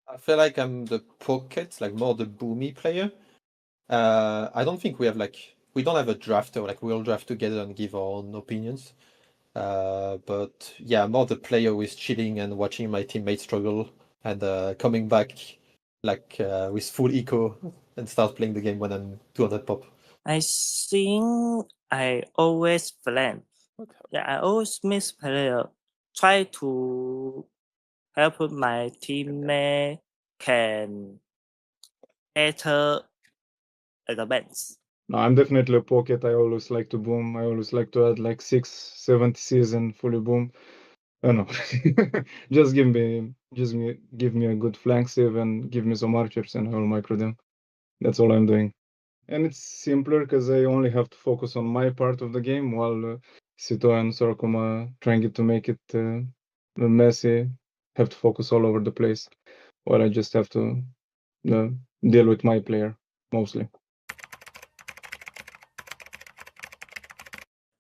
I feel like I'm the pocket, like more the boomy player. I don't think we don't have a drafter, like we all draft together and give our own opinions. But yeah, more the player who is chilling and watching my teammates struggle and coming back with full eco and start playing the game when I'm 200 pop. I think I always blend. Yeah, I always miss player. Try to help my teammate can enter advance. No, I'm definitely a pocket. I always like to boom. I always like to add like 670 season fully boom. I don't know. Give me a good flank save and give me some archers and I will micro them. That's all I'm doing. And it's simpler because I only have to focus on my part of the game while Sito and Sorokuma trying to make it messy, have to focus all over the place, while I just have to uh, deal with my player mostly.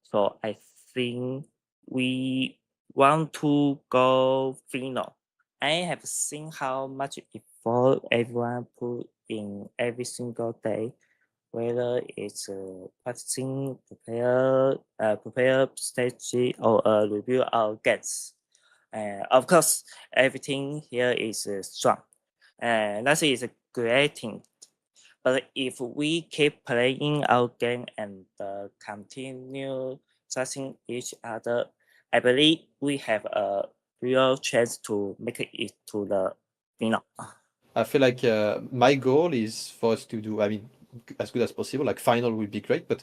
So I think we want to go final. I have seen how much effort everyone put in every single day, whether it's practicing, prepare strategy, or review our guests. Of course, everything here is strong, and that is a great thing. But if we keep playing our game and continue trusting each other, I believe we have a real chance to make it to the final. I feel like my goal is for us to do, I mean, as good as possible. Like final would be great, but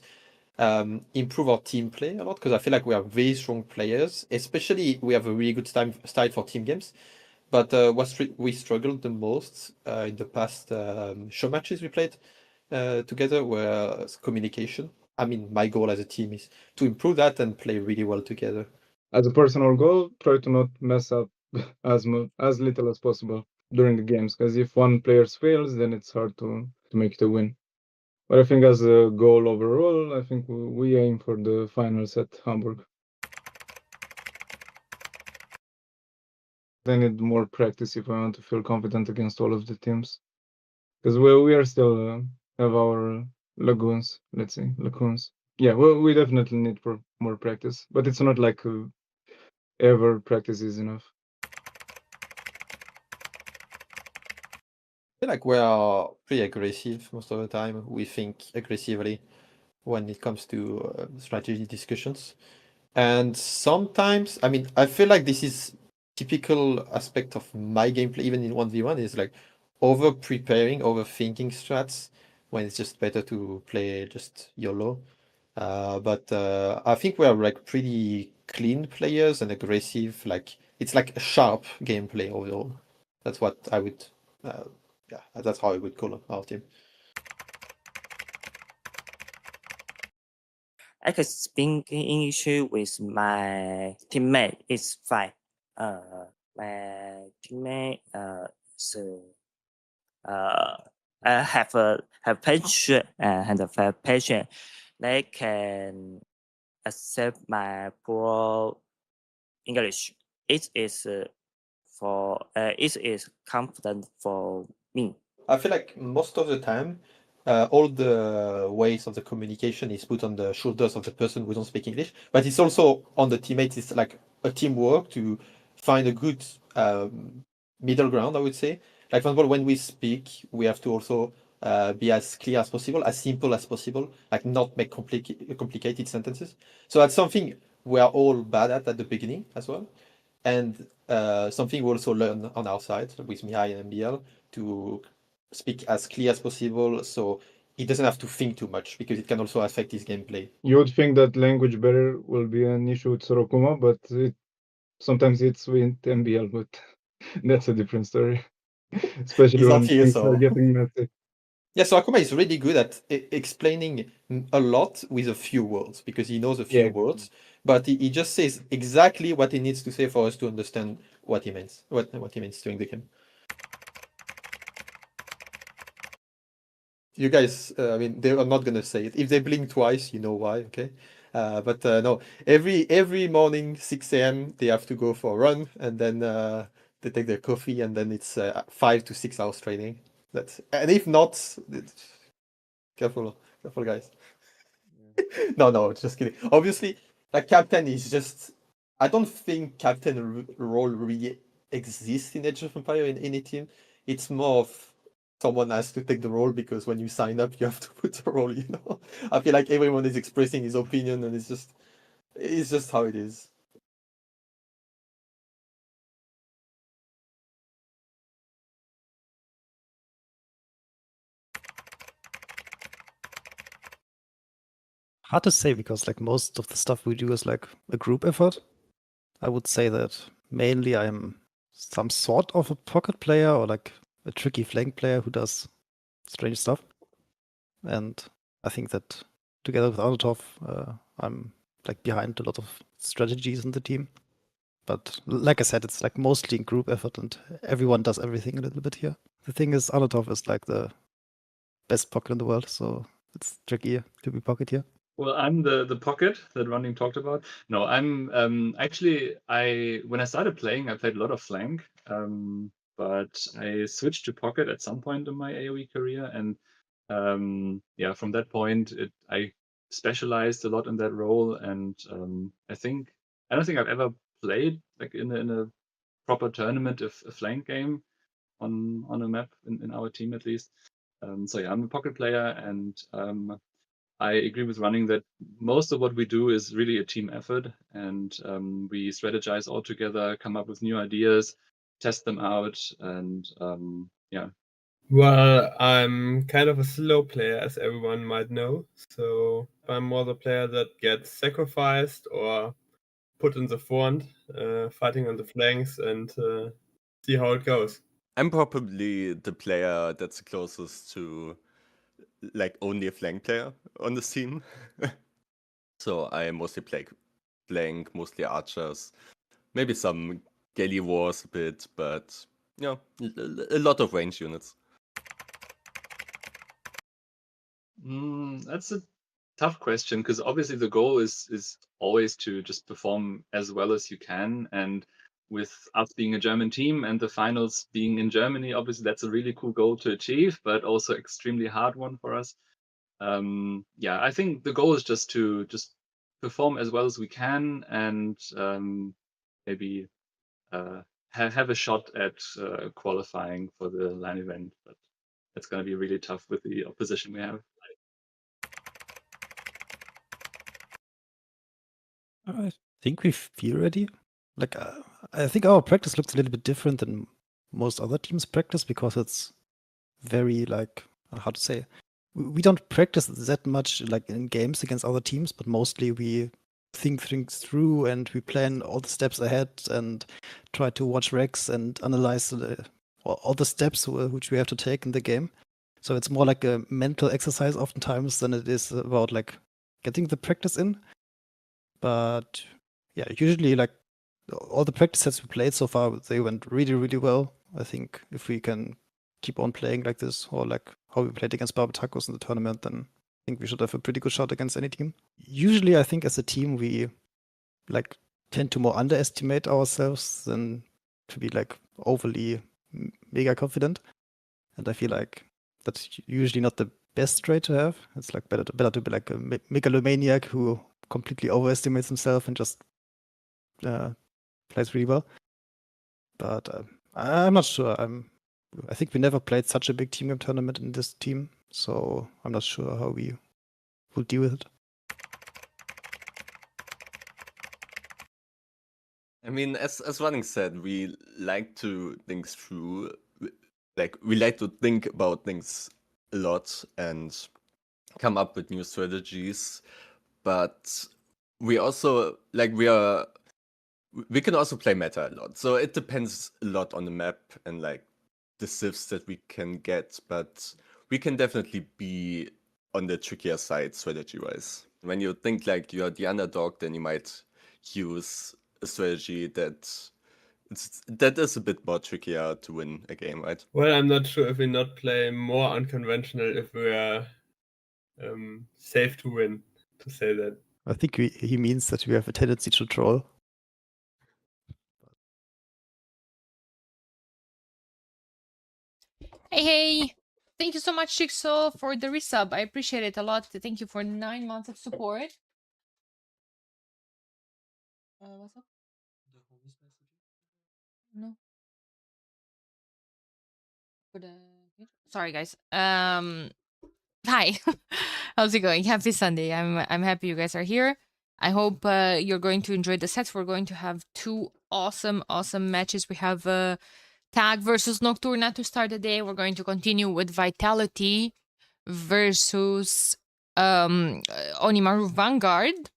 improve our team play a lot because I feel like we are very strong players. Especially we have a really good style for team games. But we struggled the most in the past show matches we played together were communication. I mean, my goal as a team is to improve that and play really well together. As a personal goal, try to not mess up as little as possible during the games, because if one player fails, then it's hard to make it a win. But I think as a goal overall, I think we aim for the finals at Hamburg. I need more practice if I want to feel confident against all of the teams, because we are still have our lagoons. Let's say lagoons. Yeah, we definitely need for more practice, but it's not like ever practice is enough. I feel like we are pretty aggressive most of the time. We think aggressively when it comes to strategy discussions. And sometimes, I mean, I feel like this is typical aspect of my gameplay, even in 1v1, is like over preparing, overthinking strats when it's just better to play just YOLO. But I think we are like pretty clean players and aggressive. Like it's like a sharp gameplay overall. That's what I would, yeah, that's how I would call our team. I can speak English with my teammate. It's fine. My teammate is have patience and have patience. They can accept my poor English. It is confident for me. I feel like most of the time, all the ways of the communication is put on the shoulders of the person who don't speak English, but it's also on the teammates. It's like a teamwork to find a good middle ground, I would say. Like, for example, when we speak, we have to also be as clear as possible, as simple as possible, like not make complicated sentences. So that's something we are all bad at the beginning as well. And something we also learn on our side with Mihai and MBL to speak as clear as possible so he doesn't have to think too much because it can also affect his gameplay. You would think that language barrier will be an issue with Sorokuma, but sometimes it's with MBL, but that's a different story. Especially He's not when here, things are so getting messy. yeah. So Akuma is really good at explaining a lot with a few words because he knows a few Yeah. words, but he just says exactly what he needs to say for us to understand what he means, what he means during the game. You guys, I mean, they are not gonna say it. If they blink twice, you know why, okay? But no, every morning 6 a.m. they have to go for a run, and then they take their coffee, and then it's 5 to 6 hours training. And if not, careful, guys. No, just kidding. Obviously, like captain is just. I don't think captain role really exists in Age of Empire in any team. It's more of someone has to take the role because when you sign up, you have to put the role. I feel like everyone is expressing his opinion, and it's just how it is. Hard to say because like most of the stuff we do is like a group effort. I would say that mainly I'm some sort of a pocket player or like a tricky flank player who does strange stuff. And I think that together with Anatov, I'm like behind a lot of strategies in the team. But like I said, it's like mostly group effort and everyone does everything a little bit here. The thing is, Anatov is like the best pocket in the world, so it's tricky to be pocket here. Well, I'm the pocket that Running talked about. No, I'm actually when I started playing, I played a lot of flank, but I switched to pocket at some point in my AoE career, and from that point, I specialized a lot in that role, and I don't think I've ever played like in a proper tournament a flank game on a map in our team at least. I'm a pocket player, and I agree with Running that most of what we do is really a team effort, and we strategize all together, come up with new ideas, test them out, and yeah. Well, I'm kind of a slow player, as everyone might know, so I'm more the player that gets sacrificed or put in the front, fighting on the flanks, and see how it goes. I'm probably the player that's closest to like only a flank player on the team. So I mostly play flank, mostly archers, maybe some galley wars a bit, but yeah, a lot of range units. That's a tough question because obviously the goal is always to just perform as well as you can, and with us being a German team and the finals being in Germany, obviously that's a really cool goal to achieve, but also extremely hard one for us. I think the goal is just to perform as well as we can, and maybe have a shot at qualifying for the LAN event, but it's going to be really tough with the opposition we have. I think we feel ready. Like, I think our practice looks a little bit different than most other teams' practice because it's very like, how to say, we don't practice that much like in games against other teams, but mostly we think things through and we plan all the steps ahead and try to watch recs and analyze all the steps which we have to take in the game. So it's more like a mental exercise oftentimes than it is about like getting the practice in. But yeah, usually like all the practice sets we played so far, they went really, really well. I think if we can keep on playing like this, or like how we played against Pa4 in the tournament, then I think we should have a pretty good shot against any team. Usually, I think as a team, we like tend to more underestimate ourselves than to be like overly mega confident. And I feel like that's usually not the best trait to have. It's like better to be like a megalomaniac who completely overestimates himself and just plays really well. But I'm not sure. I think we never played such a big team game tournament in this team, so I'm not sure how we will deal with it. I mean, as Running said, we like to think through, like we like to think about things a lot and come up with new strategies, but we also we can also play meta a lot. So it depends a lot on the map and like the civs that we can get, but we can definitely be on the trickier side strategy-wise. When you think like you're the underdog, then you might use a strategy that is a bit more trickier to win a game, right? Well, I'm not sure if we not play more unconventional if we are safe to win, to say that. I think he means that we have a tendency to troll. Hey. Thank you so much, Shikso, for the resub. I appreciate it a lot. Thank you for 9 months of support. What's up? No. For the sorry, guys. Hi. How's it going? Happy Sunday. I'm happy you guys are here. I hope you're going to enjoy the sets. We're going to have 2 awesome matches. We have Tag versus Nocturna to start the day. We're going to continue with Vitality versus Onimaru Vanguard.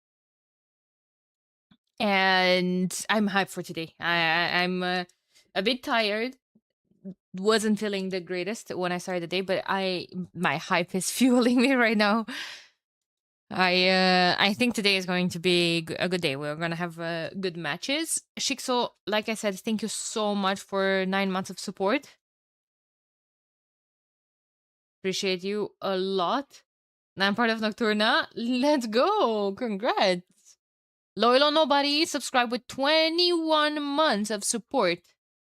And I'm hyped for today. I'm a bit tired. Wasn't feeling the greatest when I started the day, but my hype is fueling me right now. I think today is going to be a good day. We're gonna have good matches. Shikso, like I said, thank you so much for 9 months of support. Appreciate you a lot. Now I'm part of Nocturna. Let's go! Congrats! Loyal or Nobody, subscribe with 21 months of support.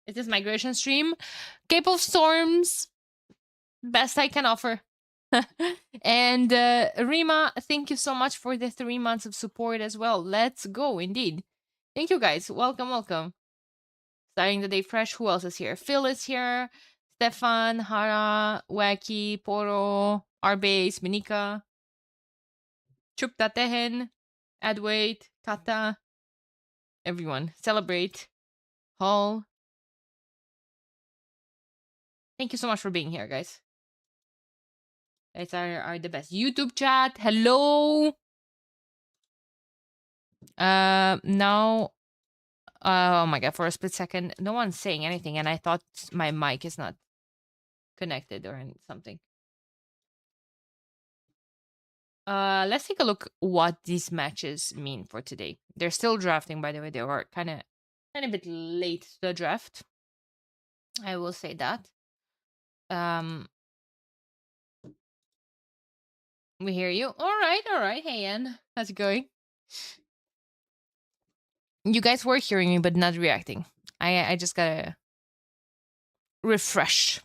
Is this migration stream? Cape of Storms, best I can offer. And Rima, thank you so much for the 3 months of support as well. Let's go, indeed. Thank you guys. Welcome, welcome. Starting the day fresh. Who else is here? Phil is here. Stefan, Hara, Wacky, Poro, Arbase, Minika, Chupta Tehen, Adwait, Kata, everyone. Celebrate. Hall. Thank you so much for being here, guys. Guys are the best. YouTube chat. Hello. Now, oh my god, for a split second, no one's saying anything, and I thought my mic is not connected or something. Let's take a look what these matches mean for today. They're still drafting, by the way. They were kind of a bit late to the draft. I will say that. We hear you. All right. Hey, Ann, how's it going? You guys were hearing me, but not reacting. I just gotta refresh.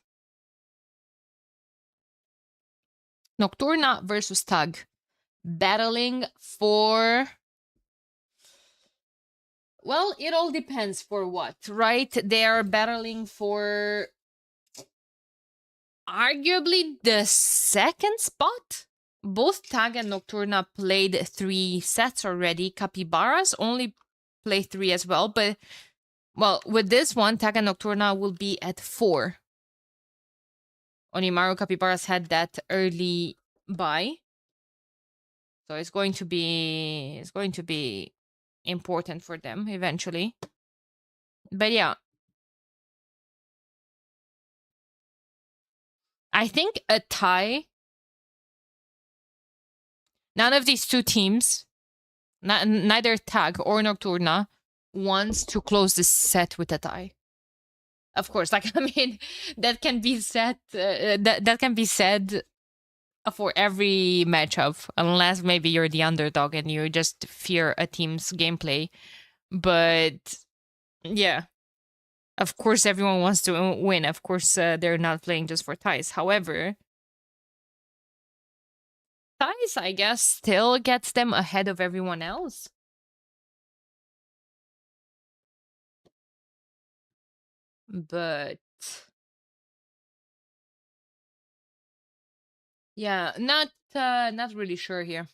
Nocturna versus Tag. Battling for... Well, it all depends for what, right? They are battling for... arguably the second spot? Both Tag and Nocturna played 3 sets already. Capybaras only play 3 as well, but... Well, with this one, Tag and Nocturna will be at 4. Onimaru Capybaras had that early buy. So it's going to be important for them eventually. But yeah. I think a tie. None of these 2 teams, neither Tag or Nocturna, wants to close this set with a tie. Of course, like I mean, that can be said. That can be said for every matchup, unless maybe you're the underdog and you just fear a team's gameplay. But yeah, of course, everyone wants to win. Of course, they're not playing just for ties. However, ties, I guess, still gets them ahead of everyone else. But yeah, not really sure here.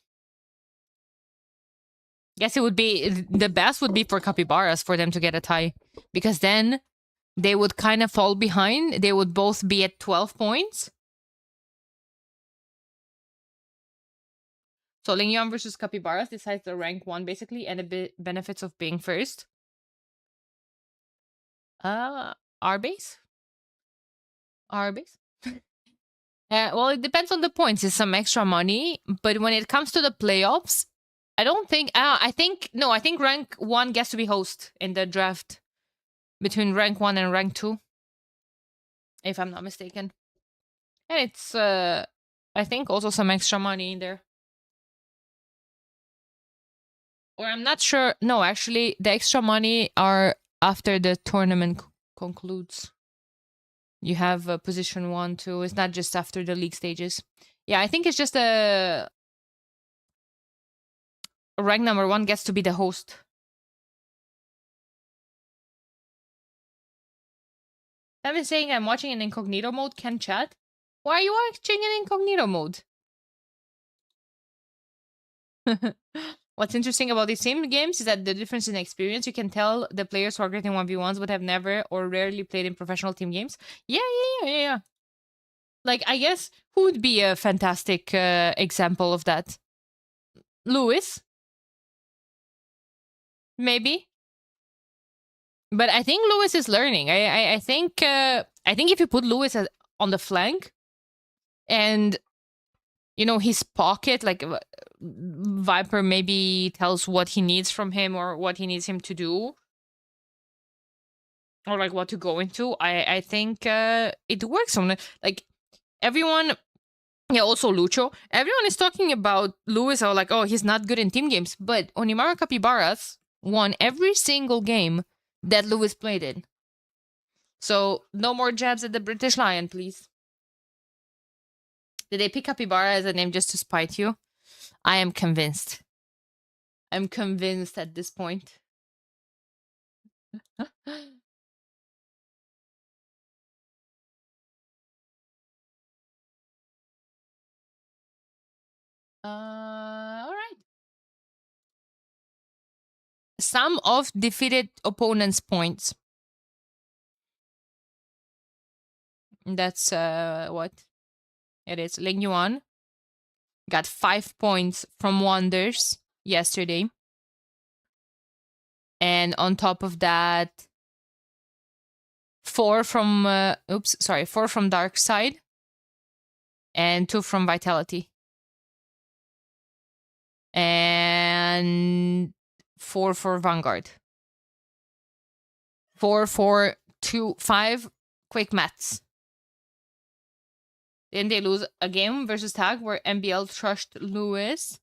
Guess it would be the best would be for Capybaras for them to get a tie, because then they would kind of fall behind. They would both be at 12 points. So Lingyan versus Capybaras decides the rank 1 basically, and the benefits of being first. Arbase? Well, it depends on the points. It's some extra money, but when it comes to the playoffs, I don't think. I think rank 1 gets to be host in the draft between rank 1 and rank 2, if I'm not mistaken. And it's I think also some extra money in there. Or I'm not sure. No, actually, the extra money are after the tournament concludes. You have position 1, 2. It's not just after the league stages. Yeah, I think it's just a rank number 1 gets to be the host. I've been saying I'm watching in incognito mode. Can chat? Why are you watching in incognito mode? What's interesting about these same games is that the difference in experience, you can tell the players who are great in 1v1s would have never or rarely played in professional team games. Yeah. Like, I guess, who would be a fantastic example of that? Lewis? Maybe? But I think Lewis is learning. I think if you put Lewis on the flank and his pocket, like Viper maybe tells what he needs from him or what he needs him to do, or like what to go into. I think it works on like everyone. Yeah, also Lucho. Everyone is talking about Lewis or like, oh, he's not good in team games, but Onimaru Capybaras won every single game that Lewis played in. So no more jabs at the British Lion, please. Did they pick Capybara as a name just to spite you? I am convinced. I'm convinced at this point. All right. Sum of defeated opponents' points. That's what it is. Ling Yuan got 5 points from Wonders yesterday. And on top of that, 4 from 4 from Dark Side and 2 from Vitality. And 4 for Vanguard. 4, 4, 2, 5. Quick maths. Didn't they lose a game versus Tag where MBL trashed Lewis?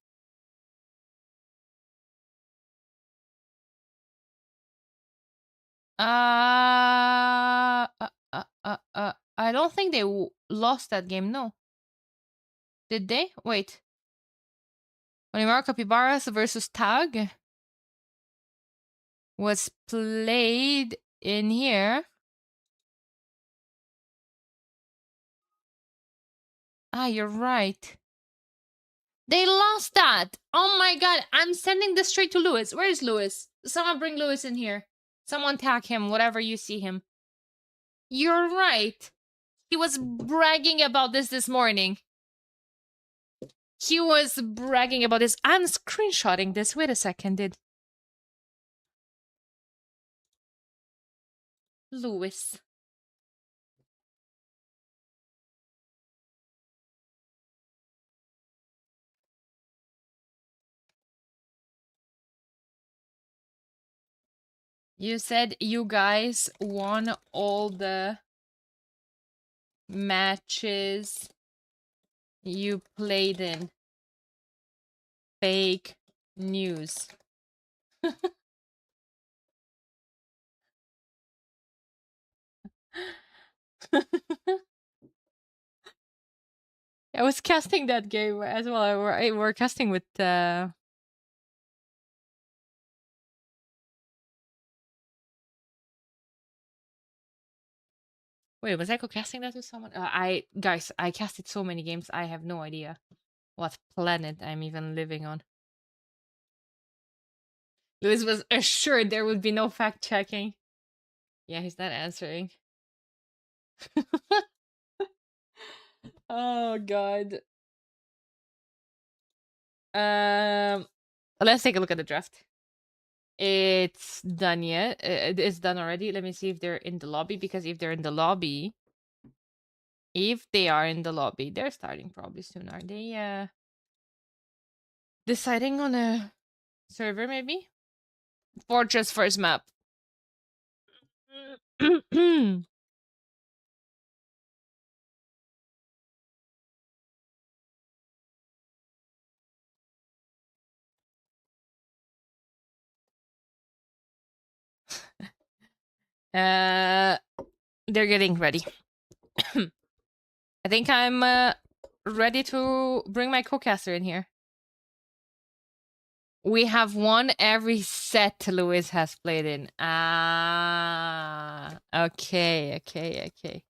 I don't think they lost that game, no. Did they? Wait. Onimaru Capybaras versus Tag was played in here. You're right. They lost that. Oh my god, I'm sending this straight to Lewis. Where is Lewis? Someone bring Lewis in here. Someone tag him, whatever you see him. You're right. He was bragging about this morning. He was bragging about this. I'm screenshotting this. Wait a second, Lewis. You said you guys won all the matches you played in. Fake news. I was casting that game as well. We're casting with Wait, was I co-casting that with someone? I casted so many games. I have no idea what planet I'm even living on. Lewis was assured there would be no fact checking. Yeah, he's not answering. Oh god. Let's take a look at the draft. It's done yet. It's done already. Let me see if they're in the lobby, because if they're in the lobby, they're starting probably soon. Are they deciding on a server maybe? Fortress first map. They're getting ready. I think I'm ready to bring my co-caster in here. We have won every set Lewis has played in. Ah, okay. Okay.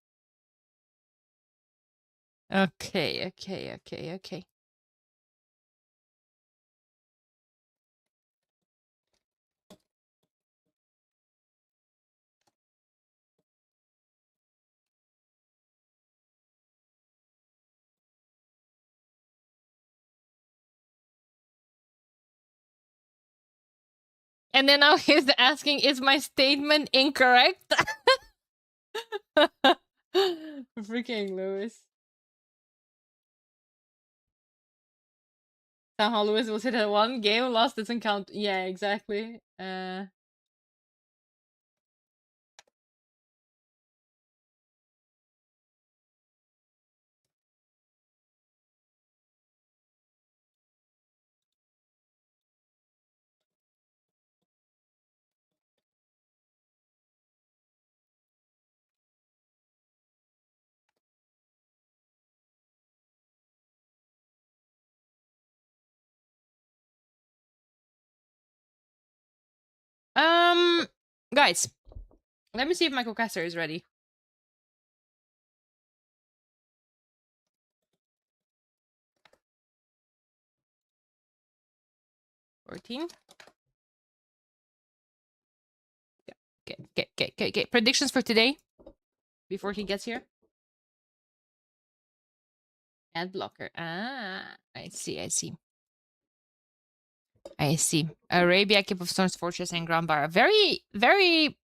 And then now he's asking, is my statement incorrect? Freaking Lewis. Somehow Lewis will say that one game lost doesn't count. Yeah, exactly. Guys, let me see if my co-caster is ready. Team. Okay. Predictions for today before he gets here. Ad blocker. Ah, I see. Arabia, Cape of Storms, Fortress, and Grand Barra. Very, very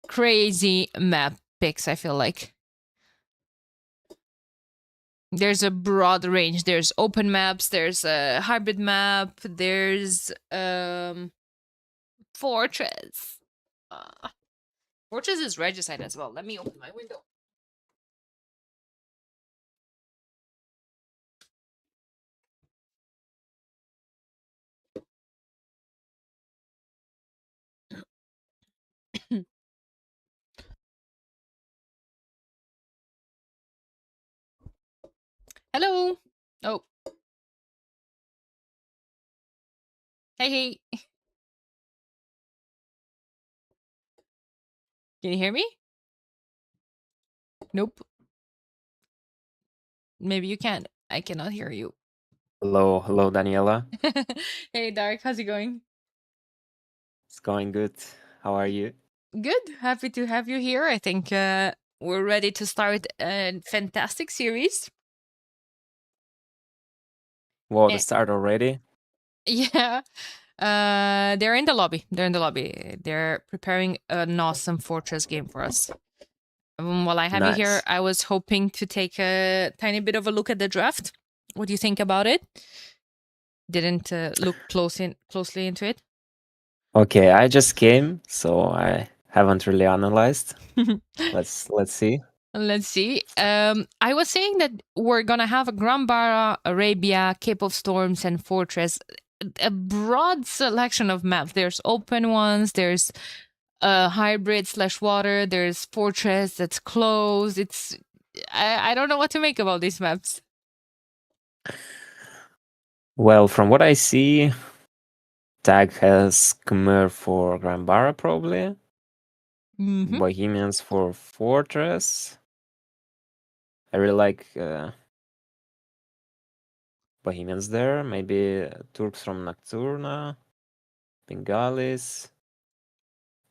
crazy map picks, I feel like. There's a broad range. There's open maps, there's a hybrid map, there's Fortress. Fortress is regicide as well. Let me open my window. Hello. Oh. Hey. Can you hear me? Nope. Maybe you can. I cannot hear you. Hello, Daniela. Hey, Dark. How's it going? It's going good. How are you? Good. Happy to have you here. I think we're ready to start a fantastic series. Whoa, the Eh. start already? Yeah. They're in the lobby. They're preparing an awesome Fortress game for us. While I have you here, Nice. I was hoping to take a tiny bit of a look at the draft. What do you think about it? Didn't look closely into it. Okay, I just came, so I haven't really analyzed. Let's see. Let's see. I was saying that we're gonna have a Grand Barra, Arabia, Cape of Storms, and Fortress. A broad selection of maps. There's open ones. There's hybrid / water. There's Fortress that's closed. I don't know what to make about these maps. Well, from what I see, Tag has Khmer for Grand Barra probably. Mm-hmm. Bohemians for Fortress. I really like Bohemians there. Maybe Turks from Nocturna. Bengalis.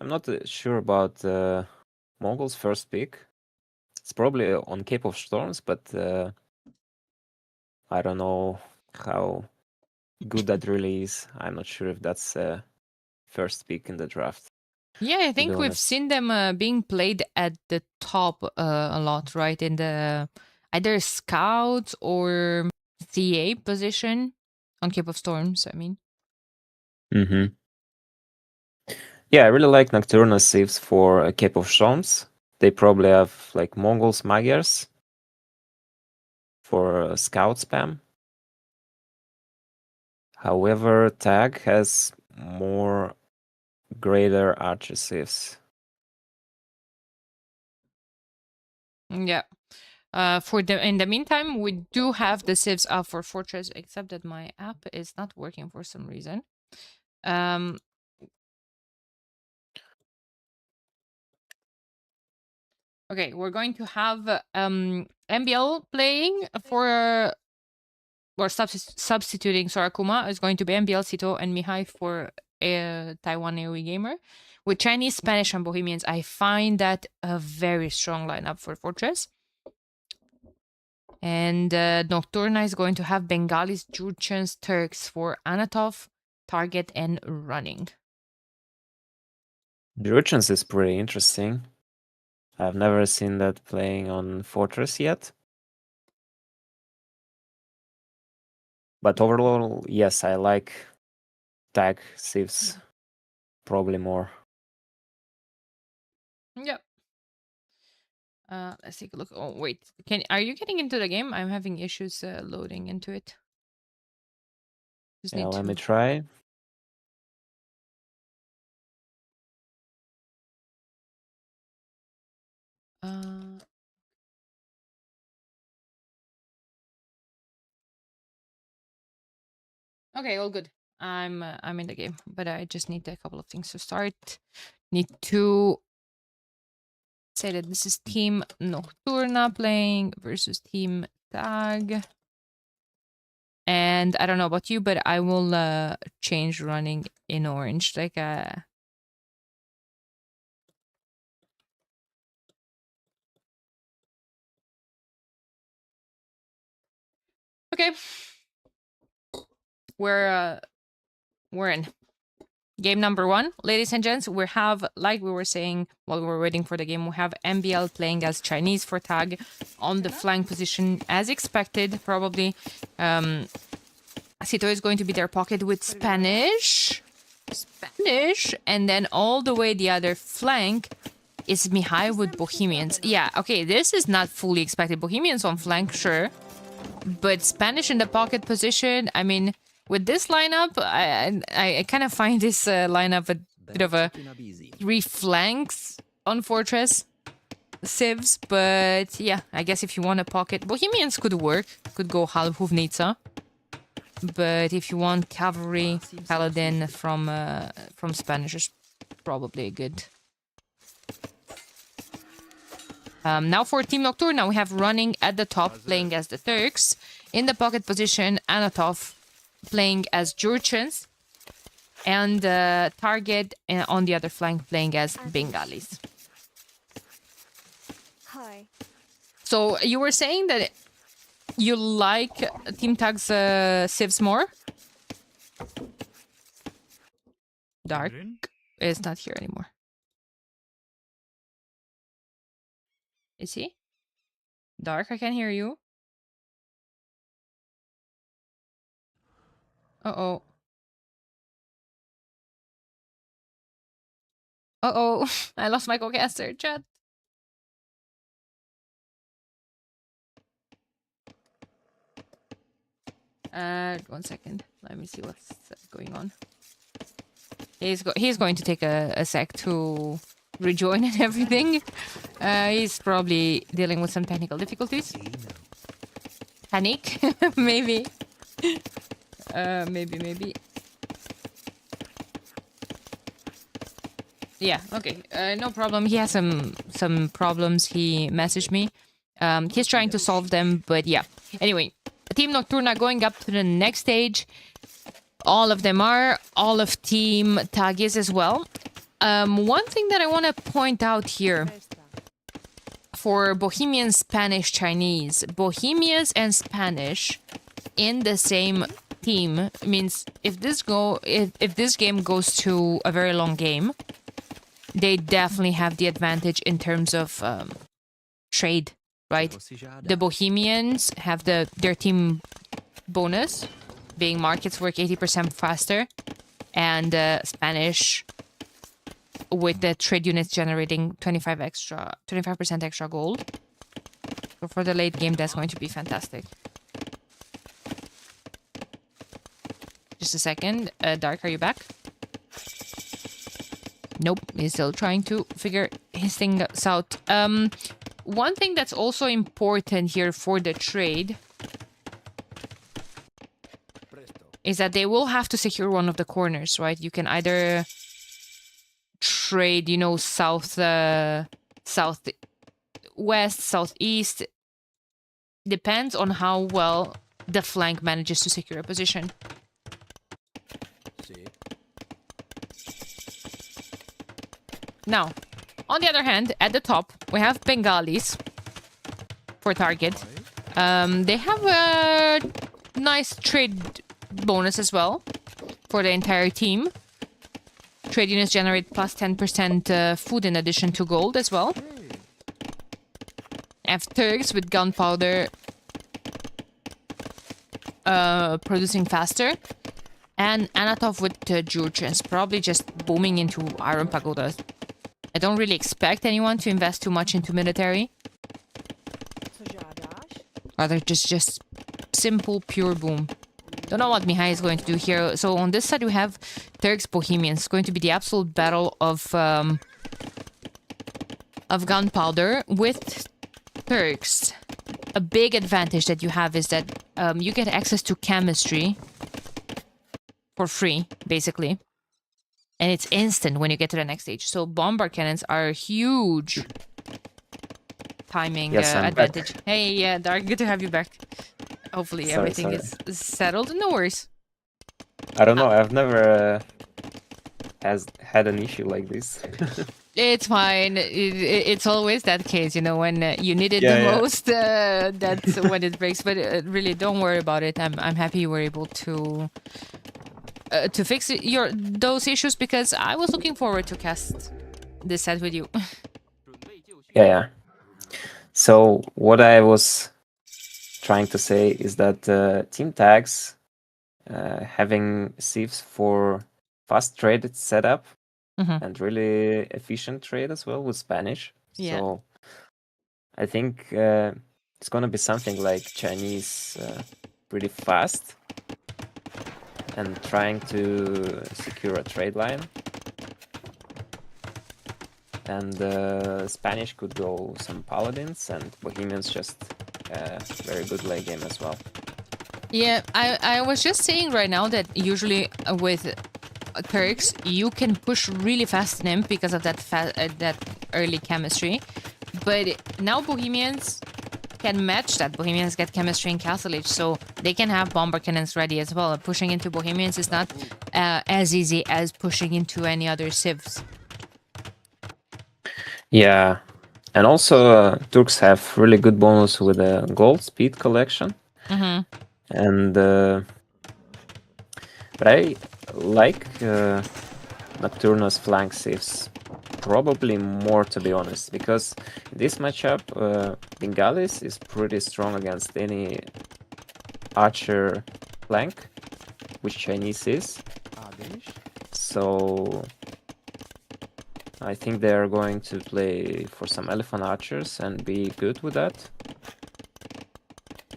I'm not sure about Mongols' first pick. It's probably on Cape of Storms, but I don't know how good that really is. I'm not sure if that's first pick in the draft. Yeah, I think we've honest. seen them being played at the top a lot, right? In the either scouts or CA position on Cape of Storms, I mean. Mm-hmm. Yeah, I really like Nocturna Sieves for Cape of Storms. They probably have like Mongols Magyars for scout spam. However, Tag has more greater archer sieves. Yeah. In the meantime, we do have the civs up for Fortress, except that my app is not working for some reason. Okay, we're going to have MBL playing for or substituting Sorakuma is going to be MBL, Sito, and Mihai for Taiwan AoE Gamer. With Chinese, Spanish, and Bohemians, I find that a very strong lineup for Fortress. And Nocturna is going to have Bengalis, Jurchens, Turks for Anatov, Target, and Running. Jurchens is pretty interesting. I've never seen that playing on Fortress yet. But overall, yes, I like tag civs probably more. Yep. Let's take a look. Oh wait, are you getting into the game? I'm having issues loading into it. Just Yeah, need let me to. try. Okay, all good. I'm in the game, but I just need a couple of things to start. Need to say that this is Team Nocturna playing versus Team Tag. And I don't know about you, but I will change Running in orange. Like okay. We're in. Game number 1, ladies and gents, we have, like we were saying while we were waiting for the game, we have MBL playing as Chinese for Tag on the flank position as expected, probably. Sito is going to be their pocket with Spanish, and then all the way the other flank is Mihai with Bohemians. Yeah, okay, this is not fully expected. Bohemians on flank, sure, but Spanish in the pocket position, I mean, with this lineup, I kind of find this lineup a bit of a 3 flanks on Fortress civs, but yeah, I guess if you want a pocket, Bohemians could work, could go half Huvnica, but if you want cavalry, Paladin from Spanish is probably good. Now for Team Nocturna, we have Running at the top, playing as the Turks. In the pocket position, Anatov playing as Jurchens, and Target on the other flank playing as Bengalis. Hi. So you were saying that you like Team Tag's civs more? Dark is not here anymore. Is he? Dark, I can hear you. Uh-oh. Uh-oh. I lost my co-caster, chat. 1 second. Let me see what's going on. He's going to take a sec to rejoin and everything. He's probably dealing with some technical difficulties. Panic, maybe. Maybe. Yeah, okay. No problem. He has some problems. He messaged me. He's trying to solve them, but yeah. Anyway, Team Nocturna going up to the next stage. All of them are. All of Team Tag is as well. One thing that I want to point out here for Bohemian, Spanish, Chinese. Bohemians and Spanish in the same team means if this game goes to a very long game, they definitely have the advantage in terms of trade, right? The Bohemians have their team bonus, being markets work 80% faster, and Spanish with the trade units generating 25% extra gold. So for the late game, that's going to be fantastic. Just a second. Dark, are you back? Nope, he's still trying to figure his things out. one thing that's also important here for the trade is that they will have to secure one of the corners, right? You can either trade, you know, southwest, southeast. Depends on how well the flank manages to secure a position. Now, on the other hand, at the top, we have Bengalis for target. They have a nice trade bonus as well for the entire team. Trade units generate plus 10% food in addition to gold as well. I have Turks with gunpowder producing faster. And Anatov with Georgians, probably just booming into iron pagodas. I don't really expect anyone to invest too much into military. Rather just simple, pure boom. Don't know what Mihai is going to do here. So on this side we have Turks Bohemians. It's going to be the absolute battle of gunpowder with Turks. A big advantage that you have is that you get access to chemistry for free, basically. And it's instant when you get to the next stage. So bombard cannons are a huge timing Yes, I'm advantage. back. Hey, Dark, good to have you back. Hopefully Sorry, everything sorry. is settled. No worries. I don't know. I've never has had an issue like this. It's fine. It's always that case, you know, when you need it Yeah, the yeah. most, that's when it breaks. But really, don't worry about it. I'm happy you were able to fix those issues because I was looking forward to cast this set with you. Yeah. So what I was trying to say is that team tags having sieves for fast trade setup Mhm. and really efficient trade as well with Spanish. Yeah. So I think it's gonna be something like Chinese pretty fast and trying to secure a trade line. And Spanish could go some paladins and Bohemians just very good late game as well. Yeah, I was just saying right now that usually with Turks, you can push really fast in imp because of that early chemistry. But now Bohemians can match that. Bohemians get chemistry in Castle Age, so they can have bomber cannons ready as well. Pushing into Bohemians is not as easy as pushing into any other civs. Yeah, and also Turks have really good bonus with a gold speed collection. Mm-hmm. And but I like Nocturna's flank sieves probably more, to be honest, because in this matchup Bengalis is pretty strong against any archer flank, which Chinese is. So I think they are going to play for some elephant archers and be good with that.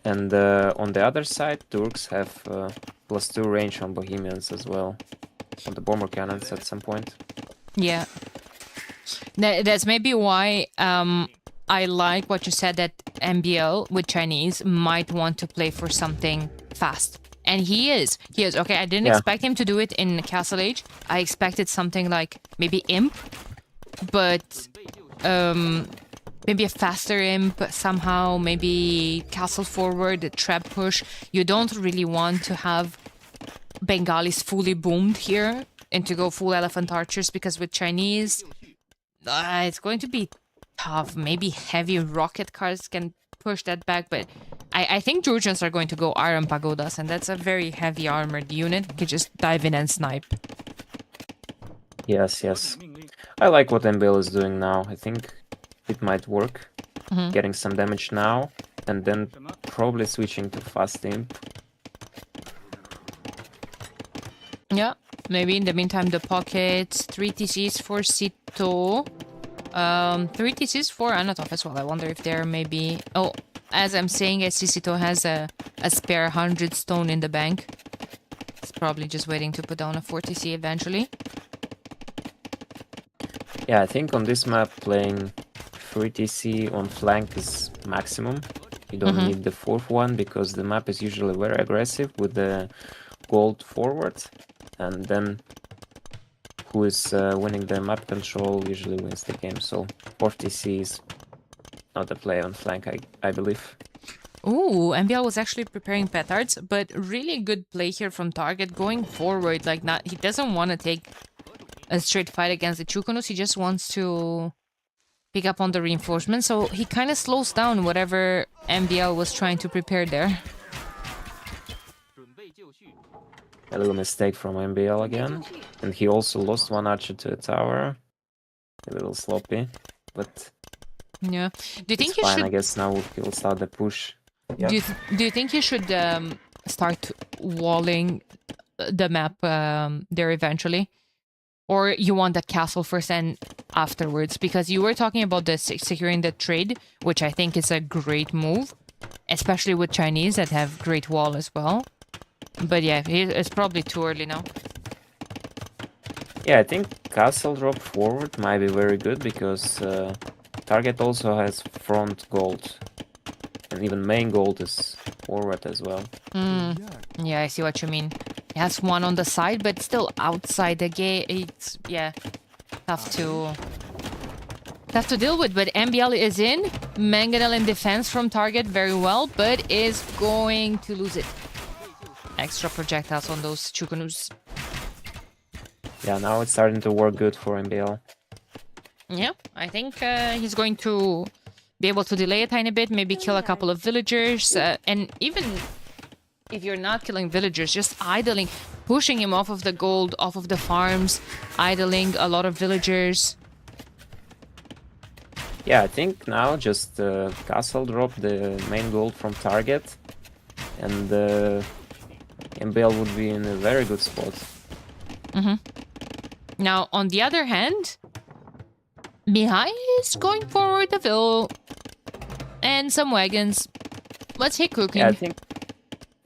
And on the other side, Turks have +2 range on Bohemians as well, on the bomber cannons at some point. Yeah. That's maybe why I like what you said that MBL with Chinese might want to play for something fast. And he is. Okay, I didn't expect him to do it in Castle Age. I expected something like maybe Imp, but maybe a faster Imp somehow, maybe Castle Forward, a trap push. You don't really want to have Bengalis fully boomed here and to go full Elephant Archers, because with Chinese, it's going to be tough. Maybe heavy rocket cars can push that back, but I think Georgians are going to go Iron Pagodas, and that's a very heavy armored unit. You can just dive in and snipe. Yes. I like what MBL is doing now. I think it might work. Mhm. Getting some damage now, and then probably switching to fast imp. Yeah, maybe in the meantime the pockets, 3 TCs for Sito, 3 TCs for Anatov as well. I wonder if there may be... Oh, as I'm saying, I see Sito has a spare 100 stone in the bank. It's probably just waiting to put down a 4 TC eventually. Yeah, I think on this map playing 3 TC on flank is maximum. You don't need the fourth one because the map is usually very aggressive with the gold forward, and then who is winning the map control usually wins the game. So 4th TC is not a play on flank, I believe. Ooh, MBL was actually preparing petards, but really good play here from Target going forward. Like, he doesn't want to take a straight fight against the Chukunus. He just wants to pick up on the reinforcement. So he kind of slows down whatever MBL was trying to prepare there. A little mistake from MBL again, and he also lost one archer to a tower. A little sloppy, but yeah. Do you think it's you fine. should? I guess now he'll start the push. Yeah. Do you think you should start walling the map there eventually, or you want the castle first and afterwards? Because you were talking about the securing the trade, which I think is a great move, especially with Chinese that have great wall as well. But yeah, it's probably too early now. Yeah, I think castle drop forward might be very good because Target also has front gold, and even main gold is forward as well. Yeah, I see what you mean. It has one on the side, but still outside the gate. It's tough to deal with. But MBL is in. Mangonel in defense from Target very well, but is going to lose it. Extra projectiles on those Chukunus. Yeah, now it's starting to work good for MBL. Yeah, I think he's going to be able to delay a tiny bit, maybe kill a couple of villagers, and even if you're not killing villagers, just idling, pushing him off of the gold, off of the farms, idling a lot of villagers. Yeah, I think now just castle drop the main gold from Target, and MBL would be in a very good spot. Now, on the other hand, Mihai is going for the Vil and some wagons. Let's hit cooking. Yeah, I think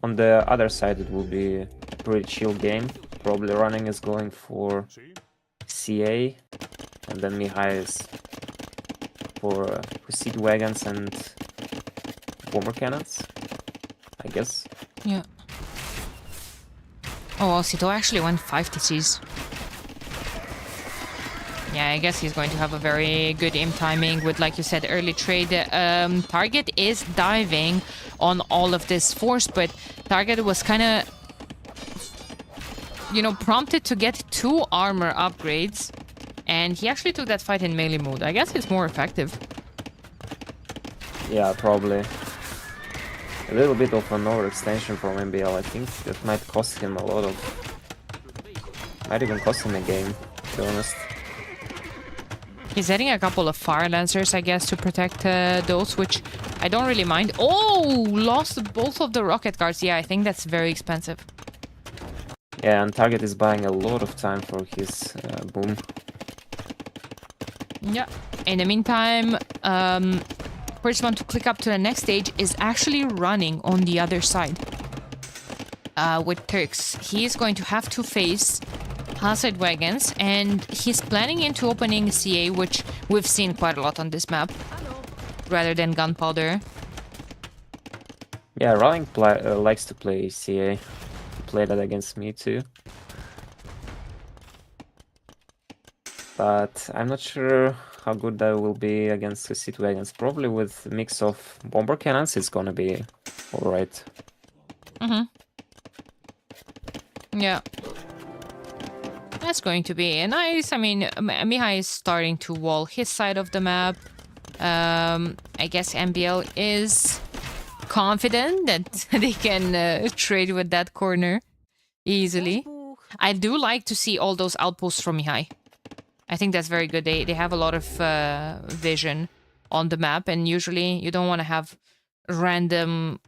on the other side it will be a pretty chill game. Probably running is going for CA, and then Mihai is for siege wagons and bomber cannons, I guess. Yeah. Oh, well, Sito actually went 5 TCs. Yeah, I guess he's going to have a very good aim timing with, like you said, early trade. Target is diving on all of this force, but Target was kind of, prompted to get 2 armor upgrades, and he actually took that fight in melee mode. I guess it's more effective. Yeah, probably. A little bit of an overextension from MBL, I think. That might cost him a lot of... Might even cost him a game, to be honest. He's adding a couple of fire lancers, I guess, to protect those, which I don't really mind. Oh, lost both of the rocket guards. Yeah, I think that's very expensive. Yeah, and Target is buying a lot of time for his boom. Yeah. In the meantime, first one to click up to the next stage is actually running on the other side. With Turks. He is going to have to face Hillside wagons, and he's planning into opening CA, which we've seen quite a lot on this map, rather than gunpowder. Yeah, Rolling likes to play CA. He played that against me too. But I'm not sure how good that will be against the siege wagons. Probably with a mix of bomber cannons, it's gonna be alright. Yeah. That's going to be nice. I mean, Mihai is starting to wall his side of the map. I guess MBL is confident that they can trade with that corner easily. I do like to see all those outposts from Mihai. I think that's very good. They have a lot of vision on the map, and usually you don't want to have random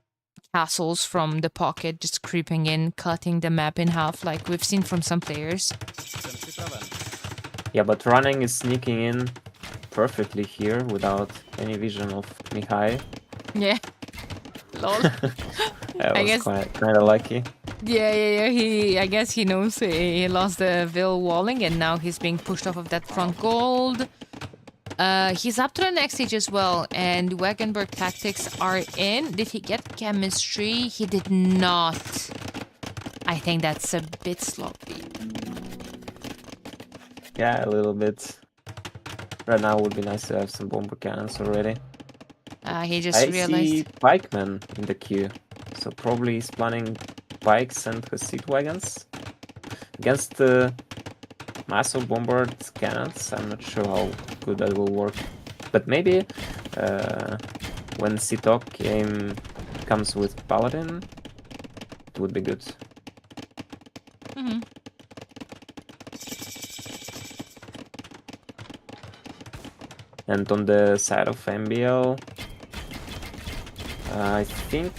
castles from the pocket just creeping in, cutting the map in half like we've seen from some players. Yeah, but running is sneaking in perfectly here without any vision of Mihai. Yeah. Lol. That I was guess... kind of lucky. Yeah. I guess he knows he lost the Vil walling, and now he's being pushed off of that front gold. He's up to the next stage as well, and Wagenberg tactics are in. Did he get chemistry? He did not. I think that's a bit sloppy. Yeah, a little bit. Right now would be nice to have some bomber cannons already. He just I realized. see pikemen in the queue, so probably he's planning pikes and Hasid wagons against the massive bombard cannons. I'm not sure how good that will work, but maybe when Sitok comes with paladin, it would be good. Mhm. And on the side of MBL, I think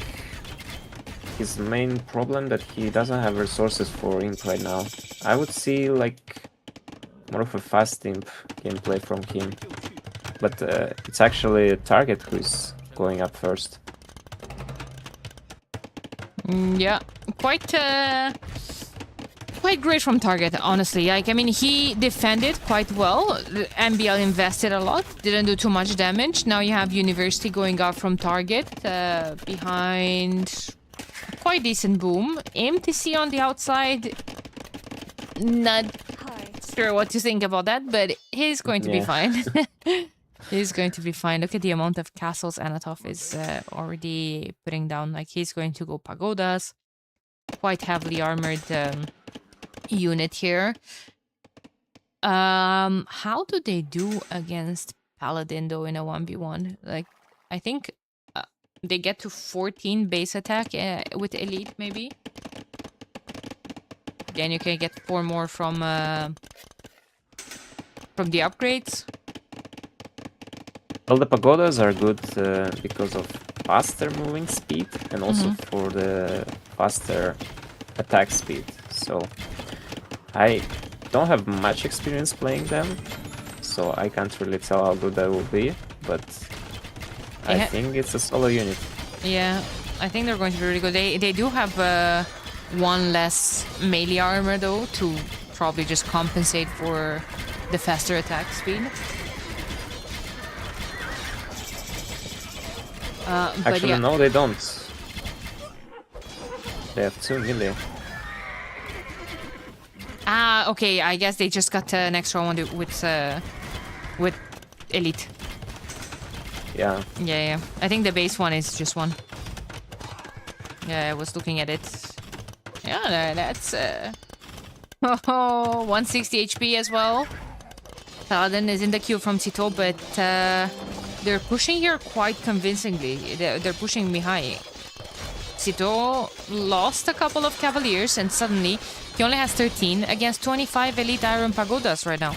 his main problem that he doesn't have resources for imp right now. I would see like more of a fast imp gameplay from him, but it's actually Target who's going up first. Yeah, quite great from Target, honestly. Like, I mean, he defended quite well. The MBL invested a lot, didn't do too much damage. Now you have University going up from Target behind quite decent boom. MTC on the outside, not sure what to think about that, but he's going to be fine. He's going to be fine. Look at the amount of castles Anatov is already putting down. Like, he's going to go pagodas. Quite heavily armored unit here. How do they do against Paladin though in a 1v1? Like, I think they get to 14 base attack with elite maybe. Then you can get 4 more from the upgrades. Well, the pagodas are good because of faster moving speed and also for the faster attack speed. So I don't have much experience playing them, so I can't really tell how good that will be, but I think it's a solo unit. Yeah, I think they're going to be really good. They do have 1 less melee armor though, to probably just compensate for the faster attack speed. Actually, yeah. no, they don't. They have 2 melee. Ah, okay. I guess they just got an extra one with elite. Yeah. Yeah. I think the base one is just 1. Yeah, I was looking at it. Yeah, that's 160 HP as well. Paladin is in the queue from Sito, but they're pushing here quite convincingly. They're pushing me high. Sito lost a couple of Cavaliers, and suddenly he only has 13 against 25 Elite Iron Pagodas right now.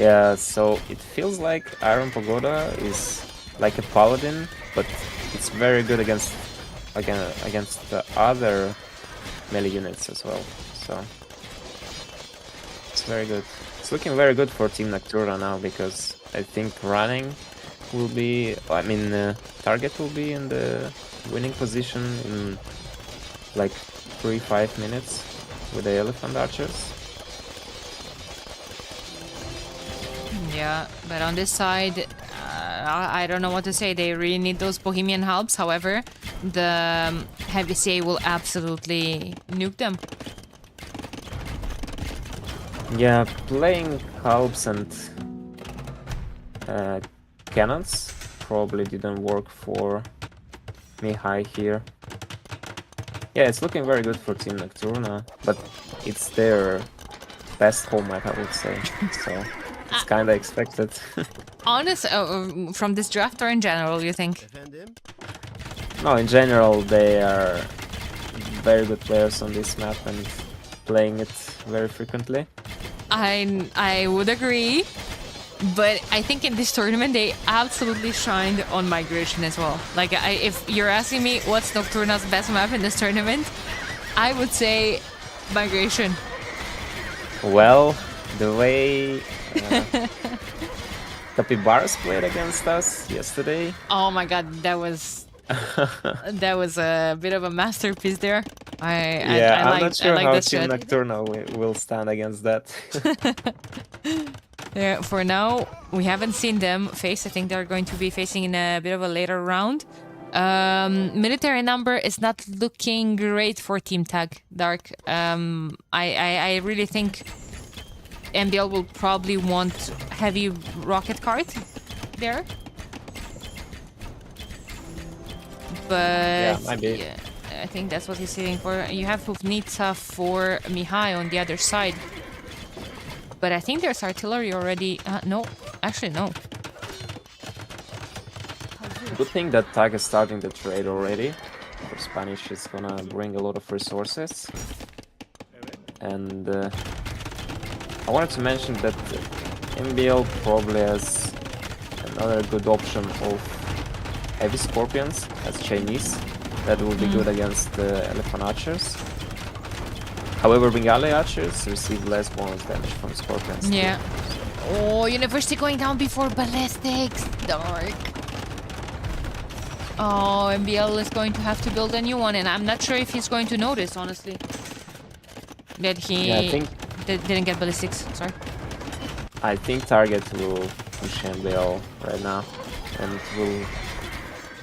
Yeah, so it feels like Iron Pagoda is like a Paladin, but it's very good against the other melee units as well. So it's very good. It's looking very good for Team Nocturna now, because I think running will be, Target will be in the winning position in like 3-5 minutes with the Elephant Archers. Yeah, but on this side, I don't know what to say. They really need those Bohemian helps. However, the Heavy CA will absolutely nuke them. Yeah, playing halbs and cannons probably didn't work for me high here. Yeah, it's looking very good for Team Nocturna, but it's their best home map, I would say. So it's kind of expected. Honest, from this draft or in general, you think? No, in general, they are very good players on this map and playing it very frequently. I would agree, but I think in this tournament they absolutely shined on migration as well. Like, if you're asking me what's Nocturna's best map in this tournament, I would say migration. Well, the way Capybaras played against us yesterday. Oh my god, that was a bit of a masterpiece there. I'm not sure how Team Nocturna will stand against that. For now, we haven't seen them face. I think they're going to be facing in a bit of a later round. Military number is not looking great for Team Tag, Dark. I really think MBL will probably want heavy rocket cart there. But maybe. yeah, I think that's what he's saving for. You have Hufnitsa for Mihai on the other side. But I think there's artillery already. No, actually no. Good thing that Tag is starting the trade already. For Spanish, is gonna bring a lot of resources. And I wanted to mention that MBL probably has another good option of heavy scorpions as Chinese. That will be good against the elephant archers. However, Bengali archers receive less bonus damage from scorpions. Yeah. Oh, University going down before ballistics. Dark. Oh, MBL is going to have to build a new one, and I'm not sure if he's going to notice, honestly. That he Yeah, I think didn't get ballistics. Sorry. I think Target will push MBL right now, and will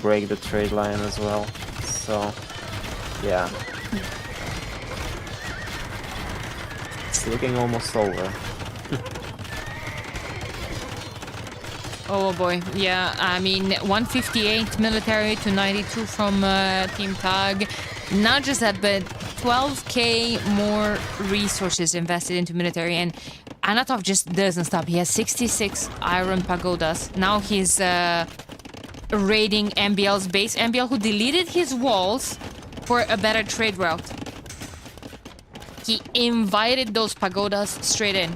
break the trade line as well. So, yeah. It's looking almost over. Oh boy, yeah, I mean, 158 military to 92 from Team Tag. Not just that, but 12k more resources invested into military, and Anatov just doesn't stop. He has 66 iron pagodas. Now he's raiding MBL's base. MBL who deleted his walls for a better trade route. He invited those pagodas straight in.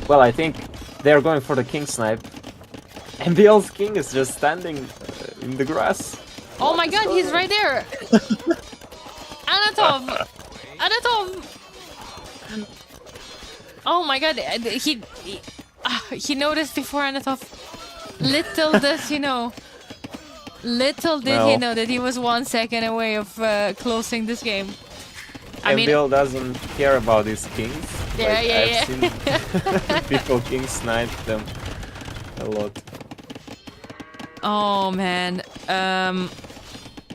Well, I think they're going for the king snipe. MBL's king is just standing in the grass. Oh my god, he's right there! Anatov! Anatov! Oh my god, he noticed before Anatov. Little does he know. Little did he know that he was 1 second away of closing this game. I mean, MBL doesn't care about his kings. Yeah, Like, yeah, I've seen people king snipe them a lot. oh man.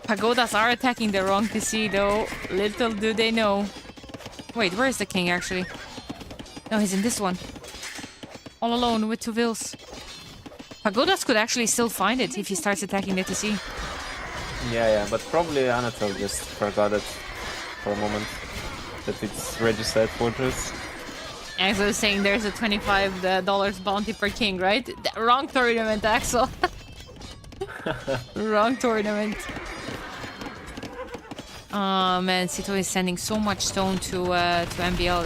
Pagodas are attacking the wrong PC though. Little do they know. Wait, where is the king actually? No, he's in this one. All alone with 2 vills. Pagodas could actually still find it if he starts attacking the TC. Yeah, but probably Anatol just forgot it for a moment. That it's registered fortress. Axel is saying there's a $25 bounty per king, right? Wrong tournament, Axel. Wrong tournament. Oh man, Sito is sending so much stone to MBL.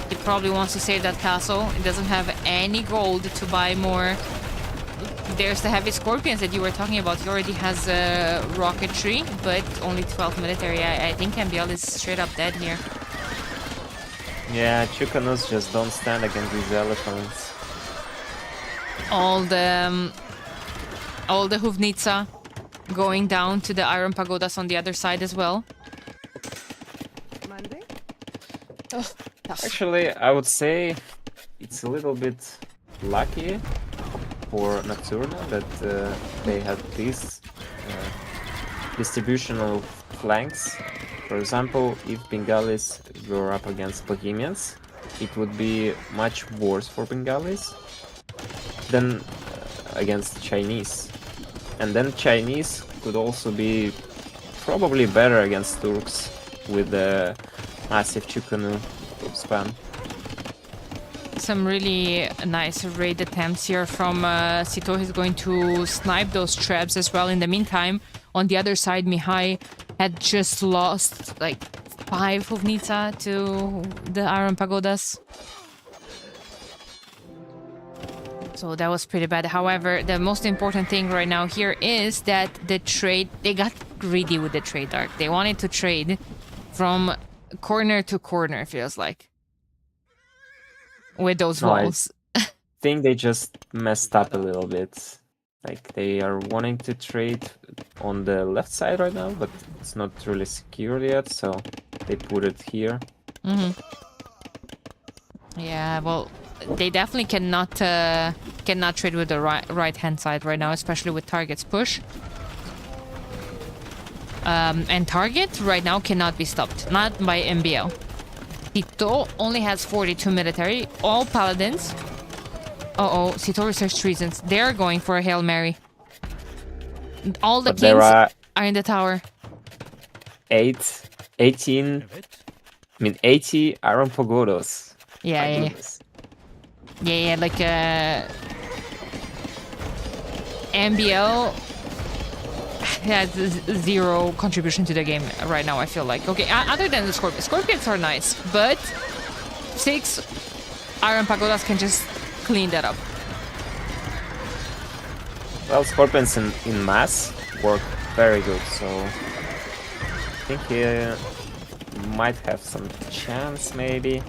He probably wants to save that castle. It doesn't have any gold to buy more. There's the heavy scorpions that you were talking about. He already has rocketry, but only 12 military. I think MBL is straight up dead here. Yeah, Chukanus just don't stand against these elephants. All the Huvnitsa going down to the iron pagodas on the other side as well. Actually, I would say it's a little bit lucky for Nocturna that they had these distributional flanks. For example, if Bengalis were up against Bohemians, it would be much worse for Bengalis than against Chinese. And then Chinese could also be probably better against Turks with the massive Chukunu spam. Some really nice raid attempts here from Sito. He's going to snipe those traps as well. In the meantime, on the other side, Mihai had just lost like 5 Huvnitsa to the Iron Pagodas. So that was pretty bad. However, the most important thing right now here is that the trade, they got greedy with the trade, Dark. They wanted to trade from corner to corner, feels like. With those walls. I think they just messed up a little bit. Like, they are wanting to trade on the left side right now, but it's not really secure yet, so they put it here. Yeah, well, they definitely cannot trade with the right hand side right now, especially with Target's push. And Target right now cannot be stopped, not by MBL. Sito only has 42 military, all paladins. Sito researched reasons. They're going for a Hail Mary. All the But there kings are are in the tower. 18 Iron Pagodas. Yeah, My yeah, goodness. yeah, like MBL has zero contribution to the game right now, I feel like. Okay, other than the Scorpions. Scorpions are nice, but 6 Iron Pagodas can just clean that up. Well, Scorpions in mass work very good, so I think he might have some chance, maybe.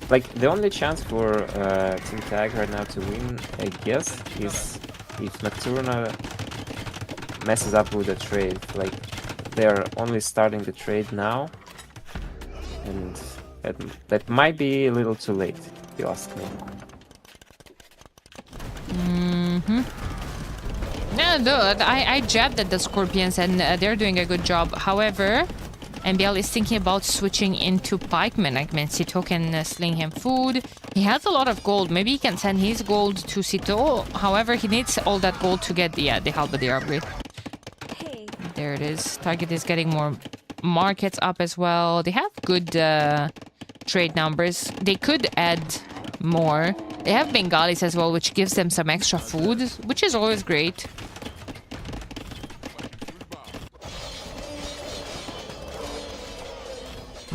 Like, the only chance for Team Tag right now to win, I guess, is if Nocturna messes up with the trade. Like, they're only starting the trade now, and that might be a little too late, if you ask me. Yeah, no, I jabbed at the Scorpions and they're doing a good job. However, MBL is thinking about switching into pikemen. Like, Sito can sling him food. He has a lot of gold. Maybe he can send his gold to Sito. However, he needs all that gold to get the halberdier upgrade. There it is. Target is getting more markets up as well. They have good trade numbers. They could add more. They have Bengalis as well, which gives them some extra food, which is always great.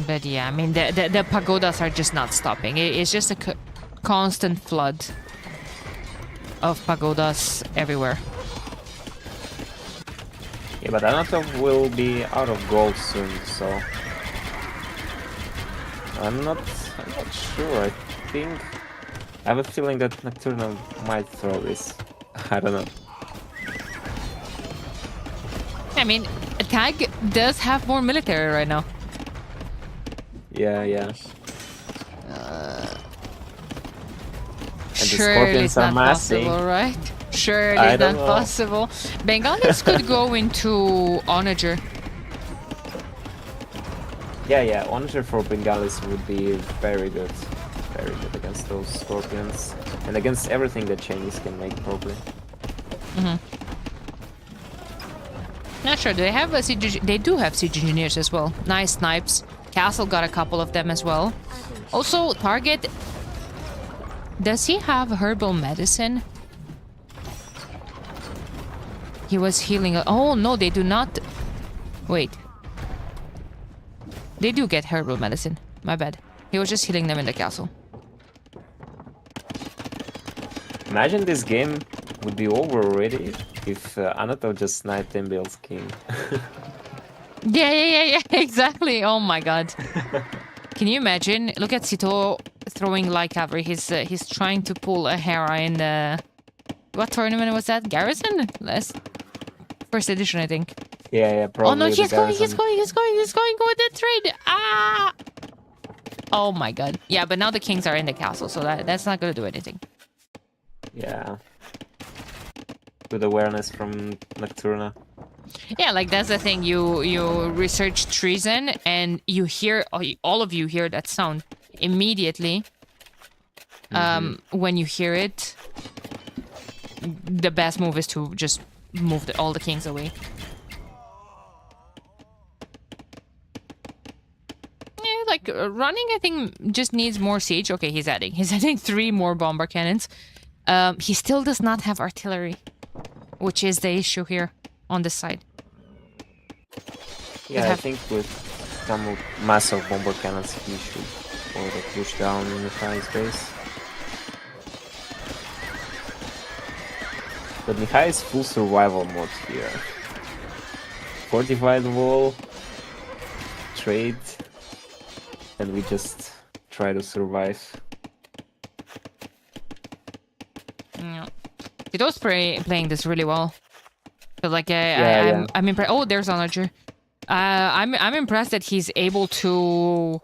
But yeah, I mean, the pagodas are just not stopping. It's just a constant flood of pagodas everywhere. Yeah, but Anatov will be out of gold soon, so I'm not sure. I think I have a feeling that Nocturnal might throw this. I don't know. I mean, Tag does have more military right now. Yeah. And the Surely Scorpions it's are not massing. possible, right? Surely I it's don't not know. possible. Bengalis could go into Onager. Yeah. Onager for Bengalis would be very good. Very good against those Scorpions. And against everything that Chinese can make, probably. Not sure. They have a siege. They do have siege engineers as well. Nice snipes. Castle got a couple of them as well. Also, Target. Does he have herbal medicine? He was healing. Oh no, they do not. Wait. They do get herbal medicine. My bad. He was just healing them in the castle. Imagine this game would be over already if Anatol just sniped MBL's king. Yeah, exactly. Oh my god. Can you imagine? Look at Sito throwing light cavalry. He's trying to pull a Hera in the... What tournament was that? Garrison? First edition, I think. Yeah, probably. Oh no, he's going with Garrison. the trade. Ah! Oh my god. Yeah, but now the kings are in the castle, so that's not gonna do anything. Yeah. Good awareness from Nocturna. Yeah, like that's the thing. You research treason and you hear, all of you hear that sound immediately. When you hear it, the best move is to just move all the kings away. Yeah, like running, I think just needs more siege. Okay, he's adding 3 more bomber cannons. He still does not have artillery, which is the issue here on this side. Yeah, I think with some massive bomber cannons he should order push down in the Mihai's base. But Mihai is full survival mode here. Fortified wall, trade, and we just try to survive. Yeah. Tito's playing this really well. But like I'm impressed. Oh, there's Onager. I'm impressed that he's able to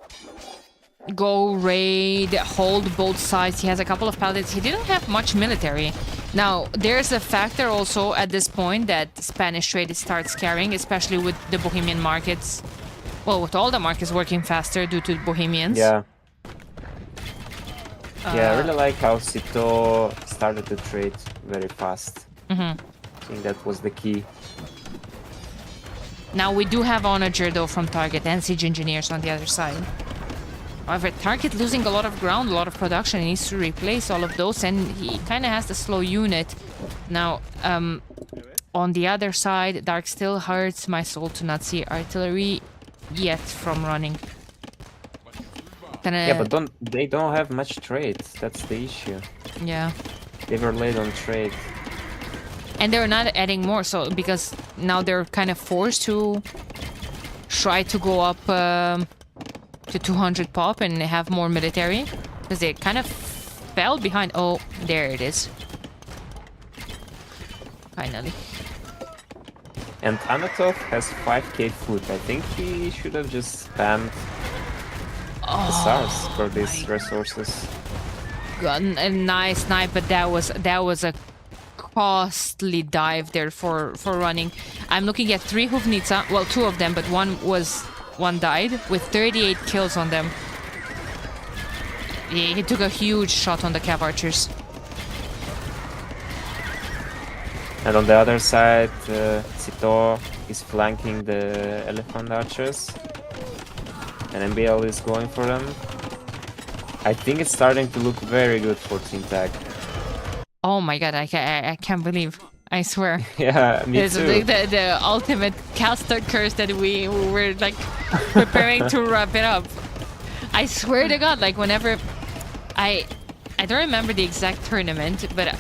go raid, hold both sides. He has a couple of paladins. He didn't have much military. Now, there's a factor also at this point that Spanish trade starts carrying, especially with the Bohemian markets. Well, with all the markets working faster due to Bohemians. Yeah. Yeah, I really like how Sito started to trade very fast. I think that was the key. Now we do have Onager though from Target and Siege Engineers on the other side. However, Target losing a lot of ground, a lot of production. He needs to replace all of those, and he kind of has the slow unit. Now, on the other side, Dark still hurts my soul to not see artillery yet from running. Yeah, but they don't have much trade. That's the issue. Yeah. They were late on trade. And they're not adding more, so because now they're kind of forced to try to go up to 200 pop and have more military, because they kind of fell behind. Oh, there it is. Finally. And Anatov has 5k food. I think he should have just spammed the stars for these resources. Got a nice snipe, but that was a costly dive there for running. I'm looking at 3 Huvnica, well, 2 of them, but one died with 38 kills on them. He took a huge shot on the Cav archers. And on the other side, Sito is flanking the elephant archers. And MBL is going for them. I think it's starting to look very good for Team Tag. Oh my god, I can't believe. I swear. Yeah, me It's too. like the ultimate caster curse that we were like preparing to wrap it up. I swear to god, like whenever I don't remember the exact tournament, but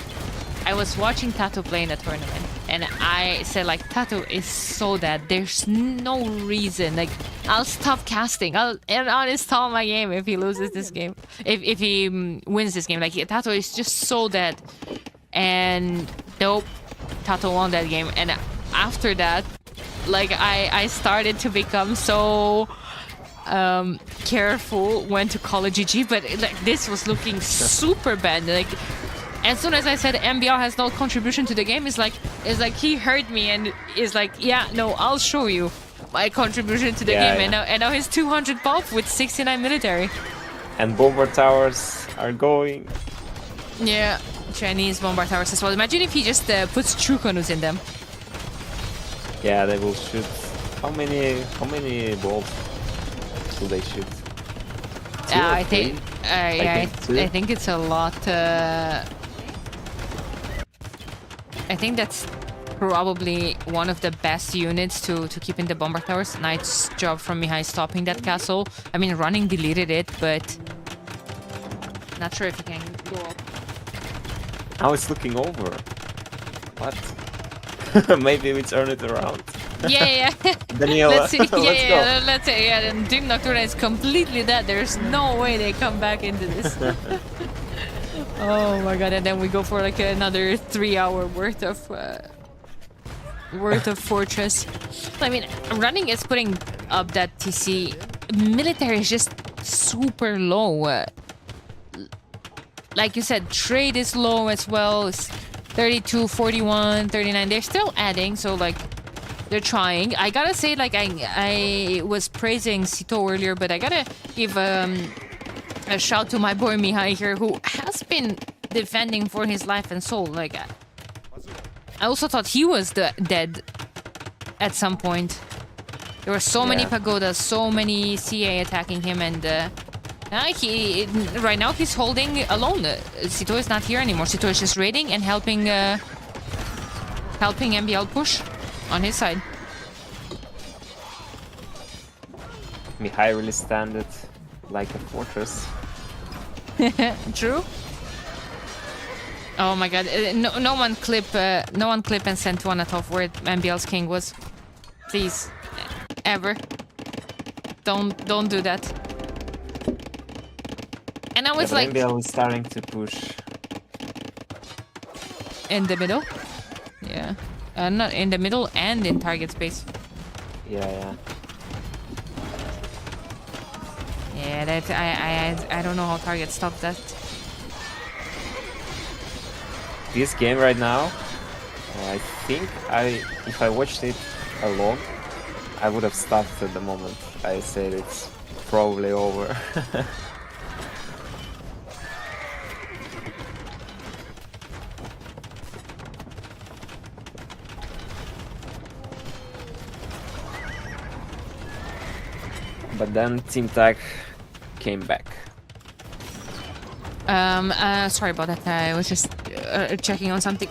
I was watching Tato play in a tournament, and I said like, Tato is so dead. There's no reason. Like, I'll stop casting. I'll uninstall my game if he loses this game. If he wins this game. Like, Tato is just so dead. And nope, Tato won that game. And after that, like I started to become so careful when to call a GG, but like this was looking super bad. Like, as soon as I said MBL has no contribution to the game, it's like he heard me and is like, yeah, no, I'll show you my contribution to the game. Yeah. And now he's 200 pop with 69 military. And bomber towers are going. Yeah, Chinese bomber towers as well. Imagine if he just puts Chukonus in them. Yeah, they will shoot. How many balls do they shoot? Two or I think, three? yeah, two. I think it's a lot. I think that's probably one of the best units to keep in the bomber towers. Nice job from Mihai stopping that castle. I mean, running deleted it, but not sure if he can go up. Now it's looking over. What? Maybe we turn it around. Yeah. Daniela, Let's see. let's go. Let's say, yeah. And Dream Nocturna is completely dead. There's no way they come back into this. Oh my god! And then we go for like another 3-hour worth of fortress. I mean, running is putting up that TC. Military is just super low. Like you said, trade is low as well. It's 32, 41, 39. They're still adding, so like they're trying. I gotta say, like I was praising Sito earlier, but I gotta give a shout to my boy Mihai here, who has been defending for his life and soul. Like, I also thought he was dead at some point. There were so many pagodas, so many CA attacking him, and right now he's holding alone. Sito is not here anymore. Sito is just raiding and helping MBL push on his side. Mihai really standed like a fortress. True. Oh my god! No one clip and send to Anatov where MBL's king was. Please, ever. Don't do that. And I was like, MBL is starting to push in the middle. Yeah, not in the middle and in target space. Yeah. Yeah, that I don't know how Target stopped that. This game right now, I think if I watched it alone, I would have stopped at the moment. I said it's probably over. But then Team Tag came back. Sorry about that. I was just checking on something.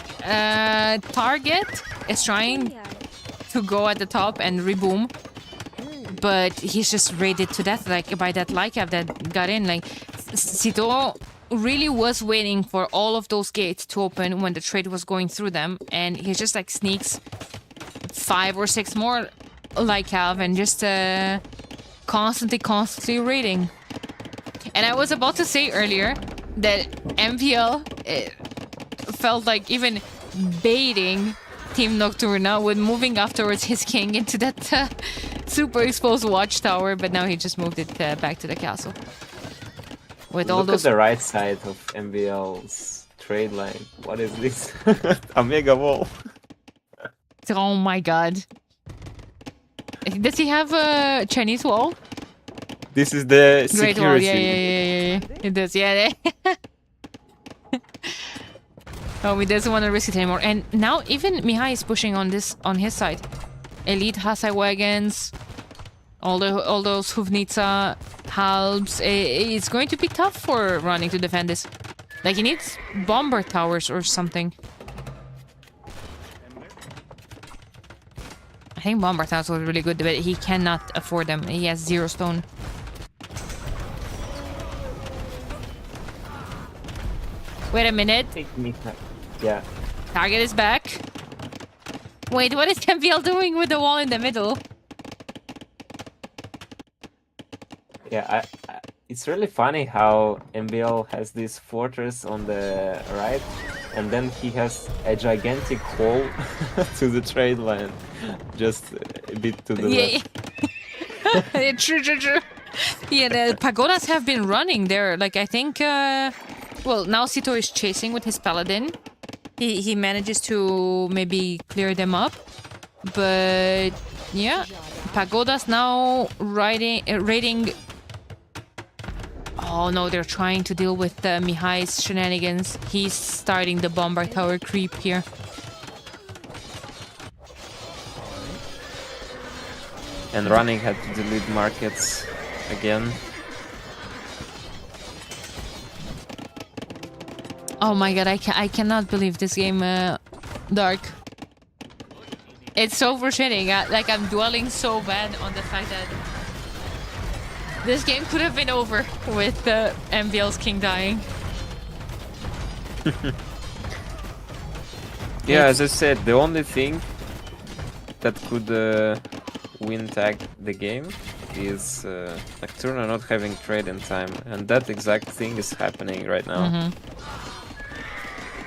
Target is trying to go at the top and reboom, but he's just raided to death, like by that Lycav that got in. Like Sito really was waiting for all of those gates to open when the trade was going through them, and he just like sneaks 5 or 6 more Lycav and just constantly raiding. And I was about to say earlier that MPL felt like even baiting Team Nocturna with moving afterwards his king into that super exposed watchtower, but now he just moved it back to the castle. With all Look those... at the right side of MBL's trade line. What is this? A mega wall. Oh my god. Does he have a Chinese wall? This is the Great security. wall, yeah. It does, yeah. Oh, he doesn't want to risk it anymore. And now even Mihai is pushing on his side. Elite Hasai wagons, all those Huvnitsa halbs. It's going to be tough for running to defend this. Like he needs bomber towers or something. I think bomber towers were really good, but he cannot afford them. He has 0 stone. Wait a minute. Yeah. Target is back. Wait, what is MPL doing with the wall in the middle? Yeah, it's really funny how MBL has this fortress on the right, and then he has a gigantic hole to the trade line, just a bit to the left. Yeah. True. Yeah, the pagodas have been running there. Like, I think, well, now Sito is chasing with his paladin. He manages to maybe clear them up. But, yeah, pagodas now raiding... Oh no, they're trying to deal with Mihai's shenanigans. He's starting the bomber tower creep here. And running had to delete markets again. Oh my god, I cannot believe this game, Dark. It's so frustrating. Like, I'm dwelling so bad on the fact that this game could have been over with MBL's king dying. Yeah, as I said, the only thing that could win tag the game is Nocturna not having trade in time, and that exact thing is happening right now.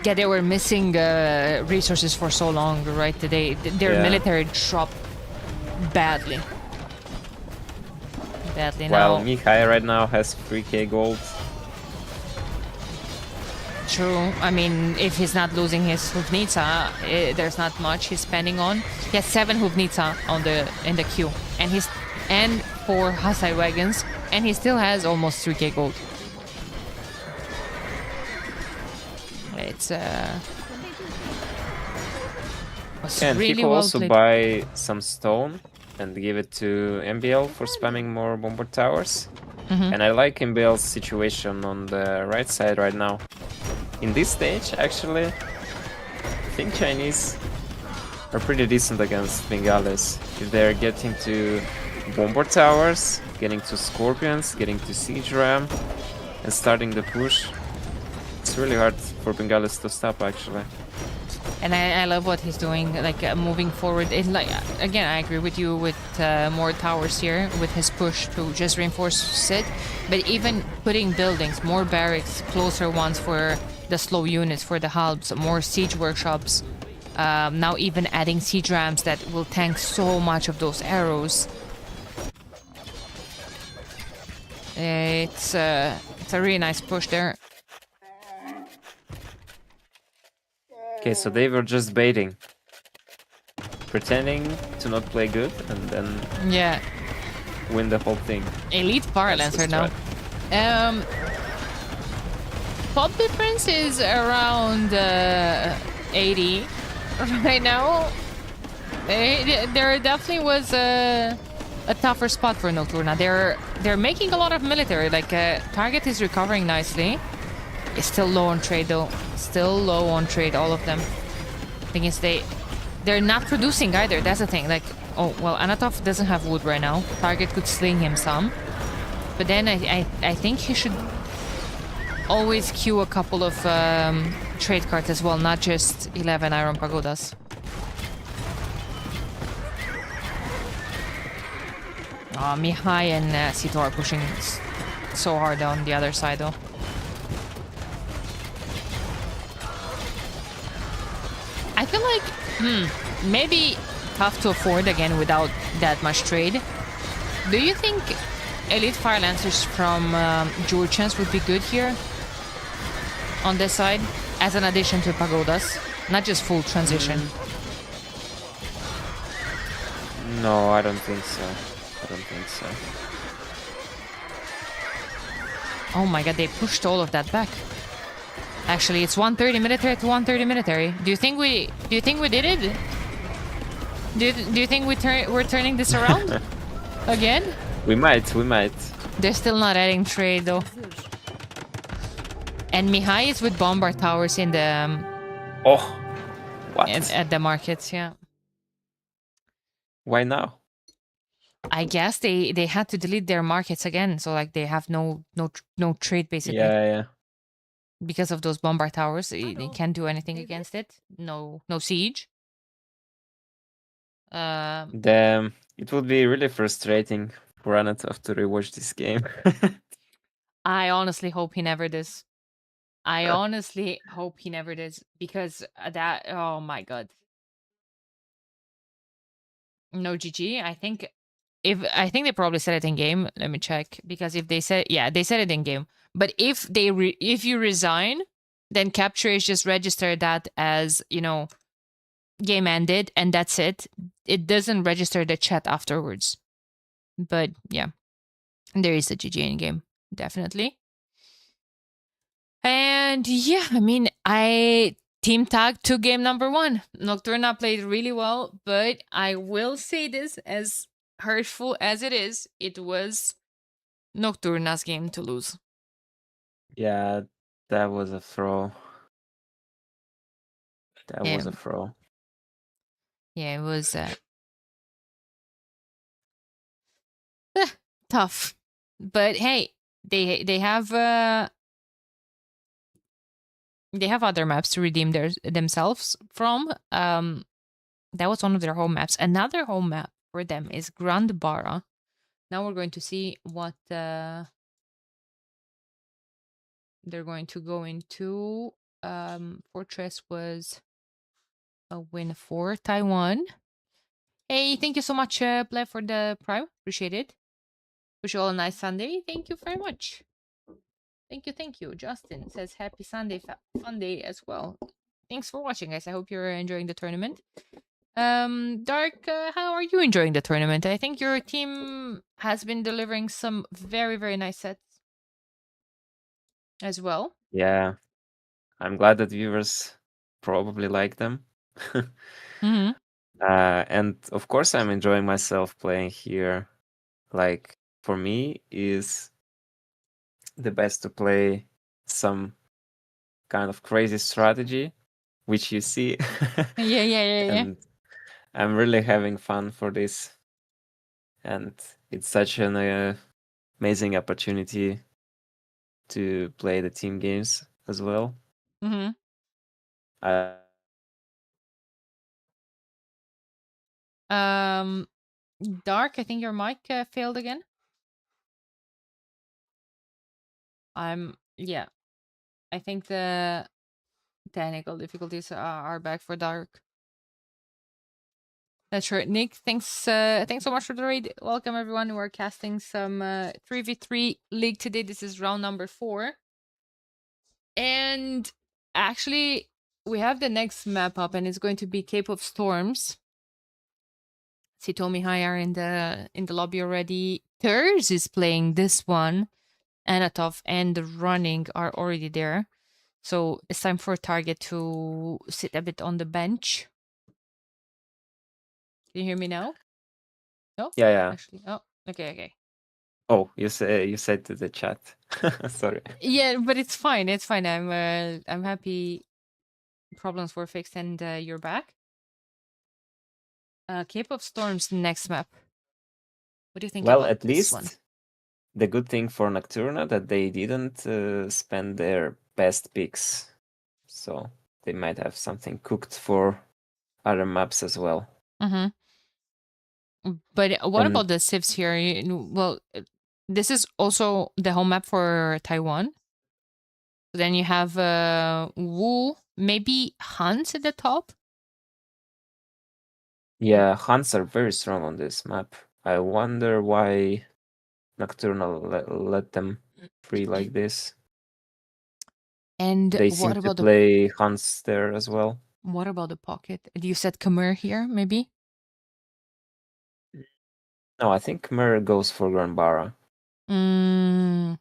Yeah, they were missing resources for so long, right? Their military dropped badly. While now. Mihai right now has 3k gold. True. I mean, if he's not losing his Huvnitsa, there's not much he's spending on. He has 7 Huvnitsa in the queue, and 4 Hasai wagons, and he still has almost 3k gold. It's And really he could well also played. buy some stone and give it to MBL for spamming more bomber towers. And I like MBL's situation on the right side right now. In this stage, actually, I think Chinese are pretty decent against Bengalis. If they're getting to bomber towers, getting to scorpions, getting to siege ram, and starting the push, it's really hard for Bengalis to stop, actually. And I love what he's doing, like moving forward. It's like, again, I agree with you with more towers here with his push to just reinforce it. But even putting buildings, more barracks, closer ones for the slow units, for the halbs, more siege workshops. Now even adding siege rams that will tank so much of those arrows. It's a really nice push there. Okay, so they were just baiting. Pretending to not play good and then Yeah, win the whole thing. elite fire That's the lancer now. strat. Pop difference is around 80 right now. There definitely was a tougher spot for Nocturna. They're making a lot of military. Like target is recovering nicely. It's still low on trade though. Still low on trade, all of them. Thing is they're not producing either. That's the thing. Like, oh well, Anatov doesn't have wood right now. Target could sling him some, but then I think he should always queue a couple of trade cards as well, not just 11 Iron Pagodas. Mihai and Sito are pushing so hard on the other side though. I feel like, maybe tough to afford again without that much trade. Do you think Elite Fire Lancers from Jurchens would be good here? On this side? As an addition to Pagodas? Not just full transition. No, I don't think so. I don't think so. Oh my god, they pushed all of that back. Actually, it's 130 military to 130 military. Do you think we did it? Do you think we're turning this around? Again? We might. They're still not adding trade though. And Mihai is with bombard towers in the Oh, what? at the markets, yeah. Why now? I guess they had to delete their markets again, so like they have no trade basically. Yeah. Because of those bombard towers, they can't do anything against it. No siege. Damn, it would be really frustrating for Anatov to rewatch this game. I honestly hope he never does. I honestly hope he never does, because that, oh my god. No GG. I think they probably said it in game. Let me check, because if they said, yeah, they said it in game. But if if you resign, then capture is just register that as, game ended and that's it. It doesn't register the chat afterwards. But yeah, there is a GG in game, definitely. And yeah, I mean, team tag to game number 1. Nocturna played really well, but I will say this, as hurtful as it is, it was Nocturna's game to lose. Yeah, that was a throw. That Yeah. was a throw. Yeah, it was tough. But hey, they have other maps to redeem themselves from. That was one of their home maps. Another home map for them is Grand Bara. Now we're going to see what they're going to go into. Fortress was a win for Taiwan. Hey, thank you so much, Ble, for the prime. Appreciate it. Wish you all a nice Sunday. Thank you very much. Thank you. Justin says happy Sunday, fun day as well. Thanks for watching, guys. I hope you're enjoying the tournament. Dark, how are you enjoying the tournament? I think your team has been delivering some very, very nice sets as well. Yeah, I'm glad that viewers probably like them. Mm-hmm. And of course, I'm enjoying myself playing here. Like, for me, is the best to play some kind of crazy strategy, which you see. Yeah. And I'm really having fun for this. And it's such an amazing opportunity to play the team games as well. Mm-hmm. Dark, I think your mic failed again. Yeah. I think the technical difficulties are back for Dark. That's right. Nick, thanks so much for the raid. Welcome everyone. We're casting some 3v3 league today. This is round number 4. And actually we have the next map up and it's going to be Cape of Storms. Sitomi Hai are in the lobby already. Thurs is playing this one. Anatov and the running are already there. So it's time for Target to sit a bit on the bench. Can you hear me now? No? Yeah. Actually. Oh, okay. Oh, you said to the chat. Sorry. Yeah, but it's fine. It's fine. I'm happy problems were fixed and you're back. Cape of Storms next map. What do you think Well, about at this least one? the good thing for Nocturna that they didn't spend their best picks, so they might have something cooked for other maps as well. Mm-hmm. But what And about the civs here? Well, this is also the home map for Taiwan. Then you have Wu, maybe Hans at the top. yeah, Huns are very strong on this map. I wonder why Nocturnal let them free like this. And They seem what to about play Huns there as well. what about the pocket? You said Khmer here, maybe? No, I think Mer goes for Granbara. Mm, I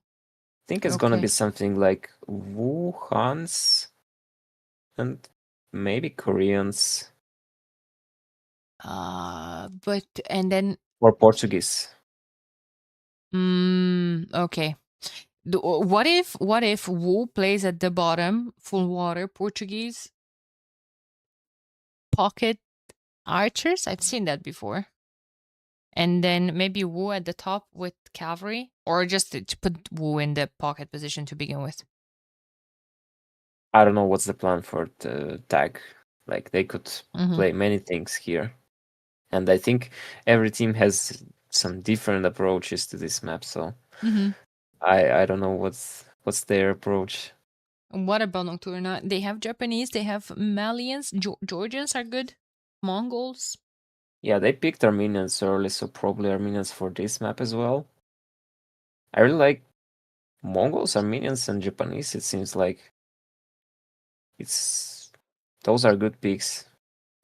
think it's gonna okay. be something like Wu, Hans, and maybe Koreans But and then or Portuguese. okay. What if Wu plays at the bottom, full water, Portuguese, pocket archers? I've seen that before. And then maybe Wu at the top with cavalry, or just to put Wu in the pocket position to begin with. I don't know what's the plan for the tag. Like they could Mhm. play many things here, and I think every team has some different approaches to this map. So Mhm. I don't know what's their approach. What about Nocturna? They have Japanese, they have Malians, Georgians are good, Mongols. Yeah, they picked Armenians early, so probably Armenians for this map as well. I really like Mongols, Armenians, and Japanese. It seems like those are good picks.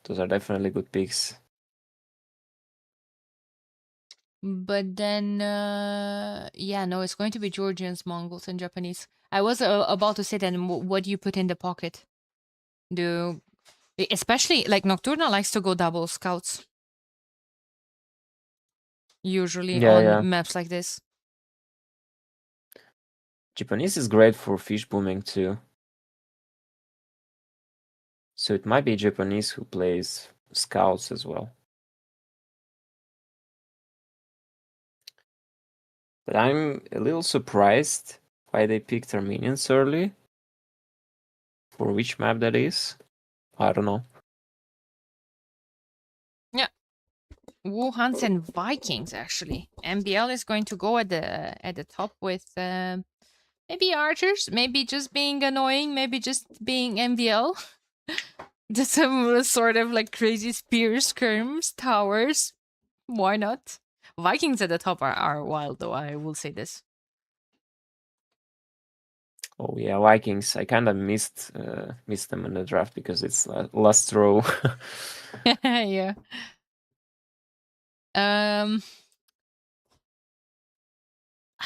Those are definitely good picks. But then, yeah, no, it's going to be Georgians, Mongols, and Japanese. I was about to say then, what do you put in the pocket? Especially like Nocturna likes to go double scouts. Usually Yeah. on maps like this. Japanese is great for fish booming too. So it might be Japanese who plays scouts as well. But I'm a little surprised why they picked Armenians early. For which map that is? I don't know. Yeah. Wuhan's and Vikings actually. MBL is going to go at the top with maybe archers, maybe just being annoying, maybe just being MBL. Just some sort of like crazy spears, skirms, towers. Why not? Vikings at the top are wild though, I will say this. Oh yeah, Vikings. I kind of missed them in the draft because it's last row. Yeah. I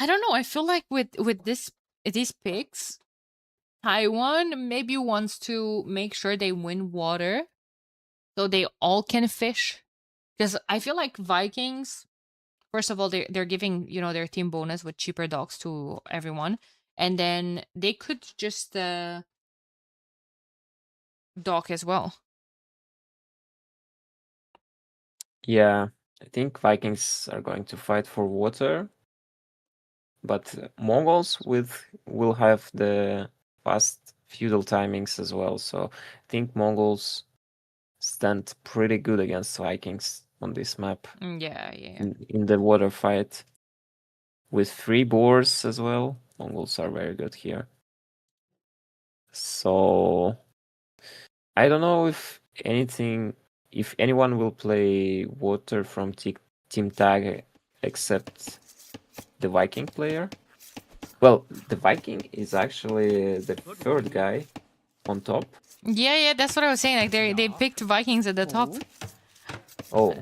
don't know. I feel like with these picks, Taiwan maybe wants to make sure they win water so they all can fish. Because I feel like Vikings, first of all, they're giving, their team bonus with cheaper docks to everyone. And then they could just dock as well. Yeah, I think Vikings are going to fight for water. But Mongols will have the fast feudal timings as well. So I think Mongols stand pretty good against Vikings on this map. Yeah. In the water fight. With 3 boars as well. Mongols are very good here. So I don't know if anything if anyone will play water from Team Tag except the Viking player. Well, the Viking is actually the third guy on top. Yeah, that's what I was saying. Like they picked Vikings at the top. Oh,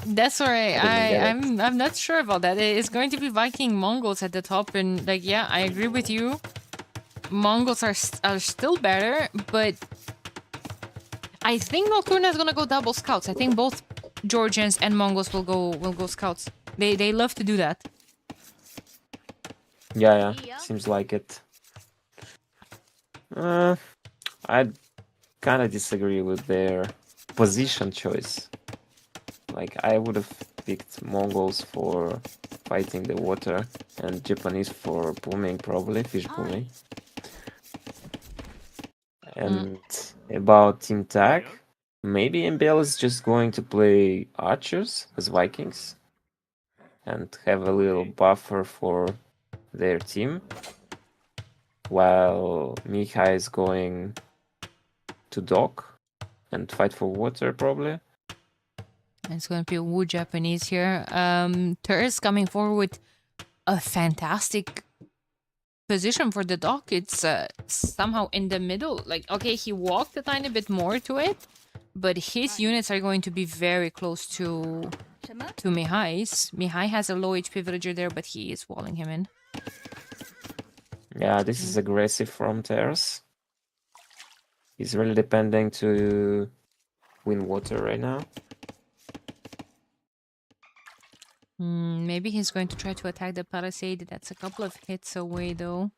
That's why didn't get it. I'm not sure about that. It's going to be Viking Mongols at the top, and like yeah, I agree with you. Mongols are still better, but I think Nocturna is gonna go double scouts. I think both Georgians and Mongols will go scouts. They love to do that. Yeah, seems like it. I kind of disagree with their position choice. Like, I would have picked Mongols for fighting the water and Japanese for booming, probably, fish booming. And about Team Tag, maybe MBL is just going to play archers as Vikings and have a little buffer for their team, while Mihai is going to dock and fight for water, probably. It's going to be Wu Japanese here. Terrace coming forward with a fantastic position for the dock. It's somehow in the middle. Like, okay, he walked a tiny bit more to it, but his units are going to be very close to Mihai's. Mihai has a low HP villager there, but he is walling him in. Yeah, this is aggressive from Terrace. He's really depending to win water right now. Maybe he's going to try to attack the palisade. That's a couple of hits away, though.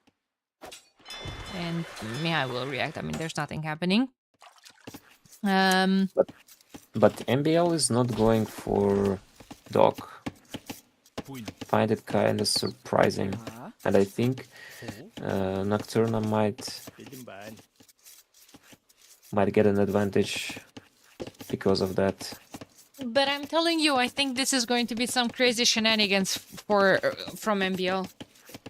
And Mihai will react. I mean, there's nothing happening. But MBL is not going for dock. Find it kind of surprising. And I think Nocturna might get an advantage because of that. But I'm telling you, I think this is going to be some crazy shenanigans from MBL.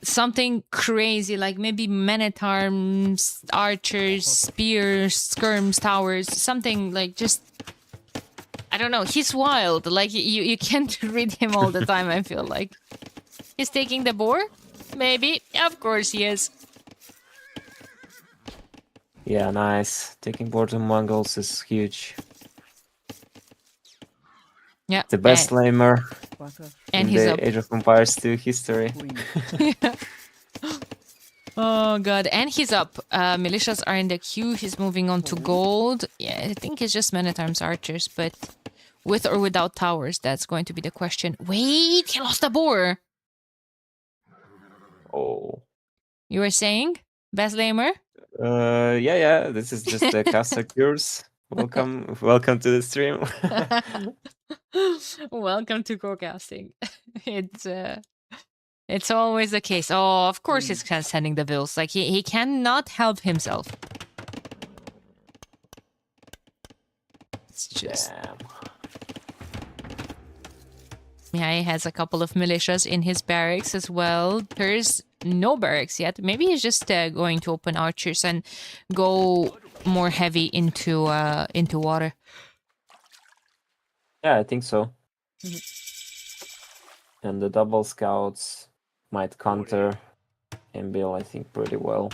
Something crazy, like maybe men-at-arms, archers, spears, skirms, towers, something like just... I don't know, he's wild. Like, you can't read him all the time, I feel like. He's taking the boar? Maybe. Of course he is. Yeah, nice. Taking board to Mongols is huge. Yeah. The best lamer and in he's the up. Age of Empires 2 history. Oh god, and he's up. Militias are in the queue. He's moving on to gold. Yeah, I think it's just men-at-arms archers, but with or without towers, that's going to be the question. Wait, he lost a boar. Oh. You were saying, best lamer? Yeah. This is just the Casa Cures. Welcome to the stream. Welcome to co-casting. It's always the case. Oh, of course he's sending the bills. Like he cannot help himself. It's just... Damn. Yeah, he has a couple of militias in his barracks as well. There's no barracks yet. Maybe he's just going to open archers and go more heavy into water. Yeah, I think so. And the double scouts might counter MBL, I think, pretty well.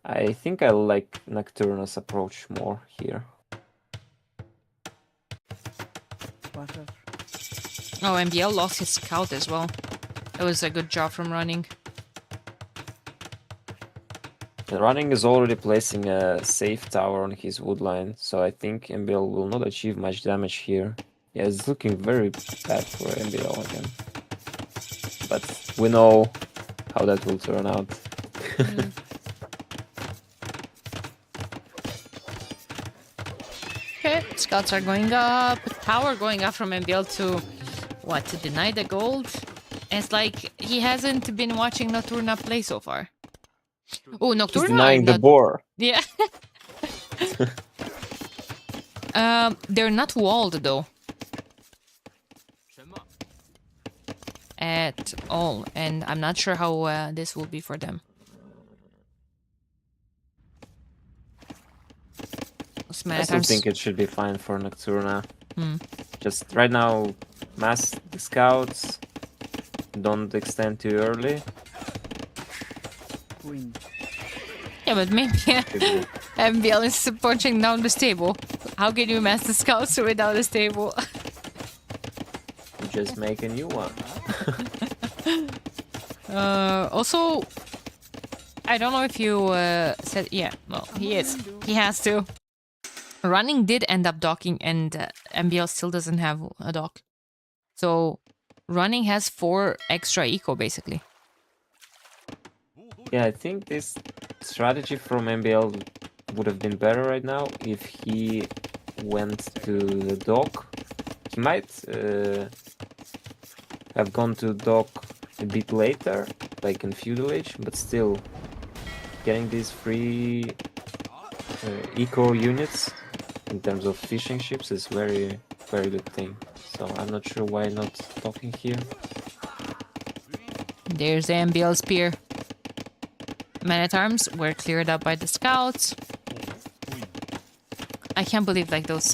I think I like Nocturna's approach more here. Oh, MBL lost his scout as well. It was a good job from running. The running is already placing a safe tower on his wood line, so I think MBL will not achieve much damage here. Yeah, it's looking very bad for MBL again. But we know how that will turn out. Okay, scouts are going up. Tower going up from MBL to... What, to deny the gold? It's like he hasn't been watching Nocturna play so far. Oh, Nocturna! He's denying the boar. Yeah. They're not walled though. At all, and I'm not sure how this will be for them. many still times. think it should be fine for Nocturna. Hmm. Just right now, mass the scouts. Don't extend too early. Yeah, but maybe MBL is punching down the stable. How can you mass the scouts without a stable? Just make a new one. Also, I don't know if you said... Yeah, well, he is. He has to. Running did end up docking, and MBL still doesn't have a dock. So, running has 4 extra eco, basically. Yeah, I think this strategy from MBL would have been better right now if he went to the dock. He might have gone to dock a bit later, like in Feudal Age, but still getting these free eco units in terms of fishing ships is very good thing. So I'm not sure why not docking here. There's the MBL spear. Men at arms were cleared up by the scouts. I can't believe like those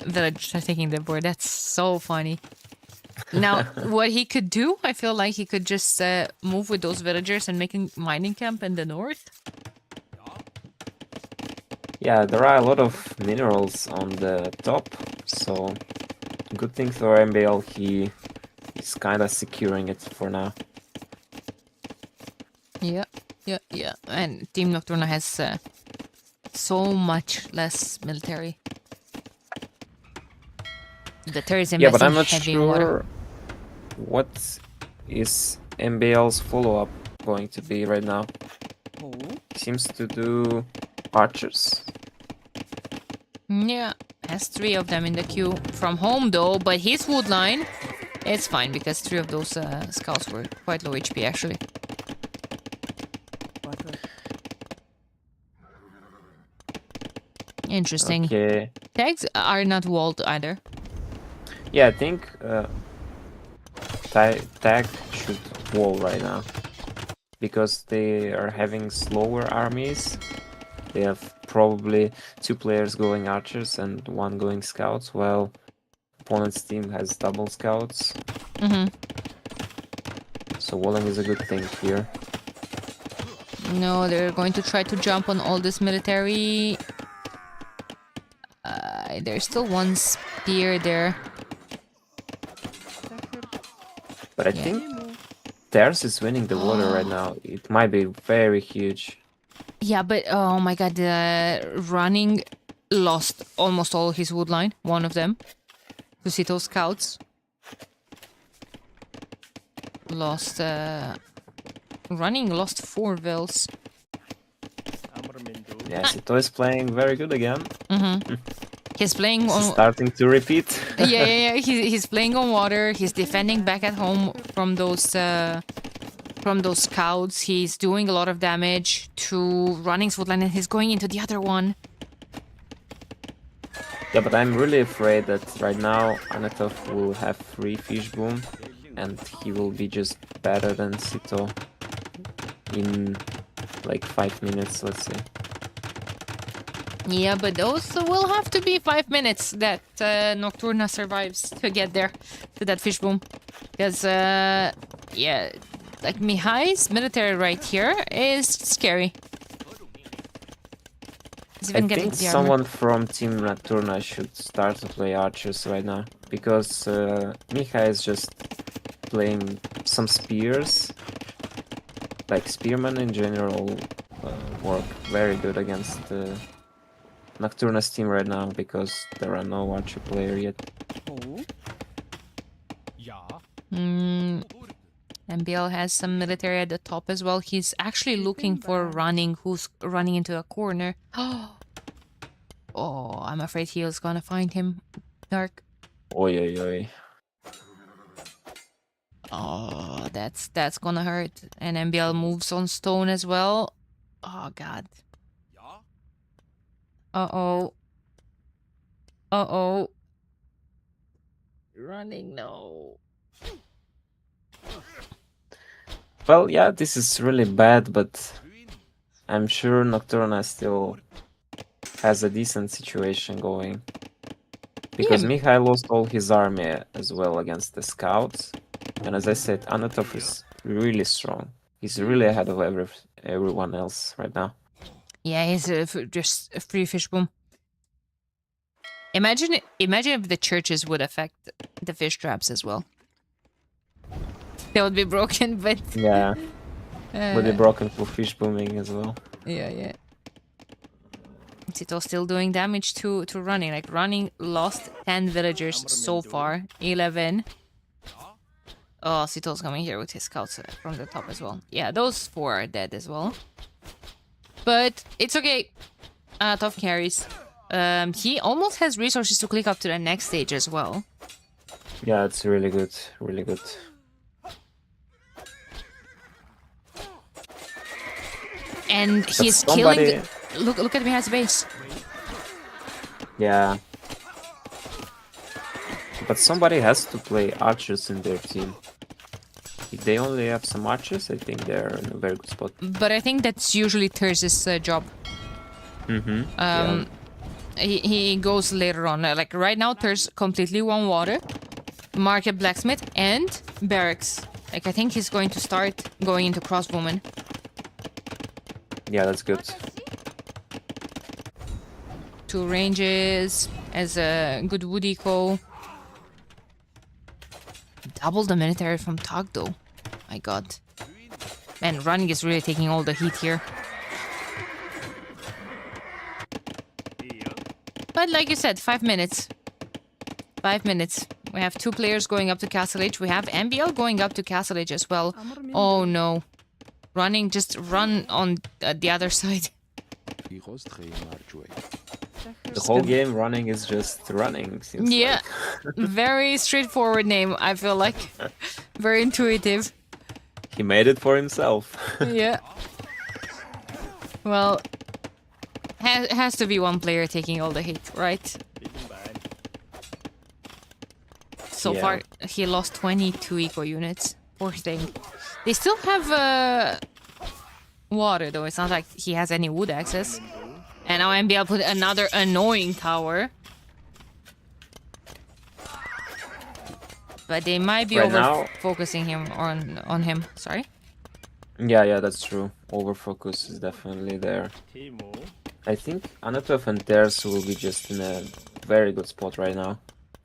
villagers are taking the board. That's so funny. Now, what he could do, I feel like he could just move with those villagers and make a mining camp in the north. Yeah, there are a lot of minerals on the top, so good thing for MBL, he is kinda securing it for now. Yeah. And Team Nocturna has so much less military. The Terry is Yeah, but investing I'm not heavy in water. sure what is MBL's follow-up going to be right now. Seems to do archers. Yeah, has 3 of them in the queue from home though, but his wood line, it's fine because 3 of those scouts were quite low HP actually. Interesting. Okay. Tags are not walled either. Yeah, I think Tag should wall right now. Because they are having slower armies. They have probably 2 players going archers and 1 going scouts, while opponent's team has double scouts. So walling is a good thing here. No, they're going to try to jump on all this military. There's still 1 spear there. But I think theirs is winning the water right now. It might be very huge. Yeah, but oh my god, running lost almost all his wood line. 1 of them. To Sito scouts. Lost running lost 4 vills. Yeah, Sito is playing very good again. He's playing This is on starting to repeat. yeah. He's playing on water. He's defending back at home from those scouts. He's doing a lot of damage to Running's wood line, and he's going into the other one. Yeah, but I'm really afraid that right now Anatov will have free fish boom and he will be just better than Sito in like 5 minutes, let's say. Yeah, but those will have to be 5 minutes that Nocturna survives to get there, to that fish boom. Because, yeah, like Mihai's military right here is scary. He's even I getting think the armor. someone from Team Nocturna should start to play archers right now. Because Mihai is just playing some spears. Like spearmen in general work very good against Nocturna's team right now because there are no archer player yet. MBL has some military at the top as well. He's actually looking for Running, who's running into a corner. Oh, I'm afraid he is gonna find him. Dark. Oi, oi, oi. Oh, that's gonna hurt. And MBL moves on stone as well. Oh god. Uh-oh. Uh-oh. Running, no. Well, yeah, this is really bad, but I'm sure Nocturna still has a decent situation going. Because Yeah. Mikhail lost all his army as well against the scouts. And as I said, Anatov is really strong. He's really ahead of everyone else right now. Yeah, he's just a free fish boom. Imagine if the churches would affect the fish traps as well. They would be broken, but Yeah, would be uh, broken for fish booming as well. yeah. Tito still doing damage to running. Like running lost 10 villagers so far. 11. Oh, Sito's coming here with his scouts from the top as well. Yeah, those 4 are dead as well. But it's okay. Tough carries. He almost has resources to click up to the next stage as well. Yeah, it's really good, really good. And But he's somebody- killing. Look at Miha's base. Yeah. But somebody has to play archers in their team. If they only have some archers, I think they're in a very good spot. But I think that's usually Terz's job. Yeah. He goes later on. Like right now, Terz completely won water, market blacksmith, and barracks. Like I think he's going to start going into crossbowman. Yeah, that's good. 2 ranges as a good wood eco. Double the military from Tog though. My god. Man, running is really taking all the heat here. But like you said, 5 minutes. 5 minutes. We have 2 players going up to Castle Age. We have MBL going up to Castle Age as well. Oh no. Running, just run on the other side. The whole game running is just running. Seems Yeah. like. Very straightforward name, I feel like. Very intuitive. He made it for himself. Yeah. Well, has to be one player taking all the hit, right? So Yeah. far, he lost 22 eco units. Poor thing. They still have water, though. It's not like he has any wood access. And now MBL put another annoying tower. But they might be Right now- focusing him on him. Sorry. Yeah, that's true. Overfocus is definitely there. I think Anatov and Ters will be just in a very good spot right now.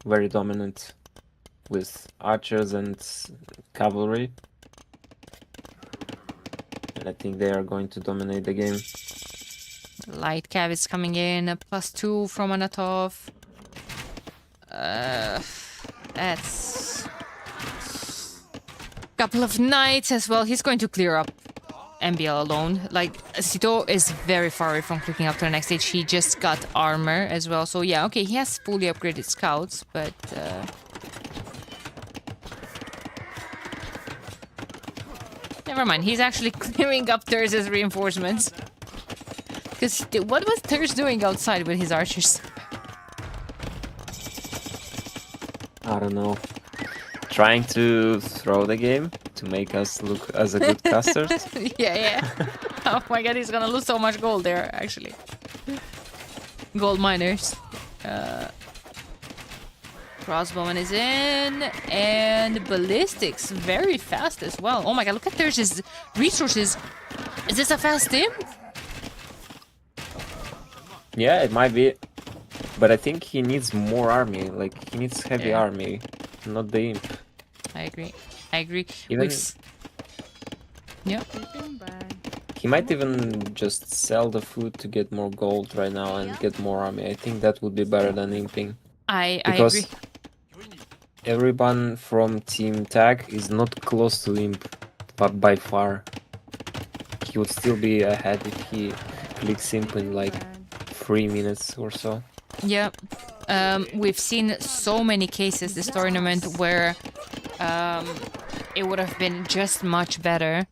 Very dominant with archers and cavalry. And I think they are going to dominate the game. Light cav is coming in. A +2 from Anatov. That's couple of knights as well. He's going to clear up MBL alone. Like, Sito is very far away from clicking up to the next stage. He just got armor as well. So yeah, okay, he has fully upgraded scouts, but never mind. He's actually clearing up Terz's reinforcements. Because what was Terz doing outside with his archers? I don't know. Trying to throw the game to make us look as a good casters. Yeah. Oh my god, he's gonna lose so much gold there, actually. Gold miners. Crossbowman is in. And ballistics, very fast as well. Oh my god, look at Terz's resources. Is this a fast team? Yeah, it might be. But I think he needs more army. Like, he needs heavy Yeah. army, not the imp. I agree. Even- Yeah. He might even just sell the food to get more gold right now and get more army. I think that would be better than imping. I Because agree. everyone from Team Tag is not close to imp, but by far. He would still be ahead if he clicks imp in like 3 minutes or so. Yeah. We've seen so many cases this tournament where it would have been just much better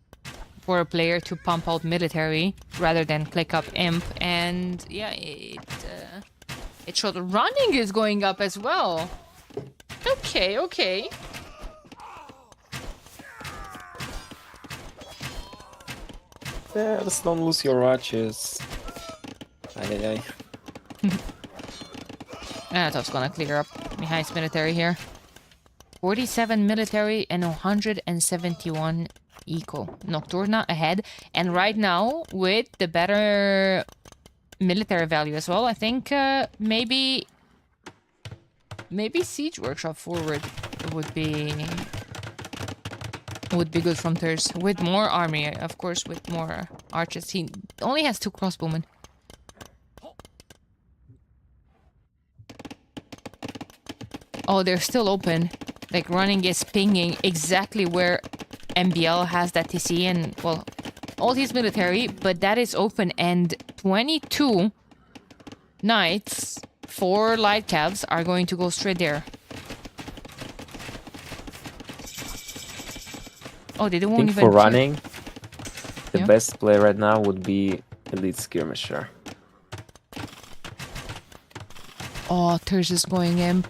for a player to pump out military rather than click up imp, and yeah, it showed. Running is going up as well. Okay. Yeah, just don't lose your archers. Aye. Anatov's gonna clear up Mihai's military here. 47 military and 171 eco. Nocturna ahead. And right now, with the better military value as well, I think maybe Siege Workshop forward would be good from Thurs. With more army, of course, with more archers. He only has 2 crossbowmen. Oh, they're still open. Like, running is pinging exactly where MBL has that TC and, well, all his military, but that is open, and 22 knights, 4 light calves are going to go straight there. Oh, they I won't think even for check. running, the Yeah. best play right now would be Elite Skirmisher. Oh, Thurs is going imp.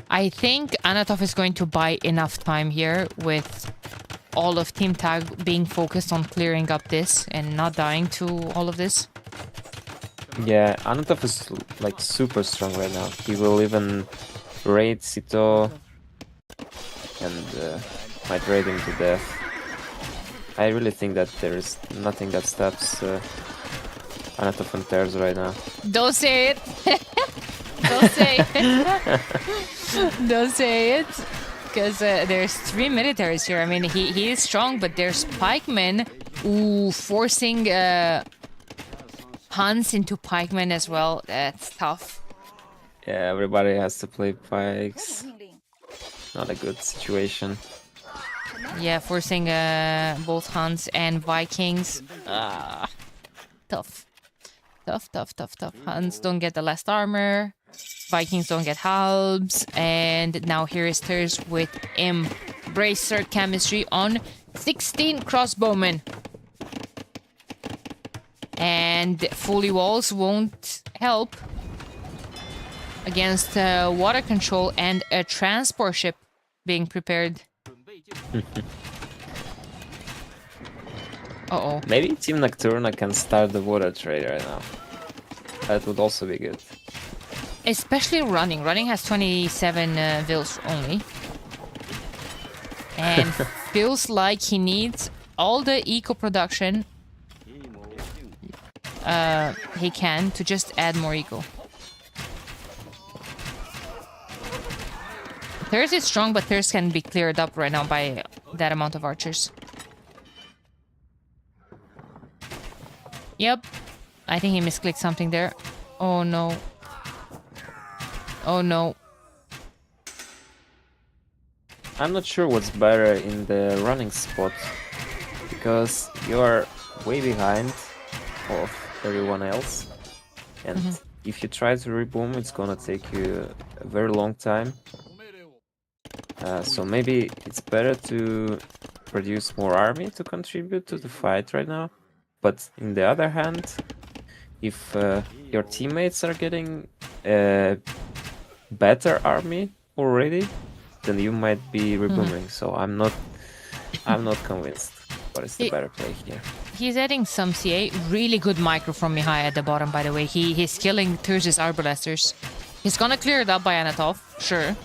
I think Anatov is going to buy enough time here with all of Team Tag being focused on clearing up this and not dying to all of this. Yeah, Anatov is like super strong right now. He will even raid Sito and might raid him to death. I really think that there is nothing that stops Anatov and Thurs right now. Don't say it. Don't say it. Don't say it. Because there's 3 militaries here. I mean, he is strong, but there's pikemen forcing Hans into pikemen as well. That's tough. Yeah, everybody has to play pikes. Not a good situation. Yeah, forcing both Huns and Vikings. Tough. Tough. Huns don't get the last armor. Vikings don't get halbs. And now here is Thurs with Embracer chemistry on 16 crossbowmen. And fully walls won't help against water control and a transport ship being prepared. Uh-oh. Maybe Team Nocturna can start the water trade right now. That would also be good. Especially running. Running has 27 vills only. And feels like he needs all the eco production he can to just add more eco. Thurs is strong, but Thurs can be cleared up right now by that amount of archers. Yep. I think he misclicked something there. Oh no. Oh no. I'm not sure what's better in the running spot, because you're way behind of everyone else, and if you try to reboom, it's gonna take you a very long time. So maybe it's better to produce more army to contribute to the fight right now. But in the other hand, if your teammates are getting a better army already, then you might be rebooming. So I'm not convinced what is the better play here. He's adding some CA. Really good micro from Mihai at the bottom, by the way. He's killing Thurs' Arbalesters. He's gonna clear it up by Anatov, sure.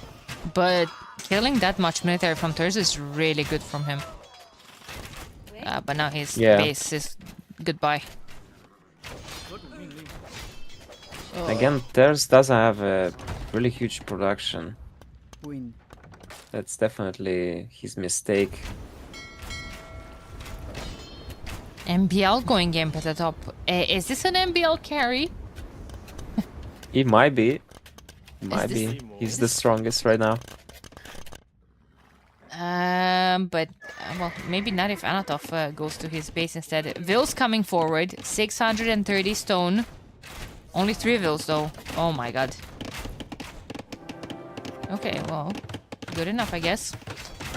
But killing that much military from Thurs is really good from him. But now his base is goodbye. Again, Thurs doesn't have a really huge production. That's definitely his mistake. MBL going imp at the top. Is this an MBL carry? It might be. Might be. He's the strongest right now. But well, maybe not if Anatov goes to his base instead. Vills coming forward. 630 stone. Only 3 vills though. Oh my god. Okay, well, good enough, I guess.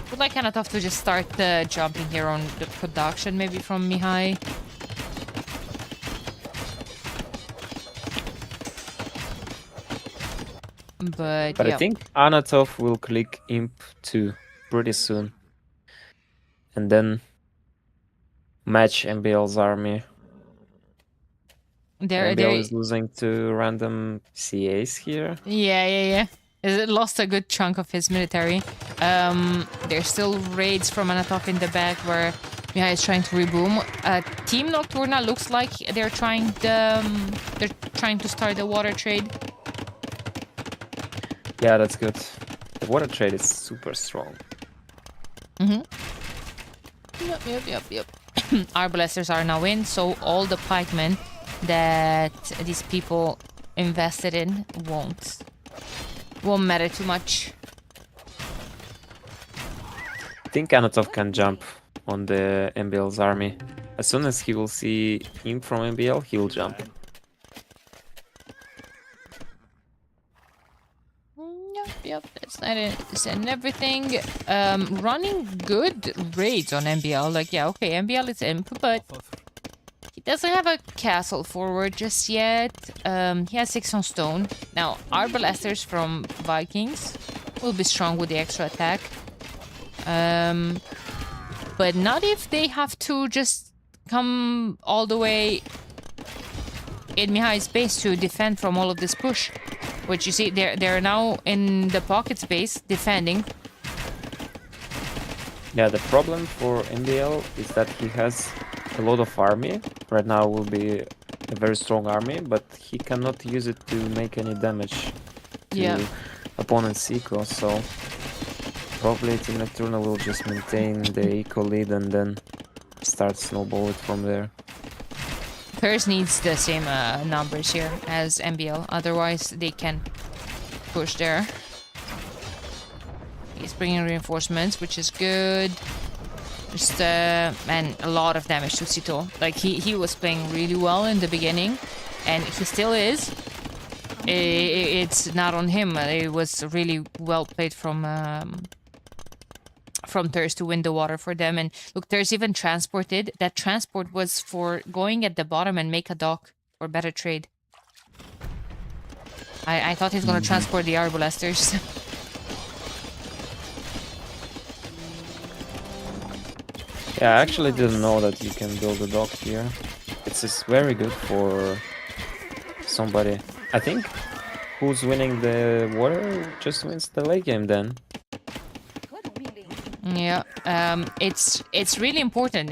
Would like Anatov to just start jumping here on the production, maybe from Mihai. But But yeah. I think Anatov will click Imp 2 pretty soon. And then match MBL's army. MBL is losing to random CAs here. Yeah. It lost a good chunk of his military. There's still raids from Anatov in the back where Mihai is trying to reboom. Team Nocturna looks like they're trying to start the water trade. Yeah, that's good. The water trade is super strong. Yep. Arbalesters are now in, so all the pikemen that these people invested in won't matter too much. I think Anatov can jump on the MBL's army. As soon as he will see him from MBL, he will jump. Yep, that's not it. And everything. Running good raids on MBL. Like, yeah, okay, MBL is imp, but he doesn't have a castle forward just yet. He has 6 on stone. Now, Arbalesters from Vikings will be strong with the extra attack. But not if they have to just come all the way in Mihai's base to defend from all of this push. Which you see, they're now in the pocket space defending. Yeah, the problem for MBL is that he has a lot of army. Right now will be a very strong army, but he cannot use it to make any damage to opponent's eco, so probably Team Nocturna will just maintain the eco lead and then start snowball it from there. Thurs needs the same numbers here as MBL, otherwise they can push there. He's bringing reinforcements, which is good. Just and a lot of damage to Sito. Like he was playing really well in the beginning, and he still is. It's not on him. It was really well played from Thurs to win the water for them. And look, Thurs even transported. That transport was for going at the bottom and make a dock for better trade. I thought he's gonna transport the Arbalesters. Yeah, I actually didn't know that you can build a dock here. It's just very good for somebody. I think who's winning the water just wins the late game then. Yeah, it's really important,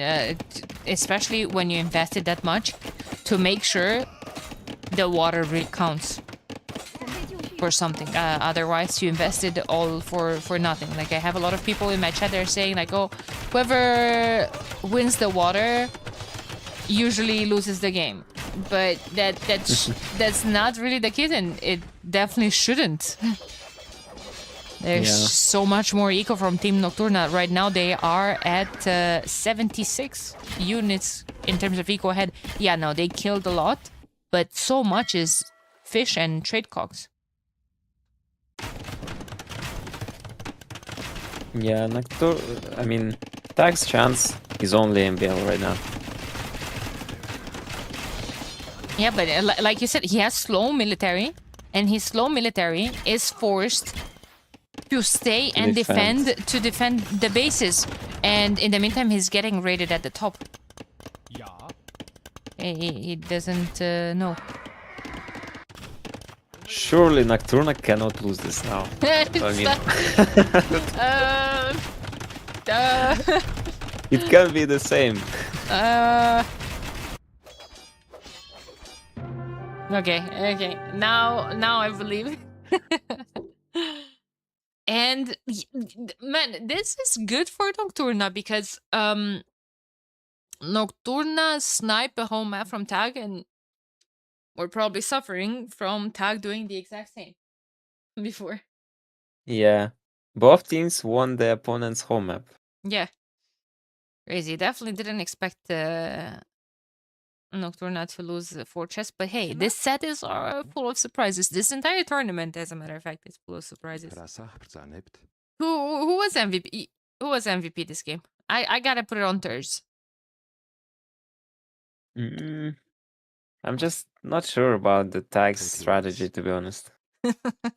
especially when you invested that much, to make sure the water really counts for something. Otherwise, you invested all for nothing. Like, I have a lot of people in my chat that are saying like, oh, whoever wins the water usually loses the game. But that's not really the case, and it definitely shouldn't. There's so much more eco from Team Nocturna. Right now they are at 76 units in terms of eco ahead. Yeah, no, they killed a lot, but so much is fish and trade cogs. Yeah, I mean, Tag's chance is only MBL right now. Yeah, but like you said, he has slow military, and his slow military is forced to stay and defend the bases, and in the meantime he's getting raided at the top. He doesn't know. Surely Nocturna cannot lose this now. I mean, it can be the same. Okay. Now I believe. And man, this is good for Nocturna because Nocturna sniped a whole map from Tag, and we're probably suffering from Tag doing the exact same before. Yeah, both teams won the opponent's home map. Yeah, crazy. Definitely didn't expect Nocturna to lose the Fortress, but hey, this set is full of surprises. This entire tournament, as a matter of fact, is full of surprises. Who was MVP? Who was MVP this game? I gotta put it on Thurs. I'm just not sure about the Tag's strategy, to be honest.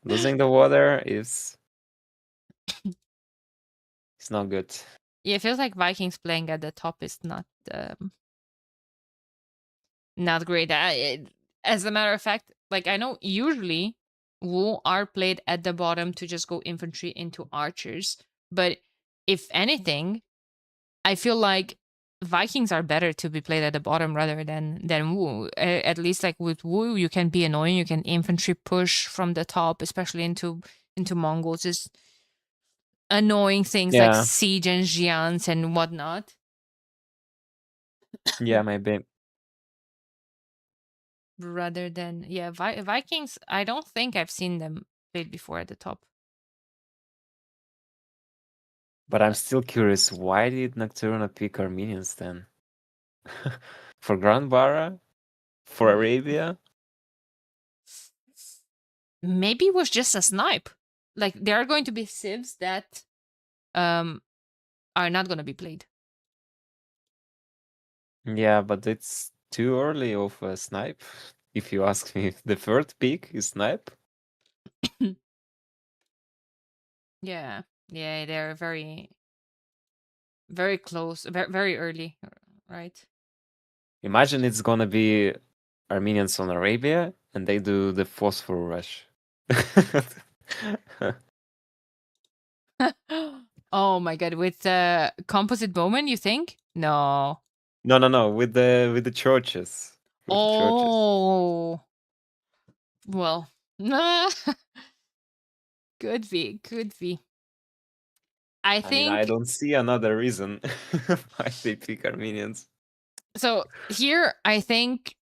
Losing the water is it's not good. Yeah, it feels like Vikings playing at the top is not great. as a matter of fact, like I know usually Wu are played at the bottom to just go infantry into archers, but if anything, I feel like Vikings are better to be played at the bottom rather than Wu. At least like with Wu, you can be annoying. You can infantry push from the top, especially into Mongols. Just annoying things like Yeah, siege and giants and whatnot. yeah, maybe. Rather than Vikings, I don't think I've seen them played before at the top. But I'm still curious, why did Nocturna pick Armenians then? For Grandbara? For Arabia? Maybe it was just a snipe. Like there are going to be civs that are not going to be played. Yeah, but it's too early of a snipe. If you ask me, the third pick is snipe. Yeah, they're very, very close, very early, right? Imagine it's gonna be Armenians on Arabia, and they do the phosphor rush. Oh my god, with composite bowman, you think? No. No, with the churches. With the churches. Oh. Well, could be. I I mean, I think don't see another reason why they pick Armenians. so. Here, I think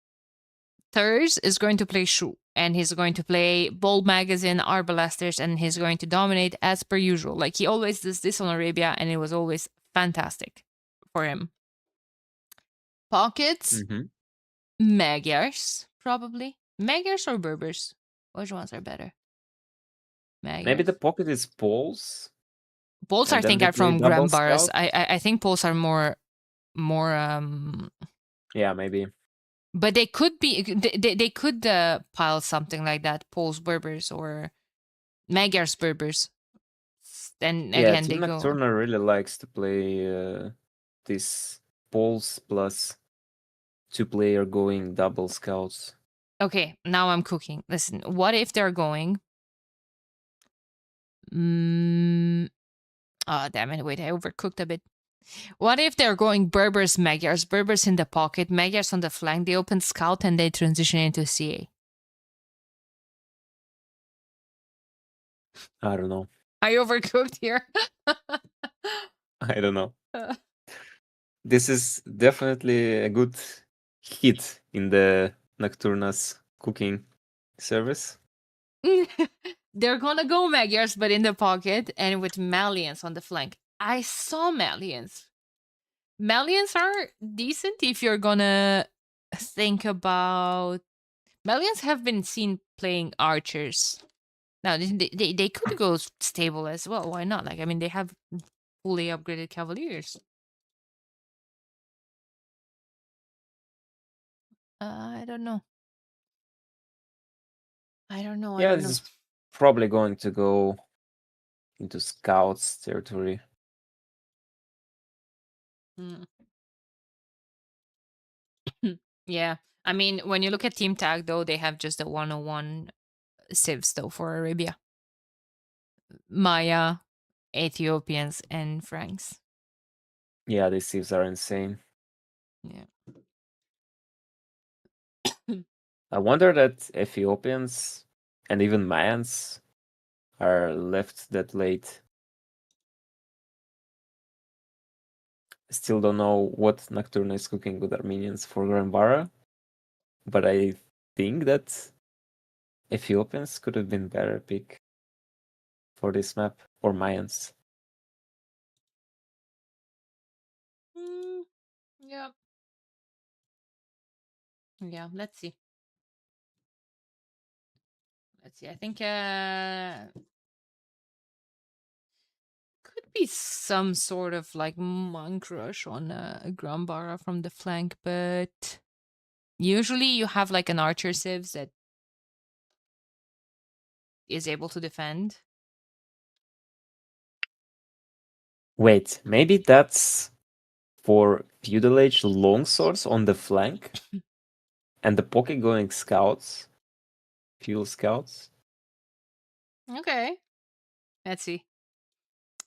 Thurs is going to play Shu, and he's going to play Bold Magazine, Arbalesters, and he's going to dominate as per usual. Like he always does this on Arabia, and it was always fantastic for him. Pockets, Mhm. Magyars, probably. Magyars or Berbers? Which ones are better? Maybe Magyars. the pocket is Poles. Poles, and I then think, they are play from double Grambaras. scout. I think Poles are more Yeah, maybe. but they could be they could pile something like that, Poles Berbers or Magyars Berbers. Then Yeah, again they Team go. Nocturna really likes to play this Poles plus 2-player going double scouts. Okay, now I'm cooking. Listen, what if they're going? Oh damn it! Wait, I overcooked a bit. What if they're going Berbers, Magyars, Berbers in the pocket, Magyars on the flank? They open scout and they transition into CA. I don't know. I overcooked here. I don't know. This is definitely a good hit in the Nocturna's cooking service. They're gonna go Magyars, but in the pocket and with Malians on the flank. I saw Malians. Malians are decent if you're gonna think about. Malians have been seen playing archers. Now they could go stable as well. Why not? Like I mean, they have fully upgraded cavaliers. I don't know. Yeah, this is probably going to go into scouts territory. Yeah, I mean, when you look at Team Tag, though, they have just a 101 civs though for Arabia. Maya, Ethiopians, and Franks. Yeah, these civs are insane. Yeah. I wonder that Ethiopians and even Mayans are left that late. Still don't know what Nocturna is cooking with Armenians for Granbara, but I think that Ethiopians could have been better pick for this map, or Mayans. Yeah. Yeah, let's see. I think could be some sort of like monk rush on Grambara from the flank, but usually you have like an archer civs that is able to defend. Wait, maybe that's for feudal age longswords on the flank? And the pocket going scouts, fuel scouts. Okay. Let's see.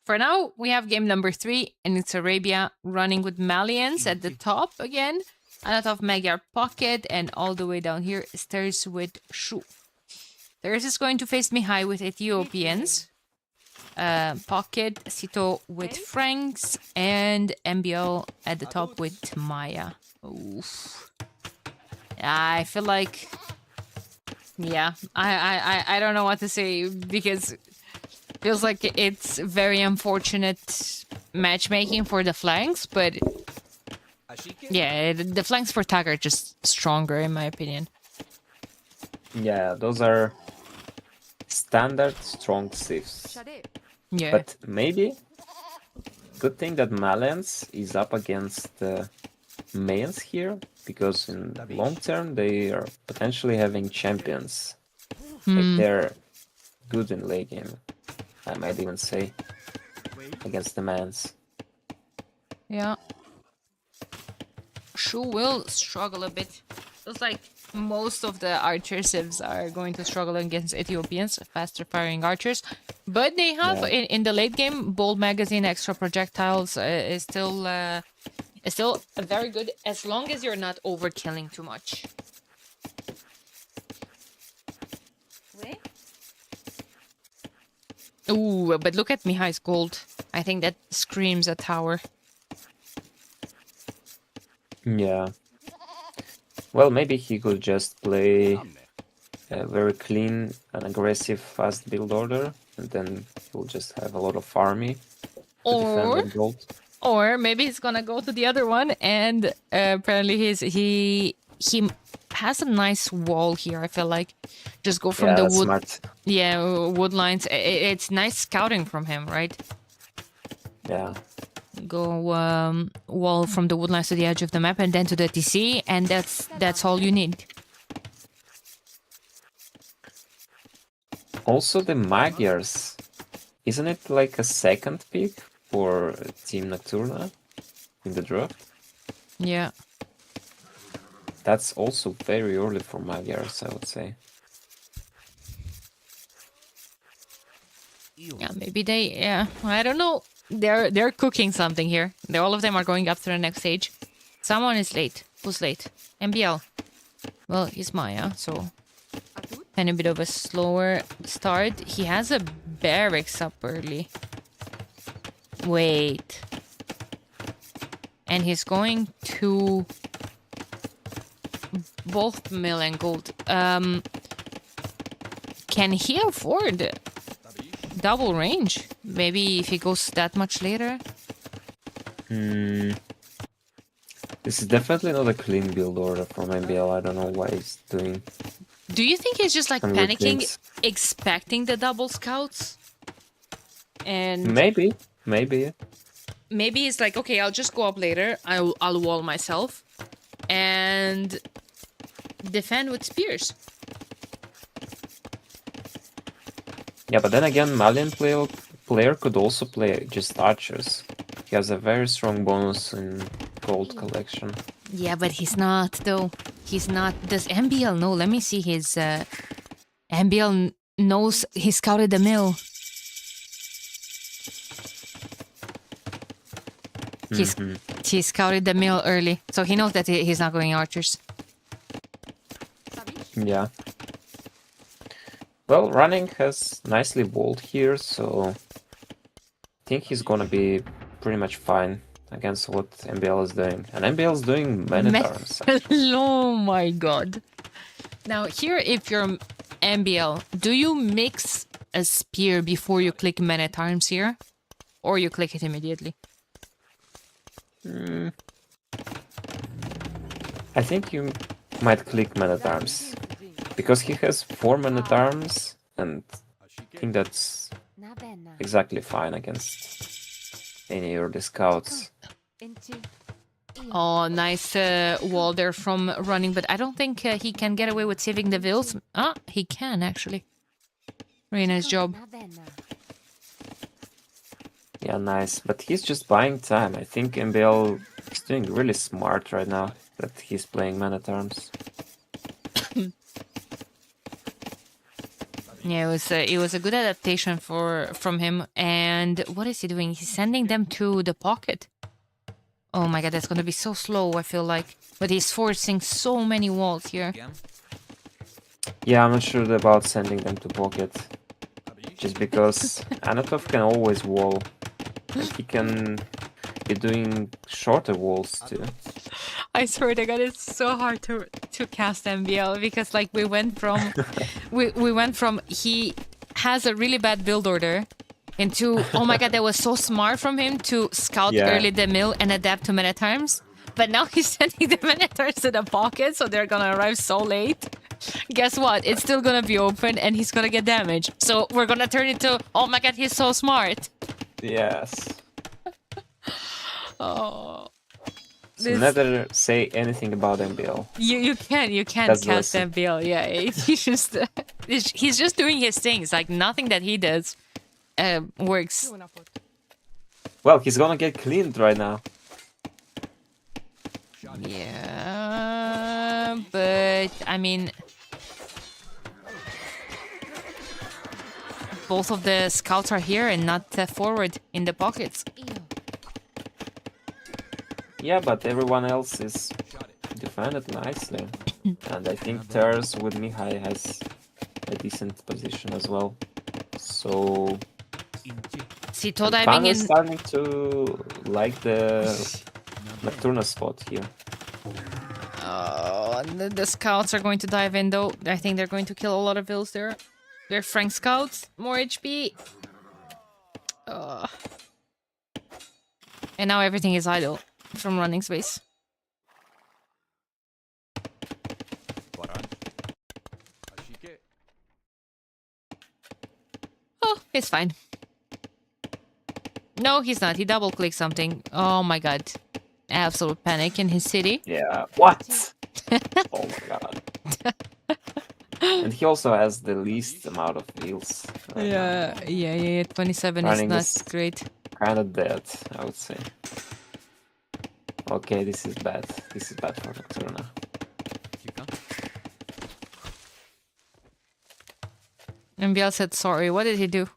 For now, we have game number 3, and it's Arabia running with Malians at the top again. On the top of Magyar Pocket, and all the way down here, Stairs with Shu. Stairs is going to face Mihai with Ethiopians. Pocket, Sito with Franks, and MBL at the top with Maya. Oof. I feel like... Yeah, I don't know what to say, because feels like it's very unfortunate matchmaking for the flanks, but yeah, the flanks for Tag are just stronger in my opinion. Yeah, those are standard strong sieves. Yeah. But maybe good thing that Malens is up against Mayans here, because in long term they are potentially having champions. Like they're good in late game, I might even say, against the Mans. Yeah. Shu will struggle a bit. Looks like most of the archer civs are going to struggle against Ethiopians, faster firing archers. But they have, in the late game, Bold Magazine, extra projectiles is still very good, as long as you're not overkilling too much. Ooh, but look at Mihai's gold. I think that screams a tower. Yeah. Well, maybe he could just play a very clean and aggressive fast build order, and then he'll just have a lot of army to defend that gold. Or maybe he's gonna go to the other one, and apparently he has a nice wall here. I feel like just go from the wood. Smart. Yeah, wood lines. It's nice scouting from him, right? Yeah. Go wall from the wood lines to the edge of the map, and then to the TC, and that's all you need. Also, the Magyars, isn't it like a second pick for Team Nocturna in the draft? Yeah. That's also very early for Magyars, I would say. Yeah, maybe they. Yeah, I don't know. They're cooking something here. All of them are going up to the next stage. Someone is late. Who's late? MBL. Well, he's Maya, so and a bit of a slower start. He has a barracks up early. Wait. And he's going to both mill and gold. Can he afford double range? Maybe if he goes that much later? This is definitely not a clean build order from MBL. I don't know why he's doing. Do you think he's just like some panicking, things. expecting the double scouts? And Maybe. maybe he's like, okay, I'll just go up later. I'll wall myself and defend with spears. Yeah, but then again, Malian player could also play just archers. He has a very strong bonus in gold collection. Yeah, but he's not though. He's not. Does MBL know? Let me see his. MBL knows he scouted the mill. He scouted the mill early, so he knows that he's not going archers. Yeah. Well, running has nicely walled here, so I think he's gonna be pretty much fine against what MBL is doing. And MBL is doing man-at-arms. Oh my god. Now here, if you're MBL, do you mix a spear before you click man-at-arms here? Or you click it immediately? I think you might click man-at-arms. Because he has 4 man-at-arms, and I think that's exactly fine against any early scouts. Oh, nice wall there from running, but I don't think he can get away with saving the vills. Ah, he can actually. Very nice job. Yeah, nice. But he's just buying time. I think MBL is doing really smart right now that he's playing man-at-arms. Yeah, it was a good adaptation from him. And what is he doing? He's sending them to the pocket. Oh my god, that's gonna be so slow, I feel like. But he's forcing so many walls here. Yeah, I'm not sure about sending them to pocket. Just because Anatov can always wall. And he can be doing shorter walls too. I swear to God, it's so hard to cast MBL because like we went from we went from he has a really bad build order into oh my god, that was so smart from him to scout early the mill and adapt to meta terms. But now he's sending the meta terms to the pocket, so they're gonna arrive so late. Guess what? It's still gonna be open and he's gonna get damage. So we're gonna turn it to oh my god, he's so smart. Yes. Oh. So never say anything about MBL. You can't That's cast the lesson. MBL. Yeah, he's just doing his things. Like nothing that he does works. Well, he's gonna get cleaned right now. Yeah, but I mean, both of the scouts are here and not forward in the pockets. Yeah, but everyone else is defended nicely. And I think Ters with Mihai has a decent position as well. So Sito I'm diving kinda in. starting to like the Nocturna spot here. Oh, the scouts are going to dive in though. I think they're going to kill a lot of vills there. They're Frank scouts, more HP. And now everything is idle from running space. Oh, it's fine. No, he's not. He double clicked something. Oh my god. Absolute panic in his city. Yeah, what? Oh my god. And he also has the least amount of heals. Yeah. 27 Running is is not great. kind of dead, I would say. Okay, this is bad. This is bad for Nocturna. MBL said sorry. What did he do?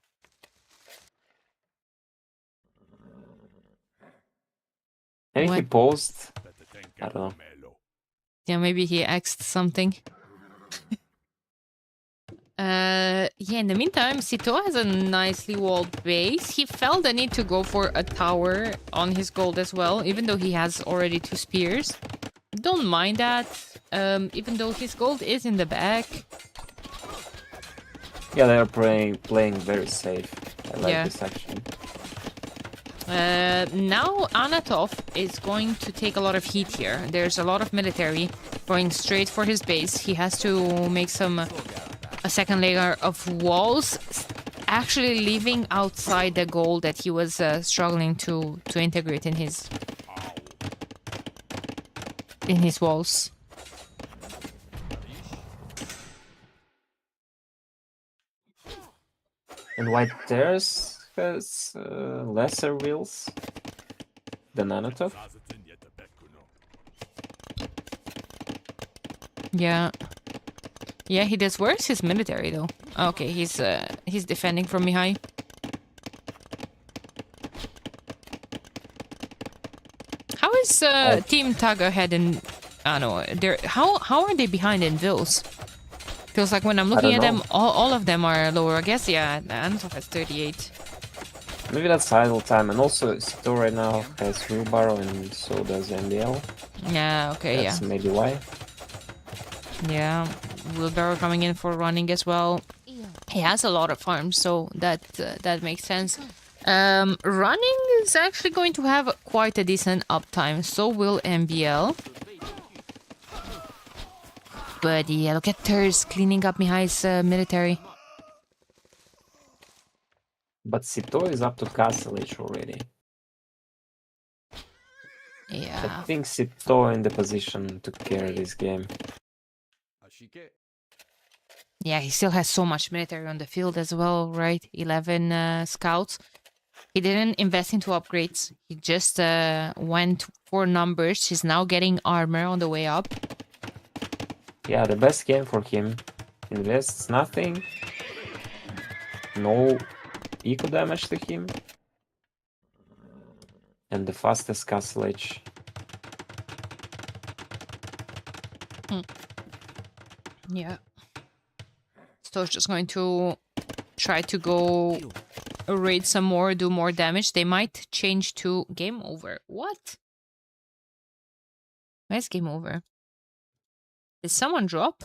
Maybe he What? paused. I don't know. Yeah, maybe he asked something. Yeah, in the meantime, Sito has a nicely walled base. He felt the need to go for a tower on his gold as well, even though he has already 2 spears. Don't mind that, even though his gold is in the back. Yeah, they are playing very safe. I like Yeah. this action. Now Anatov is going to take a lot of heat here. There's a lot of military going straight for his base. He has to make a second layer of walls, actually leaving outside the gold that he was struggling to integrate in his walls. And White Terrace has lesser wheels than Anatov. Yeah. Yeah, he does. Where's his military though? Okay, he's defending from Mihai. How is Team Tag ahead in? No, they're how are they behind in vills? Feels like when I'm looking at them, all of them are lower. I guess yeah, Anatov has 38. Maybe that's idle time, and also Sito right now has wheelbarrow, and so does MBL. Yeah. Okay. That's maybe why. Yeah. Wheelbarrow coming in for running as well. He has a lot of farms, so that makes sense. Running is actually going to have quite a decent uptime. So will MBL. But yeah, look at Ters cleaning up Mihai's military. But Sito is up to Castle Age already. Yeah. I think Sito in the position to carry this game. Yeah, he still has so much military on the field as well, right? 11 scouts. He didn't invest into upgrades. He just went for numbers. He's now getting armor on the way up. Yeah, the best game for him. Invests nothing, no eco damage to him. And the fastest castle edge. Yeah. So it's just going to try to go raid some more, do more damage. They might change to game over. What? Where's game over? Did someone drop?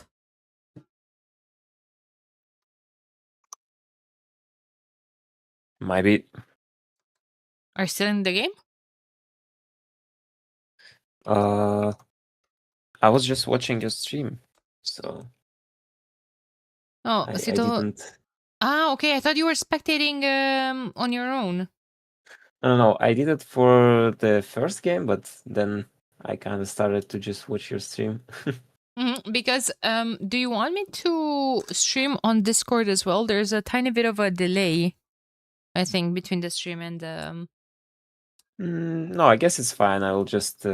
Maybe. Are you still in the game? I was just watching your stream, so Oh, I Sito. didn't. Ah, okay. I thought you were spectating on your own. No, I did it for the first game, but then I kind of started to just watch your stream. Because do you want me to stream on Discord as well? There's a tiny bit of a delay, I think, between the stream and No, I guess it's fine. I will just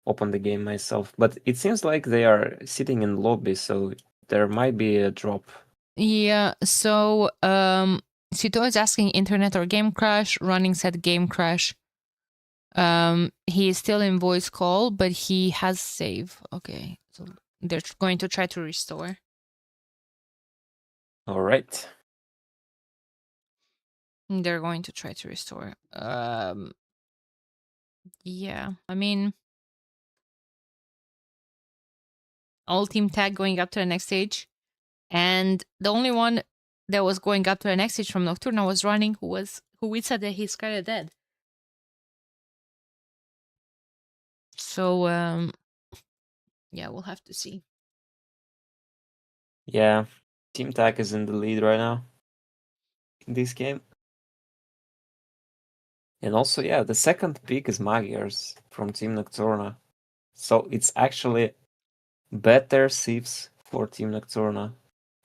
open the game myself. But it seems like they are sitting in lobby, so there might be a drop. Yeah, so Sito is asking internet or game crash. Running said game crash. He is still in voice call, but he has save. Okay, so they're going to try to restore. All right. They're going to try to restore. Yeah, I mean, all team tag going up to the next stage, and the only one that was going up to the next stage from Nocturna was running, who we said that he's kind of dead. So yeah, we'll have to see. Yeah, Team Tag is in the lead right now in this game. And also, yeah, the second pick is Magyars from Team Nocturna. So it's actually better Sieves for Team Nocturna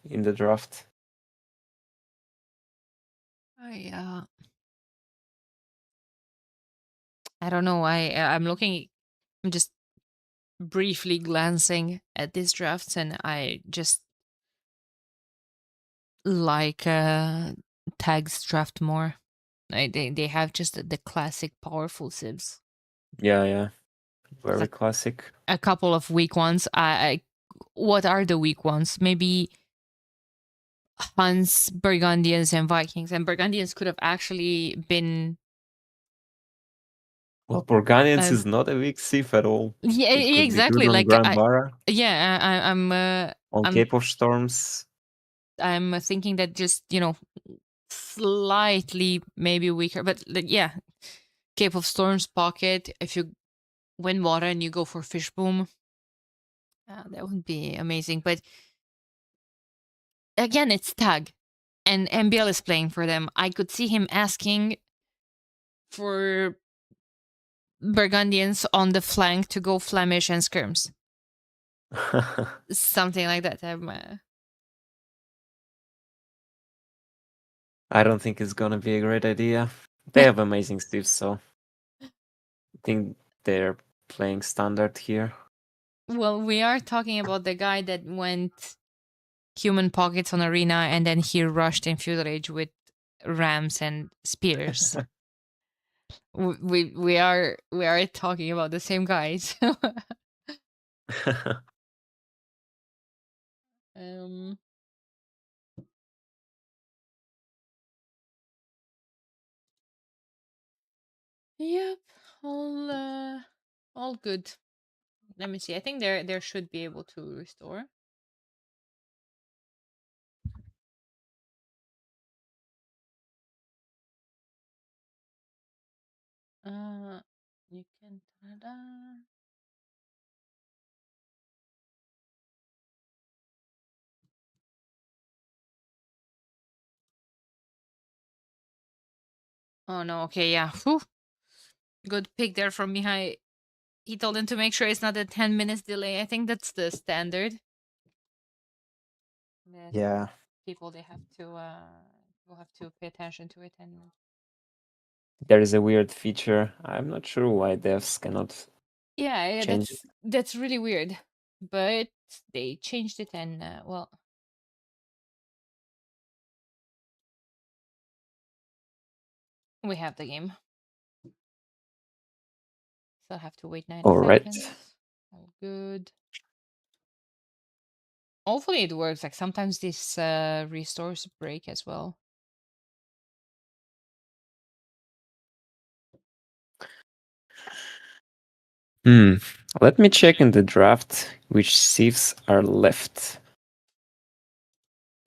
in the draft. I don't know. I'm looking. I'm just briefly glancing at these drafts, and I just like Tag's draft more. They have just the classic powerful sieves. Yeah. Very Like classic. a couple of weak ones. What are the weak ones? Maybe Huns, Burgundians, and Vikings. And Burgundians could have actually been. Well, Burgundians is not a weak Sieve at all. Yeah, It could exactly. be good on Like Grand Barra, I'm on Cape of Storms. I'm thinking that just slightly maybe weaker, but yeah, Cape of Storms pocket. If you win water and you go for fish boom, that would be amazing. But again, it's Tag, and MBL is playing for them. I could see him asking for Burgundians on the flank to go Flemish and Skirms, something like that. I don't think it's gonna be a great idea. They have amazing Sieves, so I think they're playing standard here. Well, we are talking about the guy that went human pockets on Arena and then he rushed in Feudal Age with rams and spears. we are talking about the same guys. um Yep, all good. Let me see. I think there should be able to restore. You can ta-da. Oh no, okay, yeah. Whew. Good pick there from Mihai. He told him to make sure it's not a 10 minutes delay. I think that's the standard. That Yeah. people they have to will have to pay attention to it. And There is a weird feature. I'm not sure why devs cannot yeah, change that's really weird. But they changed it, and well, We have the game. Still have to wait 90 All right. seconds. All good. Hopefully it works. Like sometimes these restores break as well. Let me check in the draft which sieves are left.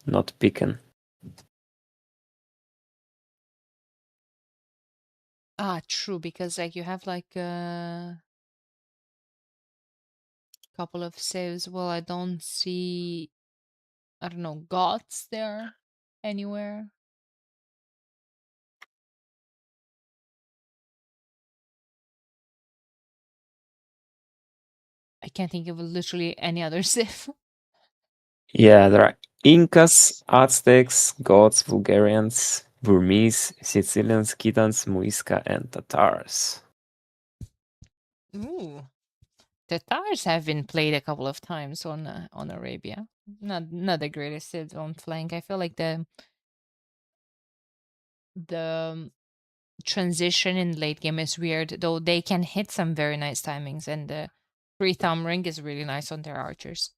Not picking. Ah, true, because like you have like a couple of saves. Well, I don't see, I don't know, gods there anywhere. I can't think of literally any other save. Yeah, there are Incas, Aztecs, Goths, Bulgarians, Burmese, Sicilians, Khitans, Muisca, and Tatars. Ooh. Tatars have been played a couple of times on Arabia. Not the greatest civs on flank. I feel like the transition in late game is weird, though they can hit some very nice timings, and the free thumb ring is really nice on their archers.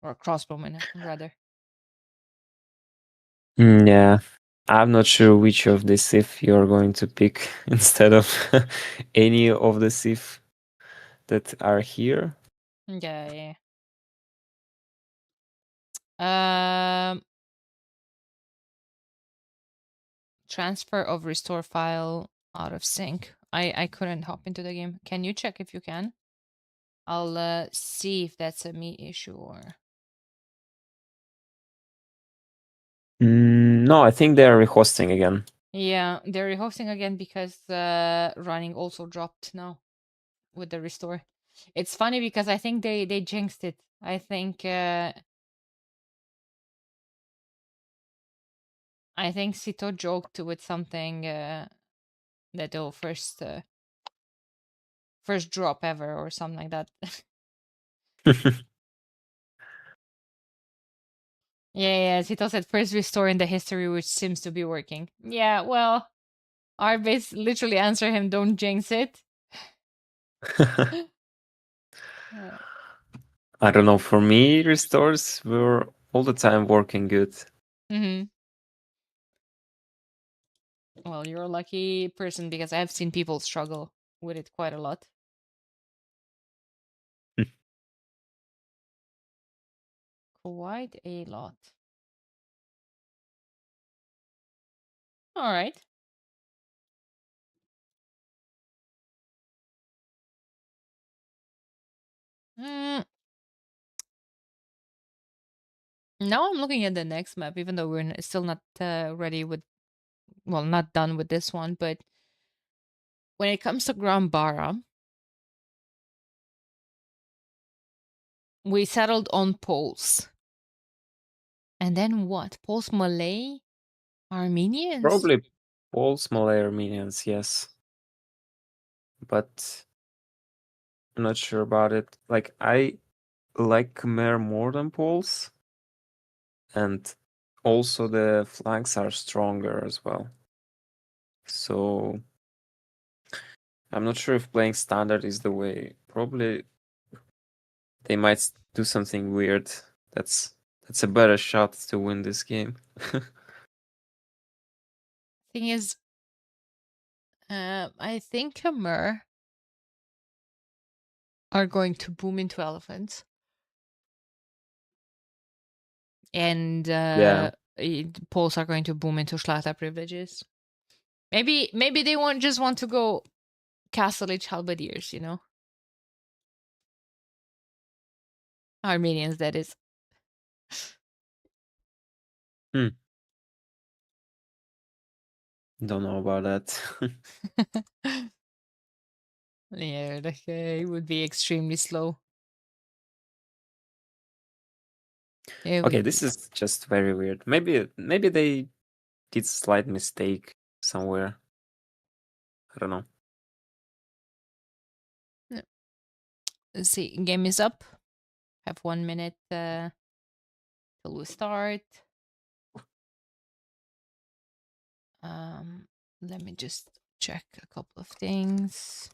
Or crossbowmen, rather. Yeah, I'm not sure which of the Sith you're going to pick instead of any of the Sith that are here. Yeah. Transfer of restore file out of sync. I couldn't hop into the game. Can you check if you can? I'll see if that's a me issue or. No, I think they're rehosting again. Yeah, they're rehosting again because running also dropped now with the restore. It's funny because I think they jinxed it. I think Sito joked with something that they'll first drop ever or something like that. Yeah, Sito said first restore in the history, which seems to be working. Yeah, well, our base literally answer him, don't jinx it. I don't know. For me, restores were all the time working good. Mm-hmm. Well, you're a lucky person because I've seen people struggle with it quite a lot. Quite a lot. All right. Now I'm looking at the next map, even though we're still not ready with, well, not done with this one. But when it comes to Grambara, we settled on Poles. And then what? Poles, Malay, Armenians? Probably Poles, Malay, Armenians, yes. But I'm not sure about it. Like, I like Khmer more than Poles. And also the flanks are stronger as well. So I'm not sure if playing standard is the way. Probably they might do something weird. That's a better shot to win this game. Thing is, I think Khmer are going to boom into elephants. And Poles are going to boom into Shlata privileges. Maybe they won't just want to go Castle Age Halberdiers, you know? Armenians, that is. Don't know about that. Yeah, like, it would be extremely slow. Okay, this is just very weird. Maybe they did slight mistake somewhere. I don't know. Let's see, game is up. Have 1 minute till we start. Let me just check a couple of things.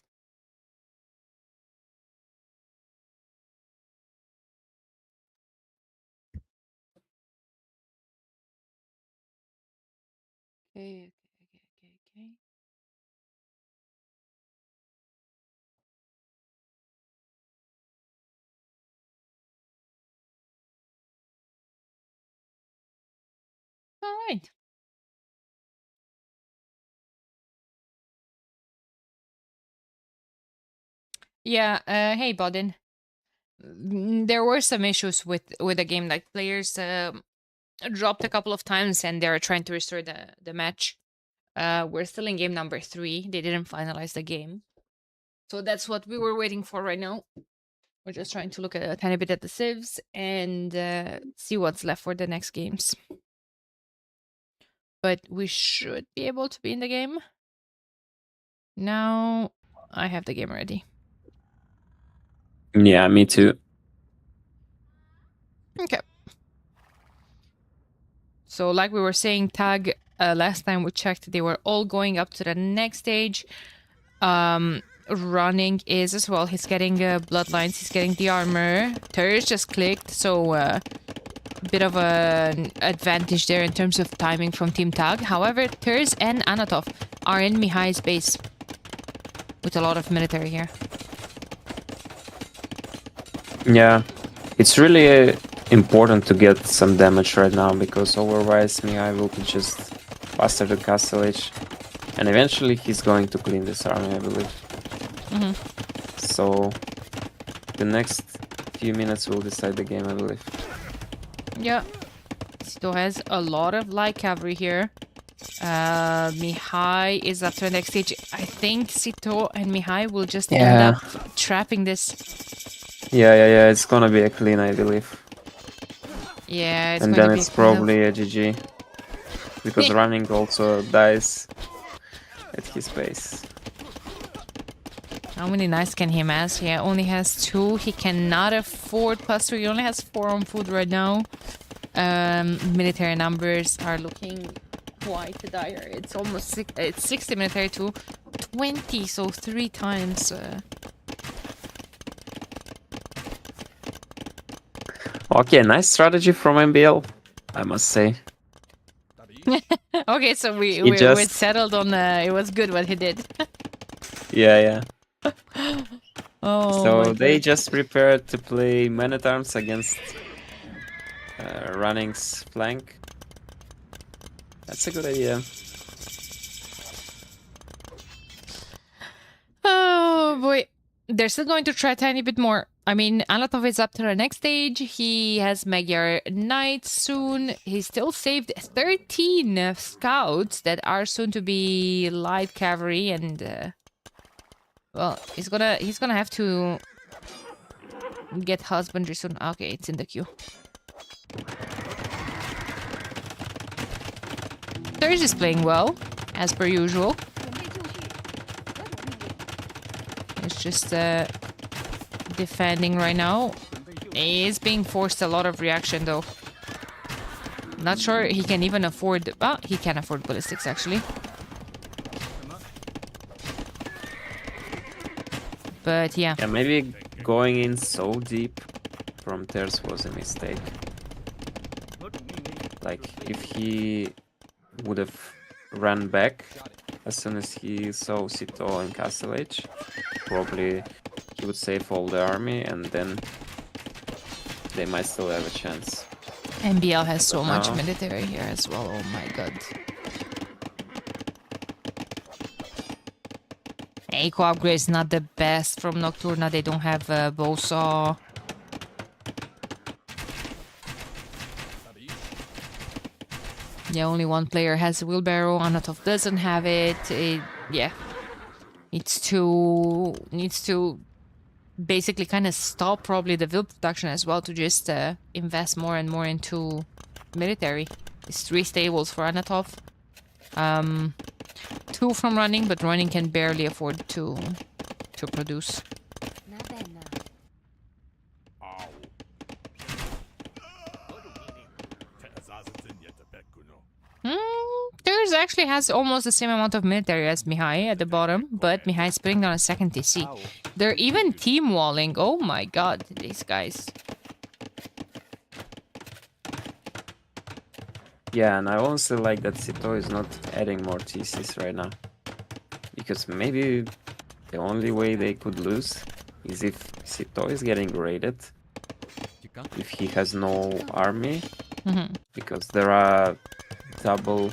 Okay. All right. Yeah. Hey, Bodin. There were some issues with the game. Like players dropped a couple of times, and they're trying to restore the match. We're still in game number 3. They didn't finalize the game, so that's what we were waiting for right now. We're just trying to look at a tiny bit at the civs and see what's left for the next games. But we should be able to be in the game. Now I have the game ready. Yeah, me too. Okay. So like we were saying, tag, last time we checked, they were all going up to the next stage. Running is as well. He's getting bloodlines. He's getting the armor. Terrorist just clicked, so bit of an advantage there in terms of timing from Team Tag. However, Ters and Anatov are in Mihai's base with a lot of military here. Yeah, it's really important to get some damage right now, because otherwise Mihai will be just faster than Castle Age. And eventually he's going to clean this army, I believe. Mm-hmm. So the next few minutes will decide the game, I believe. Yeah. Sito has a lot of light cavalry here. Mihai is up to the next stage. I think Sito and Mihai will just end up trapping this. Yeah, it's gonna be a clean, I believe. Yeah, it's and going then to be it's a clean probably a GG. Because running also dies at his pace. How many knights can he amass? He only has 2. He cannot afford +2. He only has 4 on food right now. Military numbers are looking quite dire. It's almost it's 60 military to 20, so 3 times. Okay, nice strategy from MBL, I must say. Okay, so we settled on it was good what he did. Yeah. Oh, so they just prepared to play man-at-arms against Running's flank. That's a good idea. Oh boy. They're still going to try a tiny bit more. I mean, Anatov is up to the next stage. He has Magyar Knights soon. He still saved 13 scouts that are soon to be light cavalry, and well, he's gonna have to get husbandry soon. Okay, it's in the queue. Thurs is playing well, as per usual. It's just defending right now. He is being forced a lot of reaction though. Not sure he can even afford... Well, he can afford ballistics actually. But yeah. Yeah, maybe going in so deep from Ters was a mistake. Like, if he would have run back as soon as he saw Sito and Castle Age, probably he would save all the army, and then they might still have a chance. MBL has so much military here as well, oh my god. Eco upgrade is not the best from Nocturna, they don't have a bow saw. Yeah, only one player has a wheelbarrow, Anatov doesn't have it. Yeah. Needs to basically kind of stop probably the build production as well to just invest more and more into military. It's 3 stables for Anatov. 2 from running, but running can barely afford to produce. There's actually actually has almost the same amount of military as Mihai at the bottom, but Mihai is putting down a second TC. They're even team walling. Oh my god, these guys. Yeah, and I also like that Sito is not adding more TCs right now. Because maybe the only way they could lose is if Sito is getting raided. If he has no army. Because there are double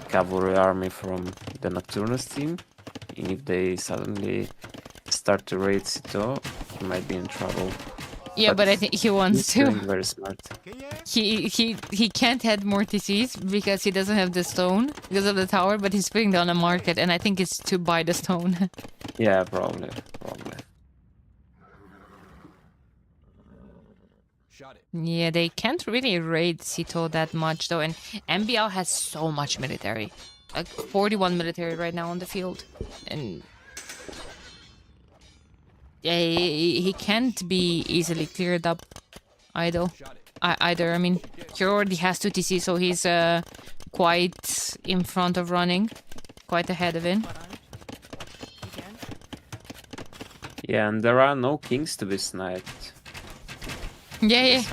cavalry army from the Nocturnus team. And if they suddenly start to raid Sito, he might be in trouble. Yeah, but I think he wants He's to. doing very smart. He can't add more TCs because he doesn't have the stone because of the tower, but he's putting down a market, and I think it's to buy the stone. Yeah, probably. Yeah, they can't really raid Sito that much though, and MBL has so much military. Like 41 military right now on the field. And yeah, he can't be easily cleared up either. I mean, he already has 2 TC, so he's quite in front of running. Quite ahead of him. Yeah, and there are no kings to be sniped. Yeah.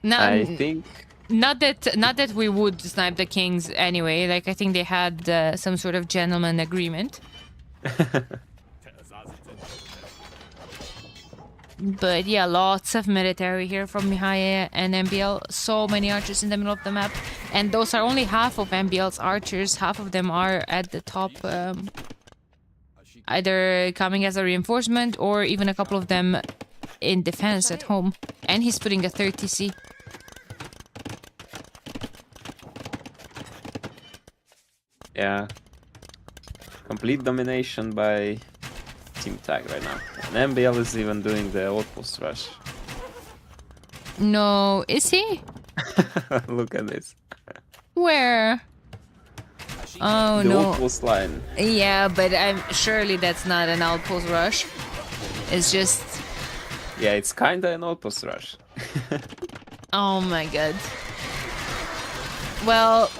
No, I think not that we would snipe the kings anyway. Like I think they had some sort of gentleman agreement. But yeah, lots of military here from Mihai and MBL. So many archers in the middle of the map, and those are only half of MBL's archers. Half of them are at the top, either coming as a reinforcement or even a couple of them in defense at home. And he's putting a 3rd TC. Yeah. Complete domination by Team Tag right now. And MBL is even doing the outpost rush. No, is he? Look at this. Where? Oh The no. outpost line. Yeah, but surely that's not an outpost rush. It's just... Yeah, it's kinda an outpost rush. Oh my god. Well,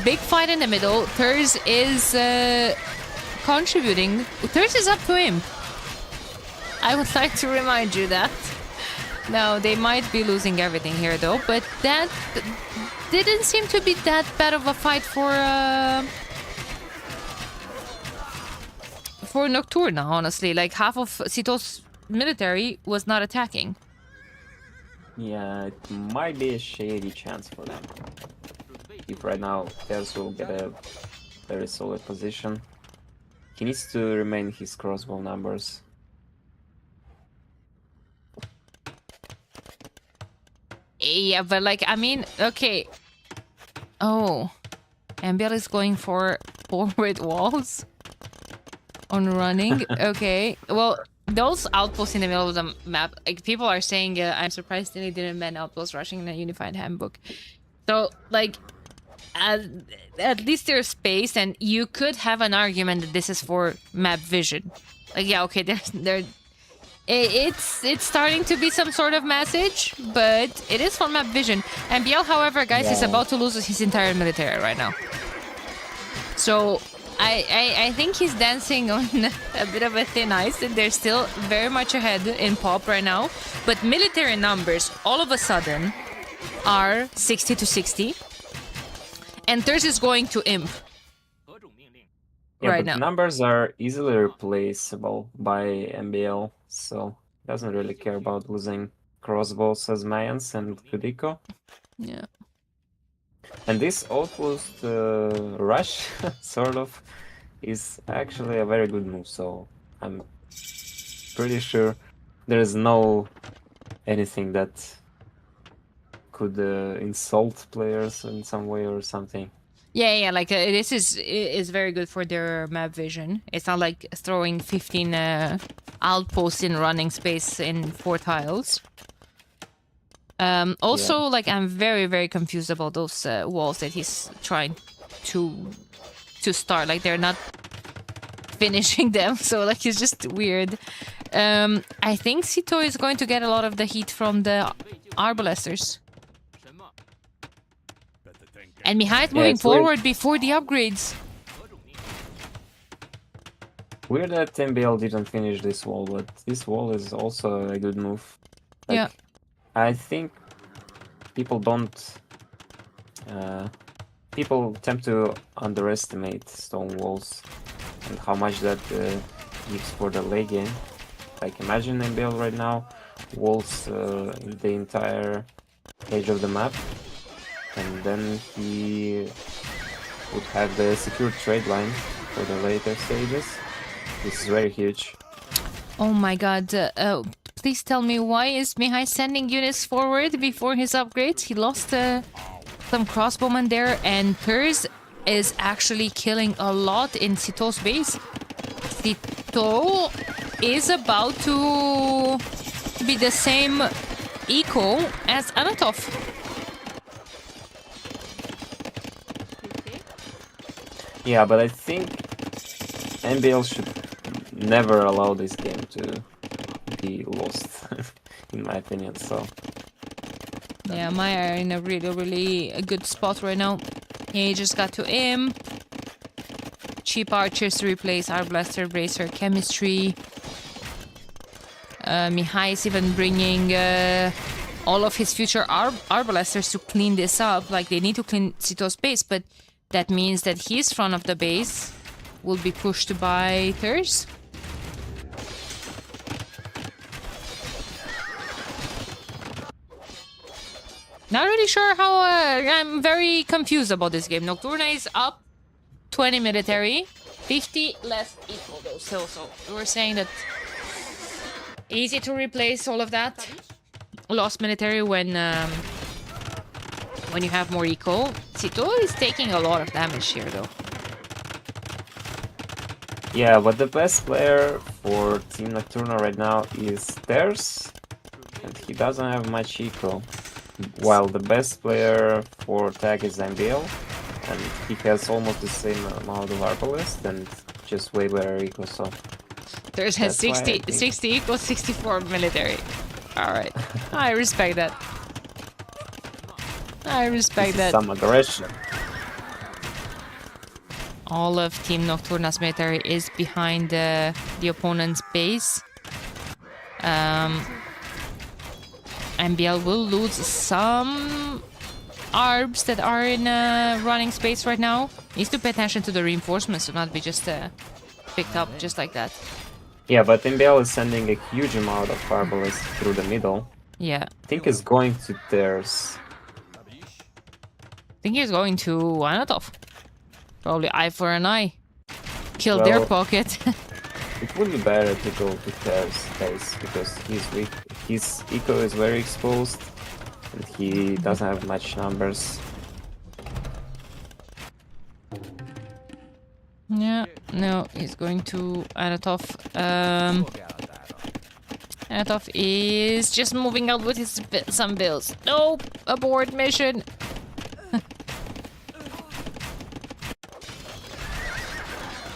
big fight in the middle. Thurs is contributing. Thurs is up to him. I would like to remind you that. Now, they might be losing everything here though, but that didn't seem to be that bad of a fight for Nocturna, honestly. Like half of Sito's military was not attacking. Yeah, it might be a shady chance for them. If right now Thers will get a very solid position. He needs to remain his crossbow numbers. Yeah, but like, I mean, okay. Oh. MBL is going for forward walls on running. Okay. Well, those outposts in the middle of the map, like people are saying, I'm surprised they didn't ban outposts rushing in a unified handbook. So, like, at least there's space, and you could have an argument that this is for map vision. Like, yeah, okay, it's starting to be some sort of message, but it is for map vision. And BL, however, guys, is about to lose his entire military right now. So I think he's dancing on a bit of a thin ice, and they're still very much ahead in pop right now. But military numbers all of a sudden are 60 to 60. And Thurs is going to imp. Yeah, right but now. Numbers are easily replaceable by MBL, so doesn't really care about losing crossbows as Mayans and Kudiko. Yeah. And this outpost rush, sort of, is actually a very good move, so I'm pretty sure there is no anything that could insult players in some way or something. Yeah, like this is very good for their map vision. It's not like throwing 15 outposts in running space in 4 tiles. Also, like, I'm very, very confused about those walls that he's trying to start. Like, they're not finishing them, so like it's just weird. I think Sito is going to get a lot of the heat from the Arbalesters. And Mihai is Yeah, moving it's weird. forward before the upgrades. Weird that MBL didn't finish this wall, but this wall is also a good move. Like, Yeah. I think people don't. People tend to underestimate stone walls and how much that gives for the late game. Like, imagine MBL right now walls the entire edge of the map, and then he would have the secure trade line for the later stages. This is very huge. Oh my god. Please tell me, why is Mihai sending units forward before his upgrades? He lost some crossbowmen there, and Thurs is actually killing a lot in Sito's base. Sito is about to be the same eco as Anatov. Yeah, but I think MBL should never allow this game to be lost, in my opinion. So Yeah, Maya are in a really good spot right now. He just got to aim. Cheap archers to replace our blaster bracer chemistry. Mihai is even bringing all of his future arbalesters to clean this up. Like, they need to clean Sito's base, but that means that his front of the base will be pushed by Thurs. Not really sure how. I'm very confused about this game. Nocturna is up 20 military, 50 less equal though. So we're saying that easy to replace all of that lost military when you have more eco. Sito is taking a lot of damage here though. yeah, but the best player for Team Nocturna right now is Thers, and he doesn't have much eco. While the best player for tag is MBL, and he has almost the same amount of arbalest and just way better eco. So Thurs has That's why I 60, think- 60 equals 64 military. Alright. I respect that. I respect this is that. some aggression. All of Team Nocturna's military is behind the opponent's base. MBL will lose some arbs that are in running space right now. Needs to pay attention to the reinforcements to not be just picked up just like that. Yeah, but MBL is sending a huge amount of arbalest through the middle. Yeah. I think it's going to Thers. I think he's going to Anatov. Probably eye for an eye. Kill their Well- pocket. It would be better to go to Thers' base because he's weak. His eco is very exposed and he doesn't have much numbers. Yeah, no, he's going to Anatov. Anatov is just moving out with his some bills. Nope, abort mission.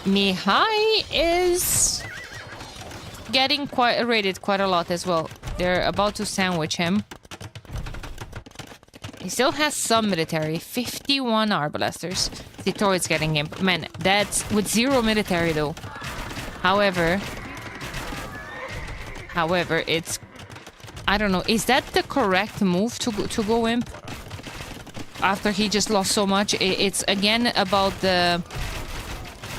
Mihai is getting rated quite a lot as well. They're about to sandwich him. He still has some military, 51 arbalesters. Sito is getting him. Man, that's with 0 military though. However, it's, I don't know, is that the correct move to go imp? After he just lost so much, it's again about the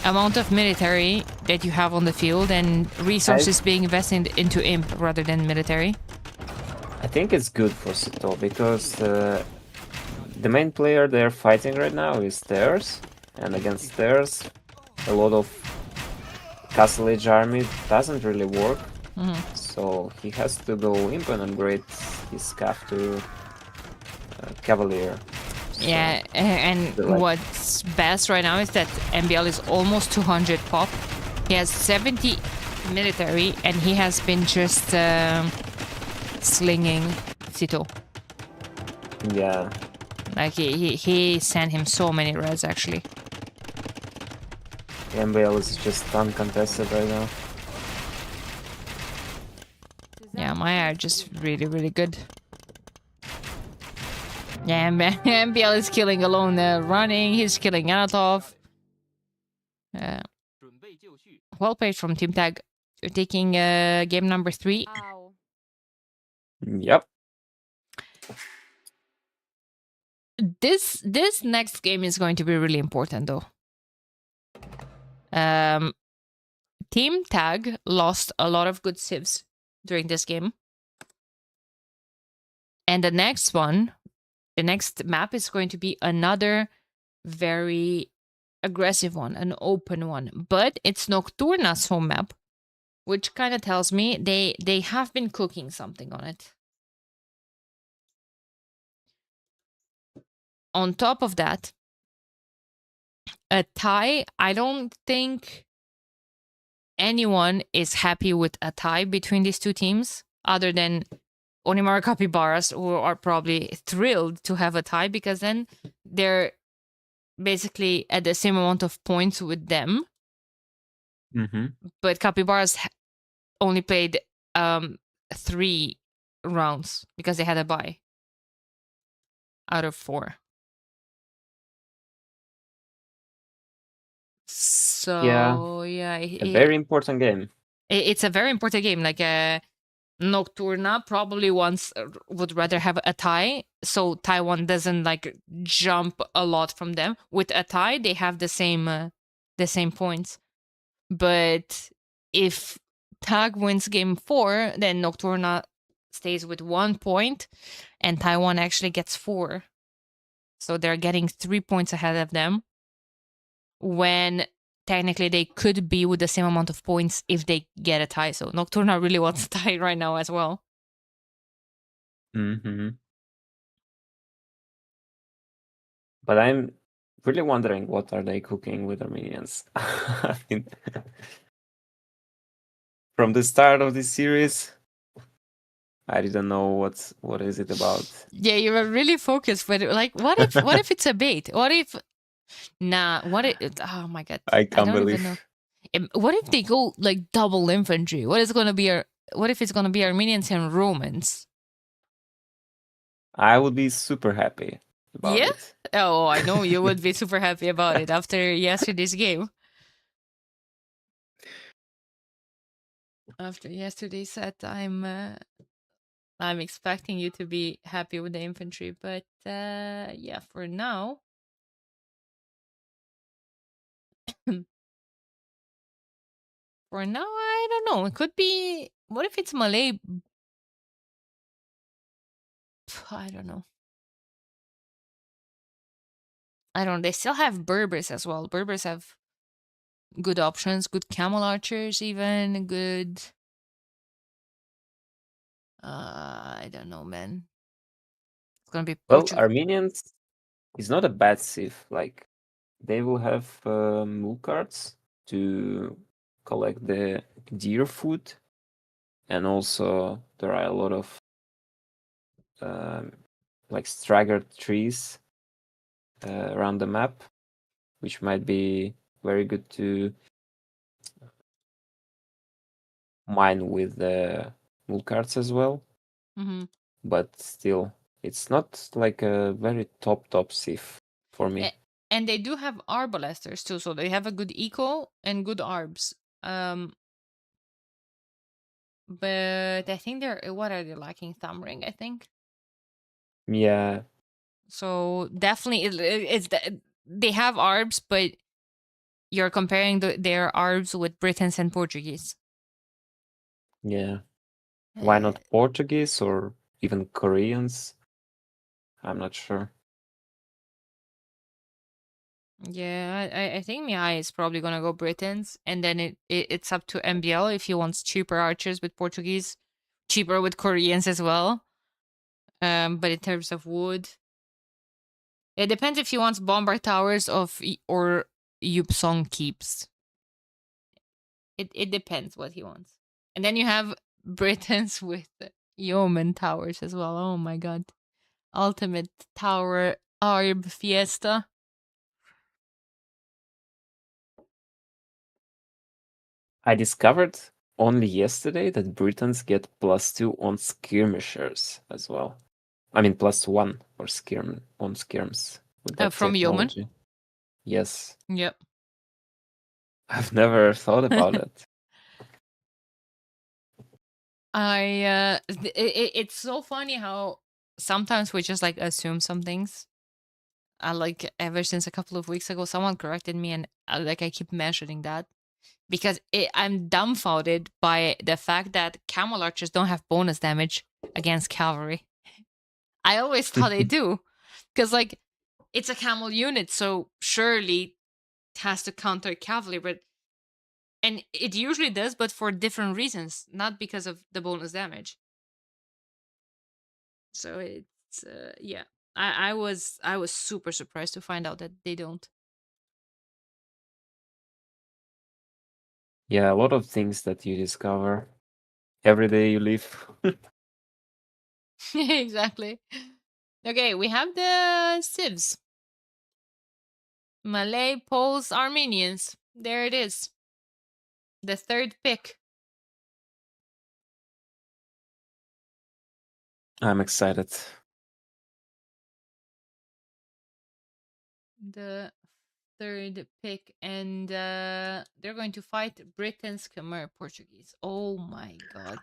amount of military that you have on the field and resources being invested into imp rather than military. I think it's good for Sito because the main player they're fighting right now is Thers, and against Thers, a lot of Castle Age army doesn't really work. So he has to go imp and upgrade his scaff to Cavalier. Yeah, and like- what's best right now is that MBL is almost 200 pop. He has 70 military, and he has been just slinging Sito. Yeah, Like he sent him so many reds actually. MBL is just uncontested right now. Yeah, Maya are just really good. Yeah, MBL is killing alone, running. He's killing Anatov. Well played from Team Tag. You're taking game number 3. Ow. Yep. This next game is going to be really important, though. Team Tag lost a lot of good civs during this game. And the next map is going to be another very aggressive one, an open one. But it's Nocturna's home map, which kind of tells me they have been cooking something on it. On top of that, a tie, I don't think anyone is happy with a tie between these two teams, other than Onimara Capybaras, who are probably thrilled to have a tie, because then they're basically at the same amount of points with them. Mm-hmm. But Capybaras only played 3 rounds because they had a bye out of 4. So yeah, A very important game. it's a very important game. Like Nocturna probably would rather have a tie, so Taiwan doesn't like jump a lot from them. With a tie, they have the same points. But if Tag wins game 4, then Nocturna stays with 1 point, and Taiwan actually gets 4. So they're getting 3 points ahead of them, when technically they could be with the same amount of points if they get a tie. So Nocturna really wants a tie right now as well. Mm-hmm. But I'm really wondering, what are they cooking with Armenians? I mean, from the start of this series, I didn't know what is it about. Yeah, you were really focused, but like, what if it's a bait? What if oh my god, I can't don't believe. even know. What if they go like double infantry? What if it's gonna be Armenians and Romans? I would be super happy about Yeah? it. Oh, I know you would be super happy about it after yesterday's game. After yesterday's set, I'm expecting you to be happy with the infantry, but yeah, for now. For now, I don't know. It could be. What if it's Malay? I don't know. They still have Berbers as well. Berbers have good options, good camel archers, even good. I don't know, man. It's gonna be Well, Portugal. Armenians is not a bad civ. Like, they will have mule carts to collect the deer food, and also there are a lot of like staggered trees around the map, which might be very good to mine with the mule carts as well. Mm-hmm. But still, it's not like a very top civ for me. And they do have arbalesters too, so they have a good eco and good arbs. But I think what are they lacking? Thumbring, I think. Yeah. So definitely, they have arbs, but you're comparing their arbs with Britons and Portuguese. Yeah. Why not Portuguese or even Koreans? I'm not sure. Yeah, I think Mihai is probably gonna go Britons, and then it's up to MBL if he wants cheaper archers with Portuguese, cheaper with Koreans as well. But in terms of wood, it depends if he wants bombard towers or Yupsong keeps. It depends what he wants. And then you have Britons with yeoman towers as well. Oh my god. Ultimate tower arb fiesta. I discovered only yesterday that Britons get +2 on skirmishers as well. I mean, +1 for skirm on skirms with that From Yeoman? technology. Yes, Yep. I've never thought about it. It's so funny how sometimes we just like assume some things. Like ever since a couple of weeks ago, someone corrected me, and like I keep mentioning that because I'm dumbfounded by the fact that camel archers don't have bonus damage against cavalry. I always thought they do, because like it's a camel unit, so surely it has to counter cavalry, and it usually does, but for different reasons, not because of the bonus damage. So it's yeah, I was super surprised to find out that they don't. Yeah, a lot of things that you discover every day you live. Exactly. Okay, we have the civs. Malay, Poles, Armenians. There it is. The third pick. I'm excited. The third pick, and they're going to fight Britons, Khmer, Portuguese. Oh my god.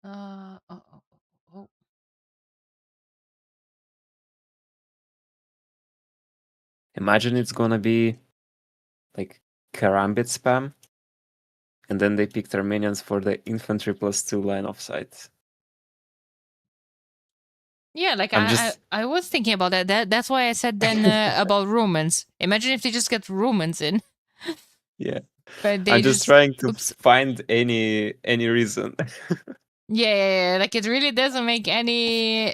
Oh. Imagine it's gonna be like Karambit spam, and then they picked Armenians for the infantry +2 line of sight. Yeah, like I'm I was thinking about that. That's why I said then about Romans. Imagine if they just get Romans in. Yeah. But they I'm just trying to oops. find any reason. Yeah, like it really doesn't make any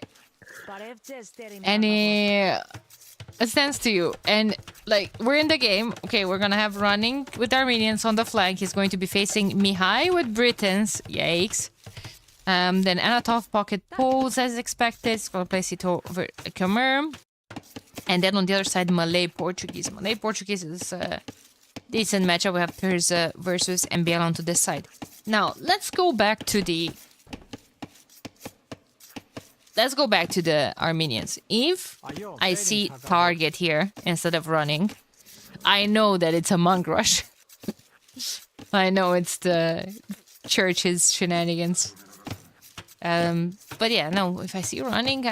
sense to you. And like we're in the game. Okay, we're gonna have running with Armenians on the flank. He's going to be facing Mihai with Britons. Yikes. Then Anatov pocket Poles as expected. He's gonna place it over Khmer. And then on the other side, Malay Portuguese. Malay Portuguese is a decent matchup. We have Persia versus MBL onto this side. Now let's go back to the Armenians. If I see target here instead of running, I know that it's a monk rush. I know it's the church's shenanigans. But yeah, no, if I see running,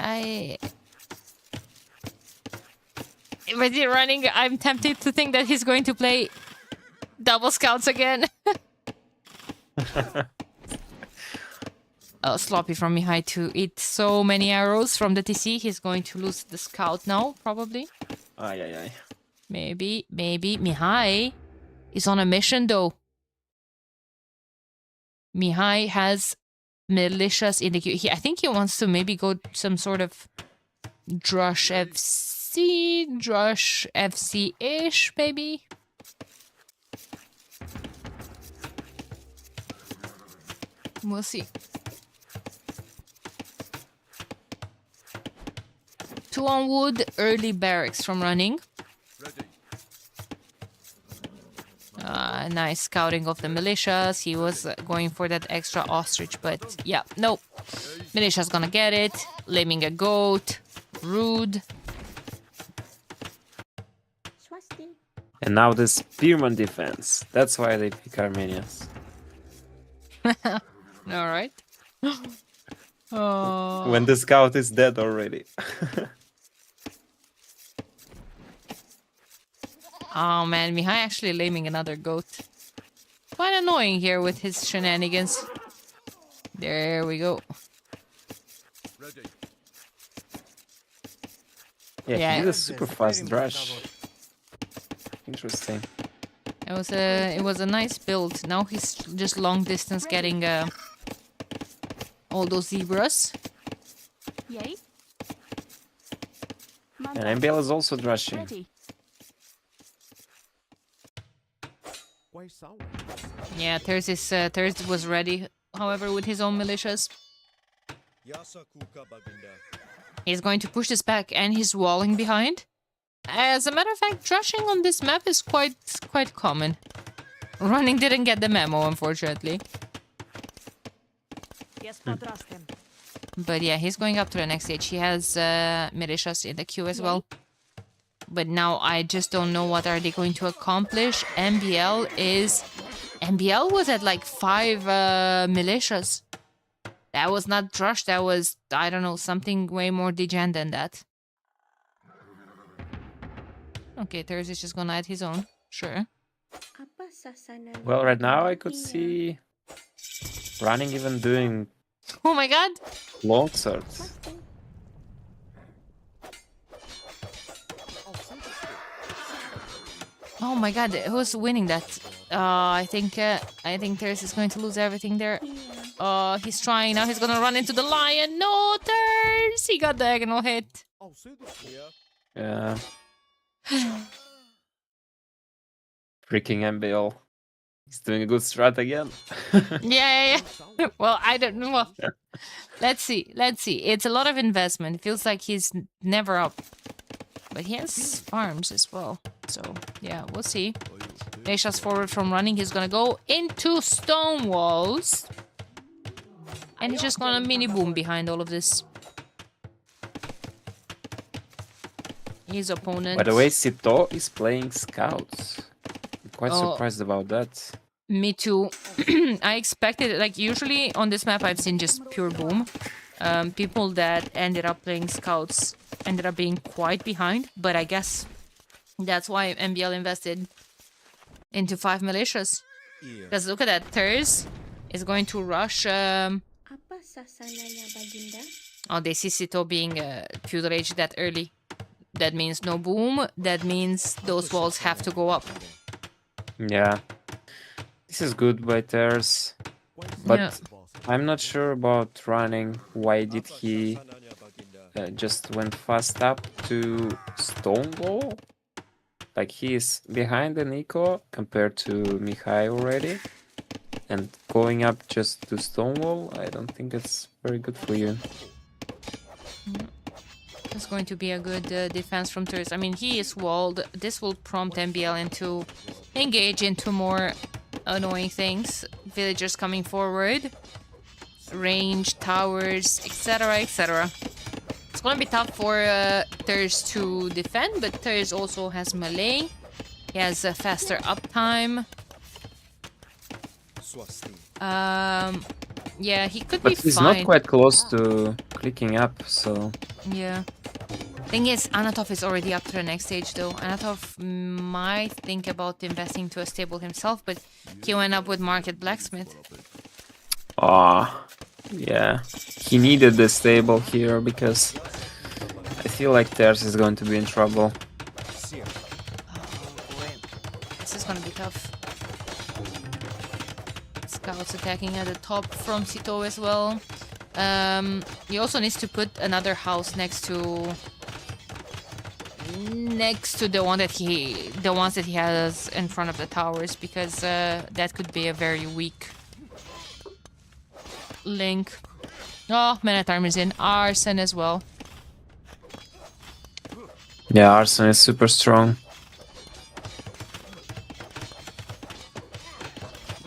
I'm tempted to think that he's going to play double scouts again. Oh, sloppy from Mihai to eat so many arrows from the TC. He's going to lose the scout now, probably. Aye. Maybe. Mihai is on a mission, though. Mihai has militias in the queue. I think he wants to maybe go some sort of Drush FC-ish, maybe? We'll see. 2 on wood, early barracks from running. Nice scouting of the militias. He was going for that extra ostrich, but yeah, nope. Militia's gonna get it. Laming a goat. Rude. And now the spearman defense. That's why they pick Armenians. Alright. Oh. When the scout is dead already. Oh man, Mihai actually laming another goat. Quite annoying here with his shenanigans. There we go. Yeah, he did a super fast rush. Interesting. It was a nice build. Now he's just long distance getting all those zebras. And MBL is also rushing. Yeah, Thurs was ready, however, with his own militias. He's going to push this back, and he's walling behind. As a matter of fact, rushing on this map is quite common. Running didn't get the memo, unfortunately. But yeah, he's going up to the next stage. He has militias in the queue as well. But now I just don't know what are they going to accomplish. MBL was at like 5 militias. That was not Drush, that was, I don't know, something way more degen than that. Okay, Thurs is just gonna add his own. Sure. Well, right now I could see running even doing Oh my god! long swords. Oh my god, who's winning that? I think Thurs is going to lose everything there. He's trying now. He's gonna run into the lion. No, Thurs! He got diagonal hit. Yeah. Freaking MBL. He's doing a good strat again. Yeah. Well, I don't know. Well, let's see. It's a lot of investment. It feels like he's never up. But he has farms as well. So, yeah, we'll see. Nesha's forward from running. He's gonna go into stone walls. And he's just gonna mini boom behind all of this. His opponent. By the way, Sito is playing scouts. I'm quite surprised about that. Me too. I expected, like, usually on this map I've seen just pure boom. People that ended up playing scouts ended up being quite behind, but I guess that's why MBL invested into 5 militias. Because look at that, Thurs is going to rush. Oh, they see Sito being feudal age that early. That means no boom. That means those walls have to go up. Yeah. This is good by Thurs. But Yeah. I'm not sure about running. Why did he just went fast up to Stonewall? Like he is behind the Nico compared to Mihai already. And going up just to Stonewall, I don't think it's very good for you. It's going to be a good defense from Thurs. I mean, he is walled. This will prompt MBL into engage into more annoying things. Villagers coming forward. Range, towers, etc, etc. It's gonna be tough for Thurs to defend, but Thurs also has melee. He has a faster uptime. Yeah, he could be But he's fine. not quite close to clicking up, so... Yeah. Thing is, Anatov is already up to the next stage, though. Anatov might think about investing to a stable himself, but he went up with Market Blacksmith. Ah, yeah. He needed the stable here because I feel like Thurs is going to be in trouble. This is gonna be tough. Scouts attacking at the top from Sito as well. He also needs to put another house next to the ones that he has in front of the towers, because that could be a very weak link. Oh, Minotaur is in. Arson as well. Yeah, Arson is super strong.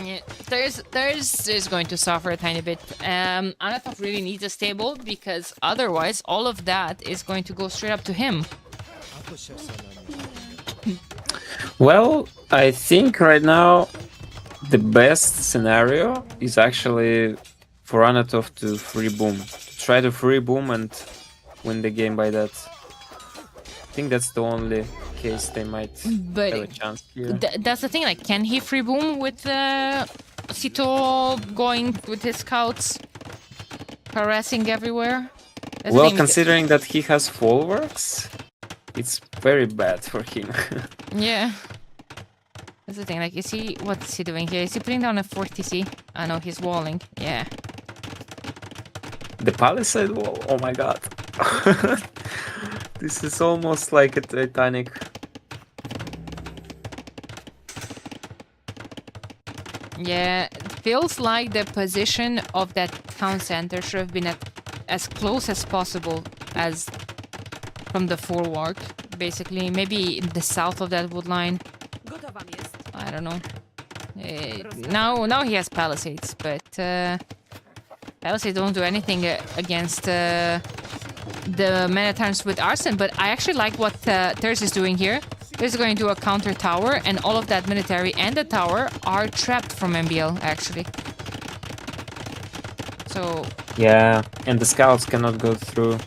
Yeah, Thurs is going to suffer a tiny bit. Anatov really needs a stable, because otherwise all of that is going to go straight up to him. Well, I think right now the best scenario is actually for Anatov to free boom. To try to free boom and win the game by that. I think that's the only case they might But have a chance here. that's the thing, like, can he free boom with Sito going with his scouts, harassing everywhere? That's the Well, thing, considering that he has Folworks, it's very bad for him. yeah. That's the thing, like, what is he doing here? Is he putting down a 40C? I know he's walling, yeah. The Palisade wall, oh my god. This is almost like a Titanic. Yeah, it feels like the position of that town center should have been as close as possible as from the forward, basically. Maybe in the south of that wood line. I don't know. Now he has Palisades, but Palisades don't do anything against the Manatarms with Arson. But I actually like what Thurs is doing here. Thurs is going to do a counter tower, and all of that military and the tower are trapped from MBL, actually. So... Yeah, and the scouts cannot go through.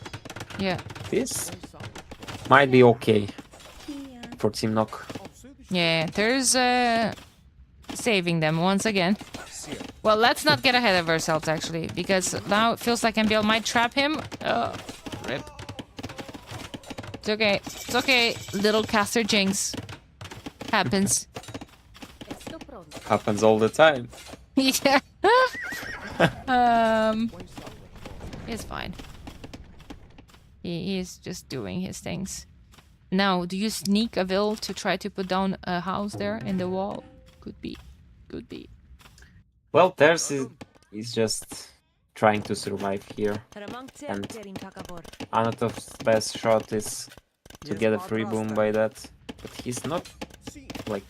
Yeah. This might be okay for Team Knock. Yeah, there's saving them once again. Well, let's not get ahead of ourselves, actually, because now it feels like MBL might trap him. Rip. It's okay. It's okay. Little caster jinx. Happens. Happens all the time. Yeah. It's fine. He is just doing his things. Now, do you sneak a Vil to try to put down a house there in the wall? Could be. Could be. Well, Thers is just trying to survive here. And Anatov's best shot is to get a free boom by that. But he's not like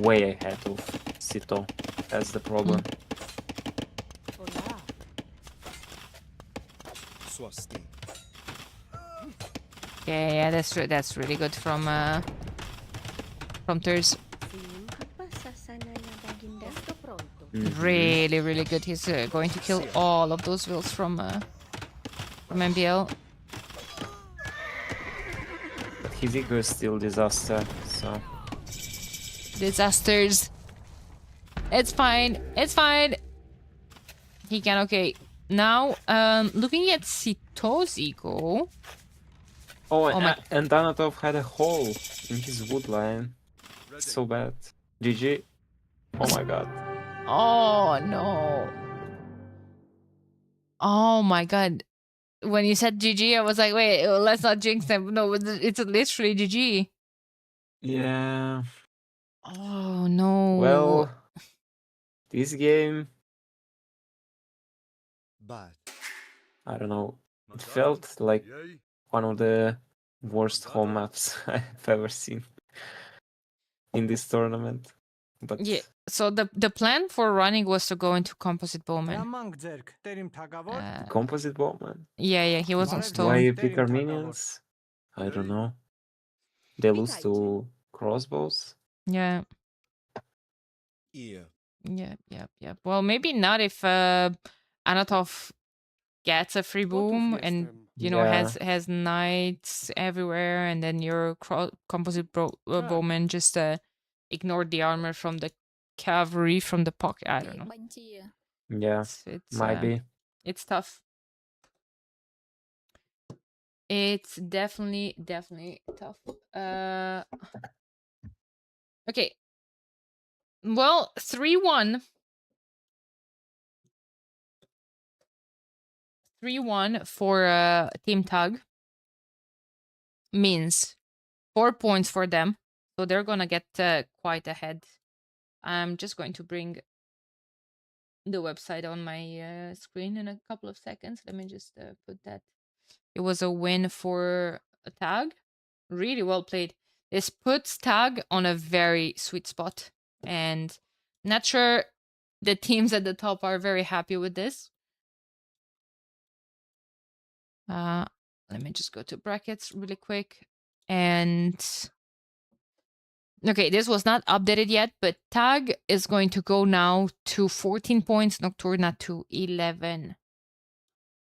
way ahead of Sito. That's the problem. Yeah, that's really good from Thurs. Really, really good. He's going to kill all of those Vils from MBL. But his ego is still disaster, so... Disasters. It's fine. It's fine. He can, okay. Now, looking at Sito's ego... Oh, my... and Anatov had a hole in his wood line. So bad. GG. Oh my god. Oh, no. Oh my god. When you said GG, I was like, wait, let's not jinx them. No, it's literally GG. Yeah. Oh, no. Well, this game... I don't know. It felt like one of the worst home maps I've ever seen in this tournament. But yeah, so the plan for running was to go into composite bowman. composite bowman. Yeah, he was on stone. Why you pick Armenians? I don't know. They lose to crossbows. Yeah. Well, maybe not if Anatov gets a free boom and you know has knights everywhere, and then your composite bowman just ignored the armor from the cavalry from the pocket. I don't know. Yeah, it's might be. It's tough. It's definitely tough. Okay. Well, 3-1. 3-1 for Team Tug means 4 points for them. So they're gonna get quite ahead. I'm just going to bring the website on my screen in a couple of seconds. Let me just put that. It was a win for a Tag. Really well played. This puts Tag on a very sweet spot. And not sure the teams at the top are very happy with this. Let me just go to brackets really quick. And okay, this was not updated yet, but Tag is going to go now to 14 points, Nocturna to 11.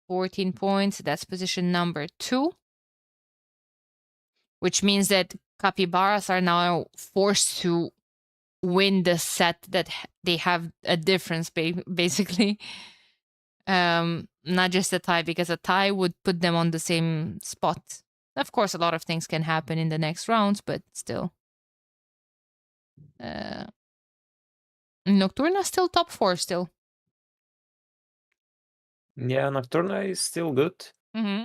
14 points, that's position number 2. Which means that Capybaras are now forced to win the set that they have a difference, basically. Not just a tie, because a tie would put them on the same spot. Of course, a lot of things can happen in the next rounds, but still. Nocturna still top 4 still. Yeah, Nocturna is still good. Mm-hmm.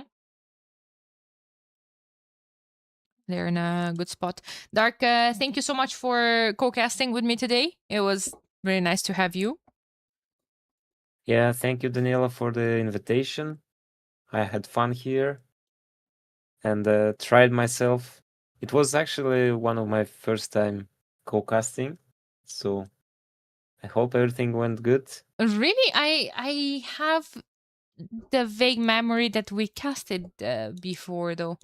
They're in a good spot. Dark, thank you so much for co-casting with me today. It was very nice to have you. Yeah, thank you, Daniela, for the invitation. I had fun here and tried myself. It was actually one of my first time co-casting, so I hope everything went good. Really, I have the vague memory that we casted before, though.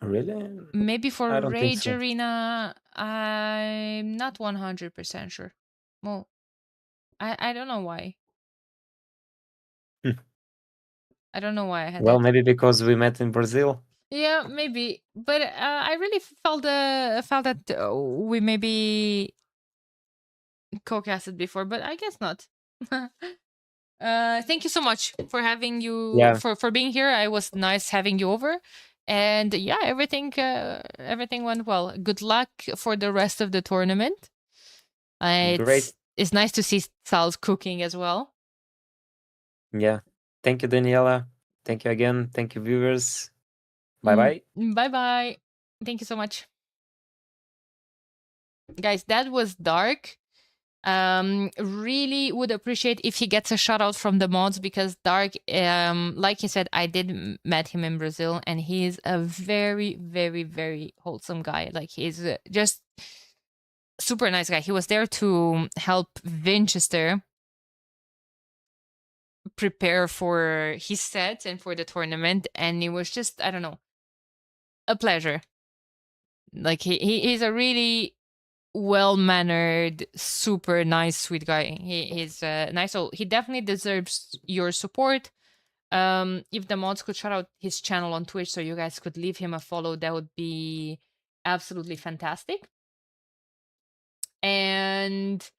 Really? Maybe for I don't think Rage so. Arena, I'm not 100% sure. Well, I don't know why. Hmm. I don't know why I had Well, that. maybe because we met in Brazil. Yeah, maybe. But I really felt that we maybe co-casted before, but I guess not. Thank you so much for having you Yeah. for being here. It was nice having you over. And yeah, everything went well. Good luck for the rest of the tournament. Great. It's nice to see Sal's cooking as well. Yeah. Thank you, Daniela. Thank you again. Thank you, viewers. Bye bye. Bye bye. Thank you so much. Guys, that was Dark. Really would appreciate if he gets a shout out from the mods, because Dark, like he said, I did met him in Brazil, and he is a very, very, very wholesome guy. Like, he's just super nice guy. He was there to help Winchester prepare for his set and for the tournament, and it was just, I don't know, a pleasure. Like, he's a really well-mannered, super nice, sweet guy. He's nice, so he definitely deserves your support. If the mods could shout out his channel on Twitch so you guys could leave him a follow, that would be absolutely fantastic. And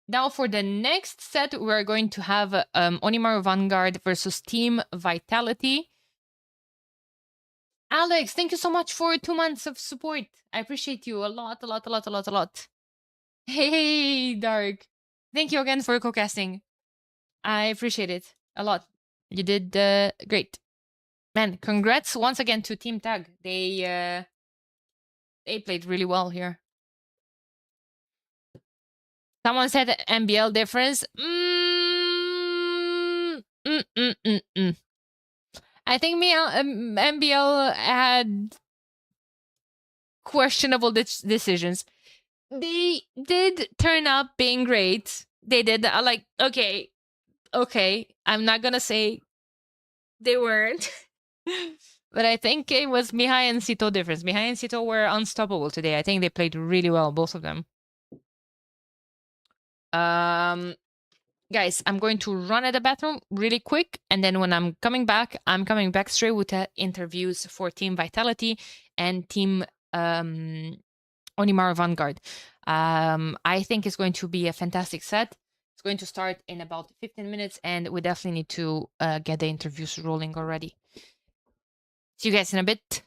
now for the next set, we're going to have Onimaru Vanguard versus Team Vitality. Alex, thank you so much for 2 months of support. I appreciate you a lot, a lot, a lot, a lot, a lot. Hey, Dark. Thank you again for co-casting. I appreciate it a lot. You did great. Man, congrats once again to Team Tag. They played really well here. Someone said MBL difference. I think MBL had questionable decisions. They did turn up being great. They did. Like, okay. I'm not gonna say they weren't. But I think it was Mihai and Sito difference. Mihai and Sito were unstoppable today. I think they played really well, both of them. Guys, I'm going to run at the bathroom really quick, and then when I'm coming back straight with the interviews for Team Vitality and Team Onimaru Vanguard. I think it's going to be a fantastic set. It's going to start in about 15 minutes, and we definitely need to get the interviews rolling already. See you guys in a bit.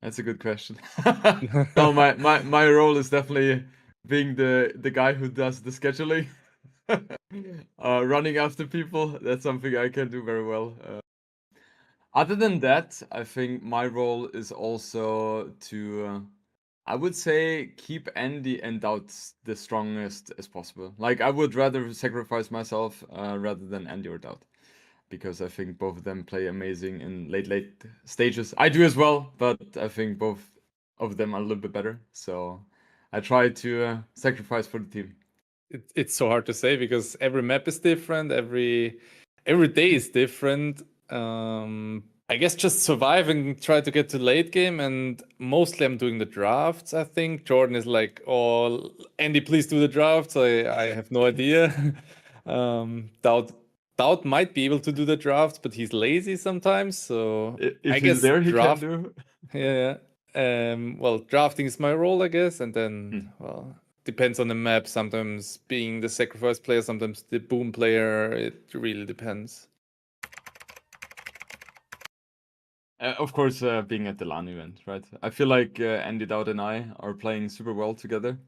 That's a good question. No, my role is definitely being the guy who does the scheduling. Running after people, that's something I can do very well. Other than that, I think my role is also to, I would say, keep Andy and Doubt the strongest as possible. Like, I would rather sacrifice myself rather than Andy or Doubt, because I think both of them play amazing in late stages. I do as well, but I think both of them are a little bit better. So I try to sacrifice for the team. It's so hard to say because every map is different, every day is different. I guess just survive and try to get to late game, and mostly I'm doing the drafts. I think Jordan is like, "Oh, Andy, please do the drafts." I have no idea. Doubt might be able to do the drafts, but he's lazy sometimes. So If I he's guess there, he draft. can do. Yeah. Well, drafting is my role, I guess, and then well, depends on the map. Sometimes being the sacrifice player, sometimes the boom player. It really depends. Of course, being at the LAN event, right? I feel like Andy Dowd and I are playing super well together.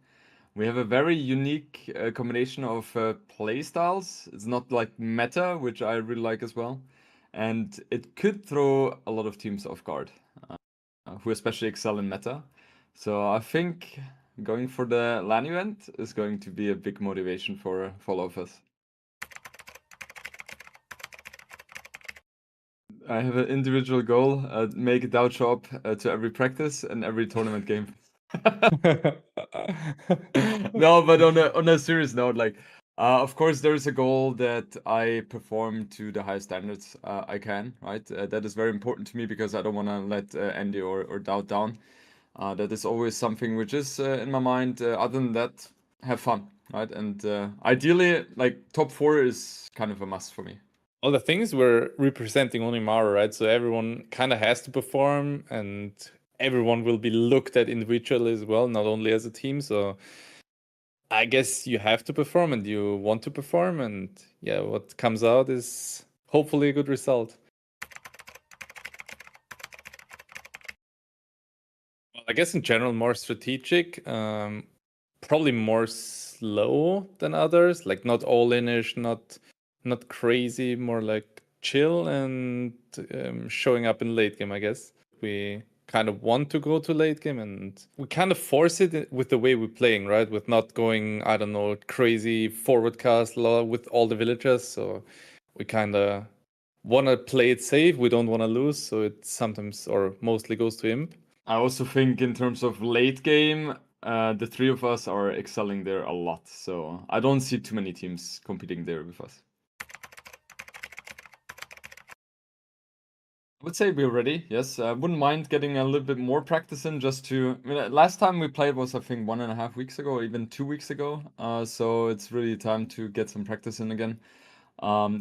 We have a very unique combination of play styles. It's not like meta, which I really like as well. And it could throw a lot of teams off guard, who especially excel in meta. So I think going for the LAN event is going to be a big motivation for all of us. I have an individual goal: make a Dow show up to every practice and every tournament game. No, but on a serious note, like, of course, there is a goal that I perform to the highest standards I can. Right, that is very important to me because I don't want to let Andy or Doubt down. That is always something which is in my mind. Other than that, have fun, right? And ideally, like top 4 is kind of a must for me. Well, the thing is, we're representing only Mara, right? So everyone kind of has to perform, and everyone will be looked at individually as well, not only as a team. So I guess you have to perform and you want to perform, and yeah, what comes out is hopefully a good result. Well, I guess in general, more strategic, probably more slow than others, like not all-inish, not crazy, more like chill and showing up in late game, I guess. We kind of want to go to late game and we kind of force it with the way we're playing, right? With not going, I don't know, crazy forward cast with all the villagers. So we kind of want to play it safe. We don't want to lose. So it sometimes or mostly goes to imp. I also think in terms of late game, the 3 of us are excelling there a lot. So I don't see too many teams competing there with us. I would say we're ready. Yes, I wouldn't mind getting a little bit more practice in just to. I mean, last time we played was I think 1.5 weeks ago, or even 2 weeks ago. So it's really time to get some practice in again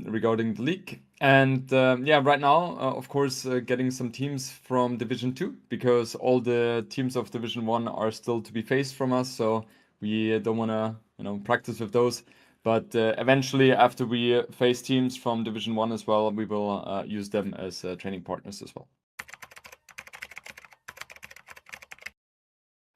regarding the league. And yeah, right now, of course, getting some teams from Division 2 because all the teams of Division 1 are still to be faced from us. So we don't want to, practice with those. But eventually, after we face teams from Division 1 as well, we will use them as training partners as well.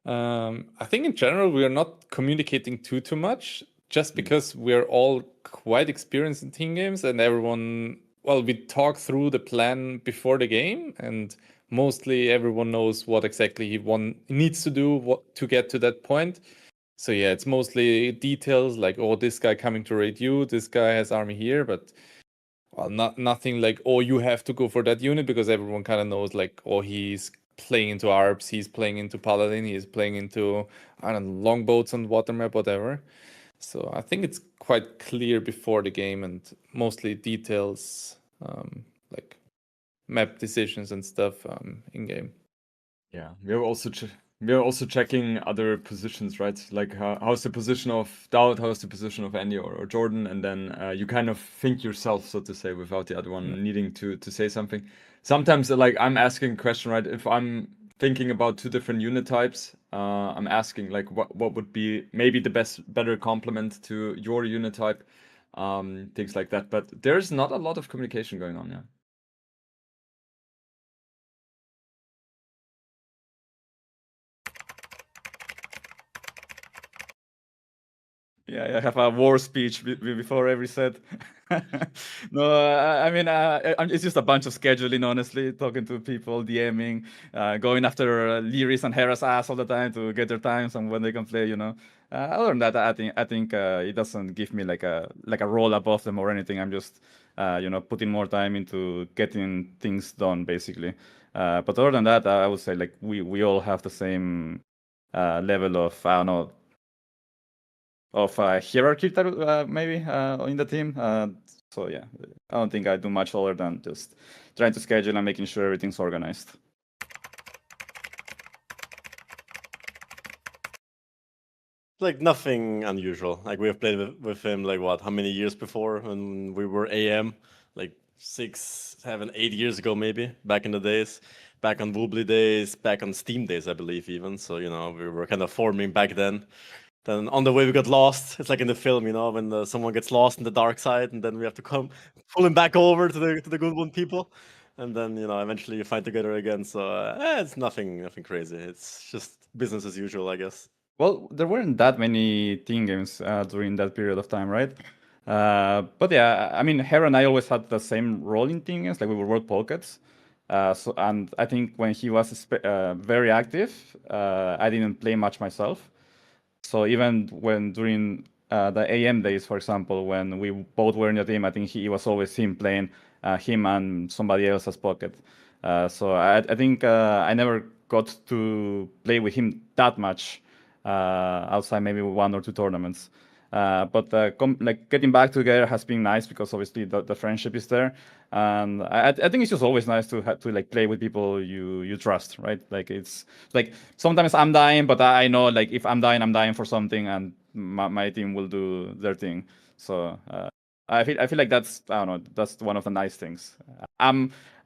I think in general, we are not communicating too much just because we're all quite experienced in team games and everyone, well, we talk through the plan before the game and mostly everyone knows what exactly he needs to do to get to that point. So yeah, it's mostly details like, oh, this guy coming to raid you, this guy has army here, but well, nothing like, oh, you have to go for that unit because everyone kind of knows like, oh, he's playing into ARPs, he's playing into Paladin, he's playing into, I don't know, longboats on water map, whatever. So I think it's quite clear before the game and mostly details like map decisions and stuff in game. Yeah, we are also checking other positions, right? Like how's the position of Dowd, how's the position of Andy or Jordan, and then you kind of think yourself, so to say, without the other one needing to say something. Sometimes, like I'm asking a question, right? If I'm thinking about 2 different unit types, I'm asking like what would be maybe the better complement to your unit type, things like that. But there's not a lot of communication going on, yeah. Yeah, I have a war speech before every set. No, I mean, it's just a bunch of scheduling, honestly, talking to people, DMing, going after Lyris and Hera's ass all the time to get their times and when they can play, Other than that, I think it doesn't give me like a role above them or anything. I'm just, putting more time into getting things done, basically. But other than that, I would say like we all have the same level of, I don't know, of hierarchy maybe in the team. So yeah, I don't think I do much other than just trying to schedule and making sure everything's organized. Like nothing unusual. Like we have played with him like what, how many years before when we were AM, like 6, 7, 8 years ago maybe, back in the days, back on Woobly days, back on Steam days, I believe even. So we were kind of forming back then. Then on the way we got lost. It's like in the film, when someone gets lost in the dark side, and then we have to come pull him back over to the good one people, and then eventually you find together again. So it's nothing crazy. It's just business as usual, I guess. Well, there weren't that many team games during that period of time, right? But yeah, I mean, Hera and I always had the same role in team games, like we were world pockets. And I think when he was very active, I didn't play much myself. So even when during the AM days, for example, when we both were in the team, I think it was always him playing, him and somebody else as pocket. So I think I never got to play with him that much outside maybe 1 or 2 tournaments. But getting back together has been nice because obviously the friendship is there, and I think it's just always nice to play with people you trust, right? Like it's like sometimes I'm dying, but I know like if I'm dying for something, and my team will do their thing. So I feel like that's, I don't know, that's one of the nice things.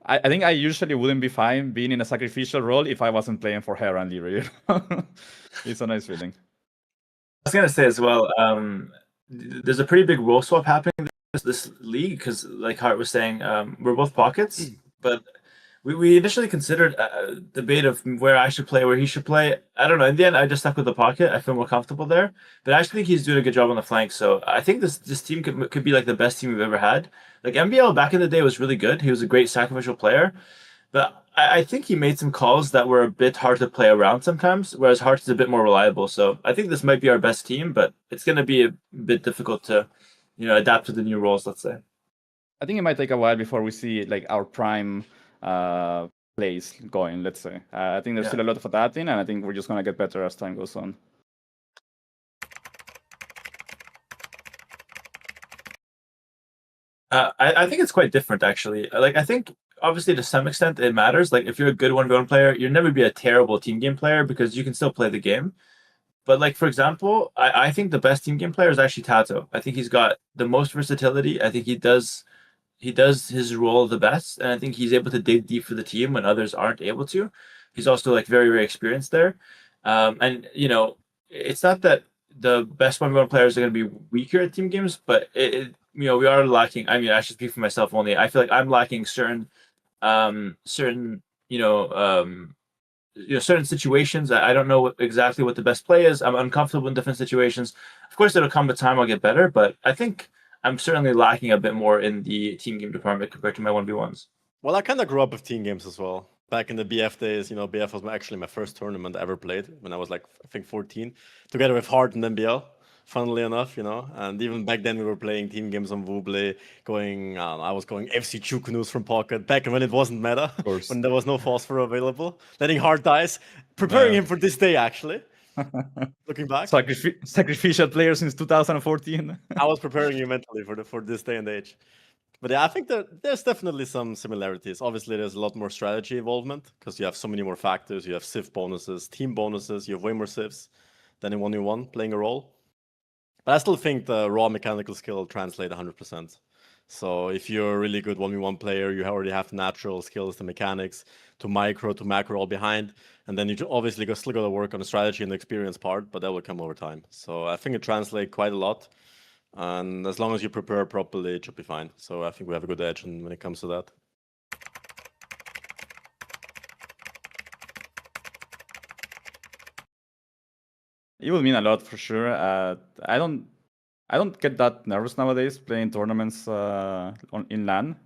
I think I usually wouldn't be fine being in a sacrificial role if I wasn't playing for Hera and Lyra. It's a nice feeling. I was gonna say as well, there's a pretty big role swap happening this league because, like Hart was saying, we're both pockets, but we initially considered a debate of where I should play, where he should play. I don't know. In the end, I just stuck with the pocket. I feel more comfortable there. But I actually think he's doing a good job on the flank. So I think this team could be like the best team we've ever had. Like MBL back in the day was really good. He was a great sacrificial player. But I think he made some calls that were a bit hard to play around sometimes, whereas Hearts is a bit more reliable. So I think this might be our best team, but it's going to be a bit difficult to, adapt to the new roles, let's say. I think it might take a while before we see like our prime plays going, let's say. I think there's still a lot of adapting, and I think we're just going to get better as time goes on. I think it's quite different, actually. Like, I think obviously to some extent it matters. Like, if you're a good 1v1 player, you'll never be a terrible team game player because you can still play the game. But like, for example, I think the best team game player is actually Tato. I think he's got the most versatility. I think he does his role the best, and I think he's able to dig deep for the team when others aren't able to. He's also like very, very experienced there. And it's not that the best 1v1 players are going to be weaker at team games, but we are lacking. I mean, I should speak for myself only. I feel like I'm lacking certain certain situations. I don't know exactly what the best play is. I'm uncomfortable in different situations. Of course, it'll come a time I'll get better, but I think I'm certainly lacking a bit more in the team game department compared to my 1v1s. Well, I kind of grew up with team games as well. Back in the BF days, BF was actually my first tournament I ever played when I was like, I think 14, together with Hart and NBL, funnily enough, And even back then we were playing team games on Woobly, I was going FC Chukunus from Pocket, back when it wasn't meta, when there was no phosphor available, letting Hart dice, preparing him for this day, actually. Looking back. Sacrificial player since 2014. I was preparing you mentally for this day and age. But yeah, I think that there's definitely some similarities. Obviously, there's a lot more strategy involvement because you have so many more factors. You have civ bonuses, team bonuses. You have way more civs than in 1v1 playing a role. But I still think the raw mechanical skill translate 100%. So if you're a really good 1v1 player, you already have natural skills, the mechanics, to micro, to macro all behind. And then you obviously still got to work on the strategy and the experience part, but that will come over time. So I think it translates quite a lot. And as long as you prepare properly, it should be fine. So I think we have a good edge when it comes to that. It would mean a lot for sure. I don't I don't get that nervous nowadays playing tournaments in LAN.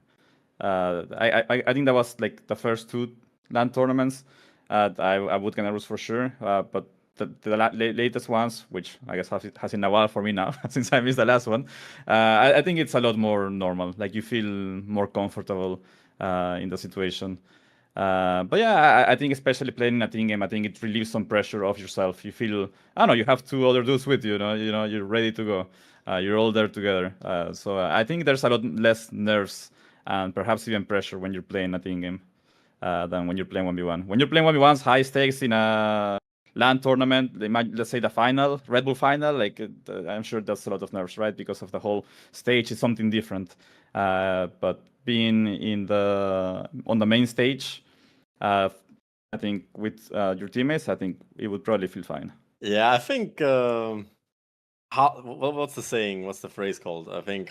I think that was like the first 2 LAN tournaments. I would get nervous for sure, but the latest ones, which I guess has been a while for me now since I missed the last one, I think it's a lot more normal. Like you feel more comfortable in the situation. But yeah, I think especially playing in a team game, I think it relieves some pressure off yourself. You feel, I don't know, you have 2 other dudes with you, you're ready to go. You're all there together. So I think there's a lot less nerves and perhaps even pressure when you're playing a team game than when you're playing 1v1. When you're playing 1v1s, high stakes in a LAN tournament, let's say the final, Red Bull final, like I'm sure that's a lot of nerves, right? Because of the whole stage is something different. But being on the main stage, I think with your teammates, I think it would probably feel fine. Yeah, I think what's the saying? What's the phrase called? I think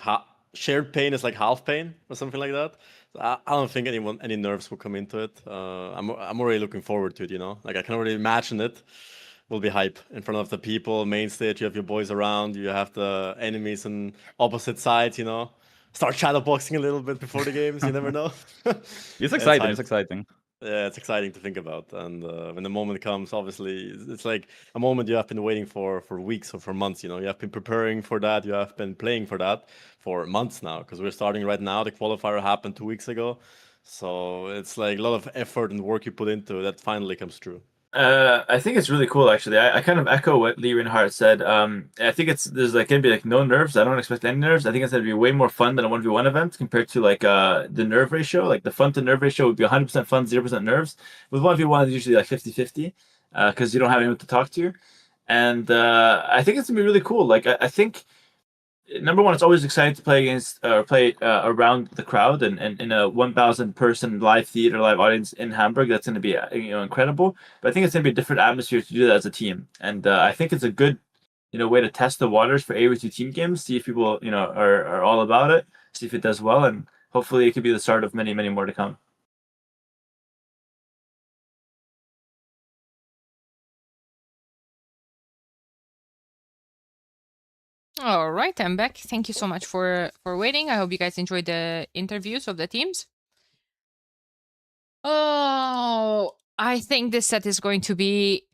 shared pain is like half pain or something like that. I don't think any nerves will come into it. I'm already looking forward to it. Like I can already imagine it. Will be hype in front of the people, main stage. You have your boys around. You have the enemies on opposite sides. Start shadowboxing a little bit before the games. You never know. It's exciting. It's exciting. Yeah, it's exciting to think about. And when the moment comes, obviously, it's like a moment you have been waiting for weeks or for months. You have been preparing for that. You have been playing for that for months now because we're starting right now. The qualifier happened 2 weeks ago. So it's like a lot of effort and work you put into that finally comes true. I think it's really cool, actually. I kind of echo what Lee Reinhardt said. I think there's gonna be no nerves. I don't expect any nerves. I think it's gonna be way more fun than a 1v1 event compared to the nerve ratio. Like the fun to nerve ratio would be 100% fun, 0% nerves. With 1v1, it's usually like 50-50 because you don't have anyone to talk to. And I think it's gonna be really cool. Like I think number one, it's always exciting to play against or play around the crowd and in a 1,000 person live theater, live audience in Hamburg. That's going to be incredible. But I think it's going to be a different atmosphere to do that as a team, and I think it's a good way to test the waters for AV2 team games. See if people are all about it. See if it does well, and hopefully it could be the start of many more to come. All right, I'm back. Thank you so much for waiting. I hope you guys enjoyed the interviews of the teams. Oh, I think this set is going to be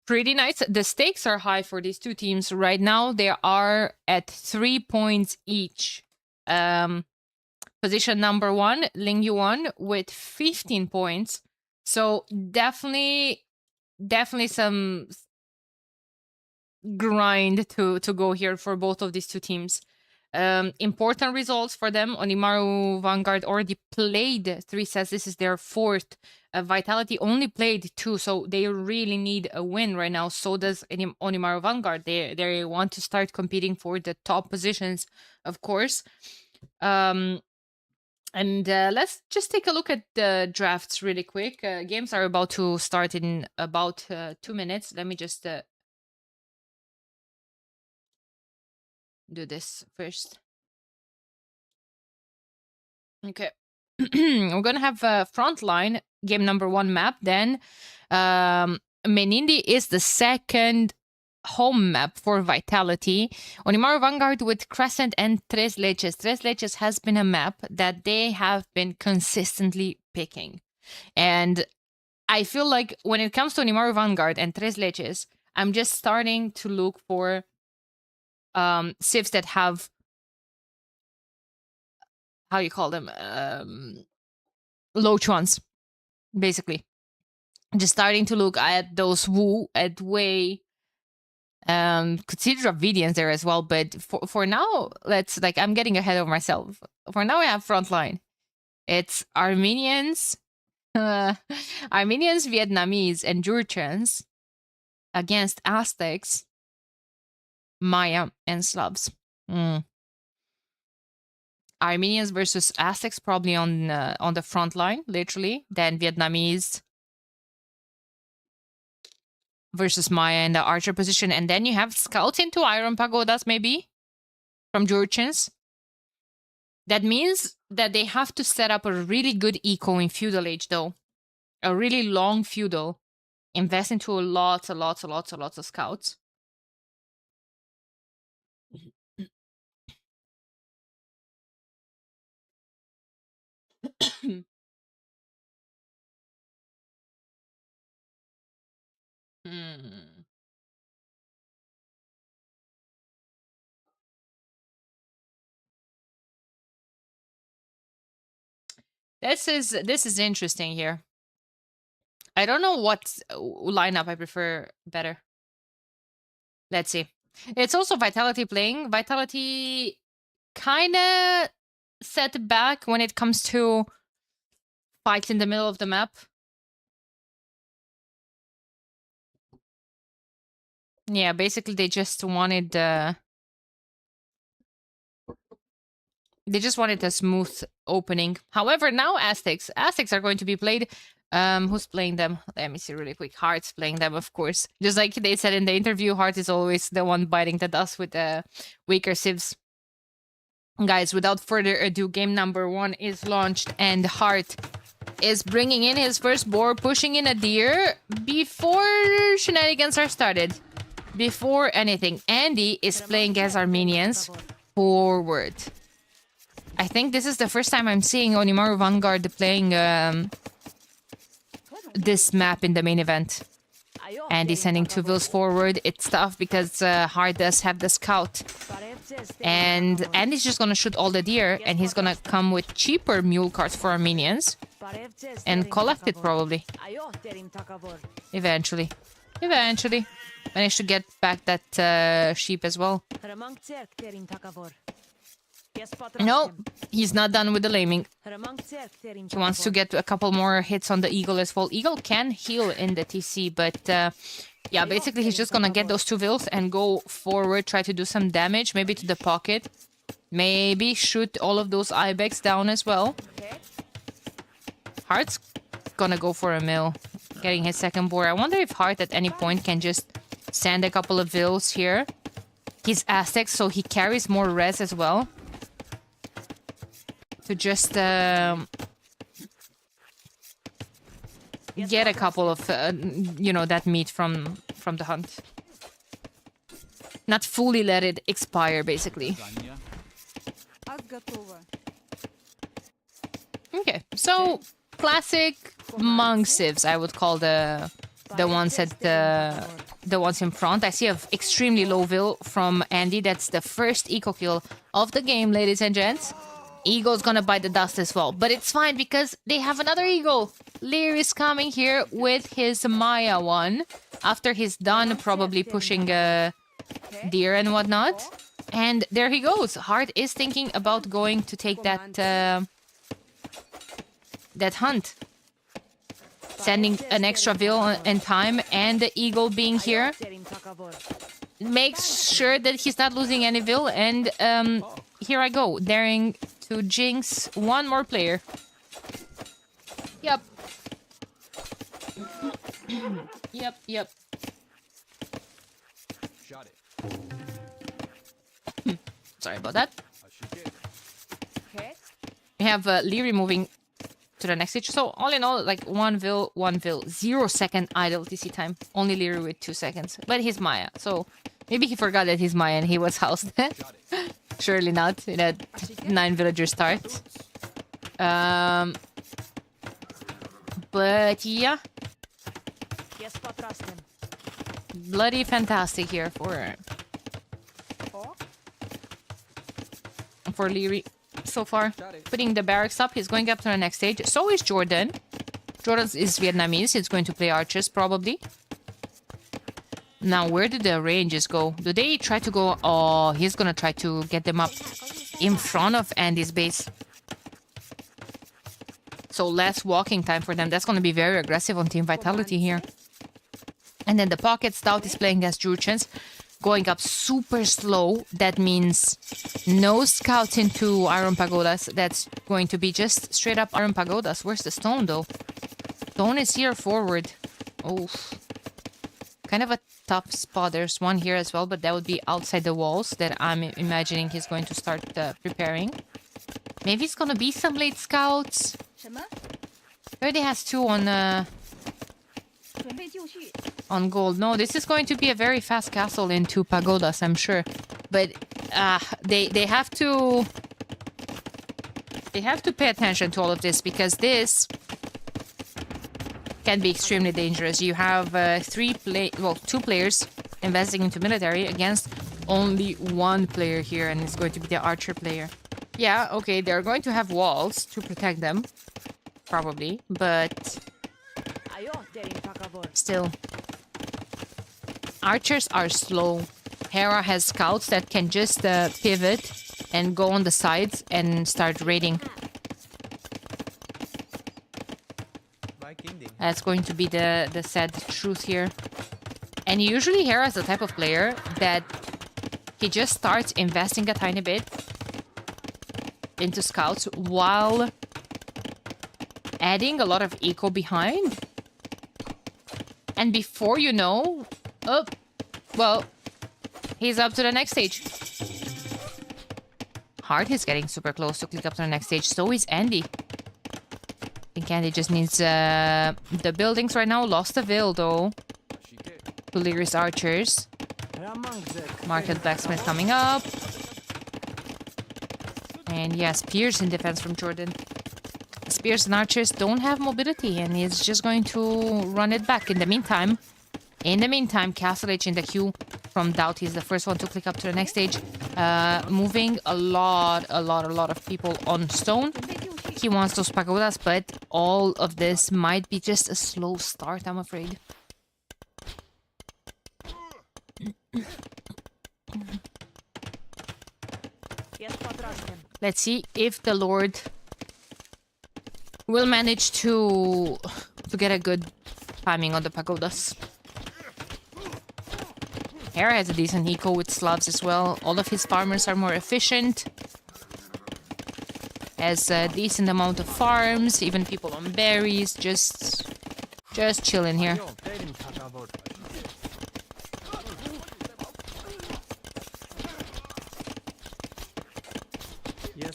pretty nice. The stakes are high for these 2 teams right now. They are at 3 points each. Position number 1, Ling Yuan with 15 points. So definitely some grind to go here for both of these 2 teams. Important results for them. Onimaru Vanguard already played 3 sets. This is their 4th. Vitality only played 2, so they really need a win right now. So does Onimaru Vanguard. They want to start competing for the top positions, of course. And let's just take a look at the drafts really quick. Games are about to start in about 2 minutes. Let me just do this first. Okay. We're gonna have Frontline, game number 1 map. Then Menindi is the second home map for Vitality. Onimaru Vanguard with Crescent and Tres Leches. Tres Leches has been a map that they have been consistently picking. And I feel like when it comes to Onimaru Vanguard and Tres Leches, I'm just starting to look for civs that have, how you call them, low chuans, basically. Just starting to look at those Wu, at Wei, consider Vidians there as well. But for now, I'm getting ahead of myself. For now, I have Frontline. It's Armenians, Vietnamese, and Jurchens against Aztecs, Maya, and Slavs. Armenians versus Aztecs probably on the front line, literally. Then Vietnamese versus Maya in the archer position. And then you have scouts into Iron Pagodas, maybe, from Jurchens. That means that they have to set up a really good eco in Feudal Age, though. A really long feudal. Invest into lots of scouts. Hmm. This is interesting here. I don't know what lineup I prefer better. Let's see. It's also Vitality playing. Vitality kind of set back when it comes to fights in the middle of the map. Yeah, basically they just wanted a smooth opening. However, now Aztecs are going to be played. Who's playing them? Let me see really quick. Heart's playing them, of course. Just like they said in the interview, Heart is always the one biting the dust with the weaker civs. Guys, without further ado, game number 1 is launched, and Heart is bringing in his first boar, pushing in a deer before shenanigans are started. Before anything, Andy is playing as Armenians forward. I think this is the first time I'm seeing Onimaru Vanguard playing this map in the main event. Andy sending 2 vills forward. It's tough because Hard does have the scout. And Andy's just gonna shoot all the deer, and he's gonna come with cheaper mule carts for Armenians. And collect it probably. Eventually. Managed to get back that sheep as well. No, he's not done with the laming. He wants to get a couple more hits on the Eagle as well. Eagle can heal in the TC, but yeah, basically he's just gonna get those 2 vills and go forward, try to do some damage, maybe to the pocket. Maybe shoot all of those Ibex down as well. Heart's gonna go for a mill, getting his second boar. I wonder if Heart at any point can just send a couple of vills here. He's Aztec, so he carries more res as well. To just get a couple of, you know, that meat from the hunt. Not fully let it expire, basically. Okay, so classic monk civs, I would call the ones at the ones in front. I see an extremely low vill from Andy. That's the first eco kill of the game, ladies and gents. Eagle's gonna bite the dust as well, but it's fine because they have another eagle. Lear is coming here with his Maya one after he's done probably pushing deer and whatnot. And there he goes. Hart is thinking about going to take that that hunt. Sending an extra vill and time, and the eagle being here makes sure that he's not losing any vill. And here I go, daring to jinx one more player. Yep. Yep. Sorry about that. We have Leary moving to the next stage. So all in all, like 1 vill, 0 second idle TC time. Only Leary with 2 seconds. But he's Maya, so maybe he forgot that he's Maya and he was housed. Surely not in a 9 villager start. But yeah. Bloody fantastic here for Leary. So far, putting the barracks up, he's going up to the next stage. So is Jordan. Jordan is Vietnamese. He's going to play archers, probably. Now, where do the ranges go? Do they try to go... Oh, he's going to try to get them up in front of Andy's base. So less walking time for them. That's going to be very aggressive on Team Vitality here. And then the Pocket Stout is playing as Jurchens. Going up super slow. That means no scouts into Iron Pagodas. That's going to be just straight up Iron Pagodas. Where's the stone, though? Stone is here forward. Oh, kind of a tough spot. There's one here as well, but that would be outside the walls that I'm imagining he's going to start preparing. Maybe it's going to be some late scouts. He already has 2 on gold. No, this is going to be a very fast castle into Pagodas, I'm sure. But they have to pay attention to all of this, because this can be extremely dangerous. You have two players investing into military against only one player here, and it's going to be the archer player. Yeah, okay, they're going to have walls to protect them, probably, but still. Archers are slow. Hera has scouts that can just pivot and go on the sides and start raiding. That's going to be the sad truth here. And usually Hera is the type of player that he just starts investing a tiny bit into scouts while adding a lot of eco behind. And before you know, oh, well, he's up to the next stage. Heart is getting super close to click up to the next stage. So is Andy. I think Andy just needs the buildings right now. Lost the Veil though. Delirious Archers. Market Blacksmith coming up. And yeah, Spears in defense from Jordan. Spears and Archers don't have mobility, and he's just going to run it back. In the meantime, Castle H in the queue from Doubt. He's the first one to click up to the next stage. Moving a lot of people on stone. He wants those pagodas, but all of this might be just a slow start, I'm afraid. Let's see if the Lord will manage to get a good timing on the pagodas. Hera has a decent eco with Slavs as well. All of his farmers are more efficient. Has a decent amount of farms, even people on berries, just chilling here.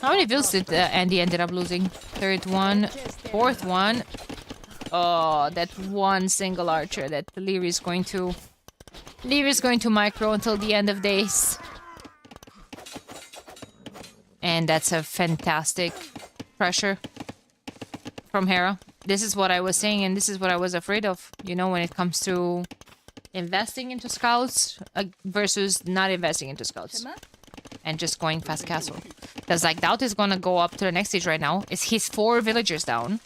How many vills did Andy ended up losing? Third one, fourth one. Oh, that one single archer that Leary is going to micro until the end of days. And that's a fantastic pressure from Hera. This is what I was saying, and this is what I was afraid of, you know, when it comes to investing into scouts versus not investing into scouts. And just going fast castle. Because like Doubt is gonna go up to the next stage right now. He's 4 villagers down.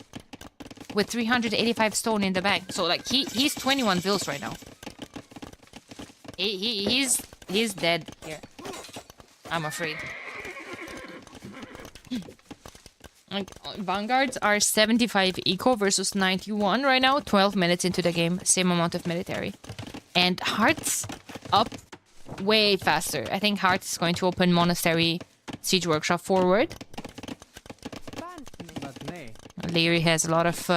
With 385 stone in the bank. So like he's 21 vills right now. He's dead here. I'm afraid. Like, Vanguards are 75 eco versus 91 right now. 12 minutes into the game. Same amount of military. And Heart's up way faster. I think Heart is going to open Monastery Siege Workshop forward. Leary has a lot of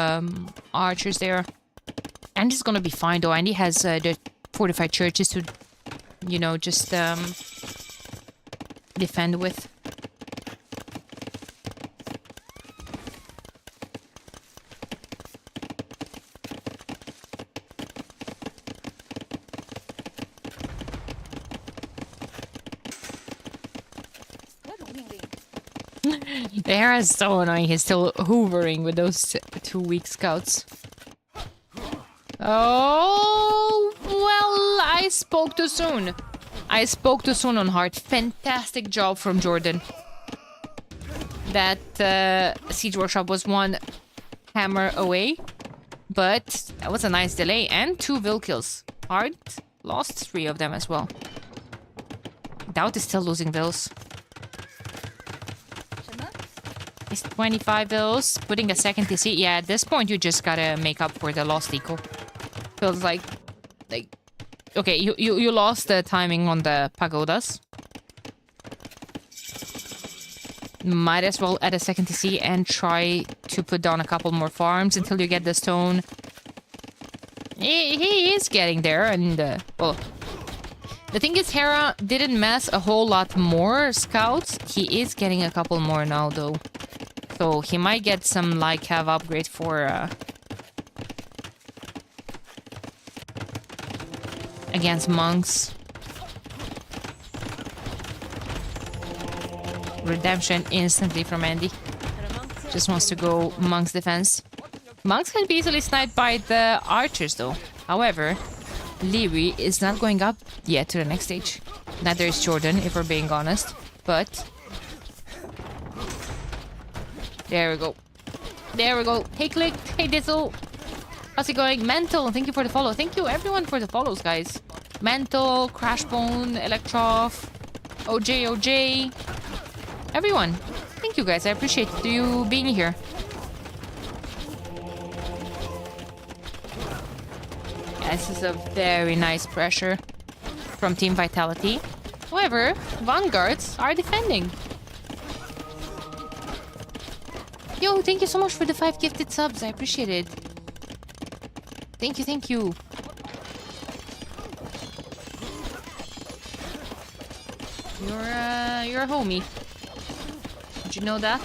archers there. Andy's gonna be fine though. Andy has the fortified churches to, you know, just defend with. The Hera is so annoying. He's still hoovering with those 2 weak scouts. Oh, well, I spoke too soon. I spoke too soon on Heart. Fantastic job from Jordan. That Siege Workshop was 1 hammer away. But that was a nice delay. And 2 Vil kills. Heart lost 3 of them as well. Doubt is still losing Vils. It's 25 vills, putting a second TC. Yeah, at this point you just gotta make up for the lost eco. Feels like okay, you lost the timing on the pagodas. Might as well add a second TC and try to put down a couple more farms until you get the stone. He is getting there, and well, the thing is, Hera didn't mass a whole lot more scouts. He is getting a couple more now, though. So he might get some like have upgrade for against monks. redemption instantly from Andy. Just wants to go Monk's defense. Monks can be easily sniped by the archers though. However, Leary is not going up yet to the next stage. Neither is Jordan, if we're being honest. But there we go. There we go. Hey Click, hey Dizzle. How's it going? Mental, thank you for the follow. Thank you everyone for the follows, guys. Mental, Crashbone, Electrof, OJ. Everyone. Thank you guys. I appreciate you being here. Yeah, this is a very nice pressure from Team Vitality. However, Vanguards are defending. Yo, thank you so much for the 5 gifted subs. I appreciate it. Thank you, thank you. You're a homie. Did you know that?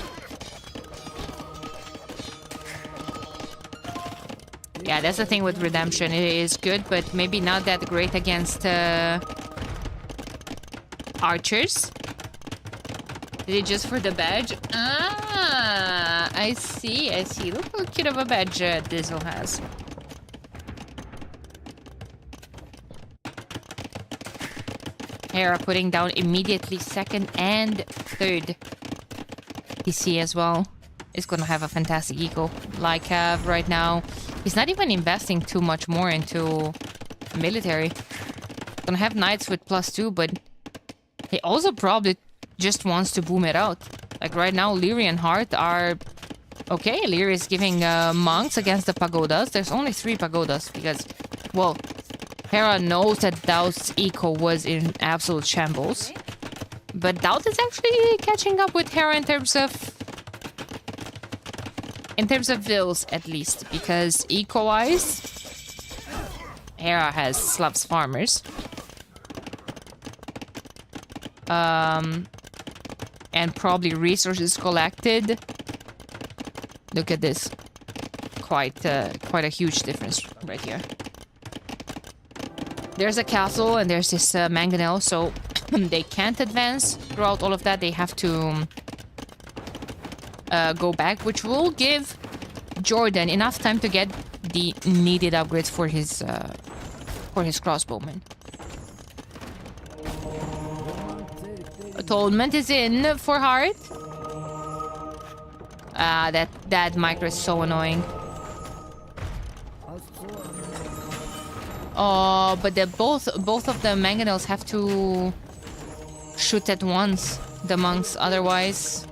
Yeah, that's the thing with Redemption. It is good, but maybe not that great against archers. Is it just for the badge? Ah, I see. Look how cute of a badge Dizzle has. Hera putting down immediately second and third. PC as well is gonna have a fantastic eco. Like Cav right now. He's not even investing too much more into military. Gonna have knights with +2, but he also probably just wants to boom it out. Like right now, Leary and Hart are... Okay, Leary is giving monks against the pagodas. There's only 3 pagodas because, well, Hera knows that Doubt's eco was in absolute shambles. But Doubt is actually catching up with Hera in terms of vills, at least. Because eco-wise, Hera has Slavs farmers. And probably resources collected. Look at this. Quite a huge difference right here. There's a castle and there's this mangonel, so they can't advance throughout all of that. They have to go back, which will give Jordan enough time to get the needed upgrades for his crossbowman. Atonement is in for Hart. That micro is so annoying. Oh, but both of the mangonels have to shoot at once. The monks, otherwise,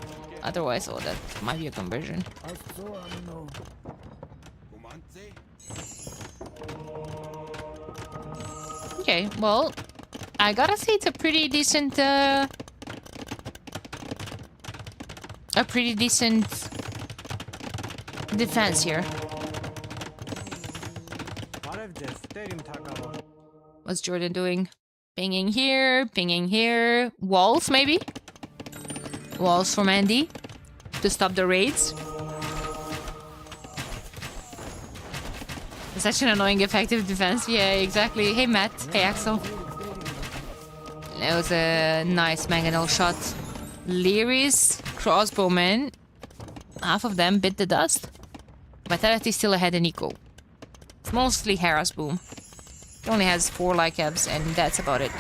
oh, that might be a conversion. Okay, well, I gotta say it's a pretty decent defense here. What's Jordan doing? Pinging here. Walls, maybe? Walls from Andy to stop the raids. Such an annoying effective defense. Yeah, exactly. Hey, Matt. Hey, Axel. That was a nice mangonel shot. Leary's crossbowmen, half of them bit the dust. Vitality still ahead in eco. It's mostly Hera's boom. He only has 4 like abs, and that's about it.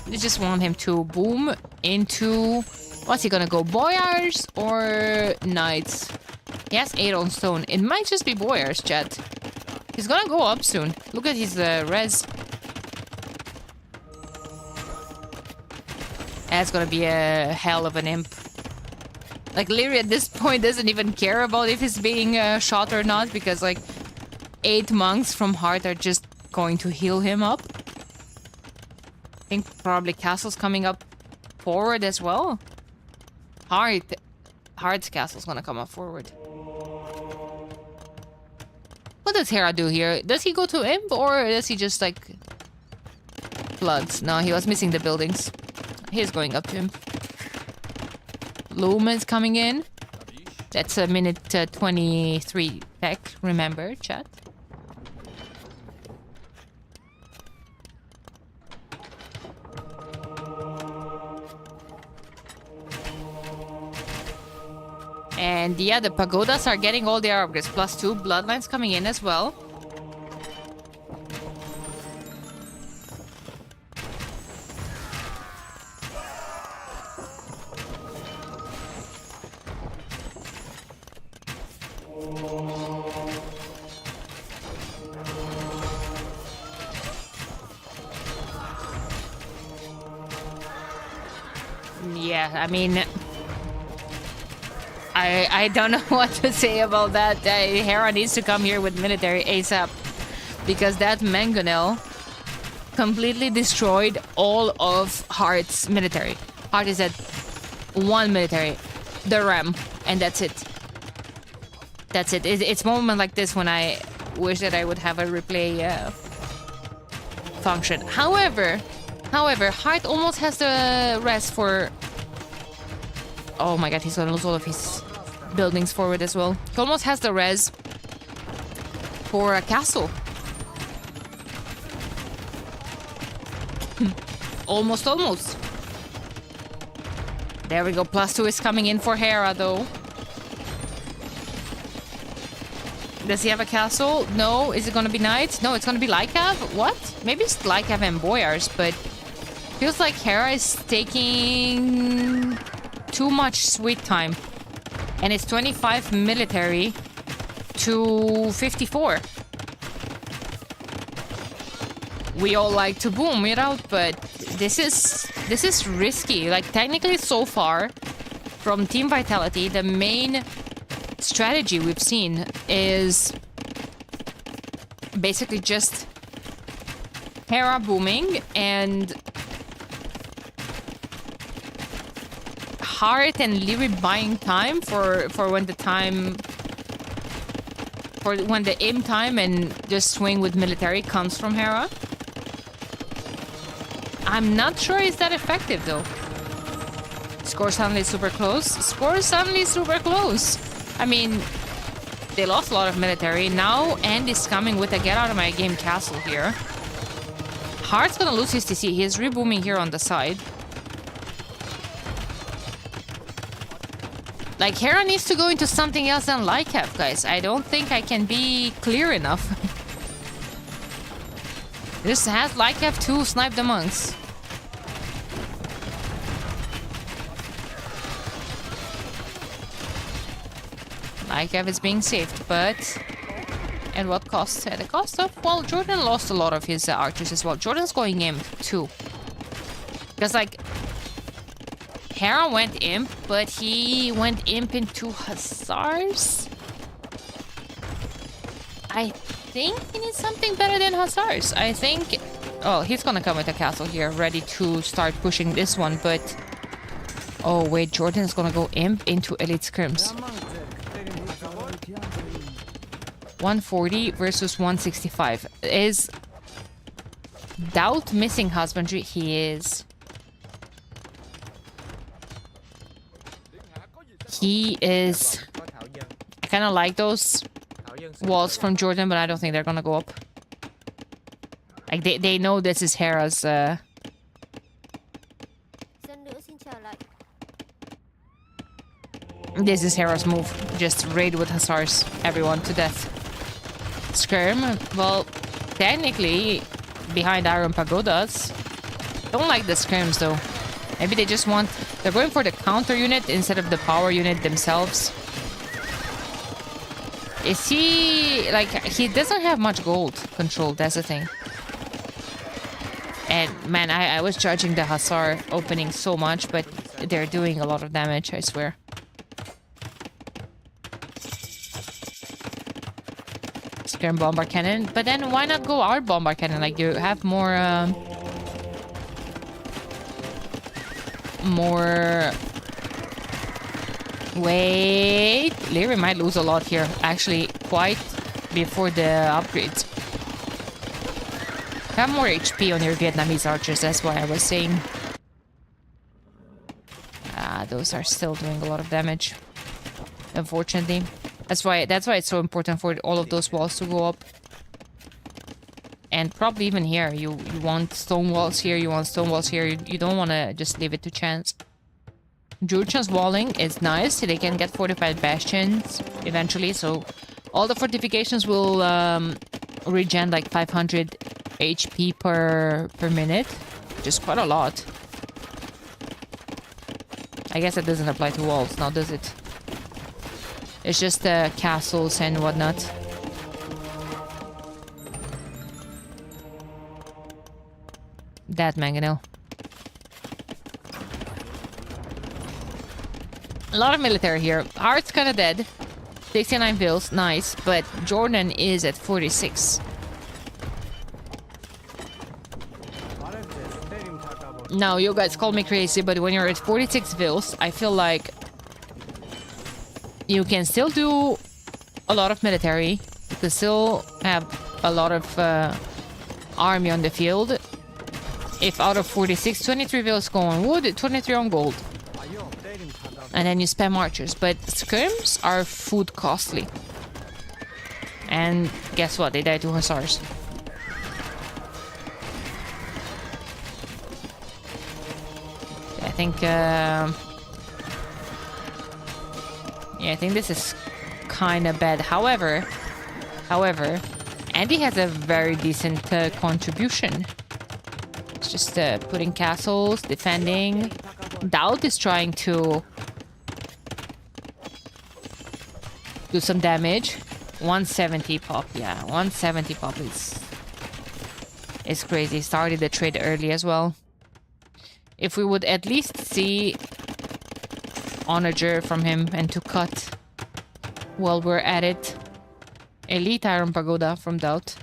They just want him to boom into... What's he gonna go? Boyars or Knights? He has 8 on stone. It might just be Boyars, chat. He's gonna go up soon. Look at his res. That's gonna be a hell of an imp. Like, Leary at this point doesn't even care about if he's being shot or not, because, like, 8 monks from Heart are just going to heal him up. I think probably Castle's coming up forward as well. Heart's Castle's gonna come up forward. What does Hera do here? Does he go to Imp, or does he just, like, floods? No, he was missing the buildings. He's going up to him. Lumen's coming in. That's a minute 23 tech, remember, chat. And yeah, the pagodas are getting all their upgrades. +2 bloodlines coming in as well. Yeah, I mean, I don't know what to say about that. Hera needs to come here with military ASAP, because that mangonel completely destroyed all of Heart's military. Heart is at 1 military, the Ram, and that's it. That's it. It's moment like this when I wish that I would have a replay function. However, Heart almost has the rest for... Oh my god, he's gonna lose all of his buildings forward as well. He almost has the res for a castle. Almost. There we go. +2 is coming in for Hera though. Does he have a castle? No. Is it gonna be knights? No, it's gonna be Lycav? What? Maybe it's Lycav and Boyars, but feels like Hera is taking too much sweet time. And it's 25 military to 54. We all like to boom it out, but this is risky. Like, technically so far from Team Vitality, the main strategy we've seen is basically just Hera booming and Heart and Lyri buying time for when the time, for when the aim time and just swing with military comes from Hera. I'm not sure it's that effective though. Score suddenly super close. Score suddenly super close. I mean, they lost a lot of military. Now End is coming with a get out of my game castle here. Heart's gonna lose his TC. He's rebooming here on the side. Like, Hera needs to go into something else than Lycav, guys. I don't think I can be clear enough. This has Lycav to snipe the monks. Lycav is being saved, but at what cost? At the cost of, well, Jordan lost a lot of his archers as well. Jordan's going imp too. Because, like, Hera went imp, but he went imp into Hussars? I think he needs something better than Hussars. I think... Oh, he's gonna come with a castle here, ready to start pushing this one, but... Oh, wait, Jordan's gonna go imp into Elite Scrims. 140 versus 165. Is Doubt missing husbandry? He is. He is. I kind of like those walls from Jordan, but I don't think they're gonna go up. Like, they know this is Hera's this is Hera's move. Just raid with Hussars everyone to death. Skirm, well, technically behind Iron Pagodas. Don't like the Skirms though. Maybe they just want... They're going for the counter unit instead of the power unit themselves. Is he... Like, he doesn't have much gold control, that's the thing. And man, I was judging the Hussar opening so much, but they're doing a lot of damage, I swear. Skirm Bombard Cannon. But then why not go our Bombard Cannon? Like, you have more... Wait, Lyri might lose a lot here. Actually, quite before the upgrades. Have more HP on your Vietnamese archers. That's why I was saying. Those are still doing a lot of damage. Unfortunately, that's why it's so important for all of those walls to go up. And probably even here, you want stone walls here, you want stone walls here. You don't want to just leave it to chance. Jurchen's walling is nice. They can get fortified bastions eventually, so all the fortifications will regen like 500 HP per minute, which is quite a lot. I guess that doesn't apply to walls now, does it? It's just castles and whatnot. That mangonel. A lot of military here. Heart's kind of dead. 69 bills, nice, but Jordan is at 46. Now, you guys call me crazy, but when you're at 46 bills, I feel like you can still do a lot of military. You can still have a lot of army on the field. If out of 46, 23 bills go on wood, 23 on gold. And then you spam archers. But scrims are food costly. And guess what? They die to hussars. I think... yeah, I think this is kind of bad. However, Andy has a very decent contribution. It's just putting castles, defending. Doubt is trying to do some damage. 170 pop, yeah, 170 pop is crazy. Started the trade early as well. If we would at least see Onager from him and to cut while we're at it. Elite Iron Pagoda from Doubt.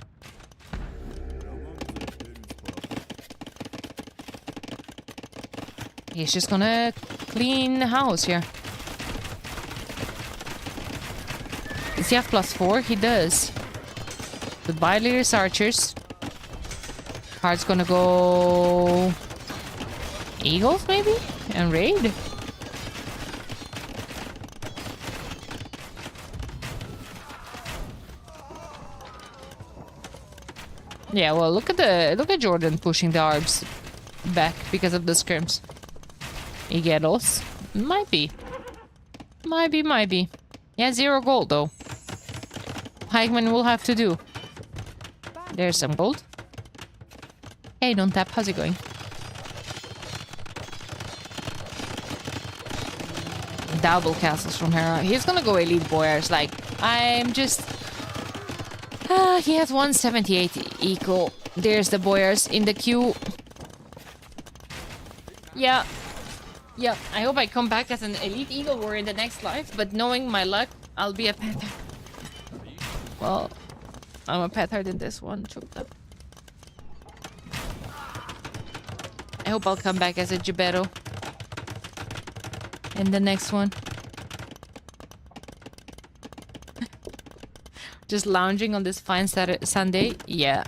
He's just gonna clean the house here. Does he have +4? He does. Goodbye, Lyris Archers. Heart's gonna go... Eagles, maybe? And raid? Yeah, well, look at Jordan pushing the arbs back because of the scrims. Igeros. Might be. Yeah, 0 gold though. Hikeman will have to do. There's some gold. Hey, don't tap. How's it going? Double castles from Hera. He's gonna go elite boyars. Like, I'm just... he has 178 eco. There's the boyars in the queue. Yeah. Yeah, I hope I come back as an elite eagle warrior in the next life, but knowing my luck, I'll be a petard. Well, I'm a petard in this one, choked up. I hope I'll come back as a Gibero in the next one. Just lounging on this fine Sunday. Yeah,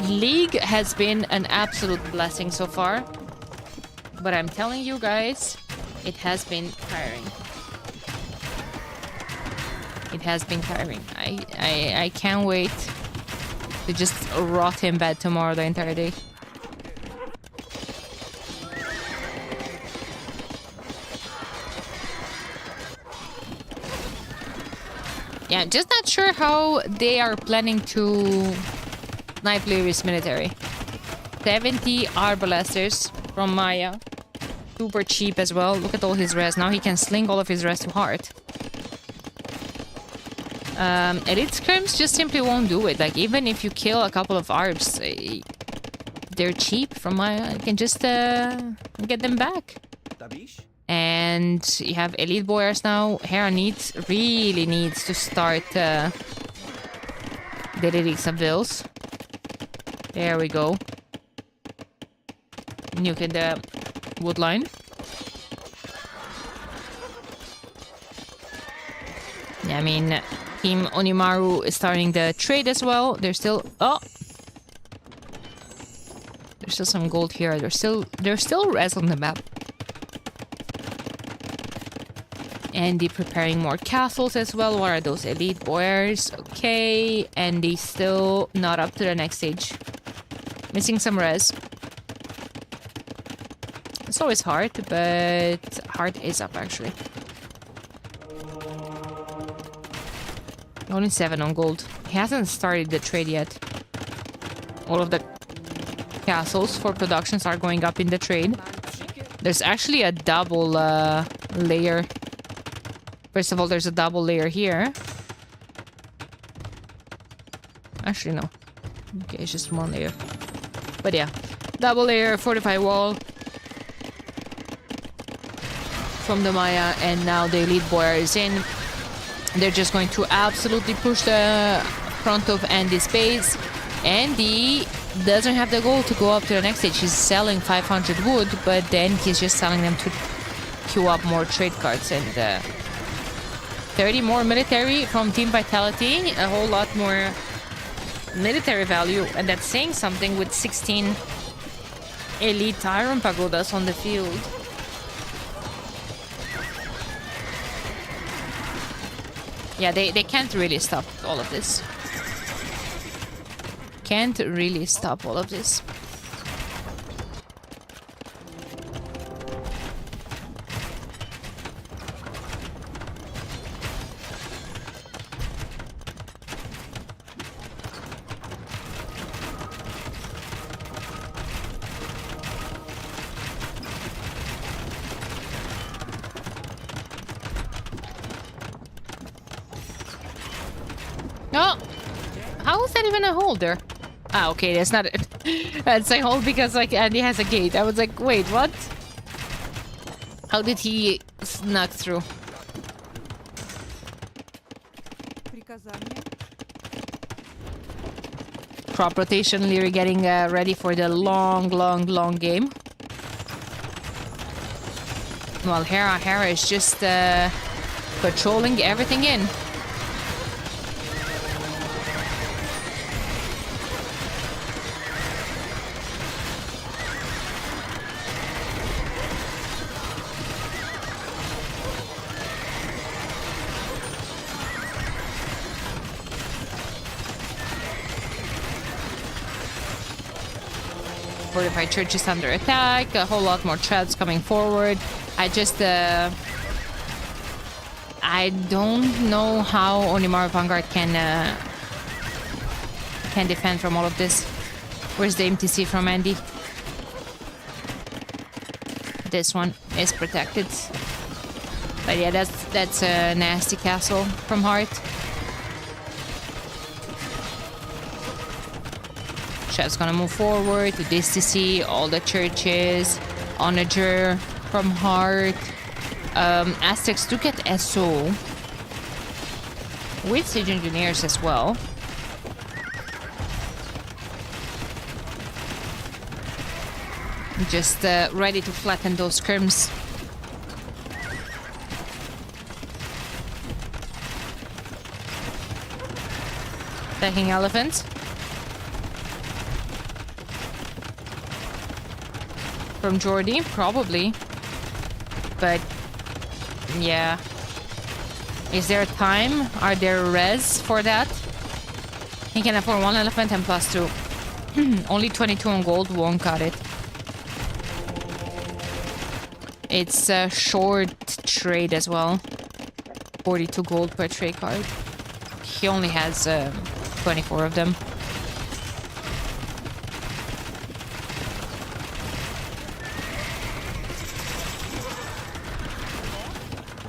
League has been an absolute blessing so far. But I'm telling you guys, it has been tiring. It has been tiring. I can't wait to just rot in bed tomorrow the entire day. Yeah, just not sure how they are planning to snipe Lyris military. 70 arbalesters from Maya. Super cheap as well. Look at all his res. Now he can sling all of his res to heart. Elite scrims just simply won't do it. Like, even if you kill a couple of arbs, they're cheap from Maya. You can just get them back. And you have elite boyars now. Hera really needs to start deleting some bills. There we go. Nuke in the wood line. Yeah, I mean, Team Onimaru is starting the trade as well. There's still... Oh! There's still some gold here. There's still res on the map. Andy preparing more castles as well. What are those? Elite boyars. Okay. Andy's still not up to the next stage. Missing some res. So is Heart, but Heart is up actually. Only 7 on gold. He hasn't started the trade yet. All of the castles for productions are going up in the trade. There's actually a double layer. First of all, there's a double layer here. Actually, no. Okay, it's just one layer. But yeah, double layer, fortified wall from the Maya, and now the elite boyar is in. They're just going to absolutely push the front of Andy's base. Andy doesn't have the goal to go up to the next stage. He's selling 500 wood, but then he's just selling them to queue up more trade cards. And 30 more military from Team Vitality, a whole lot more military value, and that's saying something with 16 elite iron pagodas on the field. Yeah, they can't really stop all of this. Can't really stop all of this. Oh, how is that even a holder? Ah, okay, that's not it. That's a hold because like Andy has a gate. I was like, wait, what? How did he snuck through? Crop rotation, Leary getting ready for the long game. While Hera is just patrolling everything in. Fortified church is under attack. A whole lot more treads coming forward. I don't know how Onimaru Vanguard can defend from all of this. Where's the MTC from Andy? This one is protected. But yeah, that's a nasty castle from Heart. Chef's gonna move forward to this to see all the churches. Onager from Heart. Aztecs do get SO with Siege Engineers as well. Just ready to flatten those scrims. Attacking elephants. From Jordy, probably. But yeah. Is there time? Are there res for that? He can afford 1 elephant and +2. Only 22 on gold, won't cut it. It's a short trade as well. 42 gold per trade card. He only has 24 of them.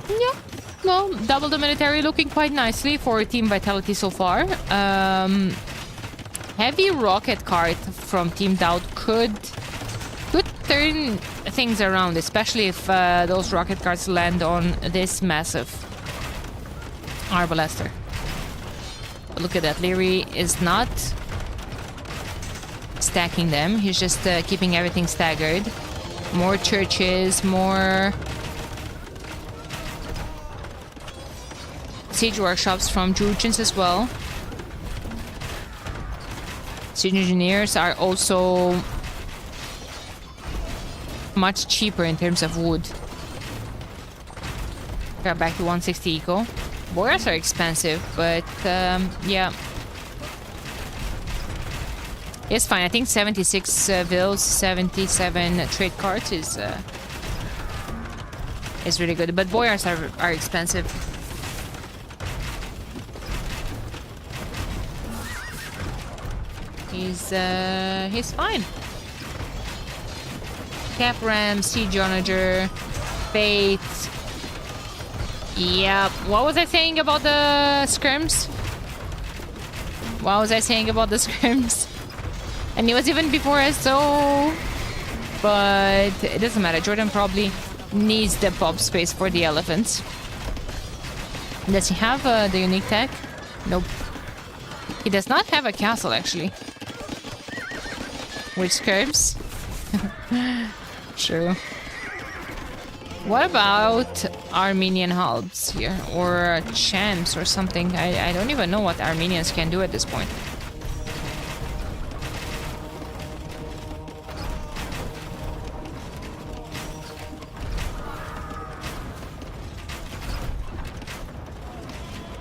Yeah, well, double the military looking quite nicely for Team Vitality so far. Heavy rocket card from Team Doubt could turn things around, especially if those rocket cards land on this massive Arbalaster. But look at that, Leary is not stacking them, he's just keeping everything staggered. More churches, more siege workshops from Jurchens as well. Siege engineers are also much cheaper in terms of wood. Got back to 160 eco. Boyars are expensive, but yeah. It's fine. I think 76 bills, 77 trade cards is really good. But boyars are expensive. He's fine. Capram, Siege Onager, Fate. Yep. What was I saying about the scrims? What was I saying about the scrims? And it was even before SO. But it doesn't matter. Jordan probably needs the pop space for the elephants. Does he have the unique tech? Nope. He does not have a castle, actually. Which curves? True. What about Armenian halbs here? Or champs or something? I don't even know what Armenians can do at this point.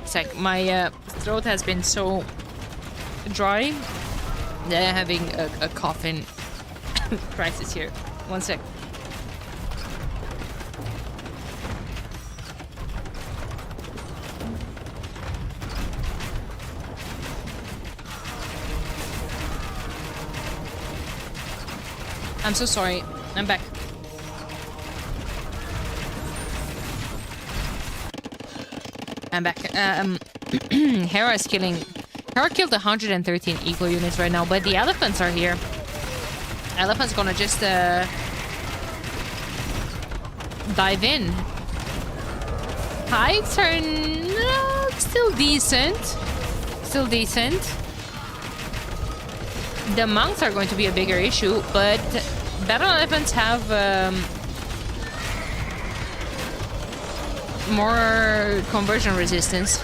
It's like my throat has been so dry that I'm having a coughing crisis here. One sec. I'm so sorry. I'm back. I'm back. Hera is killing... Hera killed 113 equal units right now, but the elephants are here. Elephant's gonna just dive in. Heights are still decent. Still decent. The monks are going to be a bigger issue, but battle elephants have more conversion resistance.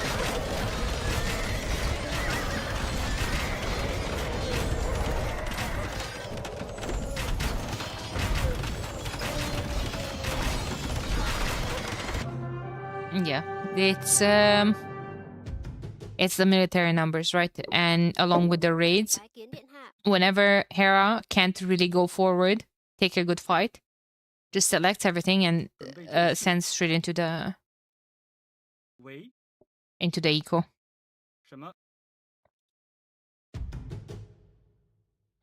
Yeah, it's the military numbers, right? And along with the raids, whenever Hera can't really go forward, take a good fight, just selects everything and sends straight into the eco.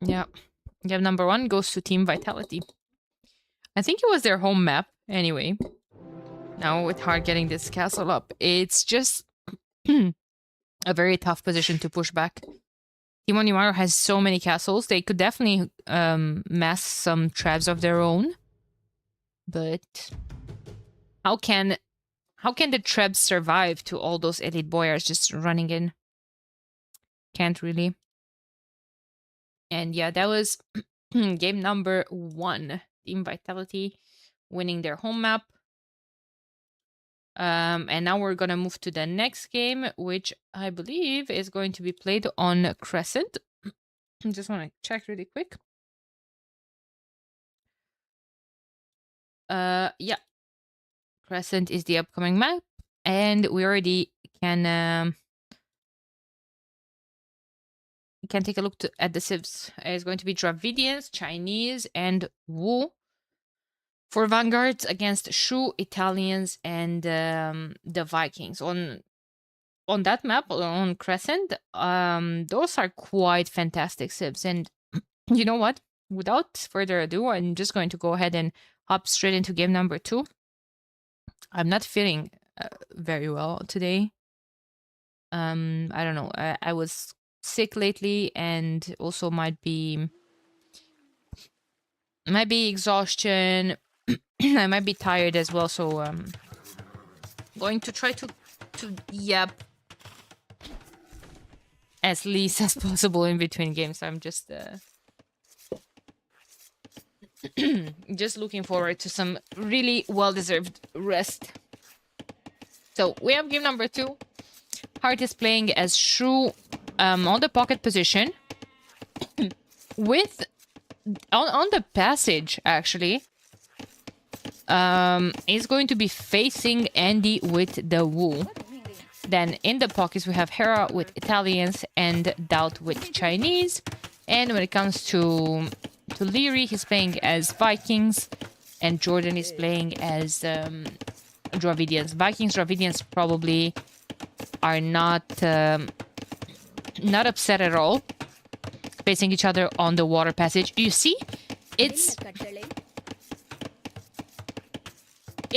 Yeah. Game number 1 goes to Team Vitality. I think it was their home map anyway. Now with hard getting this castle up, it's just a very tough position to push back. Team Onimaru has so many castles. They could definitely mass some traps of their own. But how can the traps survive to all those elite boyars just running in? Can't really. And yeah, that was game number 1. Team Vitality winning their home map. And now we're gonna move to the next game, which I believe is going to be played on Crescent. I just want to check really quick. Yeah, Crescent is the upcoming map, and we already can take a look at the civs. It's going to be Dravidians, Chinese, and Wu. For Vanguards against Shu, Italians, and the Vikings. On that map, on Crescent, those are quite fantastic civs. And you know what? Without further ado, I'm just going to go ahead and hop straight into game number 2. I'm not feeling very well today. I don't know. I was sick lately, and also might be exhaustion. I might be tired as well, so going to try to yap as least as possible in between games. I'm just just looking forward to some really well-deserved rest. So we have game number 2. Heart is playing as Shu on the pocket position with on the passage actually. Is going to be facing Andy with the Wu. Then in the pockets we have Hera with Italians and Doubt with Chinese. And when it comes to Leary, he's playing as Vikings, and Jordan is playing as Dravidians. Vikings, Dravidians probably are not upset at all facing each other on the water passage. You see, it's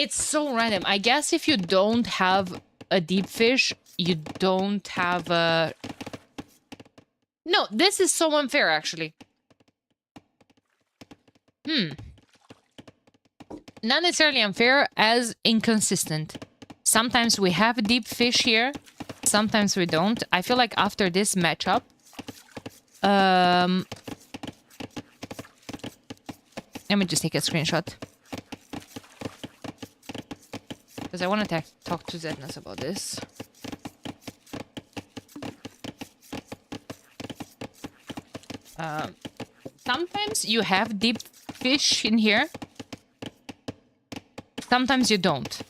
so random. I guess if you don't have a deep fish, you don't have a... No, this is so unfair, actually. Not necessarily unfair, as inconsistent. Sometimes we have deep fish here, sometimes we don't. I feel like after this matchup, let me just take a screenshot. Because I want to talk to Zednas about this. Sometimes you have deep fish in here. Sometimes you don't.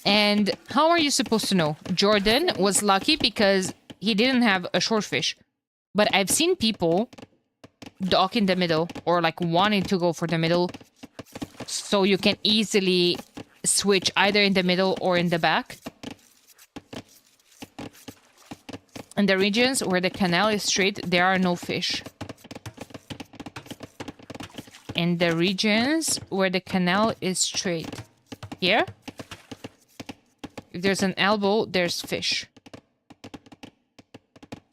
And how are you supposed to know? Jordan was lucky because he didn't have a short fish. But I've seen people dock in the middle or like wanting to go for the middle. So you can easily switch either in the middle or in the back. In the regions where the canal is straight, there are no fish. In the regions where the canal is straight. Here, if there's an elbow, there's fish.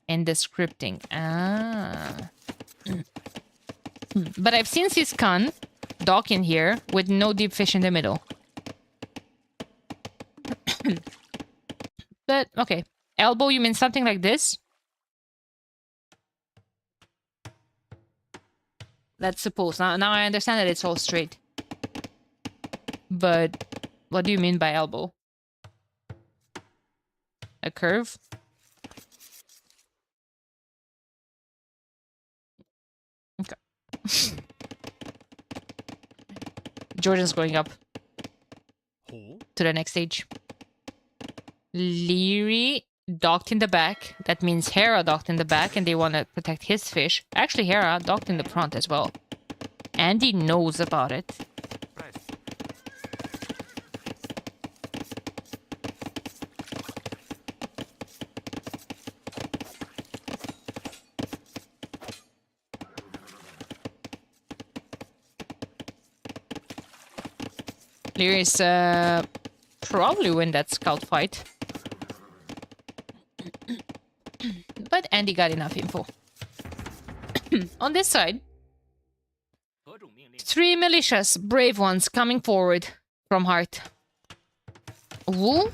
In the scripting. But I've seen Siskan dock in here with no deep fish in the middle. But, okay. Elbow, you mean something like this? Let's suppose. Now I understand that it's all straight. But what do you mean by elbow? A curve? Okay. Jordan's going up to the next stage. Leary docked in the back. That means Hera docked in the back and they want to protect his fish. Actually, Hera docked in the front as well. Andy knows about it. Leary's probably win that scout fight. But Andy got enough info. On this side, 3 militias, brave ones, coming forward from Heart. Wu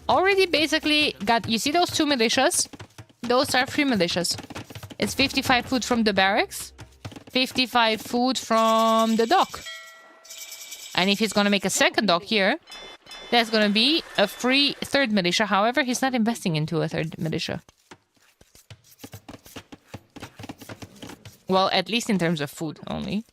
already basically got... You see those 2 militias? Those are 3 militias. It's 55 food from the barracks, 55 food from the dock. And if he's gonna make a second dock here, that's gonna be a free 3rd militia. However, he's not investing into a 3rd militia. Well, at least in terms of food only.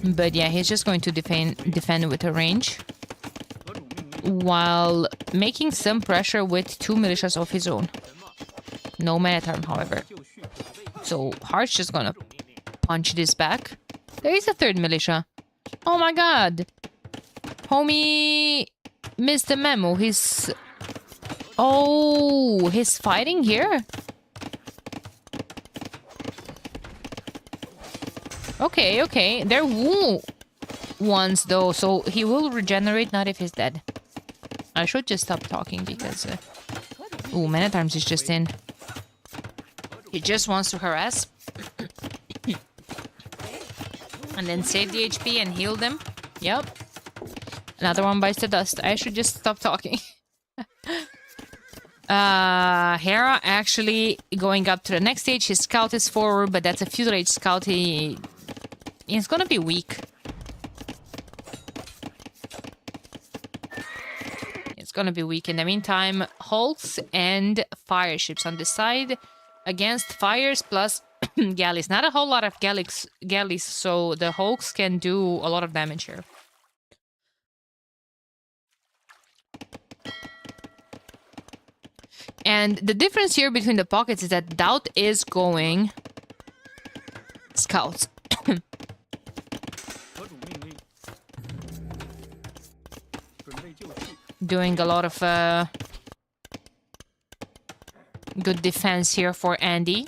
But yeah, he's just going to defend with a range. While making some pressure with 2 militias of his own. No man-at-arm, however. So Heart's just gonna punch this back. There is a 3rd militia. Oh my god. Homie missed the memo. He's... Oh, he's fighting here? Okay, okay. They're Wu ones though, so he will regenerate, not if he's dead. I should just stop talking because... Ooh, Man-at-Arms is just in. He just wants to harass. And then save the HP and heal them. Yep. Another one bites the dust. I should just stop talking. Hera actually going up to the next stage. His scout is forward, but that's a feudal age scout. He's gonna be weak. It's gonna be weak. In the meantime, hulks and fire ships on the side against fires plus galleys. Not a whole lot of galleys, so the Hulks can do a lot of damage here. And the difference here between the pockets is that Doubt is going scouts. Doing a lot of good defense here for Andy.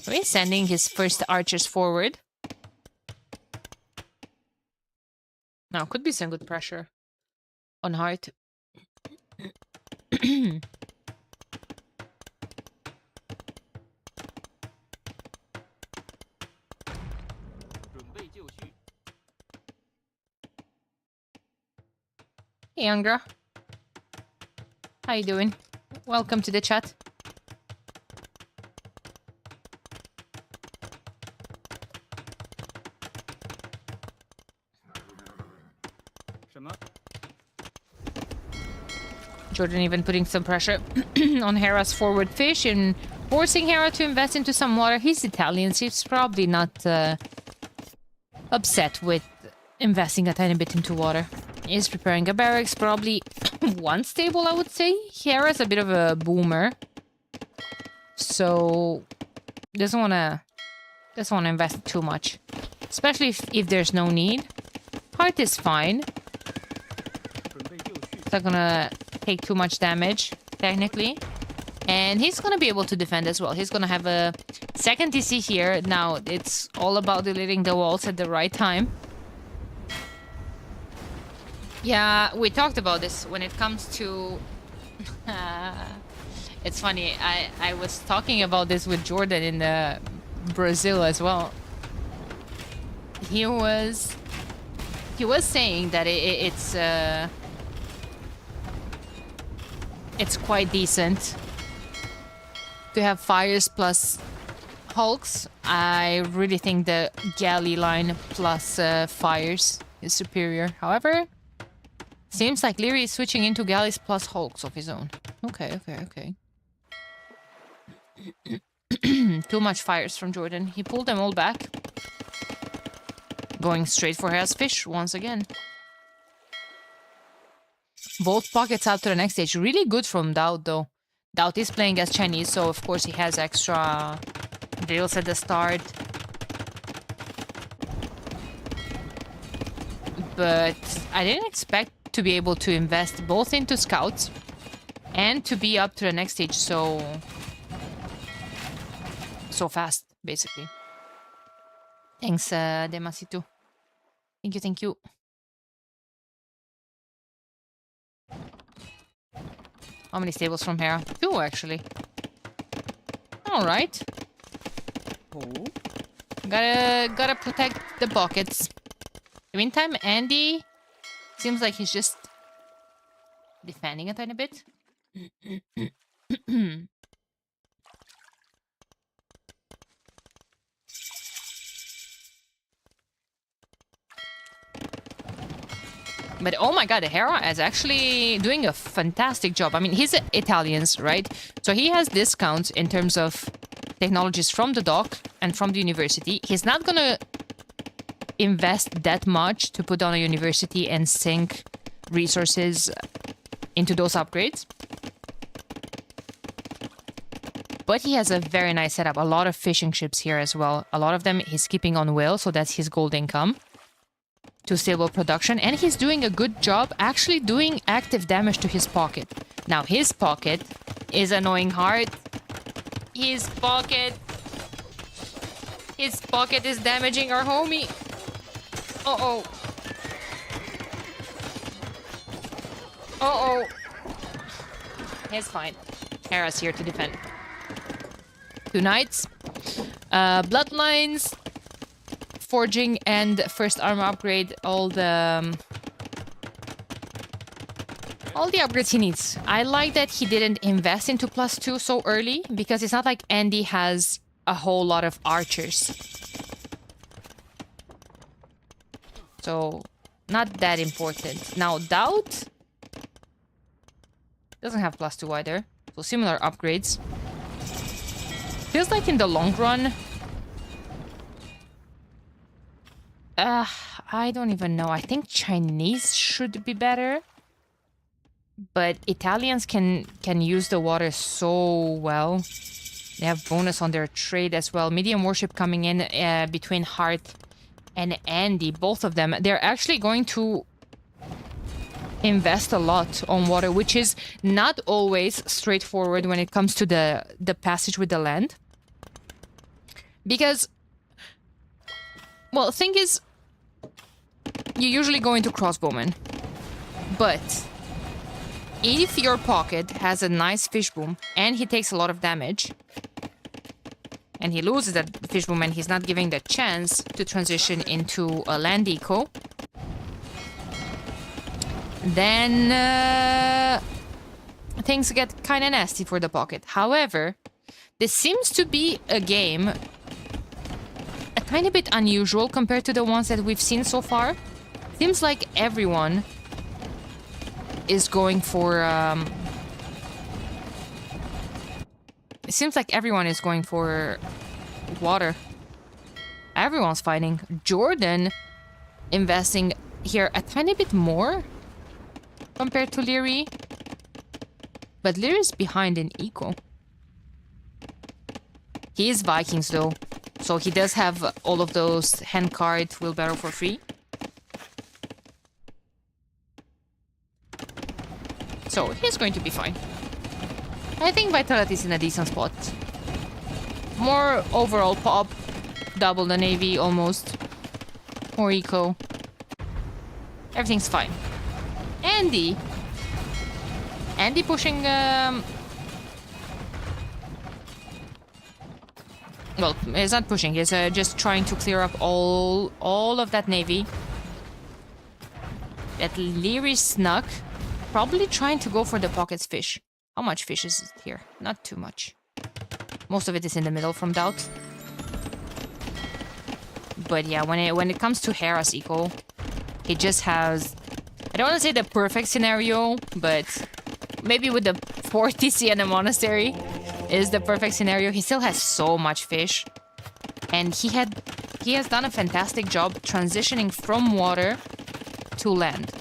He's sending his first archers forward. Now, could be some good pressure on Heart. Hey, Angra. How you doing? Welcome to the chat. Jordan even putting some pressure on Hera's forward fish and forcing Hera to invest into some water. He's Italian, so he's probably not upset with investing a tiny bit into water. He's preparing a barracks, probably one stable, I would say. Hera's a bit of a boomer, so doesn't want to invest too much, especially if there's no need. Heart is fine. It's not gonna take too much damage, technically. And he's gonna be able to defend as well. He's gonna have a second TC here. Now, it's all about deleting the walls at the right time. Yeah, we talked about this when it comes to... It's funny, I was talking about this with Jordan in Brazil as well. He was saying that it's quite decent to have fires plus hulks. I really think the galley line plus fires is superior. However, seems like Leary is switching into galleys plus hulks of his own. Okay. Too much fires from Jordan. He pulled them all back. Going straight for Hera's fish once again. Both pockets out to the next stage. Really good from Doubt, though. Doubt is playing as Chinese, so of course he has extra drills at the start. But I didn't expect to be able to invest both into scouts and to be up to the next stage so fast, basically. Thanks, Demasitu. Thank you. How many stables from Hera? 2, actually. Alright. Gotta protect the pockets. In the meantime, Andy seems like he's just defending a tiny bit. But oh my god, Hera is actually doing a fantastic job. I mean, he's Italians, right? So he has discounts in terms of technologies from the dock and from the university. He's not gonna invest that much to put on a university and sink resources into those upgrades. But he has a very nice setup. A lot of fishing ships here as well. A lot of them he's keeping on whale, so that's his gold income. To stable production, and he's doing a good job actually doing active damage to his pocket. Now his pocket is annoying hard. His pocket is damaging our homie. Uh-oh. He's fine. Hera's here to defend. 2 knights. Bloodlines. Forging and first armor upgrade, all the upgrades he needs. I like that he didn't invest into +2 so early, because it's not like Andy has a whole lot of archers. So, not that important. Now, Doubt doesn't have +2 either, so similar upgrades. Feels like in the long run... I don't even know. I think Chinese should be better. But Italians can use the water so well. They have bonus on their trade as well. Medium Worship coming in between Hart and Andy. Both of them. They're actually going to invest a lot on water, which is not always straightforward when it comes to the passage with the land. Because, well, thing is, you usually go into crossbowmen. But if your pocket has a nice fish boom and he takes a lot of damage, and he loses that fish boom and he's not giving the chance to transition into a land eco, then things get kind of nasty for the pocket. However, this seems to be a game a tiny bit unusual compared to the ones that we've seen so far. Seems like everyone is going for it seems like everyone is going for water. Everyone's fighting. Jordan investing here a tiny bit more compared to Leary. But Leary's behind in eco. He is Vikings though, so he does have all of those handcart wheelbarrow for free. So he's going to be fine. I think Vitality is in a decent spot. More overall pop, double the navy almost. More eco. Everything's fine. Andy pushing well, he's not pushing, he's just trying to clear up all of that navy. That Leary snuck. Probably trying to go for the pockets fish. How much fish is it here? Not too much. Most of it is in the middle from Doubt. But yeah, when it comes to Hera's eco, he just has... I don't want to say the perfect scenario, but maybe with the 4 TC and a monastery is the perfect scenario. He still has so much fish. And he has done a fantastic job transitioning from water to land.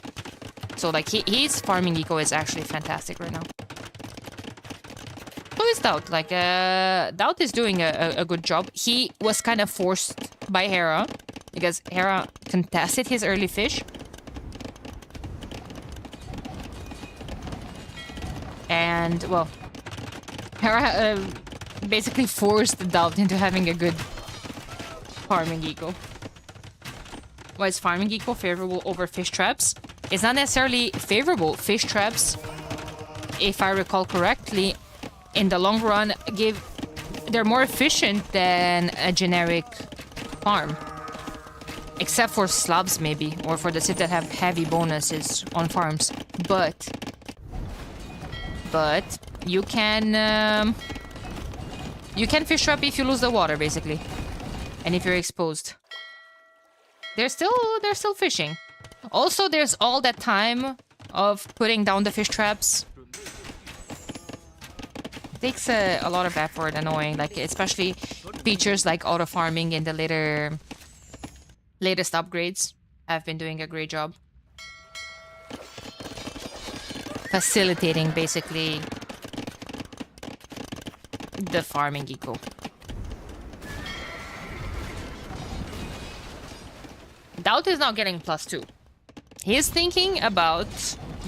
So like his farming eco is actually fantastic right now. So is Doubt. Like Doubt is doing a good job. He was kind of forced by Hera because Hera contested his early fish. And well, Hera basically forced Doubt into having a good farming eco. Why is farming eco favorable over fish traps? It's not necessarily favorable. Fish traps, if I recall correctly, in the long run, they're more efficient than a generic farm. Except for slabs, maybe, or for the civ that have heavy bonuses on farms. But you can fish trap if you lose the water, basically, and if you're exposed. They're still fishing. Also, there's all that time of putting down the fish traps. It takes a lot of effort, annoying, like especially features like auto farming in the latest upgrades have been doing a great job. Facilitating basically the farming eco. Doubt is now getting +2. He's thinking about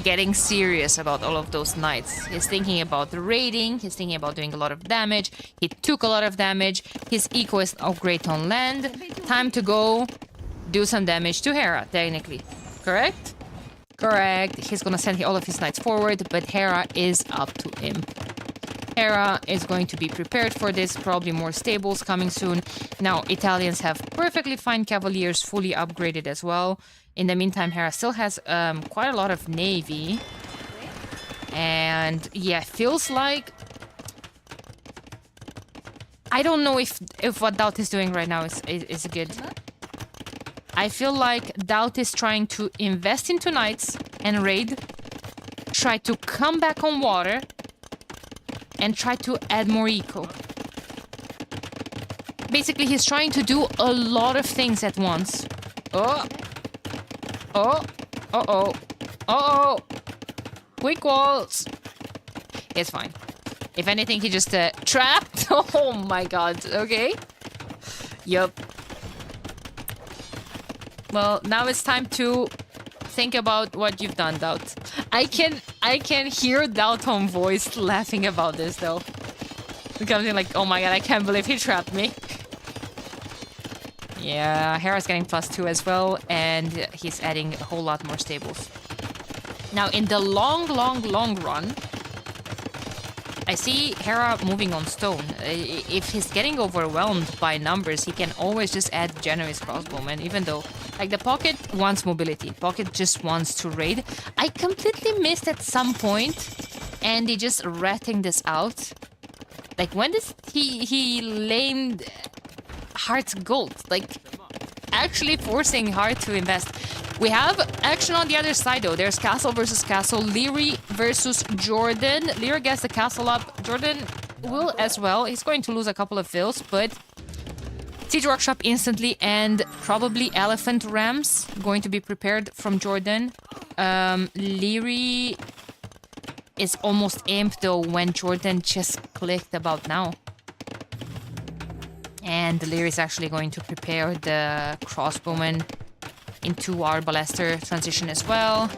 getting serious about all of those knights. He's thinking about the raiding. He's thinking about doing a lot of damage. He took a lot of damage. His eco is now great on land. Time to go do some damage to Hera, technically. Correct? Correct. He's gonna send all of his knights forward, but Hera is up to him. Hera is going to be prepared for this. Probably more stables coming soon. Now, Italians have perfectly fine cavaliers fully upgraded as well. In the meantime, Hera still has quite a lot of navy. And yeah, feels like... I don't know if what Doubt is doing right now is good. I feel like Doubt is trying to invest into knights and raid. Try to come back on water. And try to add more eco. basically he's trying to do a lot of things at once. Oh. Oh. Uh-oh. Uh-oh. Quick walls. It's fine. If anything, he just trapped. Oh my god. Okay. Yup. Well, now it's time to think about what you've done, Doubt. I can hear Doubt's voice laughing about this though. Becoming like, oh my god, I can't believe he trapped me. Yeah, Hera's getting +2 as well, and he's adding a whole lot more stables. Now, in the long run, I see Hera moving on stone. If he's getting overwhelmed by numbers, he can always just add Genoese crossbowmen, even though, like, the Pocket wants mobility. Pocket just wants to raid. I completely missed at some point Andy just ratting this out. Like, when did he lamed Heart's gold? Like, actually forcing Heart to invest. We have action on the other side though. There's Castle versus Castle, Leary versus Jordan. Leary gets the castle up. Jordan will as well. He's going to lose a couple of fills, but Siege Workshop instantly, and probably Elephant Rams going to be prepared from Jordan. Leary is almost amped though when Jordan just clicked about now. And Leary is actually going to prepare the crossbowman into our Ballester transition as well.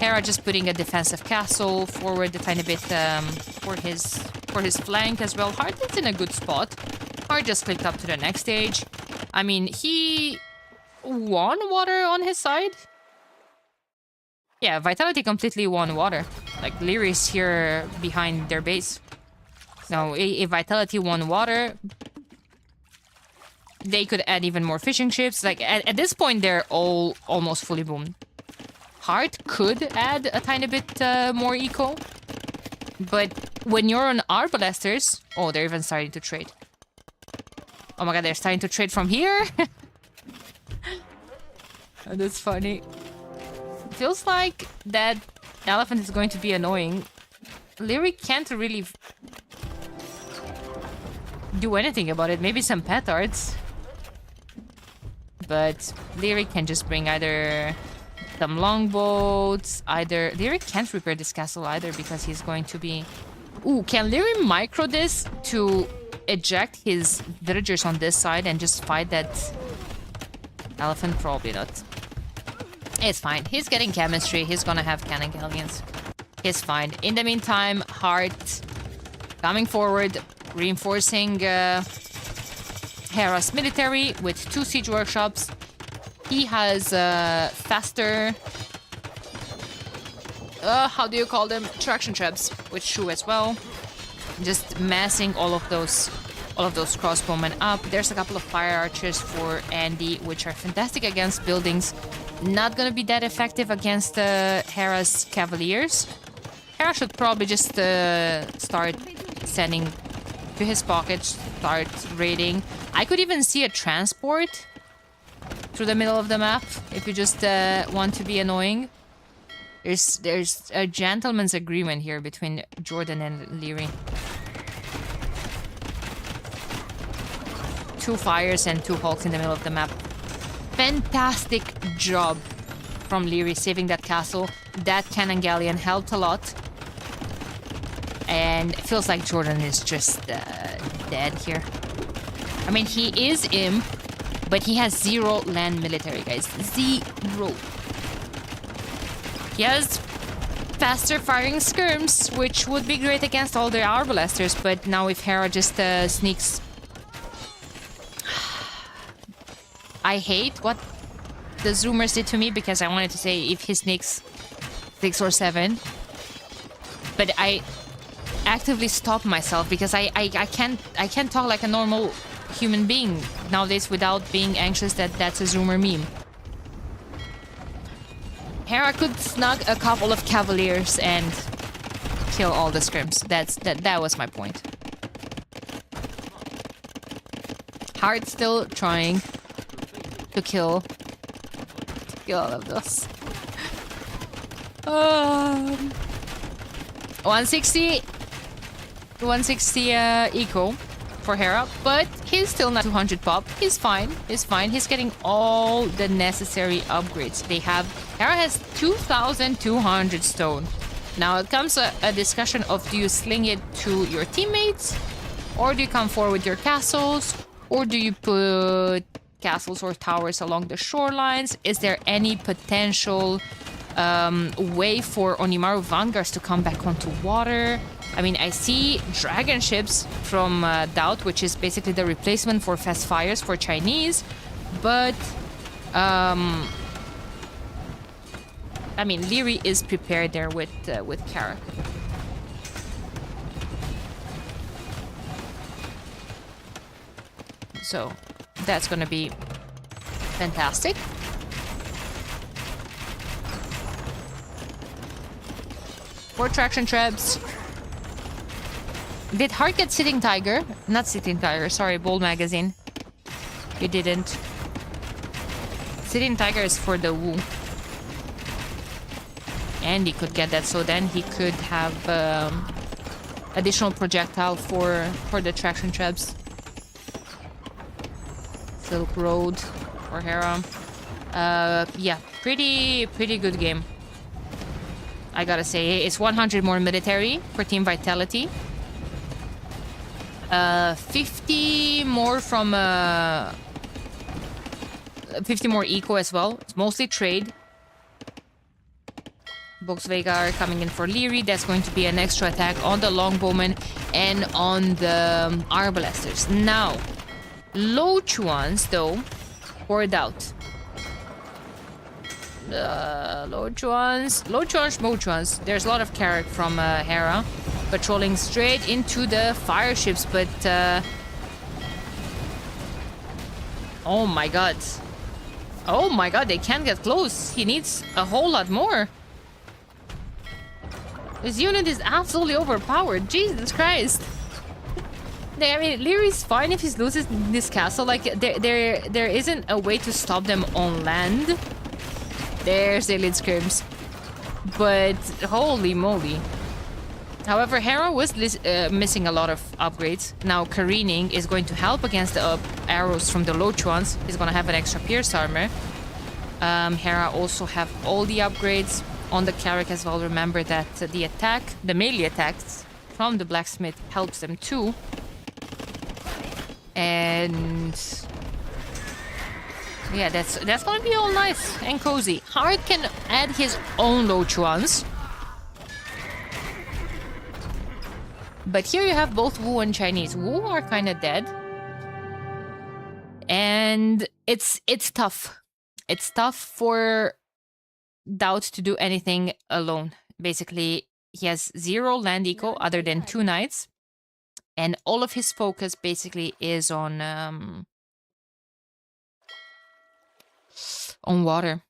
Hera just putting a defensive castle forward a tiny bit for his flank as well. Hart is in a good spot. Hart just clicked up to the next stage. I mean, he won water on his side. Yeah, Vitality completely won water. Like, Leary's here behind their base. Now, if Vitality won water, they could add even more fishing ships. Like, at this point, they're all almost fully boomed. Heart could add a tiny bit more eco. But when you're on our Ballesters... Oh, they're even starting to trade. Oh my god, they're starting to trade from here? Oh, that's funny. Feels like that elephant is going to be annoying. Leary can't really do anything about it. Maybe some petards. But Leary can just bring either some longboats, either... Leary can't repair this castle either because he's going to be... Ooh, can Leary micro this to eject his villagers on this side and just fight that elephant? Probably not. It's fine. He's getting chemistry. He's gonna have cannon galleons. He's fine. In the meantime, Hart coming forward, reinforcing Hera's military with 2 siege workshops. He has faster... how do you call them? Traction traps with Shu as well. Just massing all of those crossbowmen up. There's a couple of fire archers for Andy, which are fantastic against buildings. Not gonna be that effective against Hera's cavaliers. Hera should probably just start sending to his pockets, start raiding. I could even see a transport through the middle of the map if you just want to be annoying. There's a gentleman's agreement here between Jordan and Leary. 2 fires and 2 hulks in the middle of the map. Fantastic job from Leary saving that castle. That cannon galleon helped a lot. And it feels like Jordan is just dead here. I mean, he is imp, but he has 0 land military, guys. 0. He has faster firing skirms, which would be great against all the Arbalesters, but now if Hera just sneaks... I hate what the Zoomers did to me because I wanted to say if he sneaks 6 or 7. But I actively stopped myself because I can't talk like a normal human being nowadays without being anxious that that's a Zoomer meme. Hera could snug a couple of cavaliers and kill all the scrims. That was my point. Hart still trying to kill all of those. 160 eco for Hera, but he's still not 200 pop. He's fine. He's fine. He's getting all the necessary upgrades. Hera has 2,200 stone. Now it comes a discussion of, do you sling it to your teammates, or do you come forward with your castles, or do you put castles or towers along the shorelines? Is there any potential way for Onimaru Vanguards to come back onto water? I mean, I see dragon ships from Doubt, which is basically the replacement for fast fires for Chinese, but I mean, Leary is prepared there with Karak. So that's gonna be fantastic. Four traction traps. Did Hart get Sitting Tiger? Not Sitting Tiger, sorry, Bold Magazine. You didn't. Sitting Tiger is for the Wu. And he could get that, so then he could have additional projectile for the traction traps. Silk Road for Hera. Yeah, pretty good game. I gotta say, it's 100 more military for Team Vitality. 50 more from 50 more eco as well. It's mostly trade. Volkswagen coming in for Leary. That's going to be an extra attack on the Longbowmen and on the Arbalesters. Now, low Chuans though, for Doubt. Low Chuans, Mo Chuans. There's a lot of Carrack from Hera, patrolling straight into the fire ships, but oh my god. Oh my god, they can't get close. He needs a whole lot more. This unit is absolutely overpowered. Jesus Christ. I mean, Leary's fine if he loses this castle. Like, there isn't a way to stop them on land. There's the elite scrims. But holy moly. However, Hera was missing a lot of upgrades. Now, careening is going to help against the arrows from the low Chuans. He's going to have an extra pierce armor. Hera also have all the upgrades on the Carrack as well. Remember that the melee attacks from the blacksmith helps them too. And yeah, that's gonna be all nice and cozy. Hart can add his own low Chuans. But here you have both Wu and Chinese. Wu are kind of dead. And it's tough. It's tough for Doubt to do anything alone. Basically, he has 0 land eco other than 2 knights. And all of his focus basically is on water.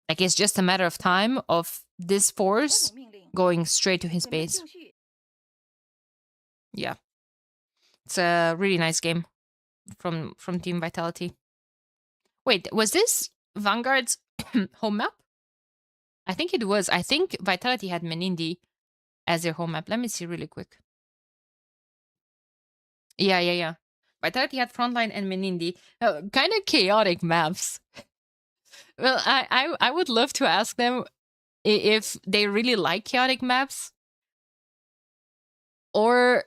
Like, it's just a matter of time of this force going straight to his base. Yeah. It's a really nice game from Team Vitality. Wait, was this Vanguard's home map? I think it was. I think Vitality had Menindi as their home map. Let me see really quick. Yeah. Vitality had Frontline and Menindi. Kind of chaotic maps. Well, I would love to ask them if they really like chaotic maps. Or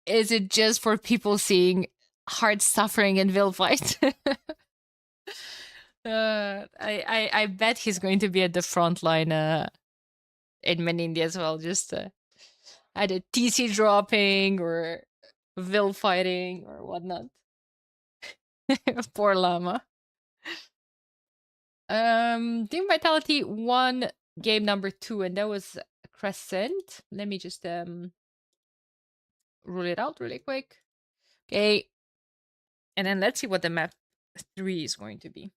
is it just for people seeing hard suffering and will fight? I bet he's going to be at the front line in Menindi as well, just either TC dropping or will fighting or whatnot. Poor Llama. Team Vitality won game number 2, and that was Crescent. Let me just rule it out really quick. Okay. And then let's see what the map 3 is going to be.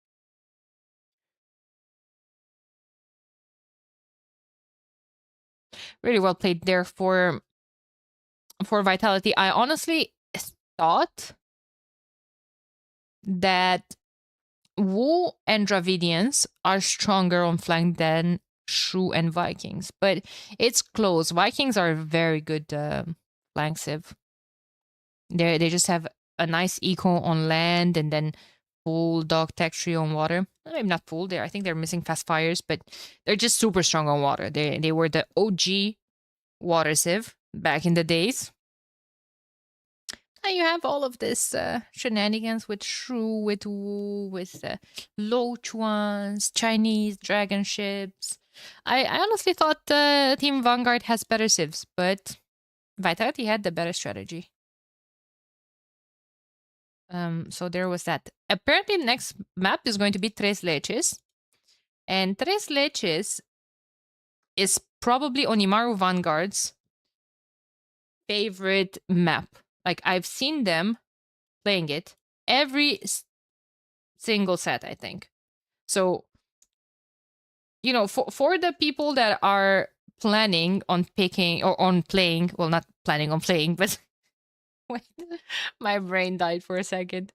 Really well played there for Vitality. I honestly thought that Wu and Dravidians are stronger on flank than Shu and Vikings, but it's close. Vikings are very good flank civ. They just have a nice eco on land and then full dog tech tree on water. Maybe not full. I think they're missing fast fires, but they're just super strong on water. They were the OG water civ back in the days. And you have all of this shenanigans with Shrew, with Wu, with Lo Chuans, Chinese dragon ships. I honestly thought Team Vanguard has better civs, but Vitality had the better strategy. So there was that. Apparently, next map is going to be Tres Leches. And Tres Leches is probably Onimaru Vanguard's favorite map. Like, I've seen them playing it every single set, I think. So, you know, for the people that are planning on picking or on playing, well, not planning on playing, but wait, my brain died for a second.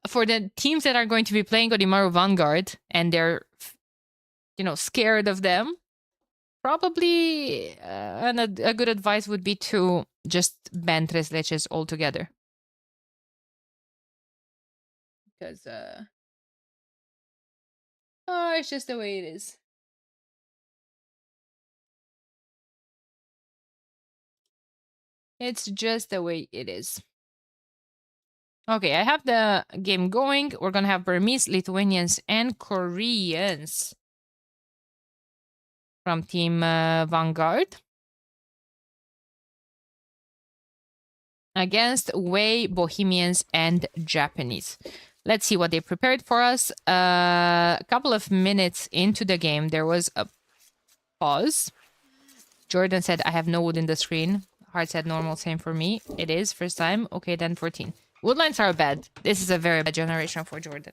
For the teams that are going to be playing Onimaru Vanguard and they're, you know, scared of them, probably a good advice would be to just ban Tres Leches altogether. Because, oh, it's just the way it is. It's just the way it is. Okay, I have the game going. We're gonna have Burmese, Lithuanians, and Koreans from Team Vanguard against Wei, Bohemians, and Japanese. Let's see what they prepared for us. A couple of minutes into the game, there was a pause. Jordan said, I have no wood in the screen. Hart said normal, same for me. It is, first time. Okay, then 14. Woodlines are bad. This is a very bad generation for Jordan.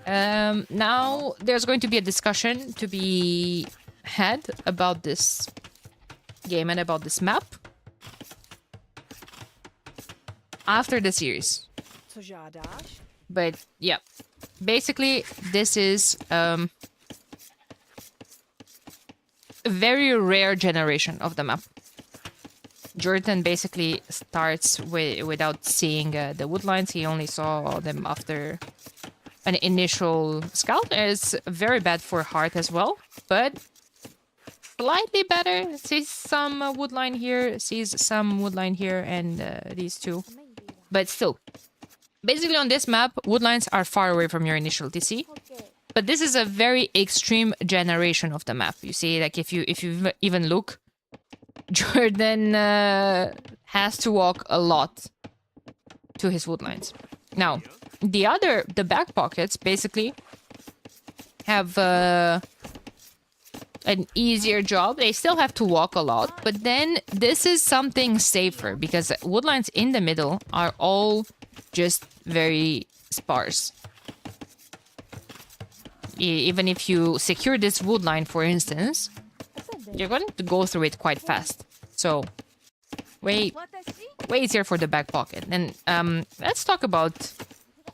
Now, there's going to be a discussion to be had about this game and about this map after the series. But, yeah. Basically, this is a very rare generation of the map. Jordan basically starts without seeing the woodlines. He only saw them after an initial scout. It's very bad for Hart as well, but slightly better. Sees some woodline here, sees some woodline here, and these two. But still, basically on this map, woodlines are far away from your initial TC. But this is a very extreme generation of the map. You see, like if you even look, Jordan has to walk a lot to his woodlines. Now, the back pockets basically have an easier job. They still have to walk a lot, but then this is something safer because woodlines in the middle are all just very sparse. Even if you secure this woodline, for instance, you're going to go through it quite fast. So, way easier for the back pocket. And let's talk about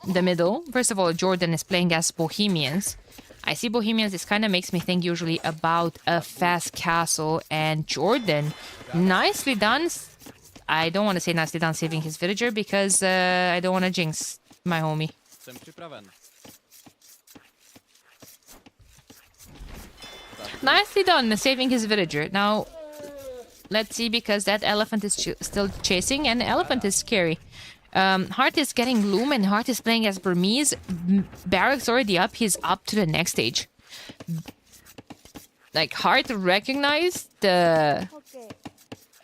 the middle. First of all, Jordan is playing as Bohemians. I see Bohemians, this kind of makes me think usually about a fast castle. And Jordan, nicely done. I don't want to say nicely done saving his villager because I don't want to jinx my homie. Nicely done, saving his villager. Now, let's see, because that elephant is still chasing, and the elephant is scary. Hart is getting Loom, and Hart is playing as Burmese. Barrack's already up. He's up to the next stage. Like, Hart recognized the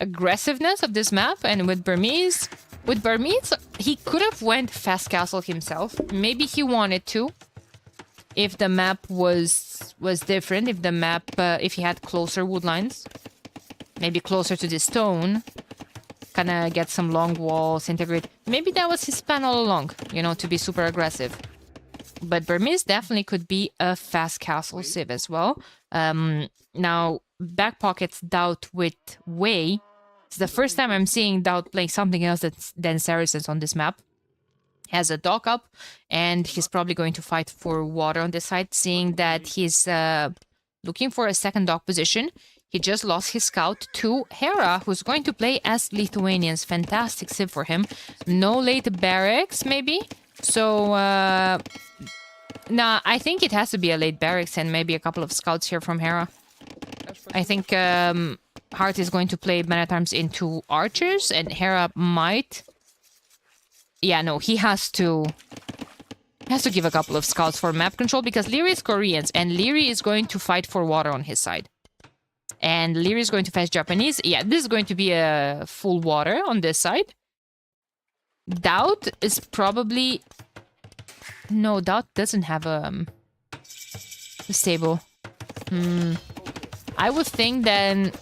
aggressiveness of this map, and with Burmese, he could have went fast castle himself. Maybe he wanted to. If the map was different, if the map, if he had closer woodlines, maybe closer to the stone, kind of get some long walls, integrate. Maybe that was his plan all along, you know, to be super aggressive. But Burmese definitely could be a fast castle civ as well. Now, back pockets Doubt with Wei. It's the first time I'm seeing Doubt playing something else than Saracens on this map. Has a dock up, and he's probably going to fight for water on this side, seeing that his looking for a second dog position. He just lost his scout to Hera, who's going to play as Lithuanians. Fantastic sip for him. No late barracks, maybe? So, nah, I think it has to be a late barracks and maybe a couple of scouts here from Hera. I think Hart is going to play Man at Arms into archers, and Hera might... Yeah, no, he has to give a couple of scouts for map control, because Leary is Koreans, and Leary is going to fight for water on his side. And Leary is going to fetch Japanese. Yeah, this is going to be a full water on this side. Doubt is probably... No, Doubt doesn't have a stable. I would think then...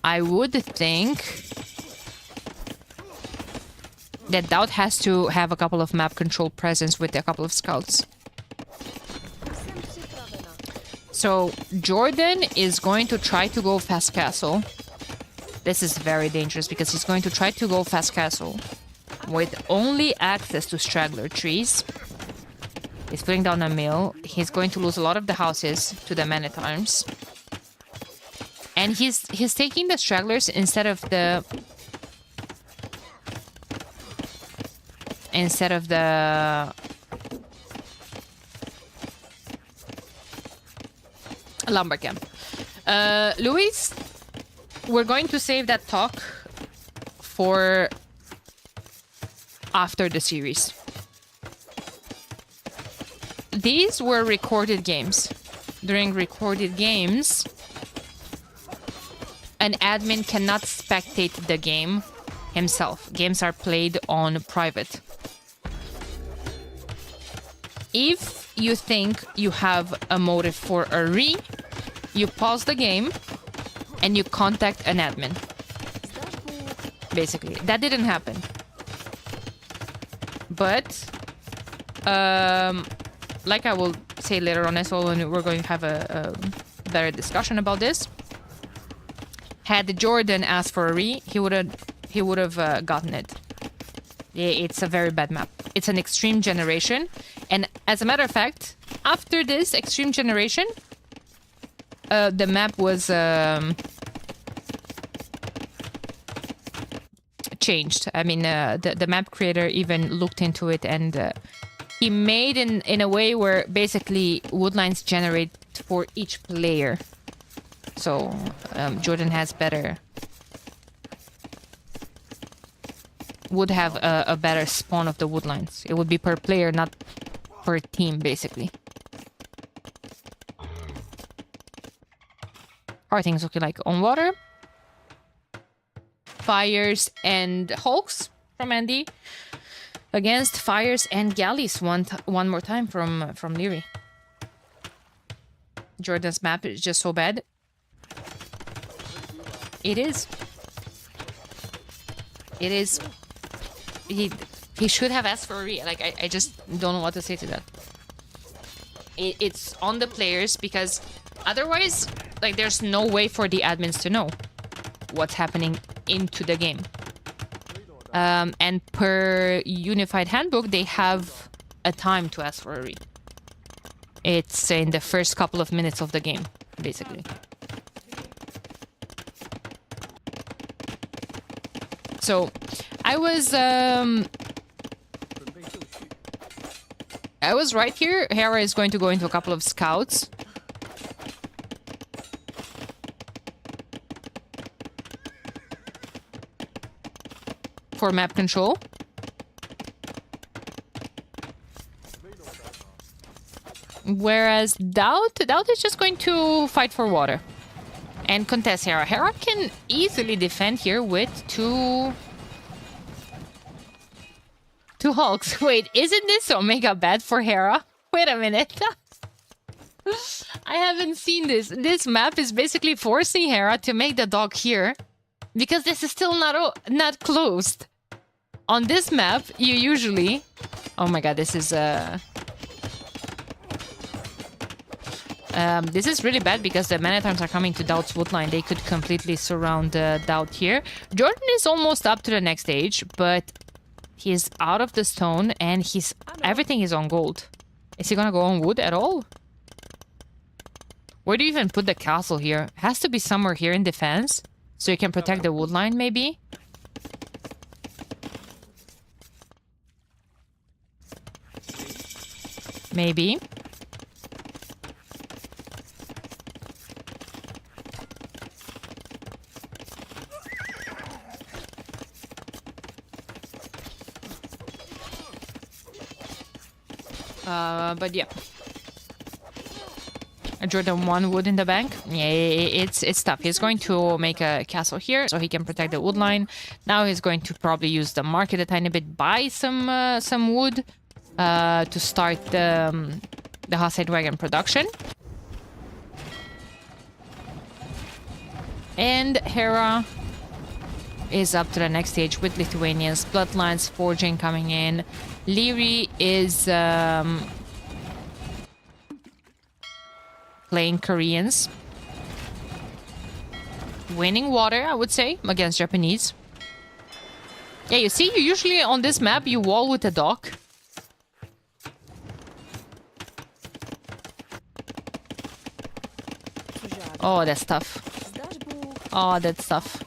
I would think that Doubt has to have a couple of map control presence with a couple of scouts. So Jordan is going to try to go fast castle. This is very dangerous because he's going to try to go fast castle with only access to straggler trees. He's putting down a mill. He's going to lose a lot of the houses to the man at arms. And he's taking the stragglers instead of the lumber camp. Luis, we're going to save that talk for after the series. These were recorded games. During recorded games, an admin cannot spectate the game himself. Games are played on private. If you think you have a motive for a re, you pause the game and you contact an admin. Basically, that didn't happen. But, like I will say later on as well, when we're going to have a better discussion about this. Had Jordan asked for a re, he would have gotten it. It's a very bad map. It's an extreme generation, and as a matter of fact, after this extreme generation, the map was changed. I mean, the map creator even looked into it, and he made in a way where basically woodlines generate for each player. So Jordan has would have a better spawn of the woodlines. It would be per player, not per team, basically. How are things looking like on water? Fires and Hulks from Andy against Fires and Galleys one more time from Leary. Jordan's map is just so bad. It is. It is. He should have asked for a re. Like, I just don't know what to say to that. It's on the players, because otherwise, like, there's no way for the admins to know what's happening into the game. And per Unified Handbook, they have a time to ask for a re. It's in the first couple of minutes of the game, basically. So, I was right here. Hera is going to go into a couple of scouts. For map control. Whereas Doubt is just going to fight for water. And contest Hera. Hera can easily defend here with two Hulks. Wait, isn't this Omega bad for Hera? Wait a minute. I haven't seen this. This map is basically forcing Hera to make the dog here, because this is still not closed. On this map, you usually... Oh my god, this is This is really bad because the Man-at-Arms are coming to Doubt's woodline. They could completely surround Doubt here. Jordan is almost up to the next stage, but he's out of the stone and everything is on gold. Is he gonna go on wood at all? Where do you even put the castle here? Has to be somewhere here in defense, so you can protect the woodline maybe? Maybe. But yeah. Jordan 1 wood in the bank. Yeah, it's tough. He's going to make a castle here so he can protect the wood line. Now he's going to probably use the market a tiny bit, buy some wood to start the Hussite wagon production. And Hera is up to the next stage with Lithuanians. Bloodlines forging coming in. Leary is playing Koreans. Winning water, I would say, against Japanese. Yeah, you see, you usually on this map, you wall with a dock. Oh, that's tough. Oh, that's tough.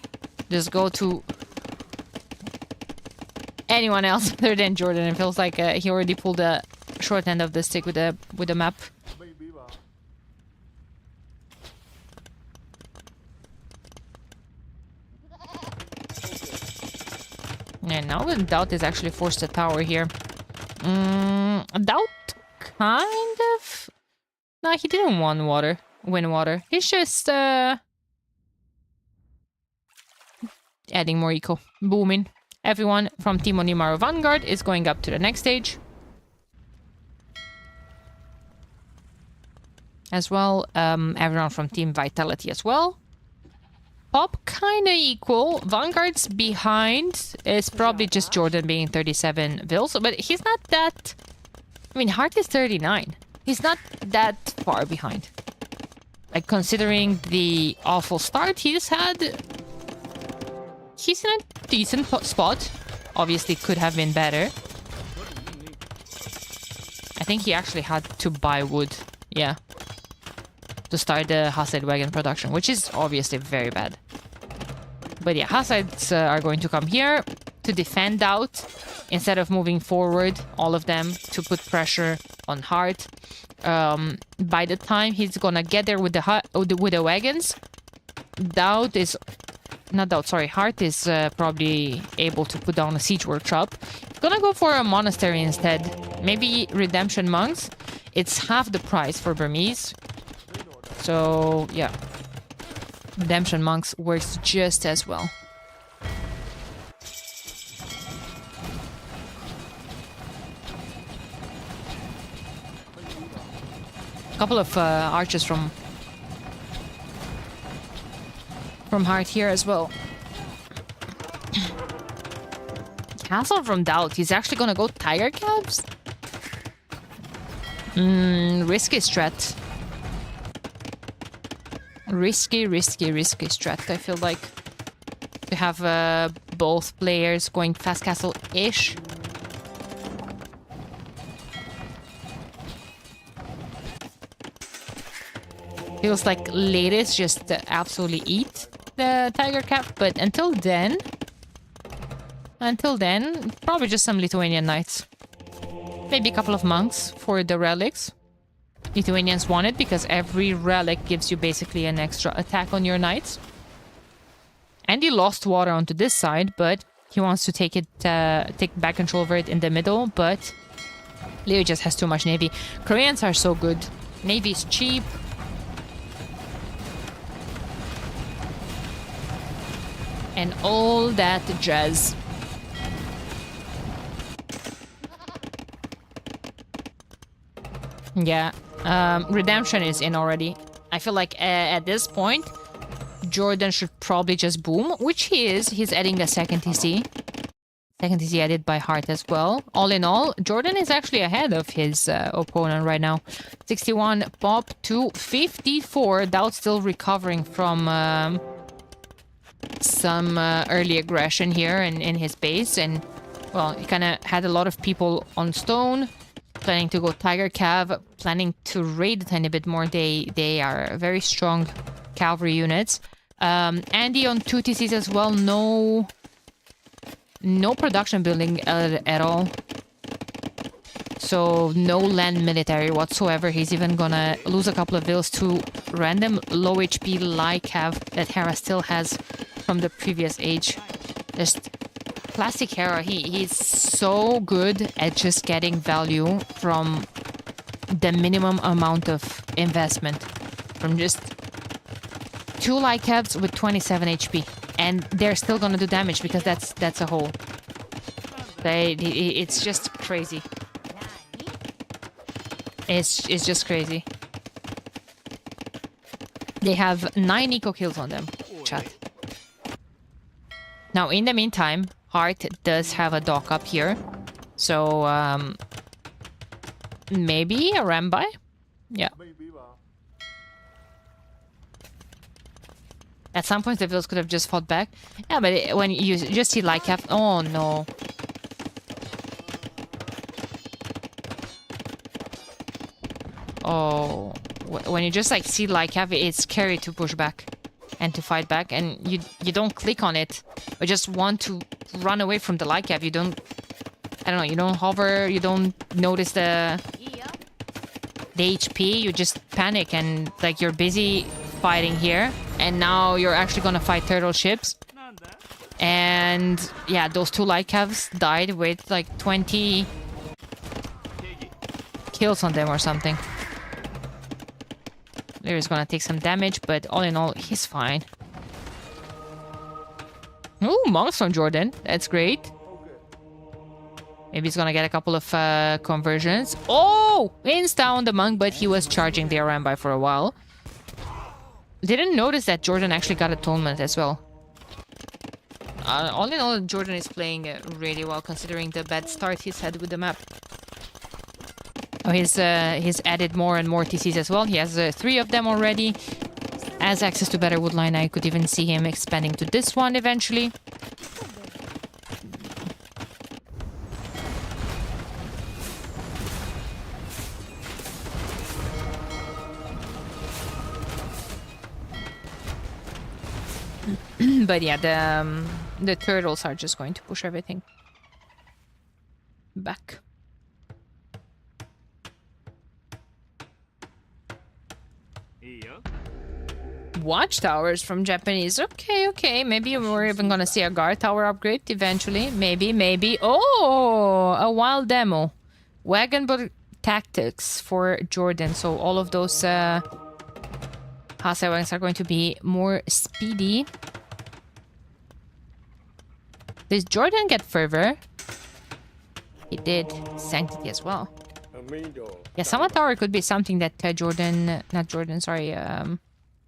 Just go to anyone else other than Jordan. It feels like he already pulled the short end of the stick with the map. And now Doubt is actually forced to tower here. Doubt kind of... No, he didn't win water. He's just adding more eco. Booming. Everyone from Team Onimaru Vanguard is going up to the next stage. As well, everyone from Team Vitality as well. Pop kind of equal. Vanguard's behind is probably just Jordan being 37 Vils, but he's not that... I mean, Heart is 39. He's not that far behind. Like, considering the awful start he's had, he's in a decent spot. Obviously, could have been better. I think he actually had to buy wood. Yeah. To start the Hussite wagon production, which is obviously very bad. But yeah, Hussites are going to come here to defend out instead of moving forward, all of them, to put pressure on Heart. By the time he's gonna get there with the wagons, Heart is probably able to put down a siege workshop. He's gonna go for a monastery instead. Maybe Redemption Monks. It's half the price for Burmese. So, yeah. Redemption Monks works just as well. A couple of archers from Heart here as well. Castle from Doubt. He's actually gonna go Tiger Cabs? Risky strat. Risky strat, I feel like. To have both players going fast castle-ish. Feels like latest just absolutely eat the Tiger Cap, but until then, probably just some Lithuanian knights. Maybe a couple of monks for the relics. Lithuanians want it because every relic gives you basically an extra attack on your knights. And he lost water onto this side, but he wants to take back control over it in the middle, but Leo just has too much navy. Koreans are so good. Navy is cheap. And all that jazz. Yeah. Redemption is in already. I feel like at this point, Jordan should probably just boom, which he is. He's adding the second TC. Second TC added by Hart as well. All in all, Jordan is actually ahead of his opponent right now. 61 pop to 54. Doubt still recovering from some early aggression here in his base. And, well, he kind of had a lot of people on stone. Planning to go Tiger Cav. Planning to raid a tiny bit more. They are very strong cavalry units. Andy on 2 TCs as well. No production building at all. So no land military whatsoever. He's even gonna lose a couple of vills to random low HP Lycav that Hera still has from the previous age. Just classic Hera. He's so good at just getting value from the minimum amount of investment. From just 2 Lycavs with 27 HP. And they're still gonna do damage because that's a hole. It's just crazy. It's just crazy. They have 9 eco kills on them, chat. Now, in the meantime, Hart does have a dock up here. So, maybe a Rambai? Yeah. At some point, the Vills could have just fought back. Yeah, but when you just see Lycav... Oh, no. Oh. When you just, like, see Lycav, it's scary to push back and to fight back. And you don't click on it. Or just want to run away from the Lycav. You don't... I don't know. You don't hover. You don't notice the HP. You just panic and, like, you're busy fighting here. And now you're actually gonna fight turtle ships. And yeah, those 2 Lycavs died with like 20 kills on them or something. Lyra's gonna take some damage, but all in all, he's fine. Ooh, monks from Jordan. That's great. Maybe he's gonna get a couple of conversions. Oh! Insta on the monk, but he was charging the Arambai for a while. Didn't notice that Jordan actually got atonement as well. All in all, Jordan is playing really well considering the bad start he's had with the map. Oh, he's added more and more TCs as well. He has 3 of them already. Has access to better woodline. I could even see him expanding to this one eventually. But yeah, the turtles are just going to push everything back. Watchtowers from Japanese. Okay. Maybe we're even gonna see a guard tower upgrade eventually. Maybe. Oh, a wild demo. Wagonburg tactics for Jordan. So all of those Hasai wagons are going to be more speedy. Does Jordan get fervor? He did sanctity as well. Yeah, Summon Tower could be something that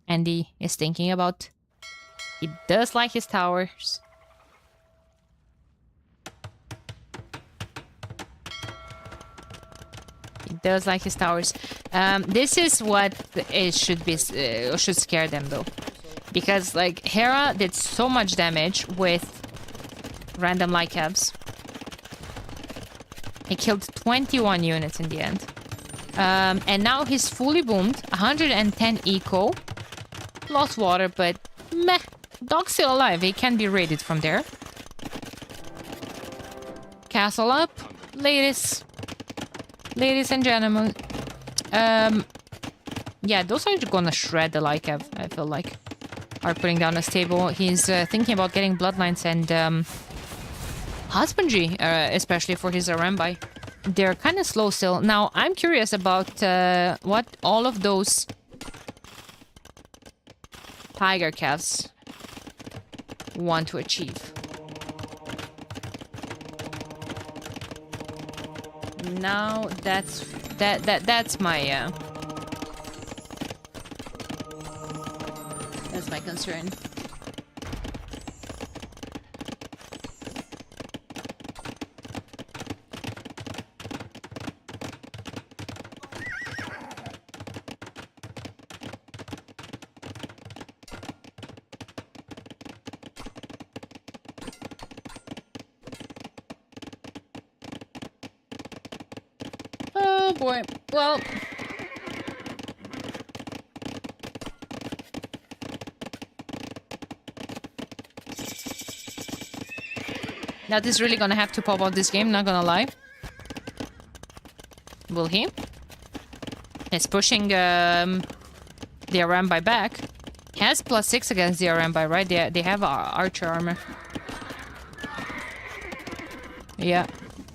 Andy is thinking about. He does like his towers. He does like his towers. This is what it should scare them though, because like Hera did so much damage with random Lycavs. He killed 21 units in the end. And now he's fully boomed. 110 eco. Lost water, but meh. Dog's still alive. He can be raided from there. Castle up. Ladies and gentlemen. Yeah, those are gonna shred the Lycav, I feel like. Are putting down a stable. He's thinking about getting bloodlines and husbandry, especially for his Arambai. They're kind of slow still. Now, I'm curious about what all of those tiger calves want to achieve. Now, that's my concern. Oh boy. Well. That is really gonna have to pop out this game, not gonna lie. Will he? He's pushing the RM by back. He has +6 against the RM by, right? They have archer armor. Yeah.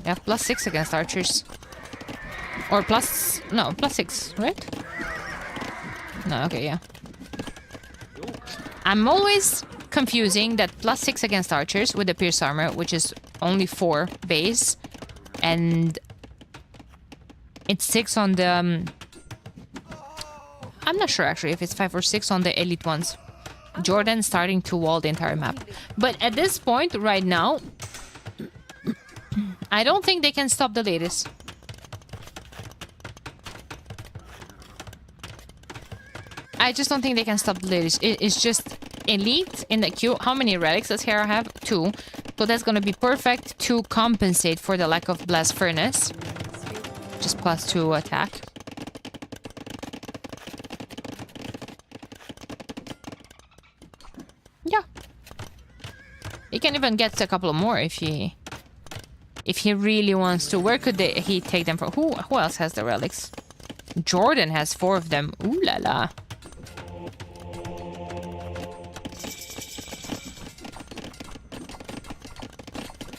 They have +6 against archers. Or +6, right? No, okay, yeah. I'm always confusing that +6 against archers with the pierce armor, which is only 4 base, and it's 6 on the I'm not sure actually if it's 5 or 6 on the elite ones. Jordan starting to wall the entire map, but at this point right now I don't think they can stop the ladies. I just don't think they can stop the ladies. It's just elite in the queue. How many relics does Hera have? 2. So that's gonna be perfect to compensate for the lack of blast furnace. Just +2 attack. Yeah. He can even get a couple more if he really wants to. Where could he take them from? Who else has the relics? Jordan has 4 of them. Ooh la la.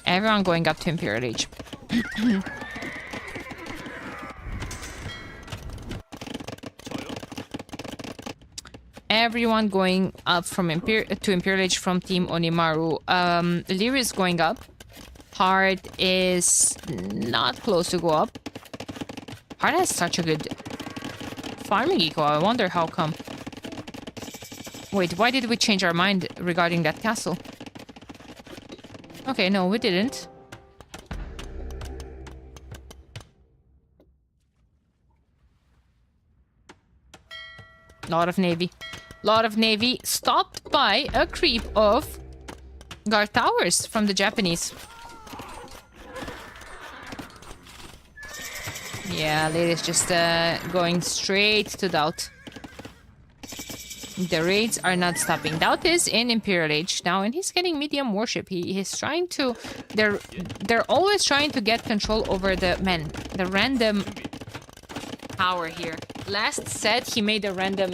Everyone going up to Imperial Age. Everyone going up from to Imperial Age from Team Onimaru. Lyra is going up. Hard is not close to go up. Hard has such a good farming eco. I wonder how come. Wait, why did we change our mind regarding that castle? Okay, no, we didn't. Lot of navy. Lot of navy stopped by a creep of guard towers from the Japanese. Yeah, lady's just going straight to Doubt. The raids are not stopping. Doubt is in Imperial Age now, and he's getting medium worship. He's trying to... They're always trying to get control over the random power here. Last set, he made a random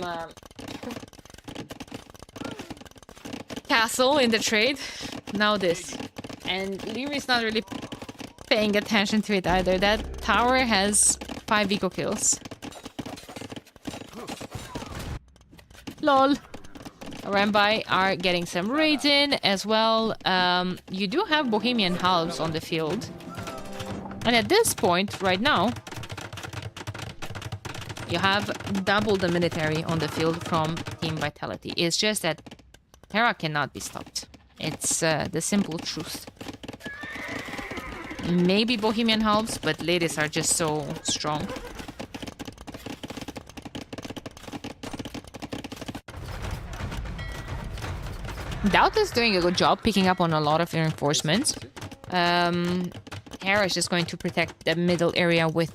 castle in the trade. Now this. And Lyri's not really paying attention to it either. That tower has 5 eco kills. Lol. Rambai are getting some raids in as well. You do have Bohemian halves on the field. And at this point, right now, you have double the military on the field from Team Vitality. It's just that Hera cannot be stopped. It's the simple truth. Maybe Bohemian halves, but ladies are just so strong. Doubt is doing a good job picking up on a lot of reinforcements. Hera is just going to protect the middle area with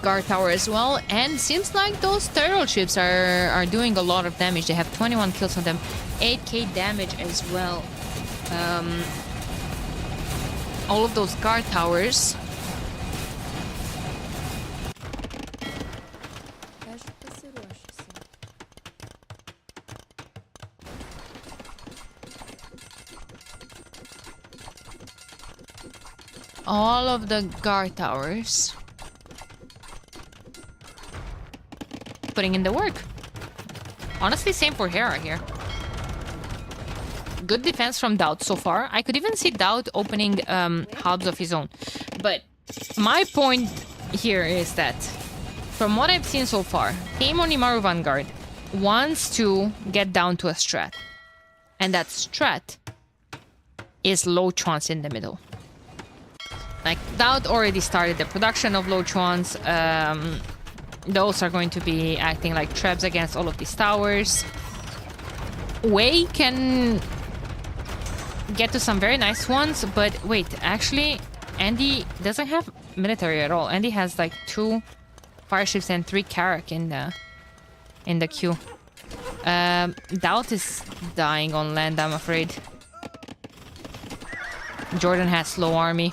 guard tower as well, and seems like those turtle ships are doing a lot of damage. They have 21 kills on them, 8k damage as well. All of those guard towers. All of the guard towers. Putting in the work. Honestly, same for Hera here. Good defense from Doubt so far. I could even see Doubt opening hubs of his own. But my point here is that from what I've seen so far, Team Onimaru Vanguard wants to get down to a strat. And that strat is low chance in the middle. Like, Doubt already started the production of low chance. Those are going to be acting like traps against all of these towers. Wei can get to some very nice ones, but wait, actually, Andy doesn't have military at all. Andy has like 2 fire ships and 3 Carrack in the queue. Doubt is dying on land, I'm afraid. Jordan has slow army.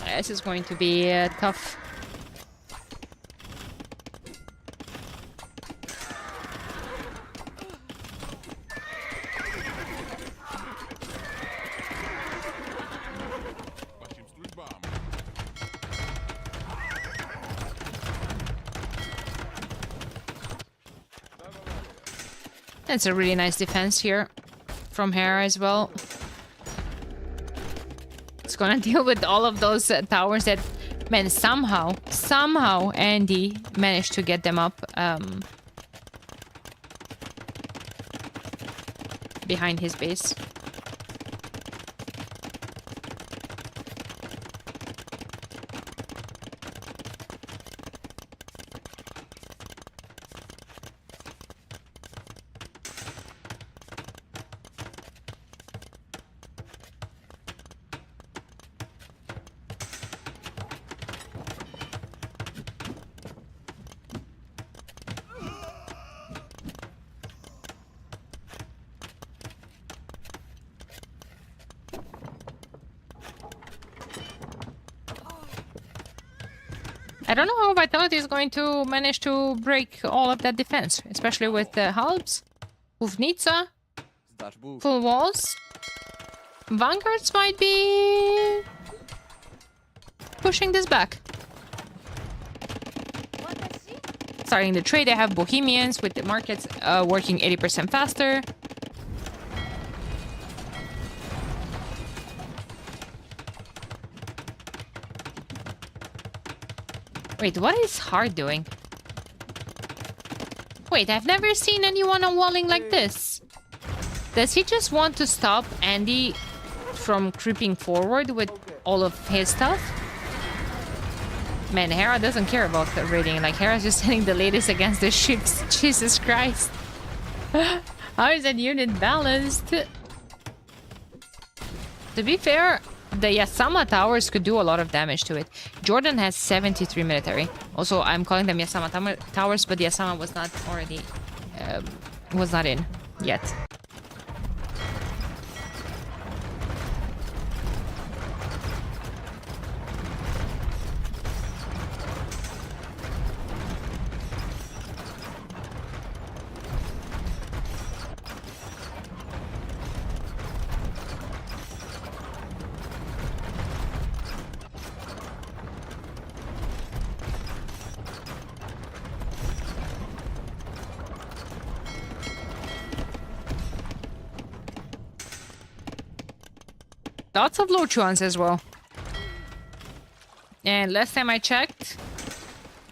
This is going to be tough. That's a really nice defense here from Hera as well. It's gonna deal with all of those towers that, man, somehow Andy managed to get them up behind his base. I don't know how Vitality is going to manage to break all of that defense, especially with the Halbs, Uvnica, full walls. Vanguards might be pushing this back. Starting the trade, I have Bohemians with the markets working 80% faster. Wait, what is Hard doing? Wait, I've never seen anyone unwalling like this. Does he just want to stop Andy from creeping forward with all of his stuff? Man, Hera doesn't care about the raiding. Like, Hera's just sending the latest against the ships. Jesus Christ. How is that unit balanced? To be fair, the Yasama towers could do a lot of damage to it. Jordan has 73 military. Also, I'm calling them Yasama towers, but the Yasama was not already... was not in yet. Lots of low chuans as well. And last time I checked,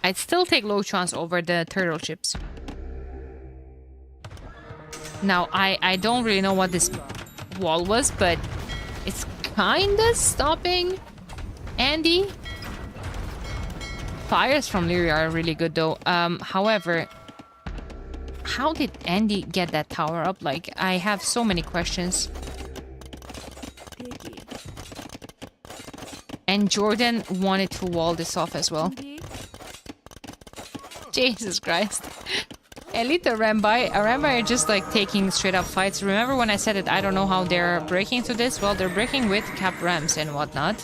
I'd still take low chuans over the turtle ships. Now, I don't really know what this wall was, but it's kinda stopping Andy. Fires from Lyria are really good though. However, how did Andy get that tower up? Like, I have so many questions. And Jordan wanted to wall this off as well. Jesus Christ. Elita ran by. I remember just like taking straight up fights. Remember when I said that I don't know how they're breaking to this? Well, they're breaking with cap rams and whatnot.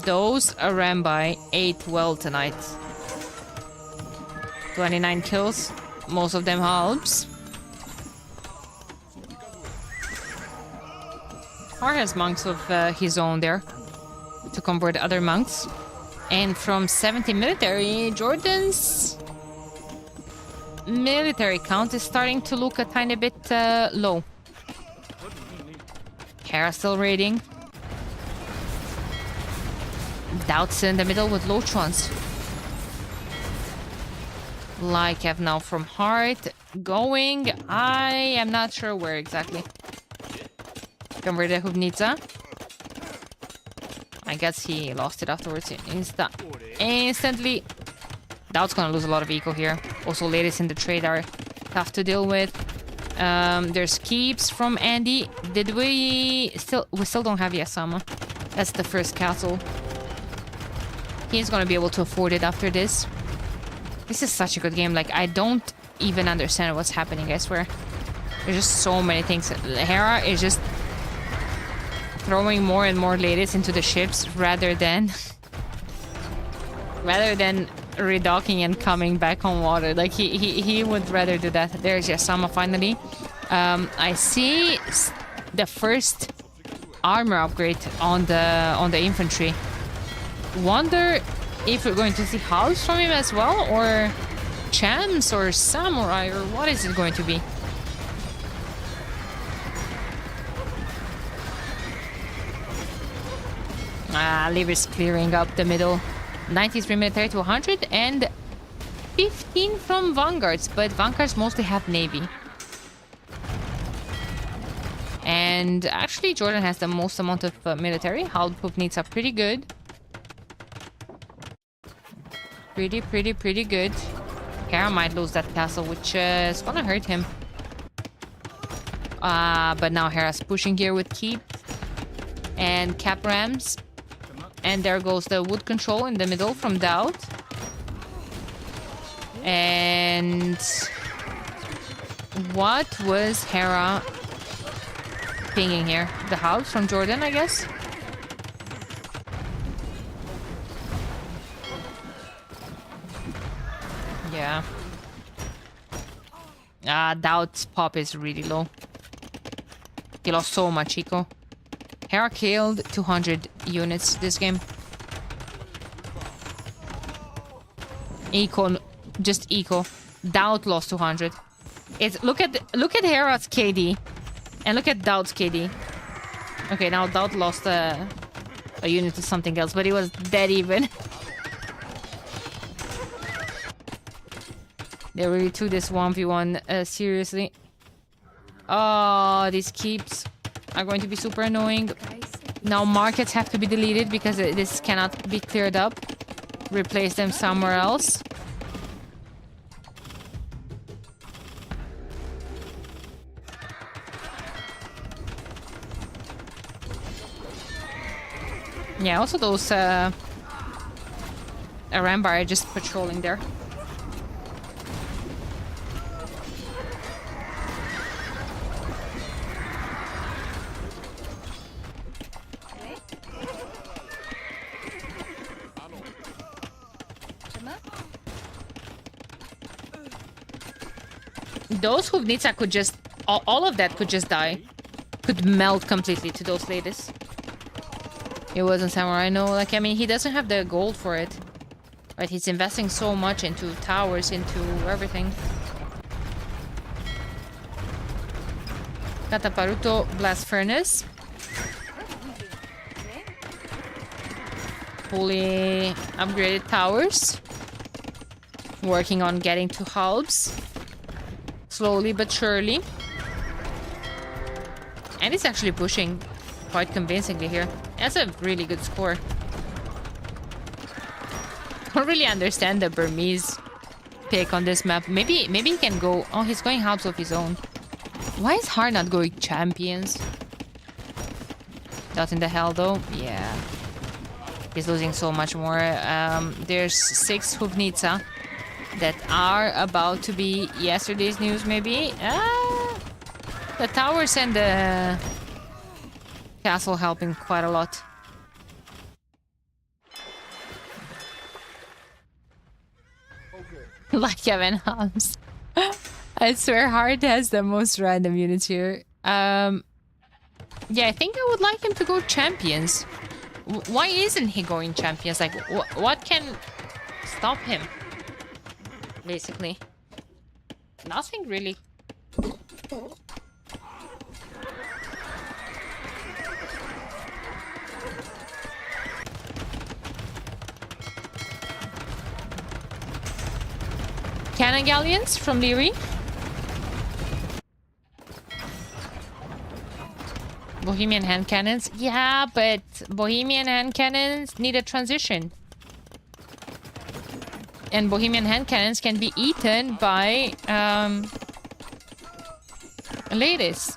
Those ran by ate well tonight. 29 kills. Most of them halbs. Har has monks of his own there to convert other monks. And from 70 military, Jordan's military count is starting to look a tiny bit low. Hera still raiding. Doubts in the middle with low chuans. Lykev now from Heart going. I am not sure where exactly. Converted Hubnica. I guess he lost it afterwards instantly. Doubt's gonna lose a lot of eco here. Also, ladies in the trade are tough to deal with. There's keeps from Andy. Did we still don't have Yasama. That's the first castle. He's gonna be able to afford it after this. This is such a good game. Like, I don't even understand what's happening, I swear. There's just so many things. Hera is just throwing more and more ladies into the ships rather than redocking and coming back on water. Like, he would rather do that. There's Yasama finally. I see the first armor upgrade on the infantry. Wonder if we're going to see halves from him as well, or champs or samurai, or what is it going to be? Liv is clearing up the middle. 93 military to 100 and 15 from Vanguards, but Vanguards mostly have Navy. And actually Jordan has the most amount of military. Haldpup needs are pretty good. Pretty good. Hera might lose that castle, which is gonna hurt him. But now Hera's pushing here with keep and cap rams. And there goes the wood control in the middle from Doubt. And what was Hera pinging here? The house from Jordan, I guess? Yeah. Doubt's pop is really low. He lost so much eco. Hera killed 200 units this game. Eco, just eco. Doubt lost 200. It's look at Hera's KD, and look at Doubt's KD. Okay, now Doubt lost a unit to something else, but it was dead even. They really took this 1v1 seriously. Oh, these keeps are going to be super annoying. Now markets have to be deleted because this cannot be cleared up. Replace them somewhere else. Yeah, also those Rambar are just patrolling there. Those Huvnitsa could just... all of that could just die. Could melt completely to those ladies. It wasn't Samurai, no. Like, I mean, he doesn't have the gold for it. Right, he's investing so much into towers, into everything. Kataparuto Blast Furnace. Fully upgraded towers. Working on getting to halves. Slowly but surely. And it's actually pushing quite convincingly here. That's a really good score. I don't really understand the Burmese pick on this map. Maybe he can go... Oh, he's going halves of his own. Why is Har not going champions? Not in the hell though. Yeah. He's losing so much more. There's 6 Huvnitsa that are about to be yesterday's news, maybe. The towers and the castle helping quite a lot. Like Kevin Hams. I swear Hard has the most random units here. Yeah, I think I would like him to go champions. Why isn't he going champions? Like, what can stop him? Basically. Nothing really. Cannon galleons from Leary. Bohemian hand cannons. Yeah, but Bohemian hand cannons need a transition. And Bohemian hand cannons can be eaten by Ladies.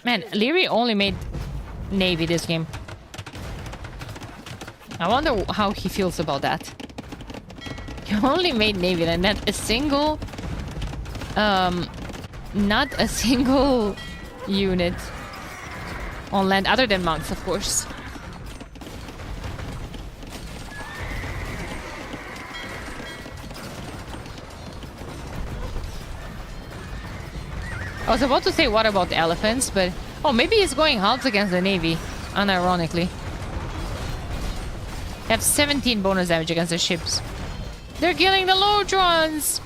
Man, Leary only made Navy this game. I wonder how he feels about that. He only made Navy and not a single unit on land other than monks, of course. I was about to say what about elephants, but oh, maybe he's going halves against the Navy, unironically. They have 17 bonus damage against the ships. They're killing the Lodrons!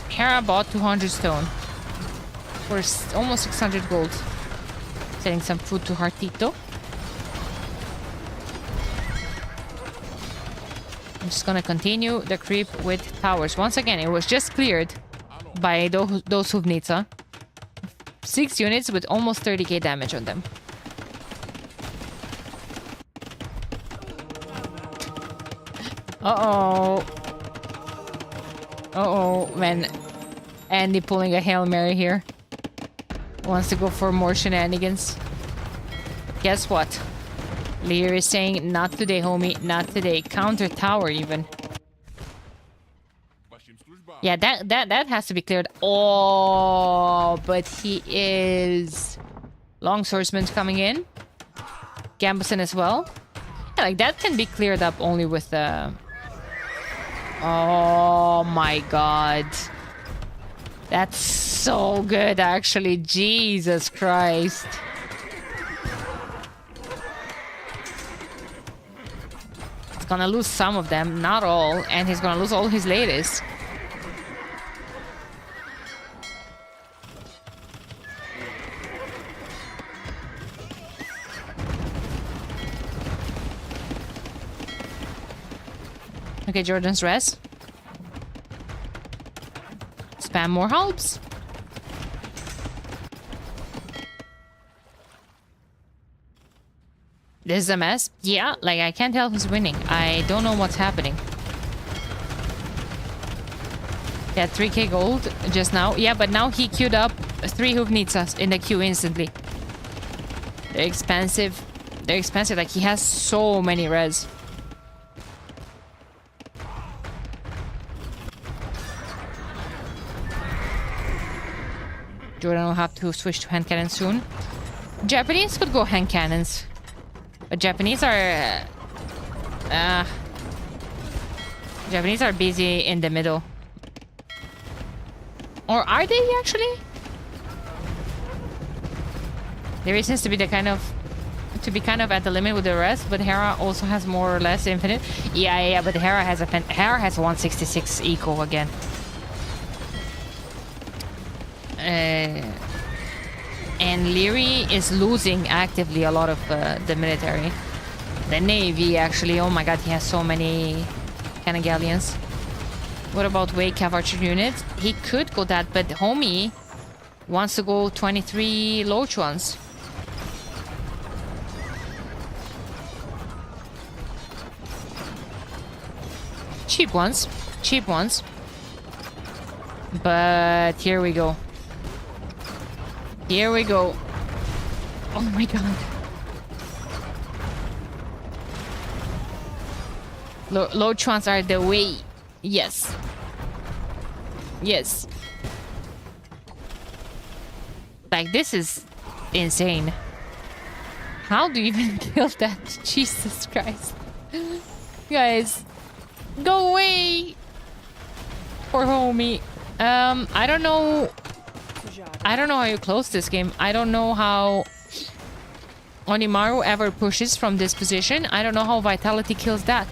Hera bought 200 stone for almost 600 gold. Selling some food to Hartito. I'm just gonna continue the creep with towers. Once again, it was just cleared by those Huvnitsa. 6 units with almost 30k damage on them. Uh-oh. Uh-oh, man. Andy pulling a Hail Mary here. Wants to go for more shenanigans. Guess what? Lear is saying, not today, homie. Not today. Counter tower, even. Yeah, that has to be cleared. Oh, but he is... Long swordsman coming in. Gambuson as well. Yeah, like, that can be cleared up only with the... Oh my god. That's so good, actually. Jesus Christ. He's gonna lose some of them, not all, and he's gonna lose all his ladies. Okay, Jordan's rest. Spam more helps. This is a mess. Yeah, like I can't tell who's winning. I don't know what's happening. Yeah, 3k gold just now. Yeah, but now he queued up 3 Huvnitsas in the queue instantly. They're expensive. They're expensive. Like he has so many res. Jordan will have to switch to hand cannons soon. Japanese could go hand cannons. But Japanese are busy in the middle. Or are they actually? There seems to be kind of at the limit with the rest, but Hera also has more or less infinite. Yeah, but Hera has 166 eco again. And Leary is losing actively a lot of the military. The Navy, actually. Oh my god, he has so many cannon galleons. What about Wake Cav Archer units? He could go that, but Homie wants to go 23 Loach ones. Cheap ones. Cheap ones. But here we go. Here we go. Oh my god. Low trans are the way. Yes. Yes. Like, this is insane. How do you even kill that? Jesus Christ. Guys, go away. Poor homie. I don't know how you close this game. I don't know how Onimaru ever pushes from this position. I don't know how Vitality kills that.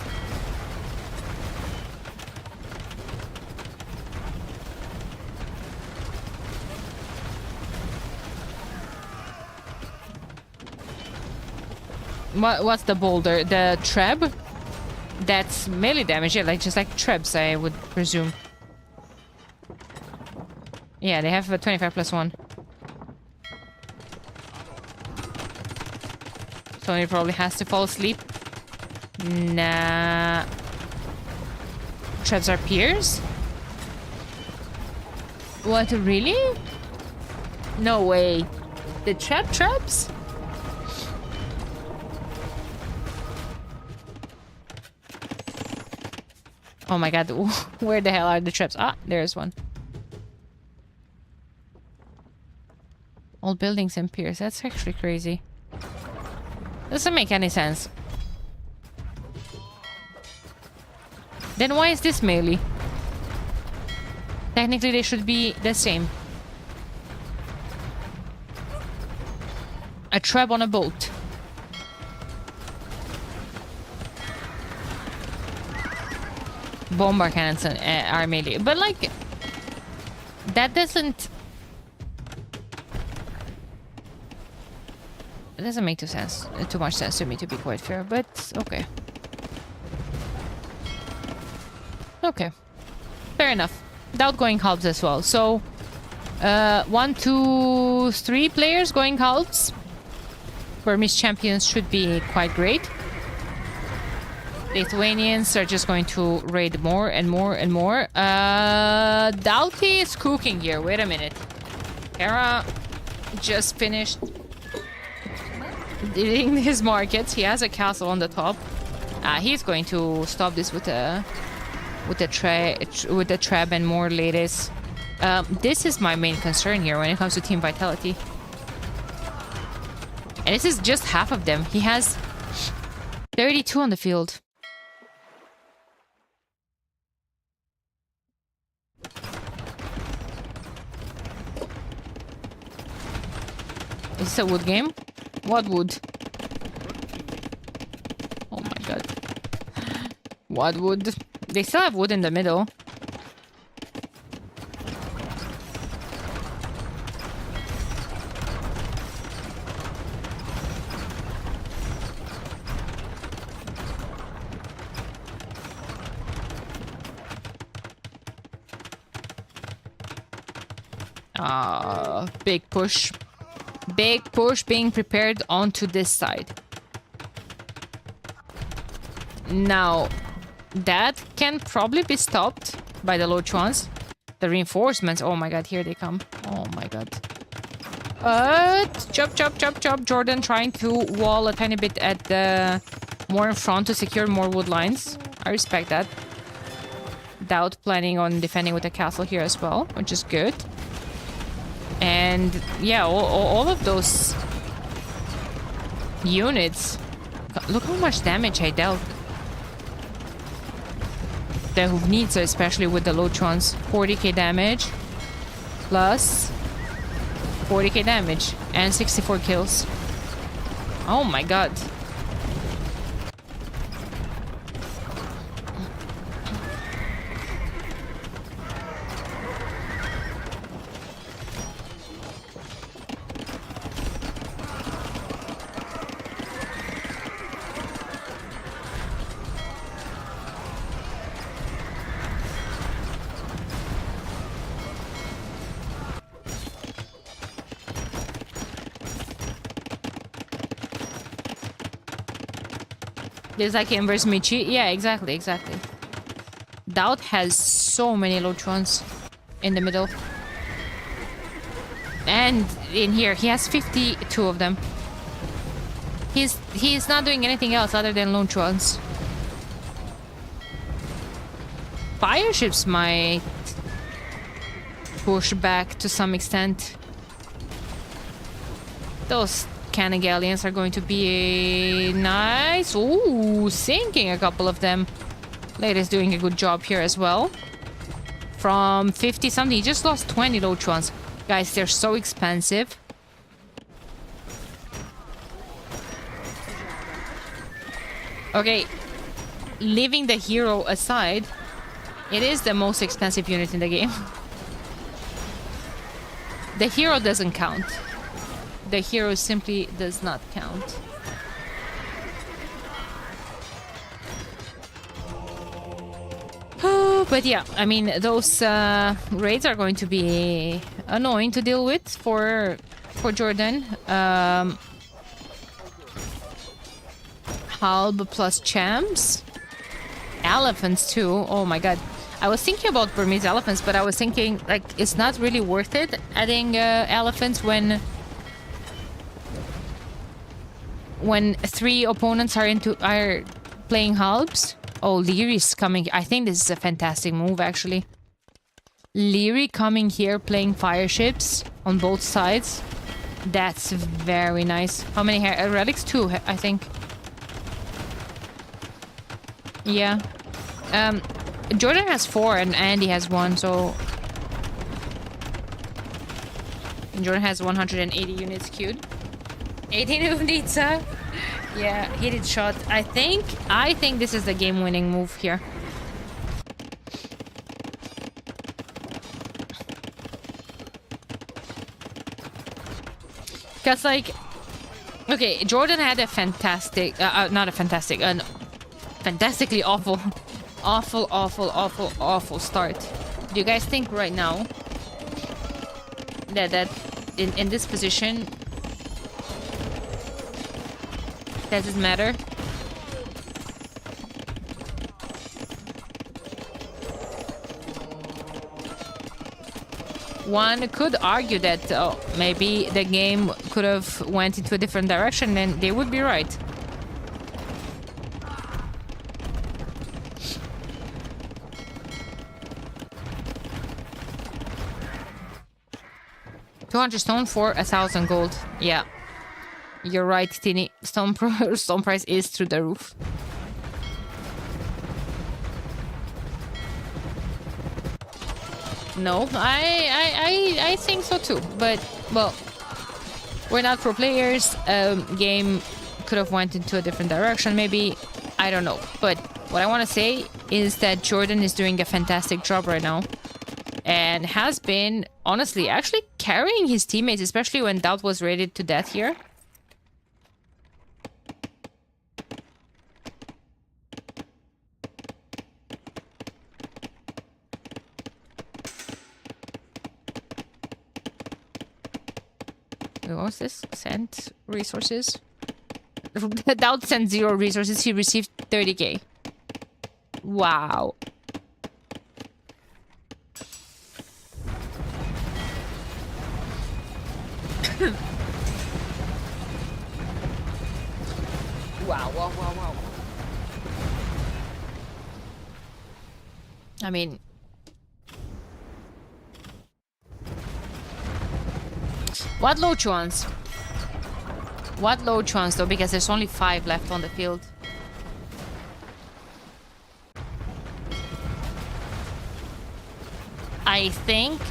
What's the boulder? The Treb? That's melee damage, yeah, like just like Trebs, I would presume. Yeah, they have a 25+1. Tony probably has to fall asleep. Nah. traps are pierced? What, really? No way. The traps? Oh my god, where the hell are the traps? Ah, there's one. All buildings and piers, that's actually crazy. Doesn't make any sense. Then why is this melee? Technically they should be the same. A trap on a boat. Bomber cannons are melee. But like, that doesn't... It doesn't make too much sense to me, to be quite fair, but okay. Okay. Fair enough. Without going halves as well. So, 1, 2, 3 players going halves. Burmese champions should be quite great. Lithuanians are just going to raid more and more and more. Doughty is cooking here. Wait a minute. Hera just finished doing his markets. He has a castle on the top. He's going to stop this with a trap and more ladies. This is my main concern here when it comes to team vitality. And this is just half of them. He has 32 on the field. Is this a wood game? What wood? Oh my god. What wood? They still have wood in the middle. Big push. Big push being prepared onto this side. Now, that can probably be stopped by the Loach ones. The reinforcements, oh my god, here they come. Oh my god. Chop. Jordan trying to wall a tiny bit at the more in front to secure more wood lines. I respect that. Doubt planning on defending with a castle here as well, which is good. And yeah, all of those units. Look how much damage I dealt. The Huvnitsa, especially with the Lotrons. 40k damage. Plus 40k damage. And 64 kills. Oh my god. There's like inverse Michi. Yeah, exactly. Doubt has so many Lotrons in the middle. And in here, he has 52 of them. He's not doing anything else other than Lotrons. Fire ships might push back to some extent. Those cannon galleons are going to be nice. Ooh, sinking a couple of them. Lady's doing a good job here as well. From 50 something, he just lost 20 Lotrons. Guys, they're so expensive. Okay, leaving the hero aside, it is the most expensive unit in the game. The hero doesn't count. The hero simply does not count. But yeah, I mean, those raids are going to be annoying to deal with for Jordan. Halb plus champs. Elephants too. Oh my god. I was thinking about Burmese elephants, but I was thinking like it's not really worth it adding elephants when 3 opponents are playing halbs. Oh, Leary's coming. I think this is a fantastic move actually. Leary coming here playing fire ships on both sides. That's very nice. How many relics? 2, I think. Yeah. Jordan has 4 and Andy has 1, so Jordan has 180 units queued. 18 of Nitsa. Yeah, heated shot. I think this is the game-winning move here. Because, like, okay, Jordan had a fantastic, not a fantastic, fantastically awful start. Do you guys think right now that in this position, does it matter? One could argue that maybe the game could have went into a different direction, and they would be right. $200 stone for 1,000 gold. Yeah, you're right, Tini. Stone price is through the roof. No, I think so too. But well, we're not pro players. Game could have went into a different direction. Maybe, I don't know. But what I want to say is that Jordan is doing a fantastic job right now, and has been honestly actually carrying his teammates, especially when Doubt was raided to death here. What was this? Sent resources? Doubt sent 0 resources. He received 30k. Wow. Wow. I mean, what low chance? What low chance though? Because there's only 5 left on the field. I think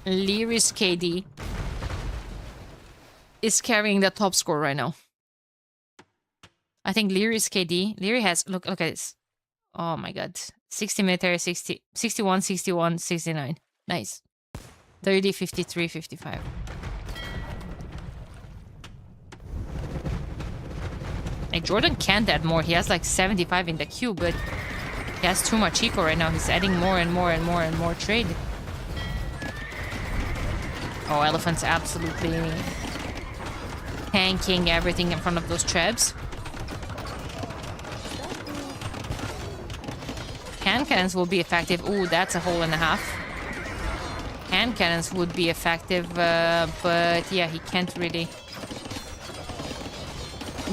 Leary's KD is carrying the top score right now. I think Leary's KD. Leary has, look at this. Oh my god. 60 military, 60, 61, 61, 69. Nice. 30, 53, 55. Like, Jordan can't add more. He has like 75 in the queue, but he has too much eco right now. He's adding more and more and more and more trade. Oh, Elephant's absolutely tanking everything in front of those trebs. Hand cannons will be effective. Ooh, that's a hole and a half. Hand cannons would be effective, but yeah, he can't really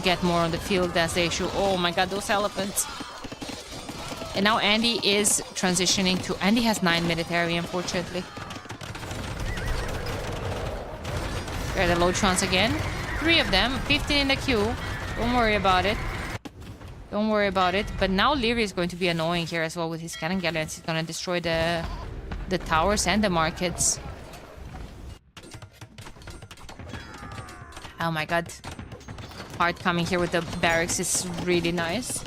get more on the field. That's the issue. Oh my god, those elephants. And now Andy is transitioning to... Andy has 9 military, unfortunately. There are the low chance again. 3 of them, 15 in the queue. Don't worry about it. Don't worry about it. But now Leary is going to be annoying here as well with his cannon galleons. He's going to destroy the towers and the markets. Oh my god. Hard coming here with the barracks is really nice.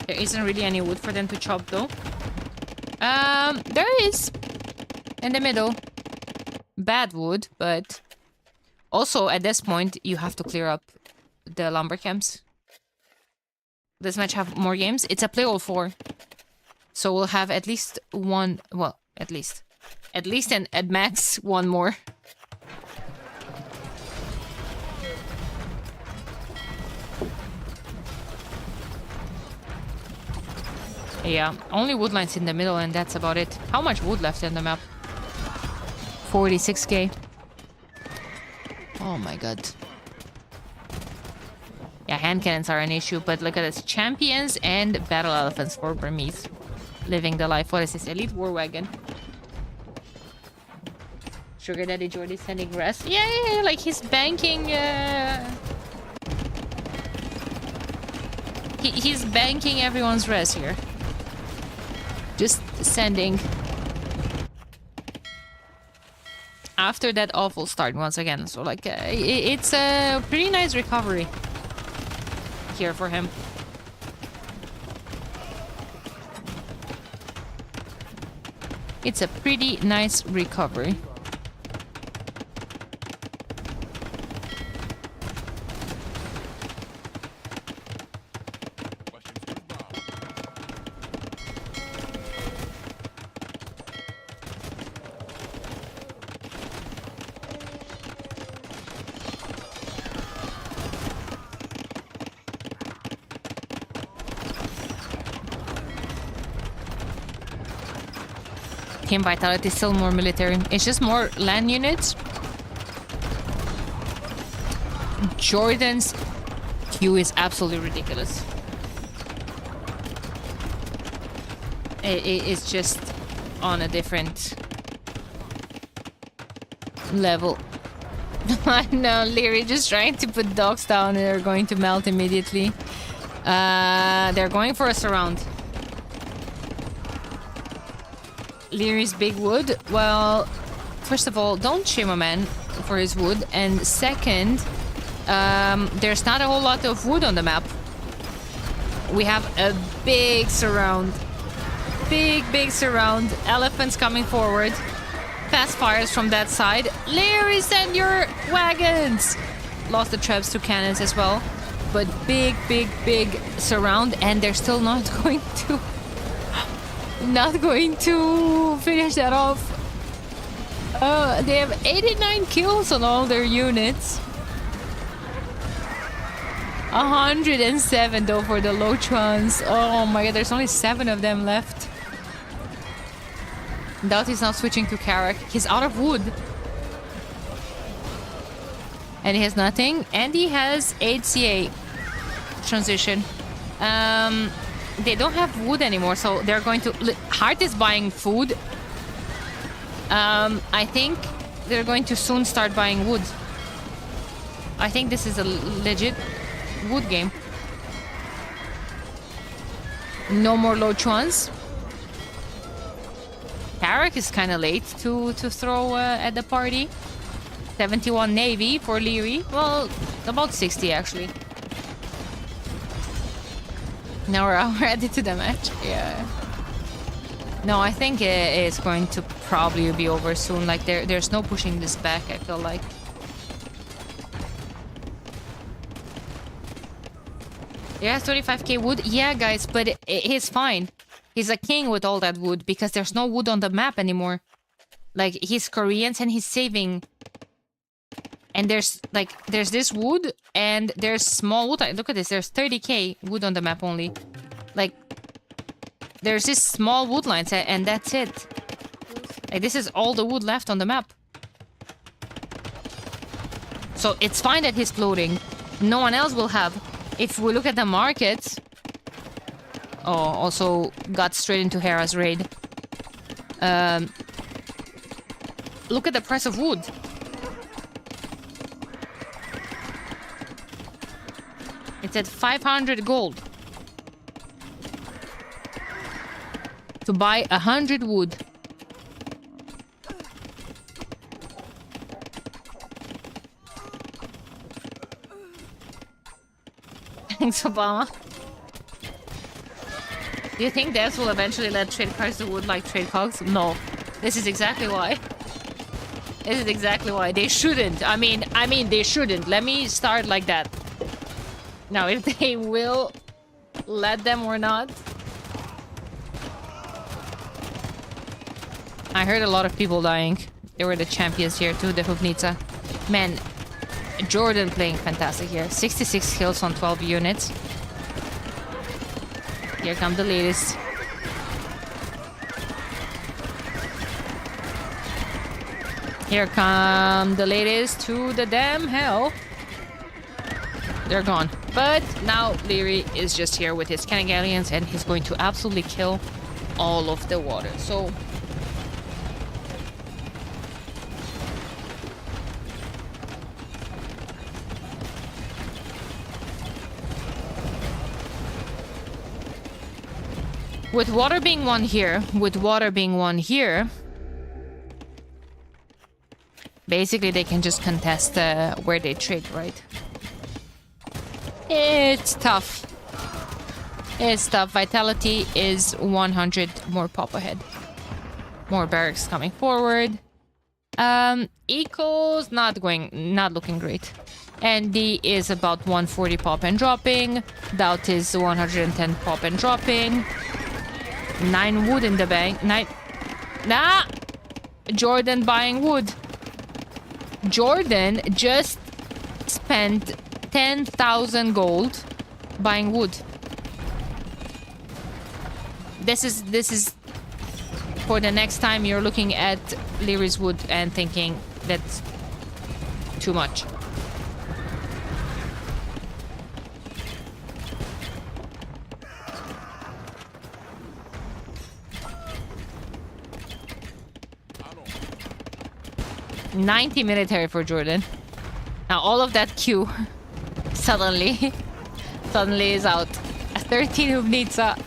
There isn't really any wood for them to chop though. There is in the middle bad wood, but also at this point you have to clear up the lumber camps. This match have more games. It's a play all 4, so we'll have at least one. Well, at least and at max one more. Yeah, only wood lines in the middle, and that's about it. How much wood left in the map? 46k. Oh my god. Yeah, hand cannons are an issue, but look at this. Champions and battle elephants for Burmese. Living the life. What is this? Elite war wagon. Sugar Daddy Jordy sending rest. Yeah, like he's banking, he's banking everyone's rest here. Just sending. After that awful start once again. So like, it's a pretty nice recovery here for him. It's a pretty nice recovery. Team Vitality is still more military. It's just more land units. Jordan's Q is absolutely ridiculous. It's just on a different level. No, Leary just trying to put dogs down and they're going to melt immediately. They're going for a surround. Leary's big wood. Well, first of all, don't shame a man for his wood. And second, there's not a whole lot of wood on the map. We have a big surround. Big surround. Elephants coming forward. Fast fires from that side. Leary, send your wagons! Lost the traps to cannons as well. But big surround. And they're still not going to... Not going to finish that off. They have 89 kills on all their units. 107 though for the Lochuans. Oh my god, there's only 7 of them left. Doubt he's not switching to Karak. He's out of wood. And he has nothing. And he has 8 CA transition. They don't have wood anymore, so they're going to... Heart is buying food. I think they're going to soon start buying wood. I think this is a legit wood game. No more low chuans. Tarek is kind of late to throw at the party. 71 Navy for Leary. Well, about 60 actually. Now we're added to the match. Yeah. No, I think it's going to probably be over soon. Like there's no pushing this back, I feel like. Yeah, 35k wood. Yeah, guys, but he's fine. He's a king with all that wood because there's no wood on the map anymore. Like he's Koreans and he's saving. And there's this wood and there's small wood. Look at this. There's 30k wood on the map only. Like there's this small wood lines and that's it. Like this is all the wood left on the map. So it's fine that he's floating. No one else will have. If we look at the market. Oh, also got straight into Hera's raid. Look at the price of wood. It's at 500 gold. To buy 100 wood. Thanks, Obama. Do you think devs will eventually let trade cards do wood like trade cogs? No. This is exactly why. This is exactly why. They shouldn't. I mean, they shouldn't. Let me start like that. Now, if they will let them or not. I heard a lot of people dying. They were the champions here too, the Hubnica. Man, Jordan playing fantastic here. 66 kills on 12 units. Here come the latest. Here come the latest to the damn hell. They're gone. But now Leary is just here with his cannon galleons and he's going to absolutely kill all of the water. So with water being one here, basically they can just contest where they trade, right? It's tough. It's tough. Vitality is 100 more pop ahead. More barracks coming forward. Eco's not looking great. Andy is about 140 pop and dropping. Doubt is 110 pop and dropping. 9 wood in the bank. 9. Nah! Jordan buying wood. Jordan just spent 10,000 gold buying wood. This is for the next time you're looking at Leary's wood and thinking that's too much. $90 military for Jordan. Now all of that queue suddenly is out. A 13 Hubnica.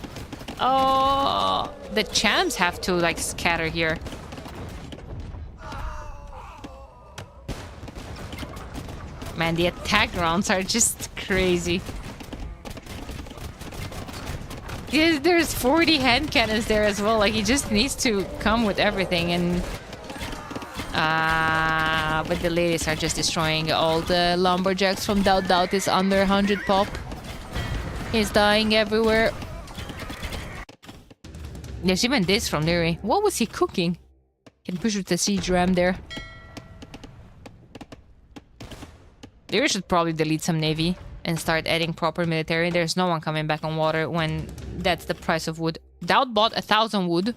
Oh, the champs have to like scatter here. Man, the attack rounds are just crazy. There's 40 hand cannons there as well. Like he just needs to come with everything and but the ladies are just destroying all the lumberjacks from Doubt. Doubt is under 100 pop. He's dying everywhere. There's even this from Leary. What was he cooking? Can push with the siege ram there. Leary should probably delete some navy and start adding proper military. There's no one coming back on water when that's the price of wood. Doubt bought 1,000 wood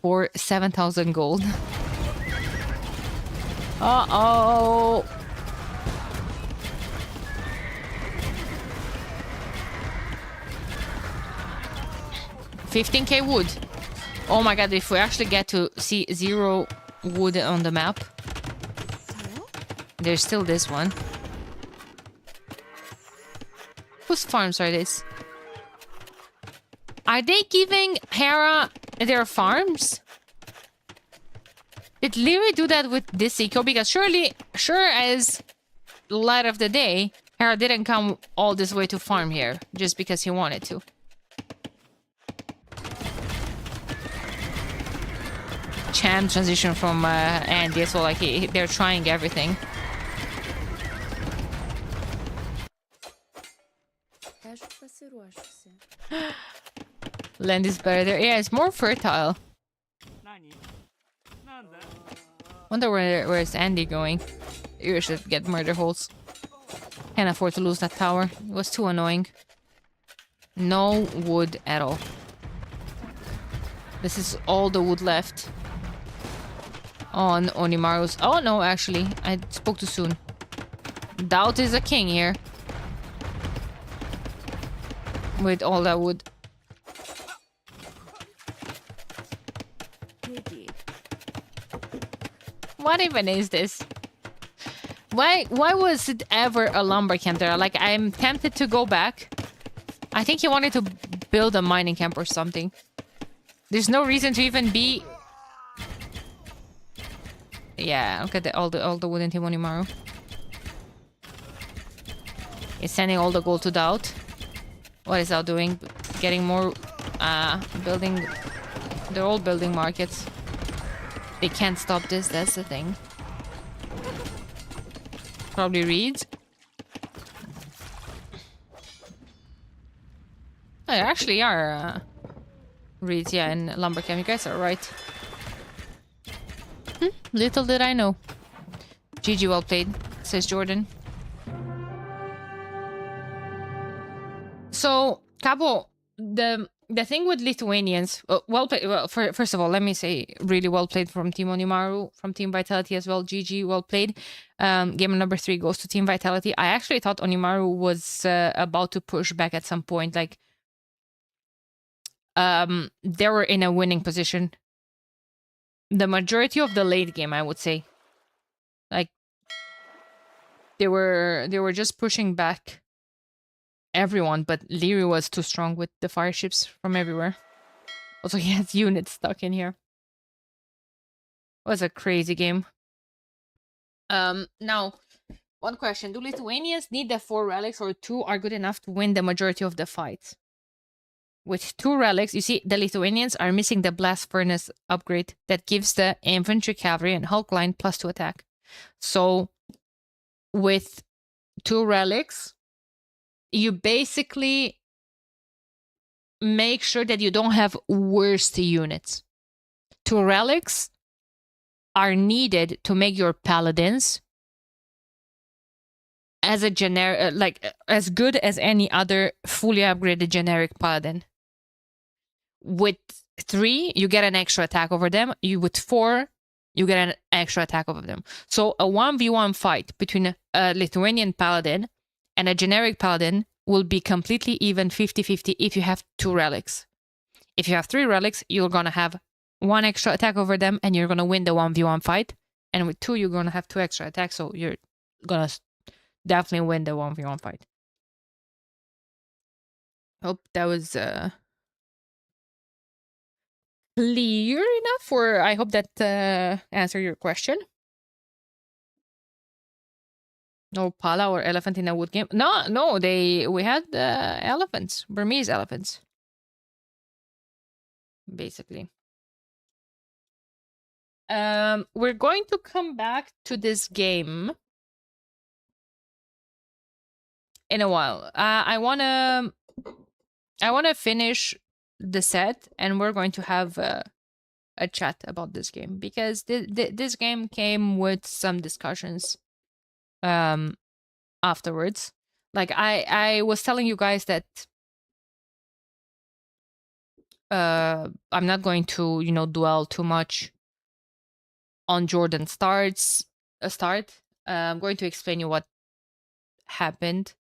for 7,000 gold. Uh-oh. $15k wood. Oh my god, if we actually get to see 0 wood on the map. There's still this one. Whose farms are these? Are they giving Hera their farms? Did Leary do that with this eco? Because surely, sure as light of the day, Hera didn't come all this way to farm here just because he wanted to. Champ transition from Andy, so like they're trying everything. Land is better there. Yeah, it's more fertile. Wonder where's Andy going? You should get murder holes. Can't afford to lose that tower. It was too annoying. No wood at all. This is all the wood left on Onimaru's. Oh no, actually, I spoke too soon. Doubt is a king here. With all that wood. What even is this? Why was it ever a lumber camp there? Like, I'm tempted to go back. I think he wanted to build a mining camp or something. There's no reason to even be... Yeah, look at all the wood in Team Onimaru. He's sending all the gold to Doubt. What is Doubt doing? Getting more building. They're all building markets. They can't stop this. That's the thing. Probably reads. Oh, there actually are reads, yeah, in Lumbercamp. You guys are right. Little did I know. GG, well played, says Jordan. So, Capo, the thing with Lithuanians, well played. Well, first of all, let me say really well played from Team Onimaru, from Team Vitality as well. GG, well played. Game number 3 goes to Team Vitality. I actually thought Onimaru was about to push back at some point. Like, they were in a winning position. The majority of the late game, I would say. Like, they were just pushing back everyone, but Leary was too strong with the fire ships from everywhere. Also, he has units stuck in here. It was a crazy game. Now, one question. Do Lithuanians need the 4 relics or 2 are good enough to win the majority of the fights? With 2 relics, you see, the Lithuanians are missing the blast furnace upgrade that gives the infantry, cavalry, and Hulk line +2 attack. So, with 2 relics, you basically make sure that you don't have worst units. 2 relics are needed to make your paladins as a generic, like as good as any other fully upgraded generic paladin. With 3, you get an extra attack over them. With 4, you get an extra attack over them. So a 1v1 fight between a Lithuanian paladin and a generic paladin will be completely even 50-50 if you have 2 relics. If you have 3 relics, you're gonna have 1 extra attack over them and you're gonna win the 1v1 fight. And with 2, you're gonna have 2 extra attacks, so you're gonna definitely win the 1v1 fight. Hope that was clear enough, or I hope that answered your question. No pala or elephant in a wood game. No, we had elephants, Burmese elephants, basically. We're going to come back to this game in a while. I wanna finish the set, and we're going to have a chat about this game because this game came with some discussions afterwards. Like I was telling you guys that I'm not going to dwell too much on Jordan's start. I'm going to explain you what happened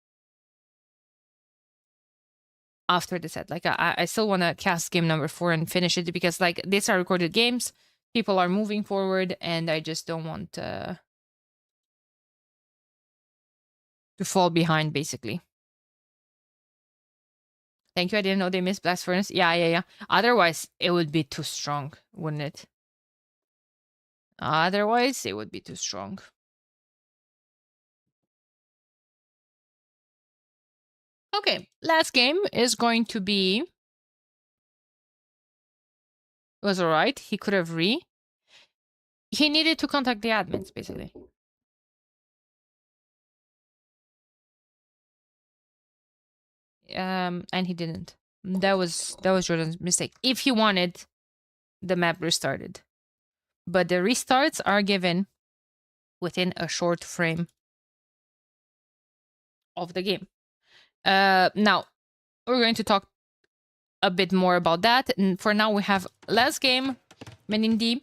after the set. Like I still want to cast game number 4 and finish it because like these are recorded games, people are moving forward, and I just don't want to fall behind, basically. Thank you. I didn't know they missed Blast Furnace. Yeah. Otherwise, it would be too strong, wouldn't it? Otherwise, it would be too strong. Okay, last game is going to be... It was alright. He could have He needed to contact the admins, basically. And he didn't. That was Jordan's mistake. If he wanted, the map restarted. But the restarts are given within a short frame of the game. Now, we're going to talk a bit more about that. And for now, we have last game, Menindi.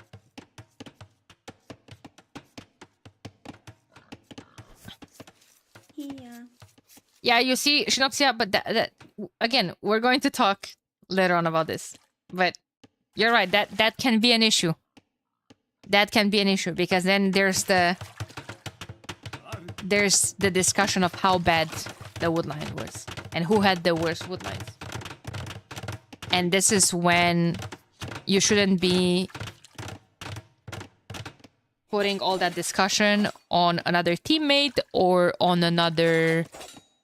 Yeah, you see, Shinopsia, but that again, we're going to talk later on about this. But you're right, that can be an issue. That can be an issue because then there's the discussion of how bad the woodline was and who had the worst woodlines. And this is when you shouldn't be putting all that discussion on another teammate or on another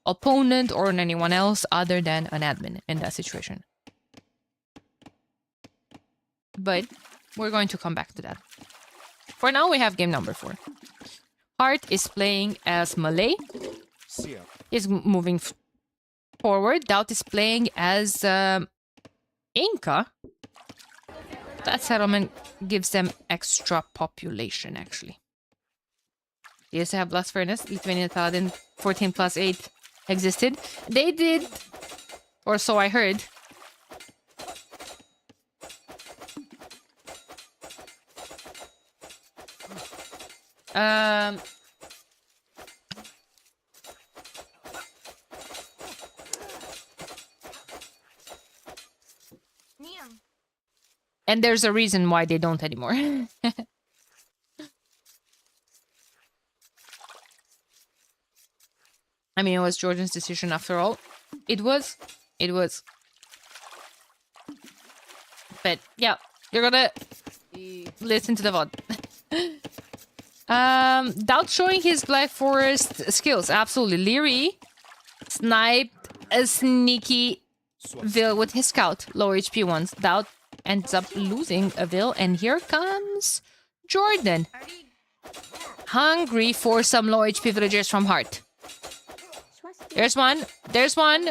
opponent or on anyone else other than an admin in that situation. but we're going to come back to that. For now, we have game number 4. Heart is playing as Malay. He's moving forward. Doubt is playing as Inca. That settlement gives them extra population, actually. They used to have Blast Furnace, Lithuanian Paladin, 14 plus 8 existed. They did, or so I heard. And there's a reason why they don't anymore. I mean, it was Jordan's decision after all. It was. But yeah, you're gonna listen to the VOD. Doubt showing his Black Forest skills. Absolutely. Leary sniped a sneaky Vil with his scout. Low HP ones. Doubt ends up losing a Vil. And here comes Jordan. Hungry for some low HP villagers from Heart. There's one. There's one.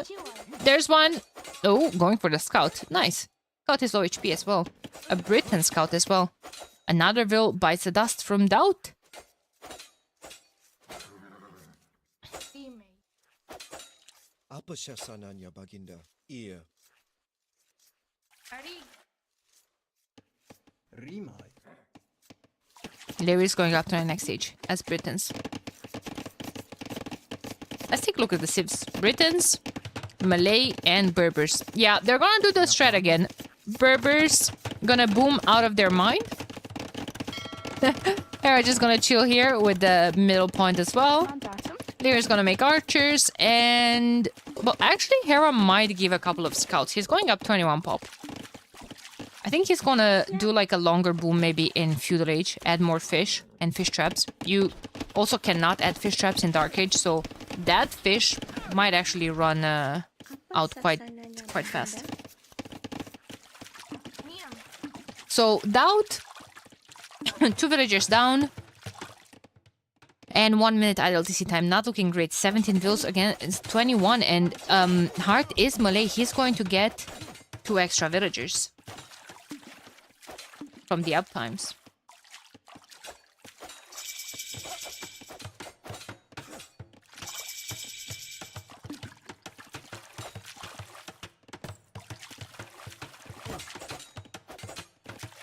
There's one. Oh, going for the scout. Nice. Scout is low HP as well. A Britain scout as well. Another Vil bites the dust from Doubt. Larry's going up to the next stage as Britons. Let's take a look at the civs. Britons, Malay, and Berbers. Yeah, they're gonna do the strat again. Berbers gonna boom out of their mind. Hera just gonna chill here with the middle point as well. Lear's gonna make archers and... Well, actually, Hera might give a couple of scouts. He's going up 21 pop. I think he's gonna do like a longer boom maybe in Feudal Age. Add more fish and fish traps. You also cannot add fish traps in Dark Age, so that fish might actually run out quite fast. So, Doubt, 2 villagers down, and 1 minute ILTC time. Not looking great. 17 vills again. It's 21, and Heart is Malay. He's going to get 2 extra villagers from the up times.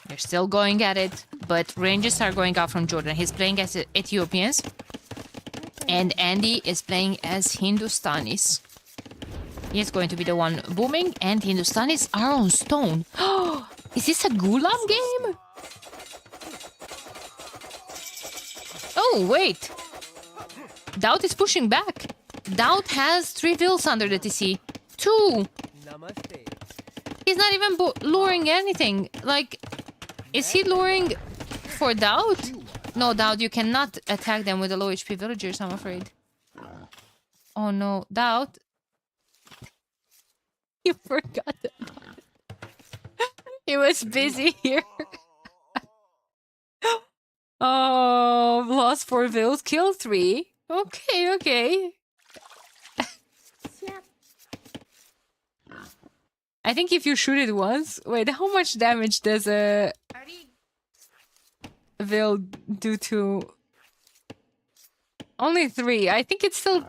They're still going at it, but ranges are going out from Jordan. He's playing as Ethiopians, and Andy is playing as Hindustanis. He's going to be the one booming, and Hindustanis are on stone. Is this a Gulam game? Oh, wait. Doubt is pushing back. Doubt has 3 vills under the TC. 2. He's not even luring anything. Like, is he luring for Doubt? No, Doubt, you cannot attack them with the low HP villagers, I'm afraid. Oh no, Doubt. You forgot about it. He was busy here. Oh, lost 4 vills, kill 3. Okay, okay. I think if you shoot it once... Wait, how much damage does a Vil do to... Only 3. I think it's still...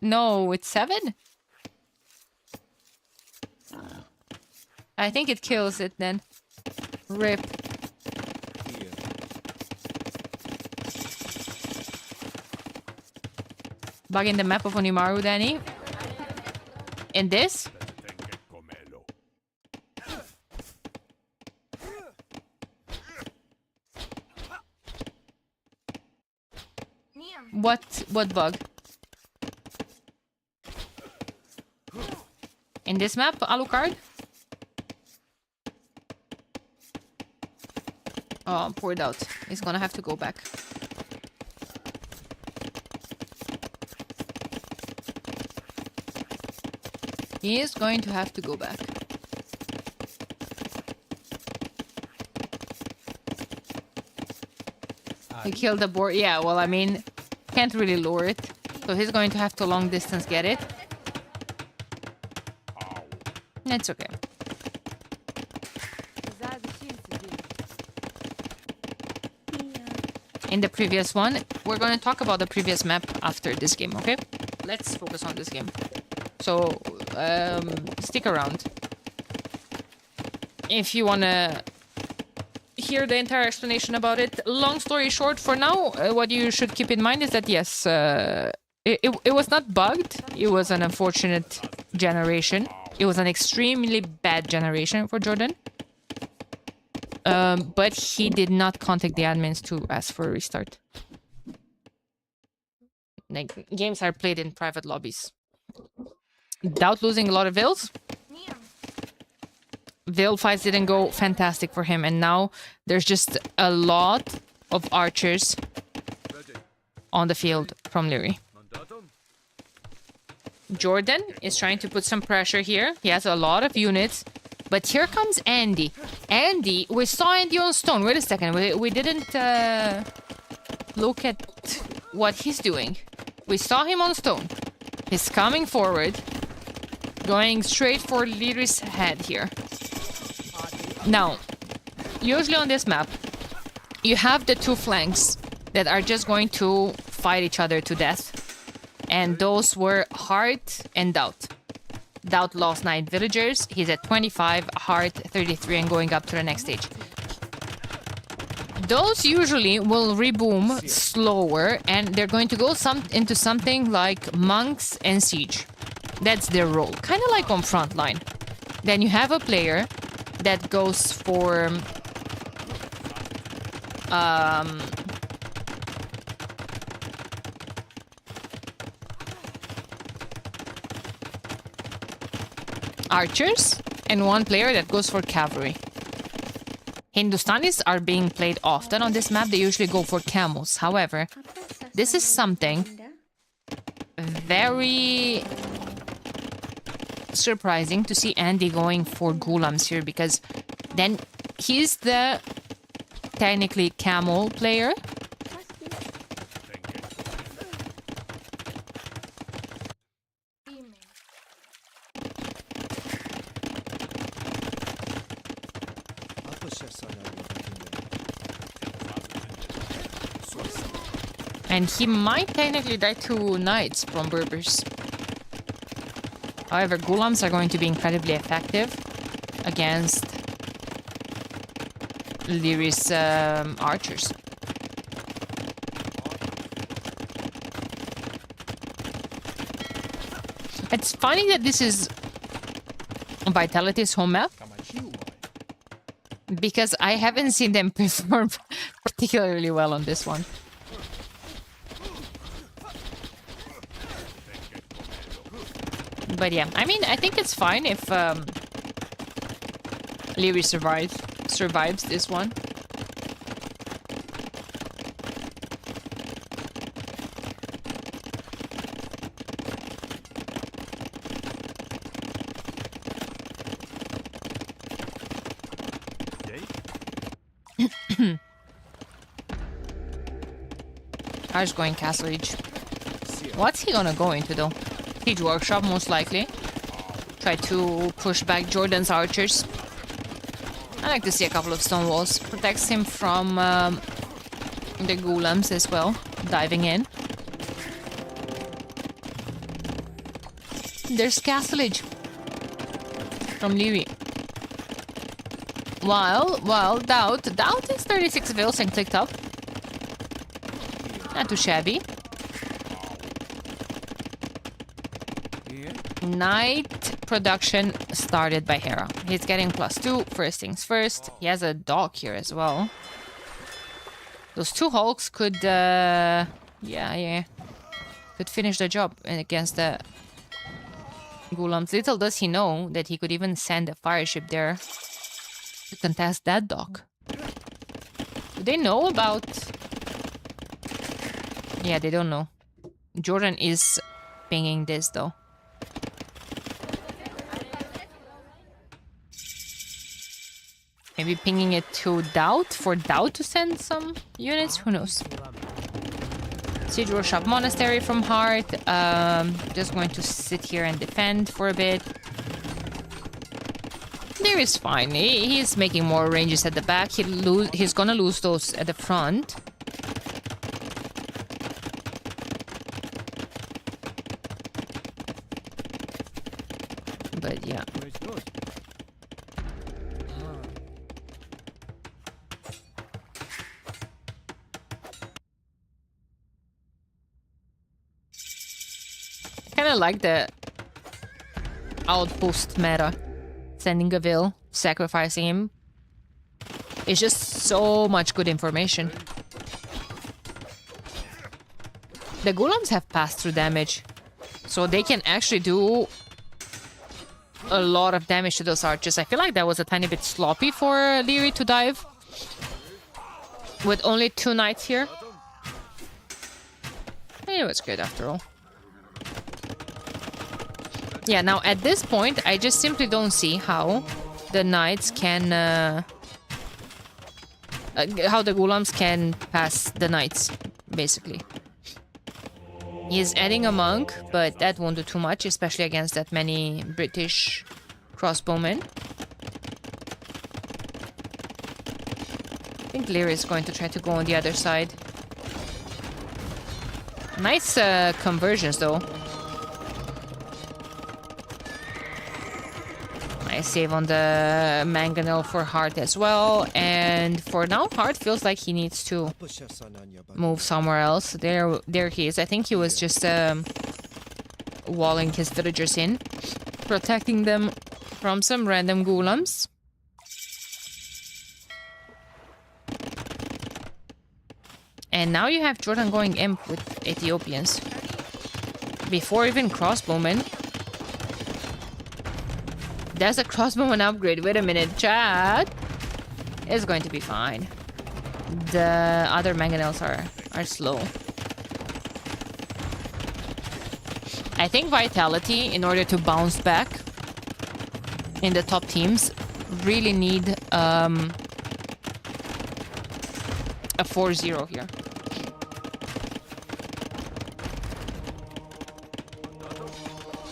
No, it's 7? I think it kills it then. Rip. Bugging the map of Onimaru, Danny. In this? What bug? In this map, Alucard? Oh, poor Doubt. He's gonna have to go back. He is going to have to go back. He killed the board. Yeah, well, I mean, can't really lure it. So he's going to have to long distance get it. That's okay. In the previous one, we're going to talk about the previous map after this game, okay? Let's focus on this game. So, stick around. If you want to hear the entire explanation about it. Long story short, for now, what you should keep in mind is that, yes, it was not bugged. It was an unfortunate generation. It was an extremely bad generation for Jordan. But he did not contact the admins to ask for a restart. Like, games are played in private lobbies. Without losing a lot of Veils. Veil fights didn't go fantastic for him, and now there's just a lot of archers on the field from Leary. Jordan is trying to put some pressure here. He has a lot of units, but here comes Andy. Andy, we saw Andy on stone. Wait a second, we didn't look at what he's doing. We saw him on stone. He's coming forward, going straight for Leary's head here. Now, usually on this map, you have the two flanks that are just going to fight each other to death. And those were Heart and Doubt. Doubt lost 9 villagers. He's at 25, Heart 33, and going up to the next stage. Those usually will reboom slower, and they're going to go into something like Monks and Siege. That's their role, kind of like on Frontline. Then you have a player that goes for archers, and one player that goes for cavalry. Hindustanis are being played often on this map. They usually go for camels. However, this is something very surprising to see Andy going for Ghulams here, because then he's the technically camel player. And he might technically die to knights from Berbers. However, Ghulams are going to be incredibly effective against Leary's archers. It's funny that this is Vitality's home map, because I haven't seen them perform particularly well on this one. But yeah, I mean, I think it's fine if Leary survives this one. Harsh going Castle Age. What's he gonna go into though? Siege Workshop, most likely. Try to push back Jordan's archers. I like to see a couple of stone walls. Protects him from the Ghulams as well, diving in. There's Castlage from Leary. While Doubt is 36 vills and clicked up. Not too shabby. Night production started by Hera. He's getting +2. First things first. He has a dog here as well. Those two Hulks could, could finish the job against the Ghulams. Little does he know that he could even send a fire ship there to contest that dock. Do they know about... Yeah, they don't know. Jordan is pinging this though. Maybe pinging it to Doubt for Doubt to send some units. Who knows? Siege Workshop Monastery from Heart. Just going to sit here and defend for a bit. There is fine. He's making more ranges at the back. He's gonna lose those at the front. But yeah. Kind of like the outpost meta. Sending Gavil, sacrificing him. It's just so much good information. The Ghulams have pass-through damage, so they can actually do a lot of damage to those archers. I feel like that was a tiny bit sloppy for Leary to dive. With only 2 knights here. It was good after all. Yeah, now at this point, I just simply don't see how the knights can... how the Ghulams can pass the knights, basically. He's adding a monk, but that won't do too much, especially against that many British crossbowmen. I think Lear is going to try to go on the other side. Nice conversions, though. Nice save on the Mangonel for Heart as well. And for now, Heart feels like he needs to move somewhere else. There he is. I think he was just walling his villagers in, protecting them from some random Ghulams. And now you have Jordan going imp with Ethiopians. Before even crossbowmen. There's a crossbowman upgrade. Wait a minute, chat. It's going to be fine. The other mangonels are slow. I think Vitality, in order to bounce back in the top teams, really need a 4-0 here.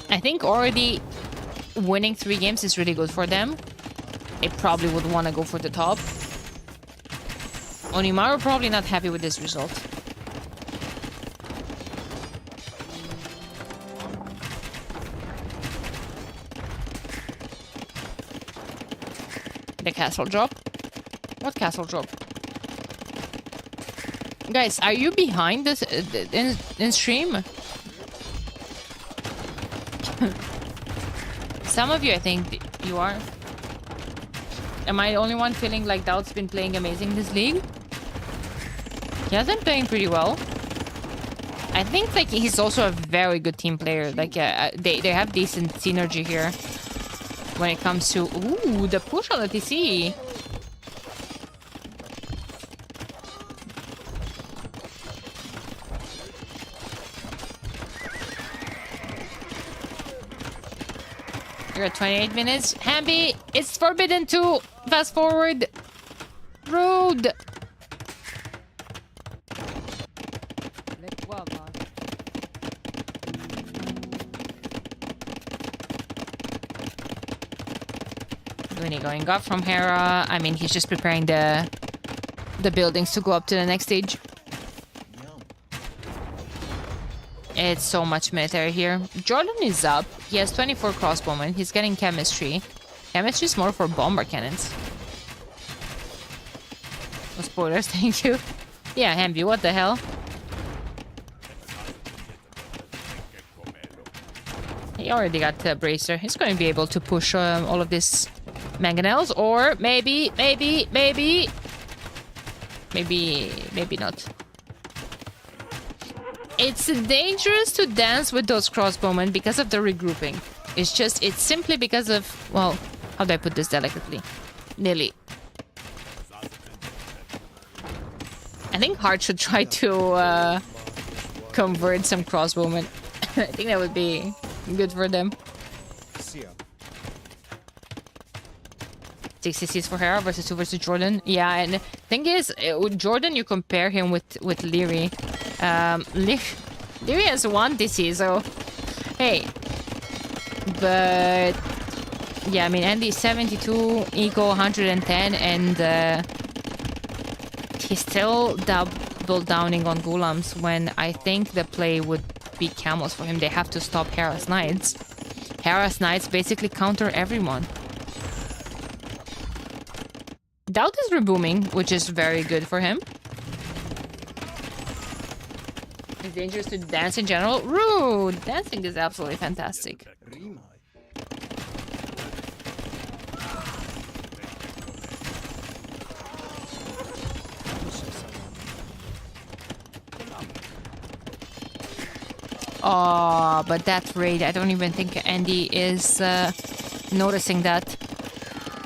I think already winning 3 games is really good for them. They probably would want to go for the top. Onimaru probably not happy with this result. The castle drop? What castle drop? Guys, are you behind this in stream? Some of you, I think you are. Am I the only one feeling like Doubt's been playing amazing this league? He has been playing pretty well. I think like he's also a very good team player. Like they have decent synergy here when it comes to the push on the TC. You're at 28 minutes. Hamby, it's forbidden to fast forward. Rude. Winnie going up from Hera. I mean, he's just preparing the buildings to go up to the next stage. It's so much military here. Jordan is up. He has 24 crossbowmen. He's getting chemistry. Chemistry is more for bomber cannons. No spoilers, thank you. Yeah, Hamby, what the hell? He already got the bracer. He's going to be able to push all of this mangonels, or maybe not. It's dangerous to dance with those crossbowmen because of the regrouping. It's simply because of, well, how do I put this delicately? Nilly. I think Hart should try to convert some crossbowmen. I think that would be good for them. 6 CCs for Hera versus 2 versus Jordan. Yeah, and thing is, with Jordan, you compare him with Leary. Leary has 1 DC, so hey. But yeah, I mean, Andy's 72, Eco 110, and he's still double downing on Gulams when I think the play would be Camels for him. They have to stop Hera's Knights. Hera's Knights basically counter everyone. Doubt is rebooming, which is very good for him. It's dangerous to dance in general. Rude! Dancing is absolutely fantastic. Oh, but that raid, I don't even think Andy is noticing that.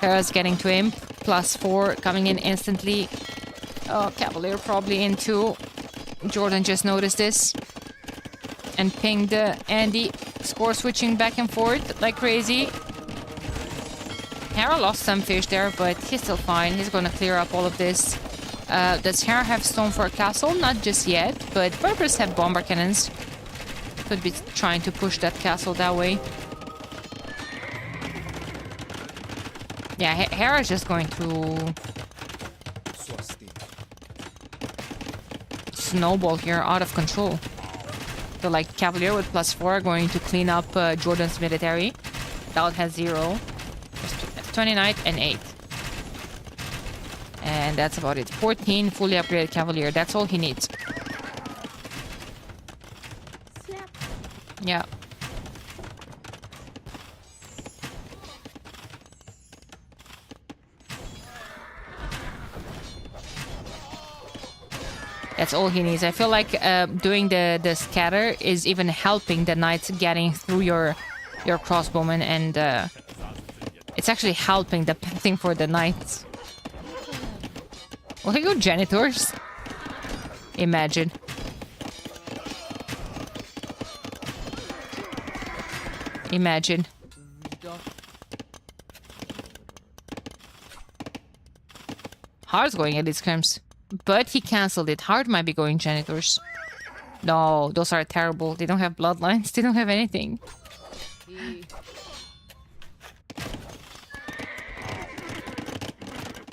Hera's getting to him. +4 coming in instantly. Oh, Cavalier probably in too. Jordan just noticed this. And pinged Andy. Score switching back and forth like crazy. Hera lost some fish there, but he's still fine. He's gonna clear up all of this. Does Hera have stone for a castle? Not just yet, but Vipers have bomber cannons. Could be trying to push that castle that way. Yeah, Hera's just going to snowball here, out of control. So like Cavalier with +4 going to clean up Jordan's military. Doubt has 0. 29 and 8. And that's about it. 14 fully upgraded Cavalier. That's all he needs. Yeah. That's all he needs. I feel like doing the scatter is even helping the knights getting through your crossbowmen, and it's actually helping the thing for the knights. Will he go janitors? Imagine. Imagine. Hard's going at these crimes. But he cancelled it. Hard might be going janitors. No, those are terrible. They don't have bloodlines. They don't have anything.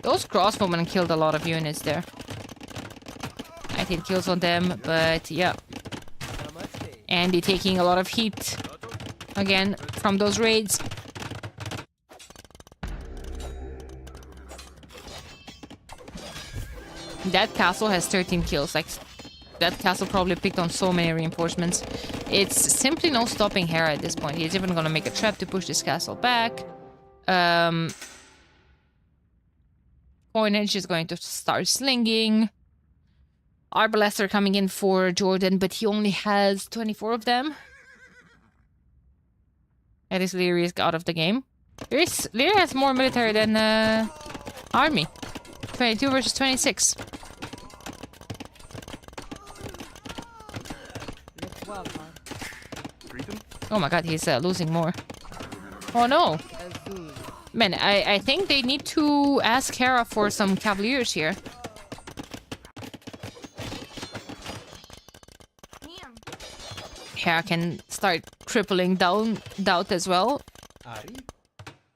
Those crossbowmen killed a lot of units there. 19 kills on them, but yeah. Andy taking a lot of heat. Again, from those raids. That castle has 13 kills. Like, that castle probably picked on so many reinforcements. It's simply no stopping Hera at this point. He's even gonna make a trap to push this castle back. Coinage is going to start slinging. Arbalasts are coming in for Jordan, but he only has 24 of them. At least Leary is out of the game. Leary has more military than army. 22 versus 26. Oh my god, he's losing more. Oh no! Man, I think they need to ask Hera for some cavaliers here. Hera can start tripling down Doubt as well.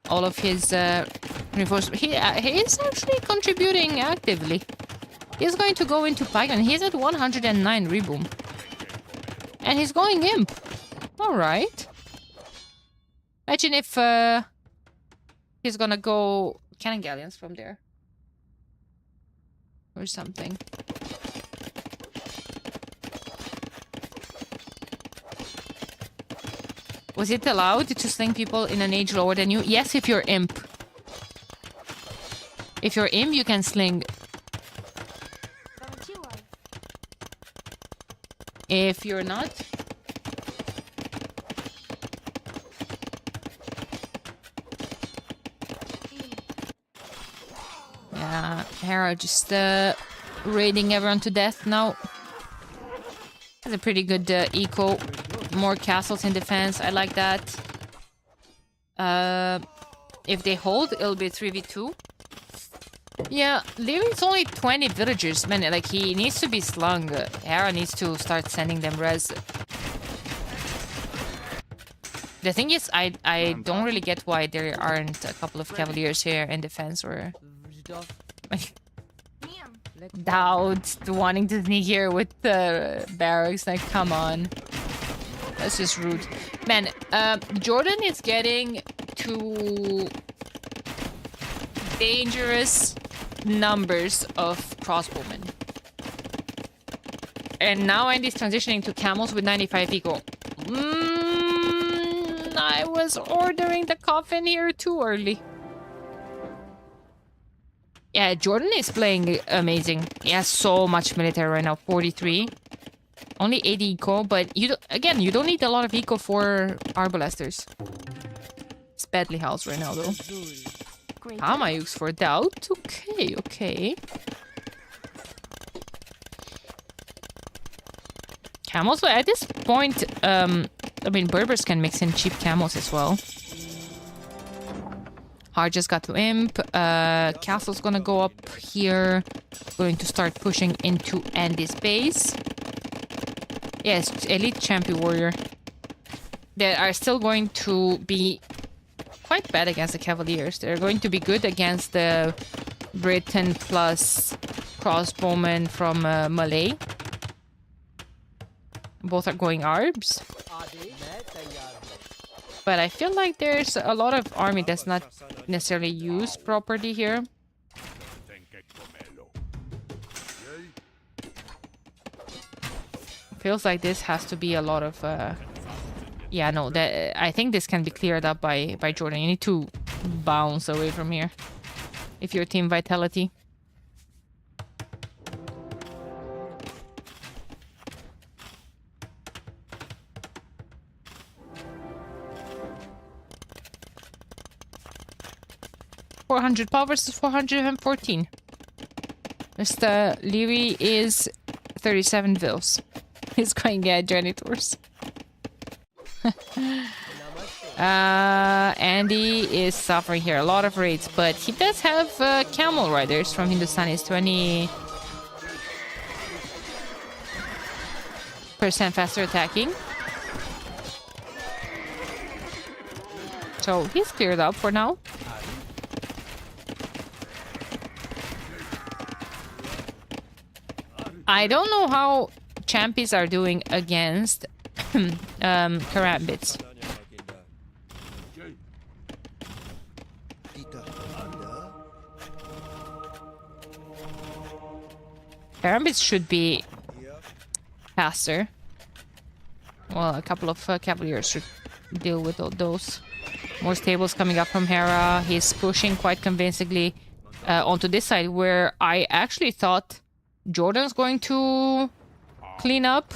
All of his reinforcements. He is actually contributing actively. He's going to go into Python. He's at 109 reboom. And he's going imp. Alright. Imagine if he's gonna go cannon galleons from there. Or something. Was it allowed to sling people in an age lower than you? Yes, if you're imp. If you're imp, you can sling. If you're not... Yeah, Hera just raiding everyone to death now. That's a pretty good eco. More castles in defense. I like that. If they hold, it'll be 3v2. Yeah, Leary's only 20 villagers, man. Like, he needs to be slung. Hera needs to start sending them res. The thing is, I don't really get why there aren't a couple of cavaliers here in defense or... Doubt wanting to sneak here with the barracks. Like, come on. That's just rude. Man, Jordan is getting to dangerous numbers of crossbowmen. And now Andy's transitioning to camels with 95 eco. I was ordering the coffin here too early. Yeah, Jordan is playing amazing. He has so much military right now, 43. Only 80 eco, but you don't need a lot of eco for Arbalesters. It's badly housed right now though. Hamayuks for doubt. Okay, okay. Camels, at this point, I mean, Berbers can mix in cheap camels as well. Hard just got to imp. Castle's gonna go up here. Going to start pushing into Andy's base. Yes, elite champion warrior. They are still going to be quite bad against the Cavaliers. They're going to be good against the Britain plus crossbowmen from Malay. Both are going Arbs. But I feel like there's a lot of army that's not necessarily used properly here. Feels like this has to be a lot of yeah, no, that I think this can be cleared up by Jordan. You need to bounce away from here if you're team vitality. $400 power versus 414. Mr. Leary is 37 vils. He's going janitors. Andy is suffering here. A lot of raids, but he does have camel riders from Hindustani's 20% faster attacking. So he's cleared up for now. I don't know how champions are doing against Karambits. Karambits should be faster. Well, a couple of Cavaliers should deal with all those. More stables coming up from Hera. He's pushing quite convincingly onto this side, where I actually thought Jordan's going to clean up.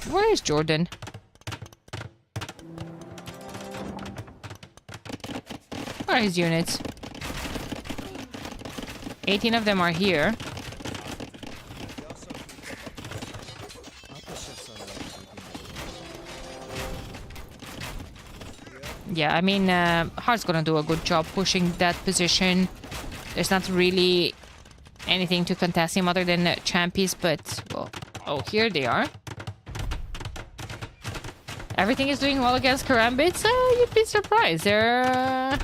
Where is Jordan? Where are his units? 18 of them are here. Yeah, I mean, Hard's gonna do a good job pushing that position. There's not really anything to contest him other than champions, but, well, oh, here they are. Everything is doing well against Karambits. You'd be surprised. They're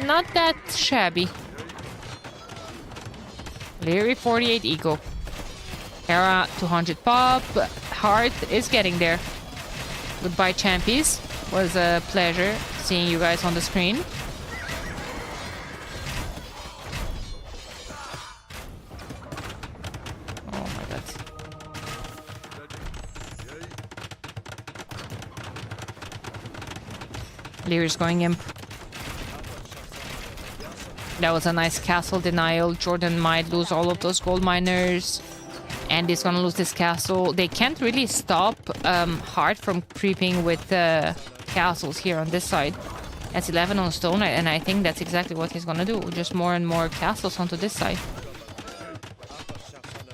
not that shabby. Leary 48 eco. Hera 200 pop. Hard is getting there. Goodbye, champions. Was a pleasure seeing you guys on the screen. Oh my god. Lear's going imp. That was a nice castle denial. Jordan might lose all of those gold miners. And he's gonna lose this castle. They can't really stop Hard from creeping with the castles here on this side. That's 11 on stone, and I think that's exactly what he's gonna do. Just more and more castles onto this side.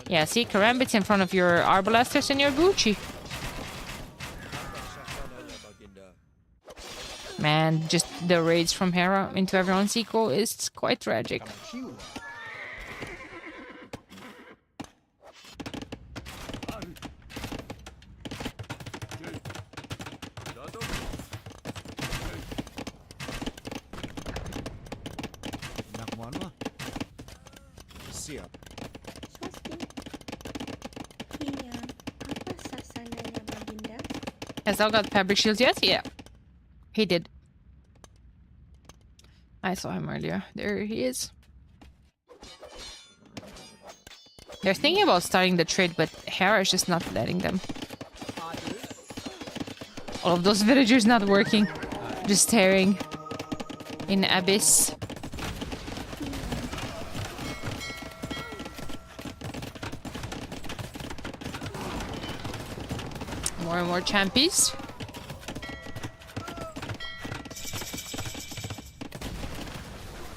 Yeah, see, Karambits in front of your Arbalesters and your Gucci. Man, just the raids from Hera into everyone's eco is quite tragic. Siap. Iya, apa sasananya Baginda? Has Al got fabric shields yet? Yeah. He did. I saw him earlier. There he is. They're thinking about starting the trade, but Hera is just not letting them. All of those villagers not working. Just staring in abyss. More and more champions.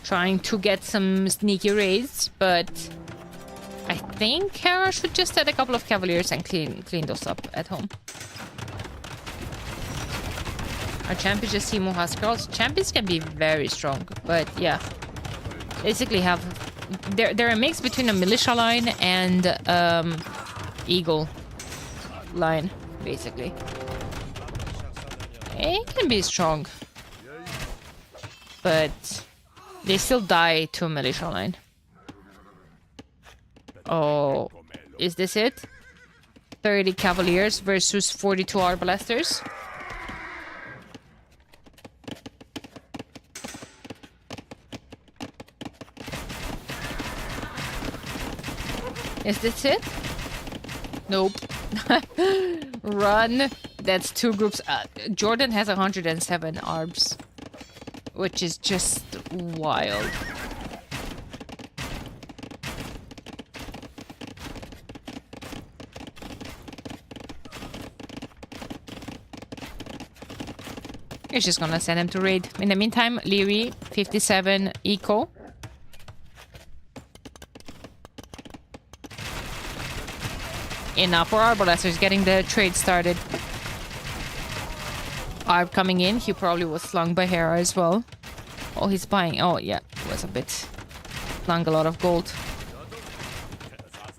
Trying to get some sneaky raids, but I think Hera should just add a couple of cavaliers and clean those up at home. Our champions just Timo has girls. Champions can be very strong, but yeah. Basically have they're a mix between a militia line and eagle line, basically. It can be strong. But they still die to a militia line. Oh, is this it? 30 cavaliers versus 42 arbalesters. Is this it? Nope. Run. That's two groups. Jordan has 107 arbs, which is just wild. He's just gonna send him to raid. In the meantime, Leary, 57 eco. Enough for Arbalesters getting the trade started. Arb coming in. He probably was slung by Hera as well. Oh, he's buying. Oh, yeah. It was a bit. Slung a lot of gold.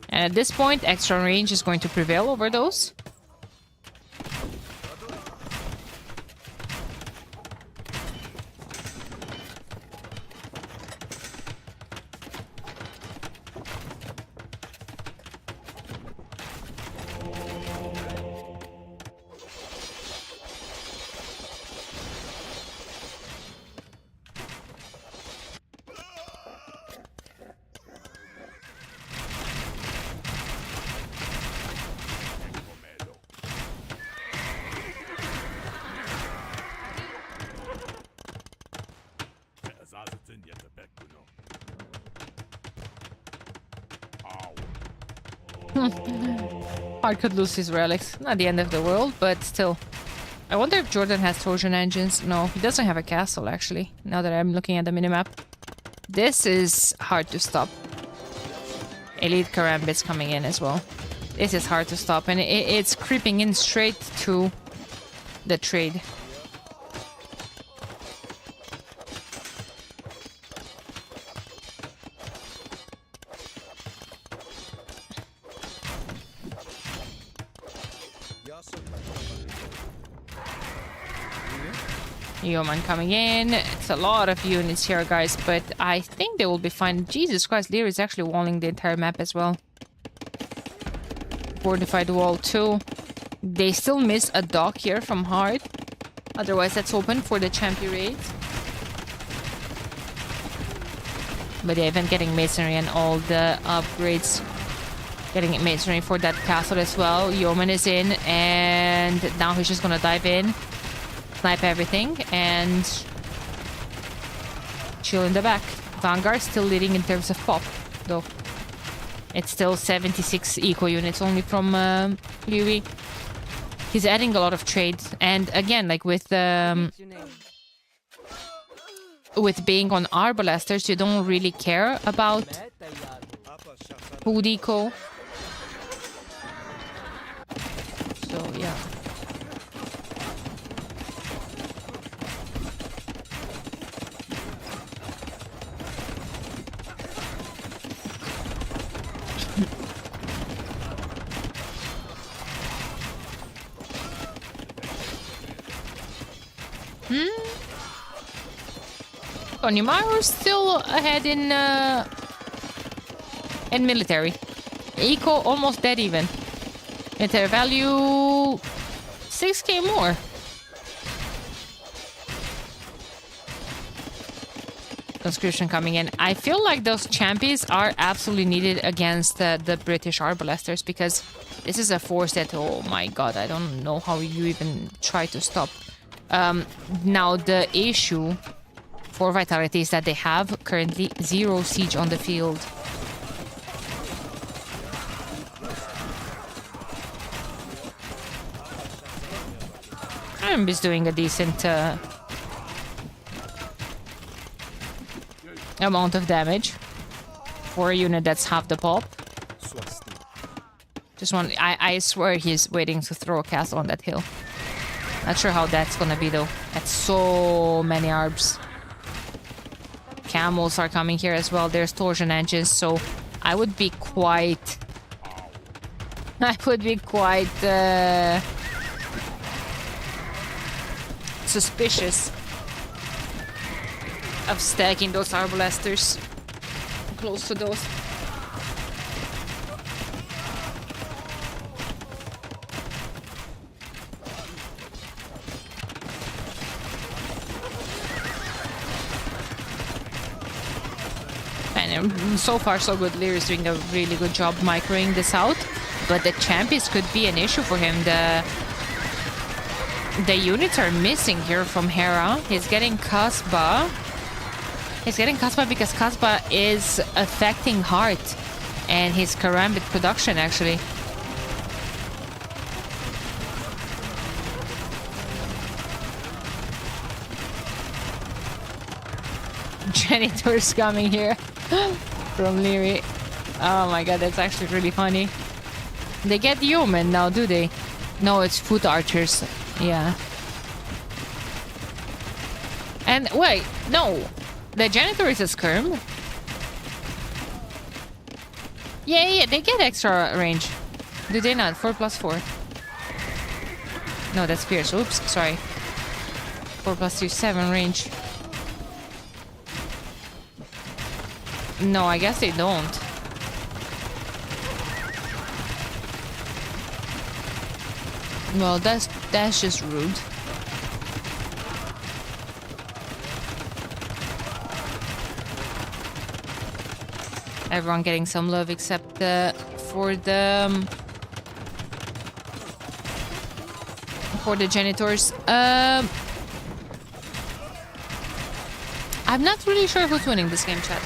And at this point, extra range is going to prevail over those. Hard could lose his relics. Not the end of the world, but still. I wonder if Jordan has Trojan engines. No, he doesn't have a castle, actually, now that I'm looking at the minimap. This is hard to stop. Elite Karambit's coming in as well. This is hard to stop, and it's creeping in straight to the trade. Yeoman coming in. It's a lot of units here, guys, but I think they will be fine. Jesus Christ, Lear is actually walling the entire map as well. Fortified wall too. They still miss a dock here from Hard. Otherwise, that's open for the champion raids. But yeah, even getting masonry and all the upgrades. Getting masonry for that castle as well. Yeoman is in, and now he's just gonna dive in. Snipe everything and chill in the back. Vanguard still leading in terms of pop, though. It's still 76 eco units only from Louis. He's adding a lot of trades, and again, like with being on Arbalesters, you don't really care about food eco. So yeah. Onimaru still ahead in military. Eco almost dead even. Military value 6k more. Conscription coming in. I feel like those champions are absolutely needed against the British arbalesters because this is a force that, oh my god, I don't know how you even try to stop. Now the issue for Vitality is that they have currently 0 siege on the field. Is doing a decent amount of damage for a unit that's half the pop. Just one. I swear he's waiting to throw a castle on that hill. Not sure how that's gonna be though. That's so many arbs. Camels are coming here as well. There's torsion engines, so I would be quite. Suspicious of stacking those arbalesters close to those. And so far so good. Lear is doing a really good job microing this out, but the champions could be an issue for him. The units are missing here from Hera. He's getting Kasbah. He's getting Kasbah because Kasbah is affecting Heart and his Karambit production, actually. Janitors coming here from Leary. Oh my god, that's actually really funny. They get human now, do they? No, it's foot archers. Yeah. And wait, no. The janitor is a skirm. Yeah, they get extra range. Do they not? 4+4. No, that's fierce. Oops, sorry. 4+2, 7 range. No, I guess they don't. Well, that's just rude. Everyone getting some love except for the janitors. I'm not really sure who's winning this game, chat.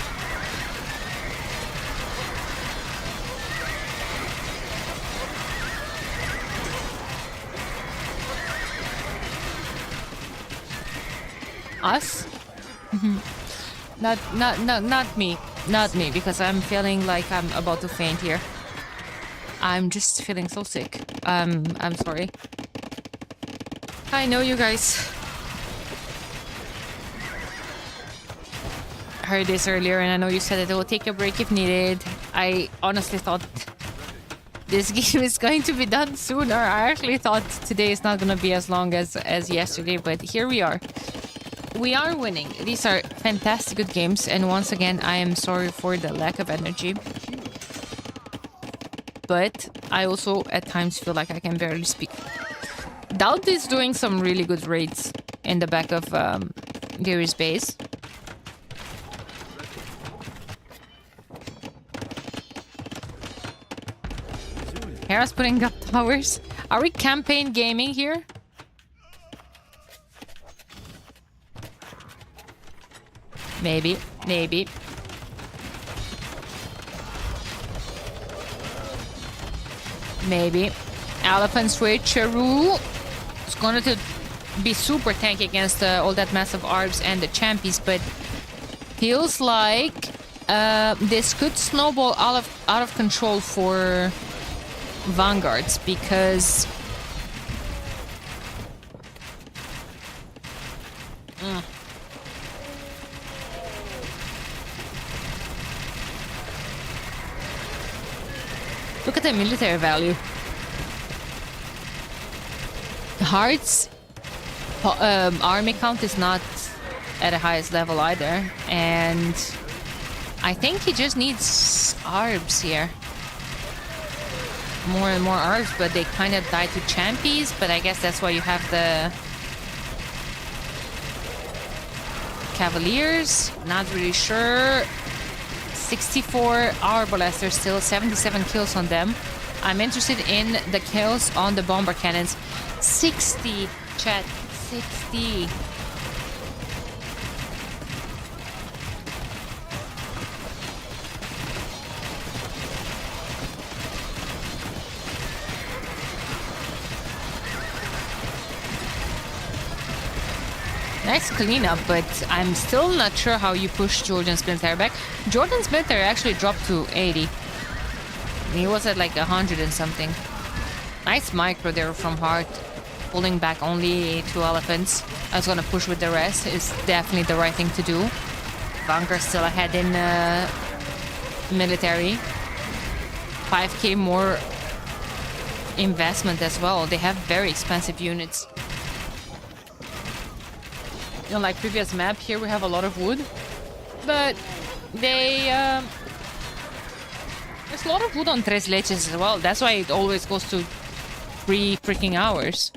Us? Not me. Not me, because I'm feeling like I'm about to faint here. I'm just feeling so sick. I'm sorry. I know you guys heard this earlier, and I know you said that it will take a break if needed. I honestly thought this game is going to be done sooner. I actually thought today is not going to be as long as yesterday, but here we are. We are winning. These are fantastic good games, and once again, I am sorry for the lack of energy. But I also at times feel like I can barely speak. Doubt is doing some really good raids in the back of Gary's base. Hera's putting up towers. Are we campaign gaming here? Maybe. Elephant switcheroo. It's going to be super tanky against all that massive arbs and the champions, but feels like this could snowball out of control for Vanguards, because look at the military value. Hearts army count is not at the highest level either, and I think he just needs arbs here. More and more arbs, but they kind of die to champies, but I guess that's why you have the Cavaliers. Not really sure. 64 Arbalesters still, 77 kills on them. I'm interested in the kills on the bomber cannons. 60, chat, 60. Nice cleanup, but I'm still not sure how you push Jordan's military back. Jordan's military actually dropped to 80. He was at like 100 and something. Nice micro there from Hart. Pulling back only 2 elephants. I was gonna push with the rest. Is definitely the right thing to do. Vanguard still ahead in military. 5k more investment as well. They have very expensive units. You know, like previous map, here we have a lot of wood, but they there's a lot of wood on Tres Leches as well. That's why it always goes to 3 freaking hours.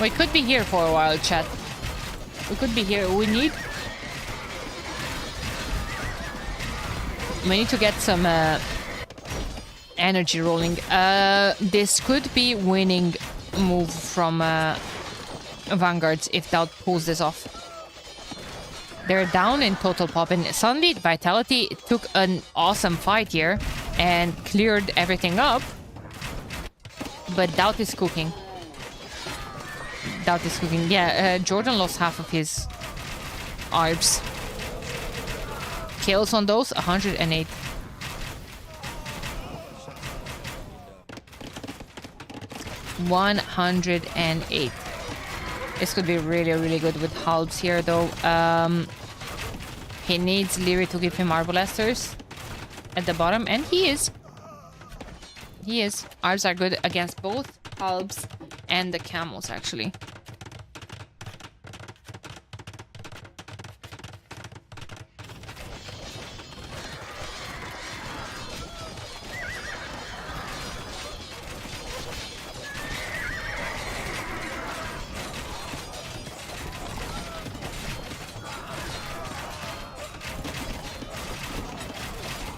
We could be here for a while, chat. We could be here. We need to get some energy rolling. This could be winning move from Vanguards if Doubt pulls this off. They're down in total pop, and suddenly Vitality took an awesome fight here and cleared everything up. But Doubt is cooking. Doubt is cooking. Yeah, Jordan lost half of his arbs. Kills on those, 108. $108. This could be really, really good with halbs here, though. He needs Leary to give him Arbalesters at the bottom, and he is. He is. Arbs are good against both halbs and the camels, actually.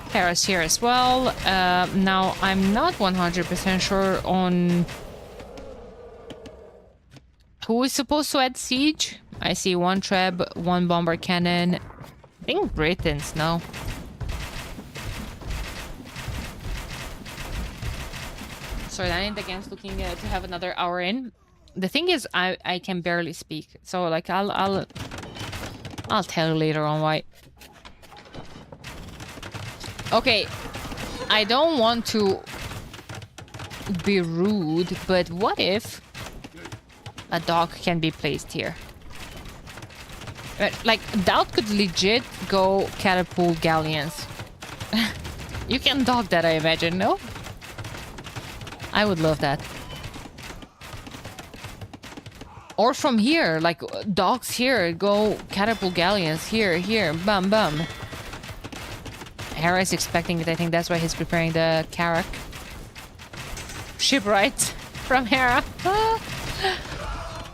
Paris here as well. Now, I'm not 100% sure on who is supposed to add siege. I see 1 treb, 1 bomber cannon. I think Britons, no. Sorry, I ain't against looking to have another hour in. The thing is, I can barely speak, so like I'll tell you later on why. Okay, I don't want to be rude, but what if a dog can be placed here? Like, Doubt could legit go catapult galleons. You can dog that, I imagine, no? I would love that. Or from here, like, dogs here, go catapult galleons here, bum bum. Hera is expecting it. I think that's why he's preparing the Karak. Shipwright from Hera.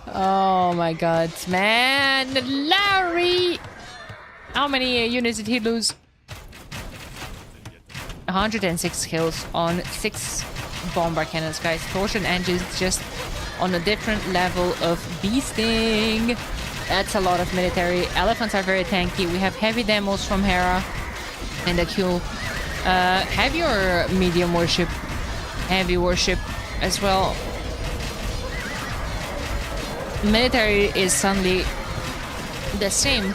Oh my god, man. Larry! How many units did he lose? 106 kills on 6 bomber cannons, guys. Torsion engines just on a different level of beasting. That's a lot of military. Elephants are very tanky. We have heavy demos from Hera. And the Q Heavy or medium worship? Heavy worship as well. Military is suddenly the same.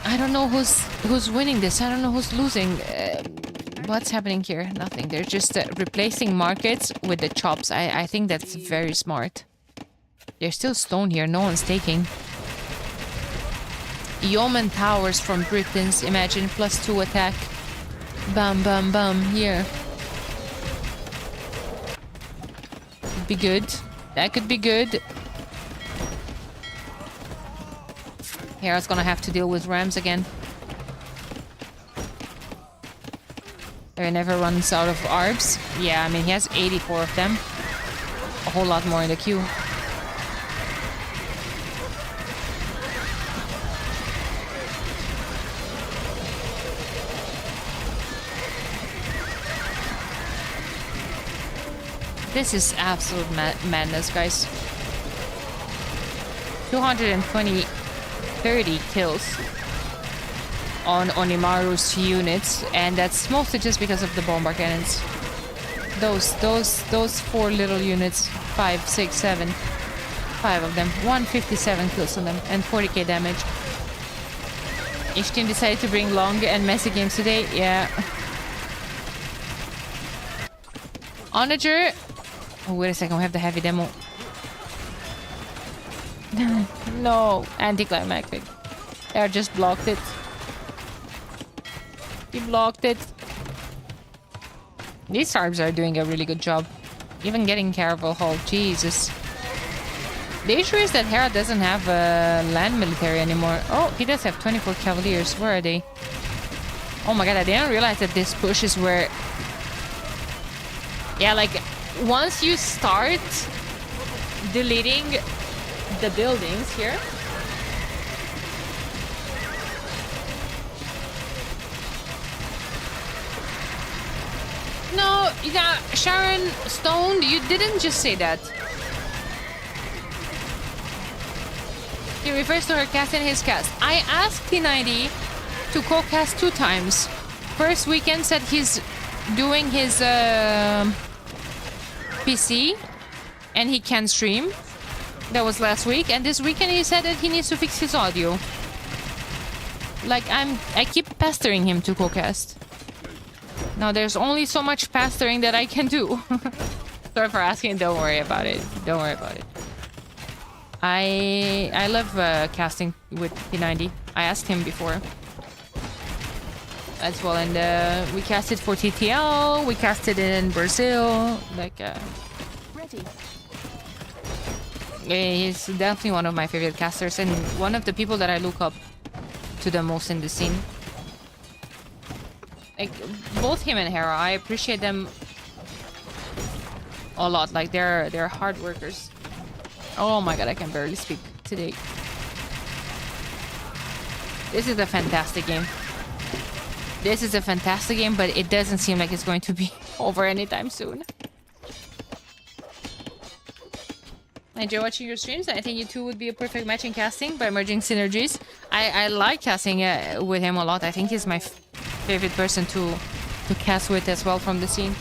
I don't know who's winning this. I don't know who's losing. What's happening here? Nothing. They're just replacing markets with the chops. I think that's very smart. There's still stone here. No one's taking. Yeoman Towers from Britons. Imagine +2 attack. Bam, bam, bam. Here. Could be good. That could be good. Hera's gonna have to deal with Rams again. He never runs out of ARBs. Yeah, I mean, he has 84 of them. A whole lot more in the queue. This is absolute madness, guys. 220, 30 kills on Onimaru's units, and that's mostly just because of the bomber cannons. Those 4 little units, 5, 6, 7, 5 of them, 157 kills on them, and 40k damage. Each team decided to bring long and messy games today. Yeah. Onager. Oh, wait a second, we have the heavy demo. No, anticlimactic. They just blocked it. He blocked it. These Arbs are doing a really good job. Even getting Caravel Hall. Jesus. The issue is that Hera doesn't have a land military anymore. Oh, he does have 24 Cavaliers. Where are they? Oh my god, I didn't realize that this push is where... Yeah, like, once you start deleting the buildings here... No, yeah, Sharon Stone, you didn't just say that. He refers to her cast and his cast. I asked T90 to co-cast 2 times. First weekend said he's doing his PC and he can stream. That was last week. And this weekend he said that he needs to fix his audio. Like, I keep pestering him to co-cast. Now there's only so much pestering that I can do. Sorry for asking. Don't worry about it. Don't worry about it. I love casting with P90. I asked him before as well, and we casted for TTL. We casted in Brazil. Like, he's definitely one of my favorite casters and one of the people that I look up to the most in the scene. Like, both him and Hera, I appreciate them a lot. Like, they're hard workers. Oh my god, I can barely speak today. This is a fantastic game. This is a fantastic game, but it doesn't seem like it's going to be over anytime soon. I enjoy watching your streams. I think you two would be a perfect match in casting by merging synergies. I like casting with him a lot. I think he's my favorite person to cast with as well from the scene.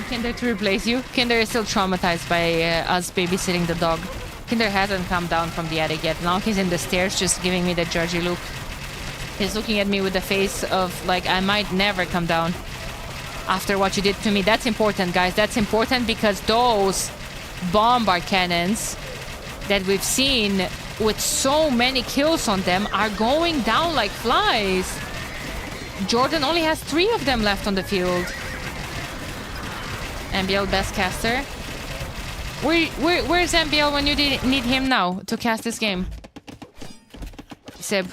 Kinder to replace you. Kinder is still traumatized by us babysitting the dog. Kinder hasn't come down from the attic yet. Now he's in the stairs just giving me the judgy look. He's looking at me with the face of like, I might never come down after what you did to me. That's important, guys. That's important because those bombard cannons that we've seen with so many kills on them are going down like flies. Jordan only has 3 of them left on the field. MBL best caster. Where's MBL when you need him now to cast this game? Sib.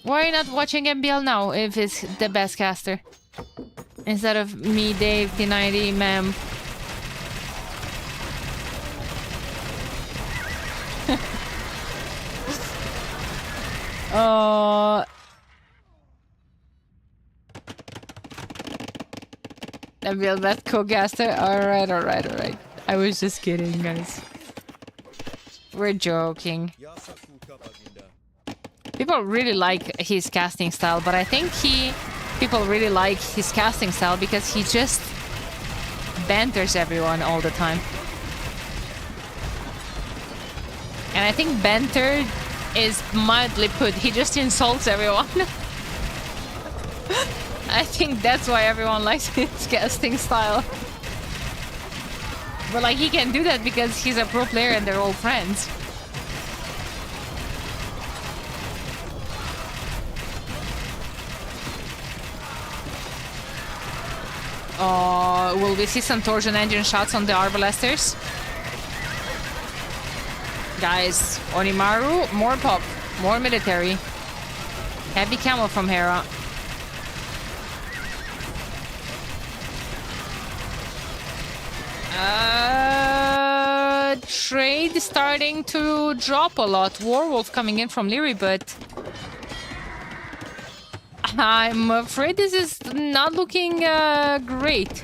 Why are you not watching MBL now if he's the best caster? Instead of me, Dave, T90, Mem. MBL best co-caster. Alright. I was just kidding, guys. We're joking. People really like his casting style, but I think people really like his casting style because he just banters everyone all the time. And I think banter is mildly put. He just insults everyone. I think that's why everyone likes his casting style. But like he can do that because he's a pro player and they're all friends. Will we see some torsion engine shots on the Arbalesters? Guys, Onimaru, more pop, more military. Heavy camo from Hera. Trade starting to drop a lot. Warwolf coming in from Leary, but I'm afraid this is not looking great.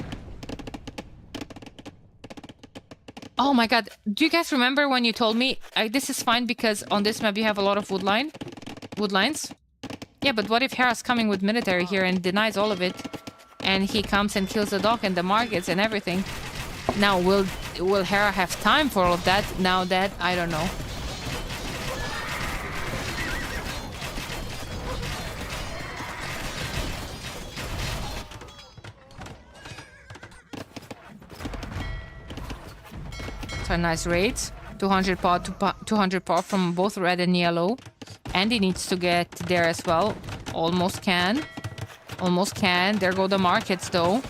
Oh my god, do you guys remember when you told me this is fine because on this map you have a lot of woodlines? Yeah, but what if Hera's coming with military here and denies all of it? And he comes and kills the dock and the markets and everything. Now, will Hera have time for all of that? Now that, I don't know. So nice raids. 200 power from both red and yellow. And he needs to get there as well. Almost can. Almost can. There go the markets though.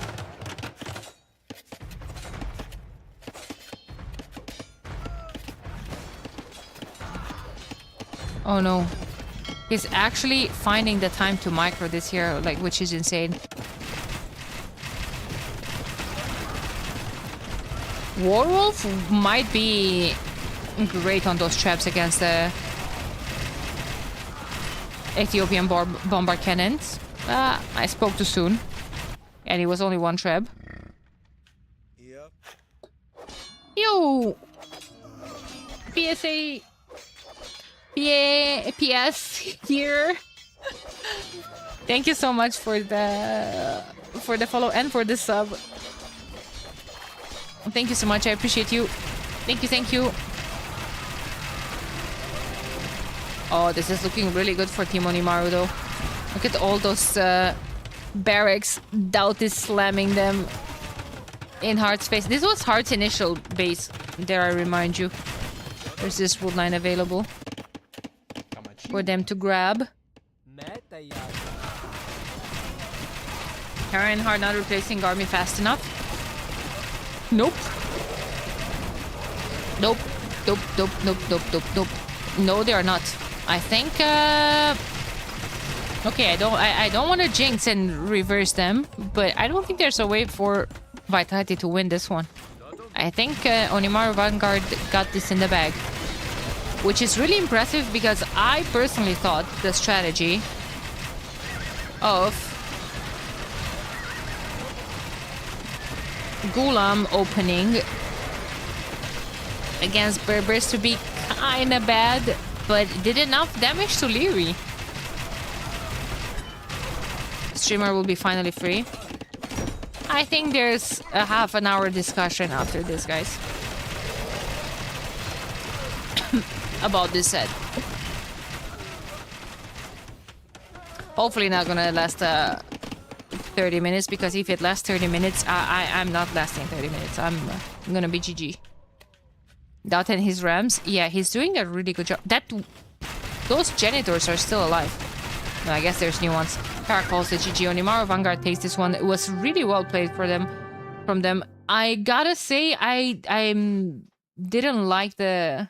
Oh no. He's actually finding the time to micro this here, like, which is insane. Warwolf might be great on those traps against the Ethiopian bombard cannons. I spoke too soon. And it was only one trap. Yo! PSA... PS here. Thank you so much for the follow and for the sub. Thank you so much. I appreciate you. Thank you. Oh, this is looking really good for Team Onimaru though. Look at all those barracks. Doubt is slamming them in Heart's face. This was Heart's initial base. Dare I remind you. There's this wood line available for them to grab. Karen Hard not replacing Garmy fast enough. Nope. No, they are not. I think okay, I don't want to jinx and reverse them, but I don't think there's a way for Vitality to win this one. I think Onimaru Vanguard got this in the bag. Which is really impressive because I personally thought the strategy of Gulam opening against Berbers to be kinda bad, but did enough damage to Leary. Streamer will be finally free. I think there's a half an hour discussion after this, guys. About this set. Hopefully not gonna last 30 minutes, because if it lasts 30 minutes, I'm not lasting 30 minutes. I'm gonna be GG. Dot and his Rams, yeah, he's doing a really good job. Those janitors are still alive. No, I guess there's new ones. Kara calls the GG. Onimaru Vanguard takes this one. It was really well played for them. From them, I gotta say, I didn't like the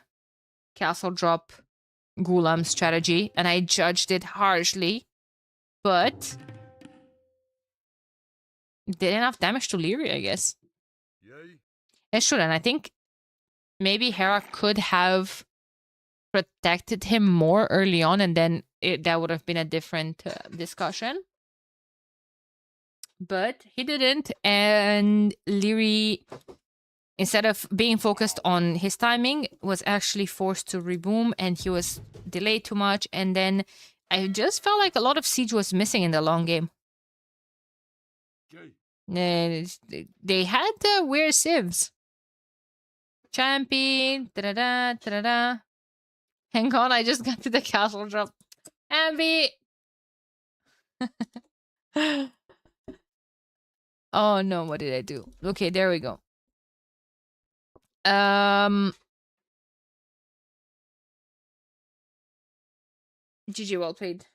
castle drop Gulam strategy, and I judged it harshly, but did enough damage to Leary, I guess. It shouldn't. I think maybe Hera could have protected him more early on, and then that would have been a different discussion. But he didn't, and Leary instead of being focused on his timing, was actually forced to reboom, and he was delayed too much. And then I just felt like a lot of siege was missing in the long game. They had weird civs. Champion, da-da-da, da-da-da. Hang on, I just got to the castle drop. Ambi! Oh no, what did I do? Okay, there we go. GG, well played.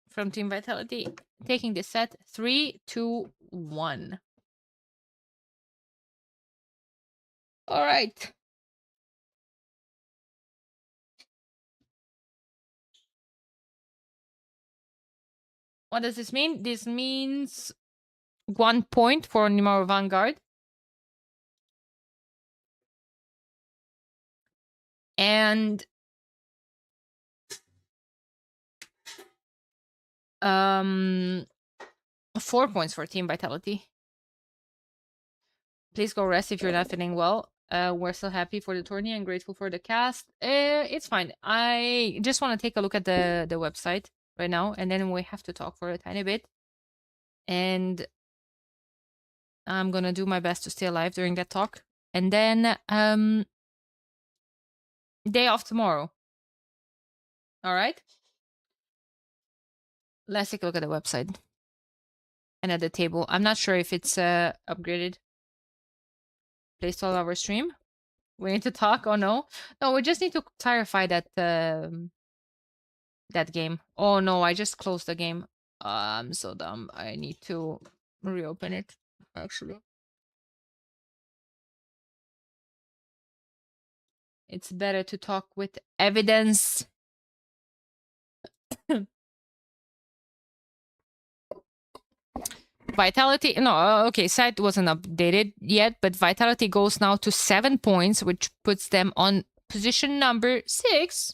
From Team Vitality. Taking the set 3-2-1. Alright. What does this mean? This means 1 point for Onimaru Vanguard. And 4 points for Team Vitality. Please go rest if you're not feeling well. We're so happy for the tourney and grateful for the cast. It's fine. I just want to take a look at the website right now, and then we have to talk for a tiny bit. And I'm gonna do my best to stay alive during that talk. And then day off tomorrow. All right. Let's take a look at the website and at the table. I'm not sure if it's upgraded. Play 12-hour stream. We need to talk. Oh no, no. We just need to clarify that that game. Oh no, I just closed the game. I'm so dumb. I need to reopen it. Actually, it's better to talk with evidence. Vitality, no, okay, site wasn't updated yet, but Vitality goes now to 7 points, which puts them on position number 6.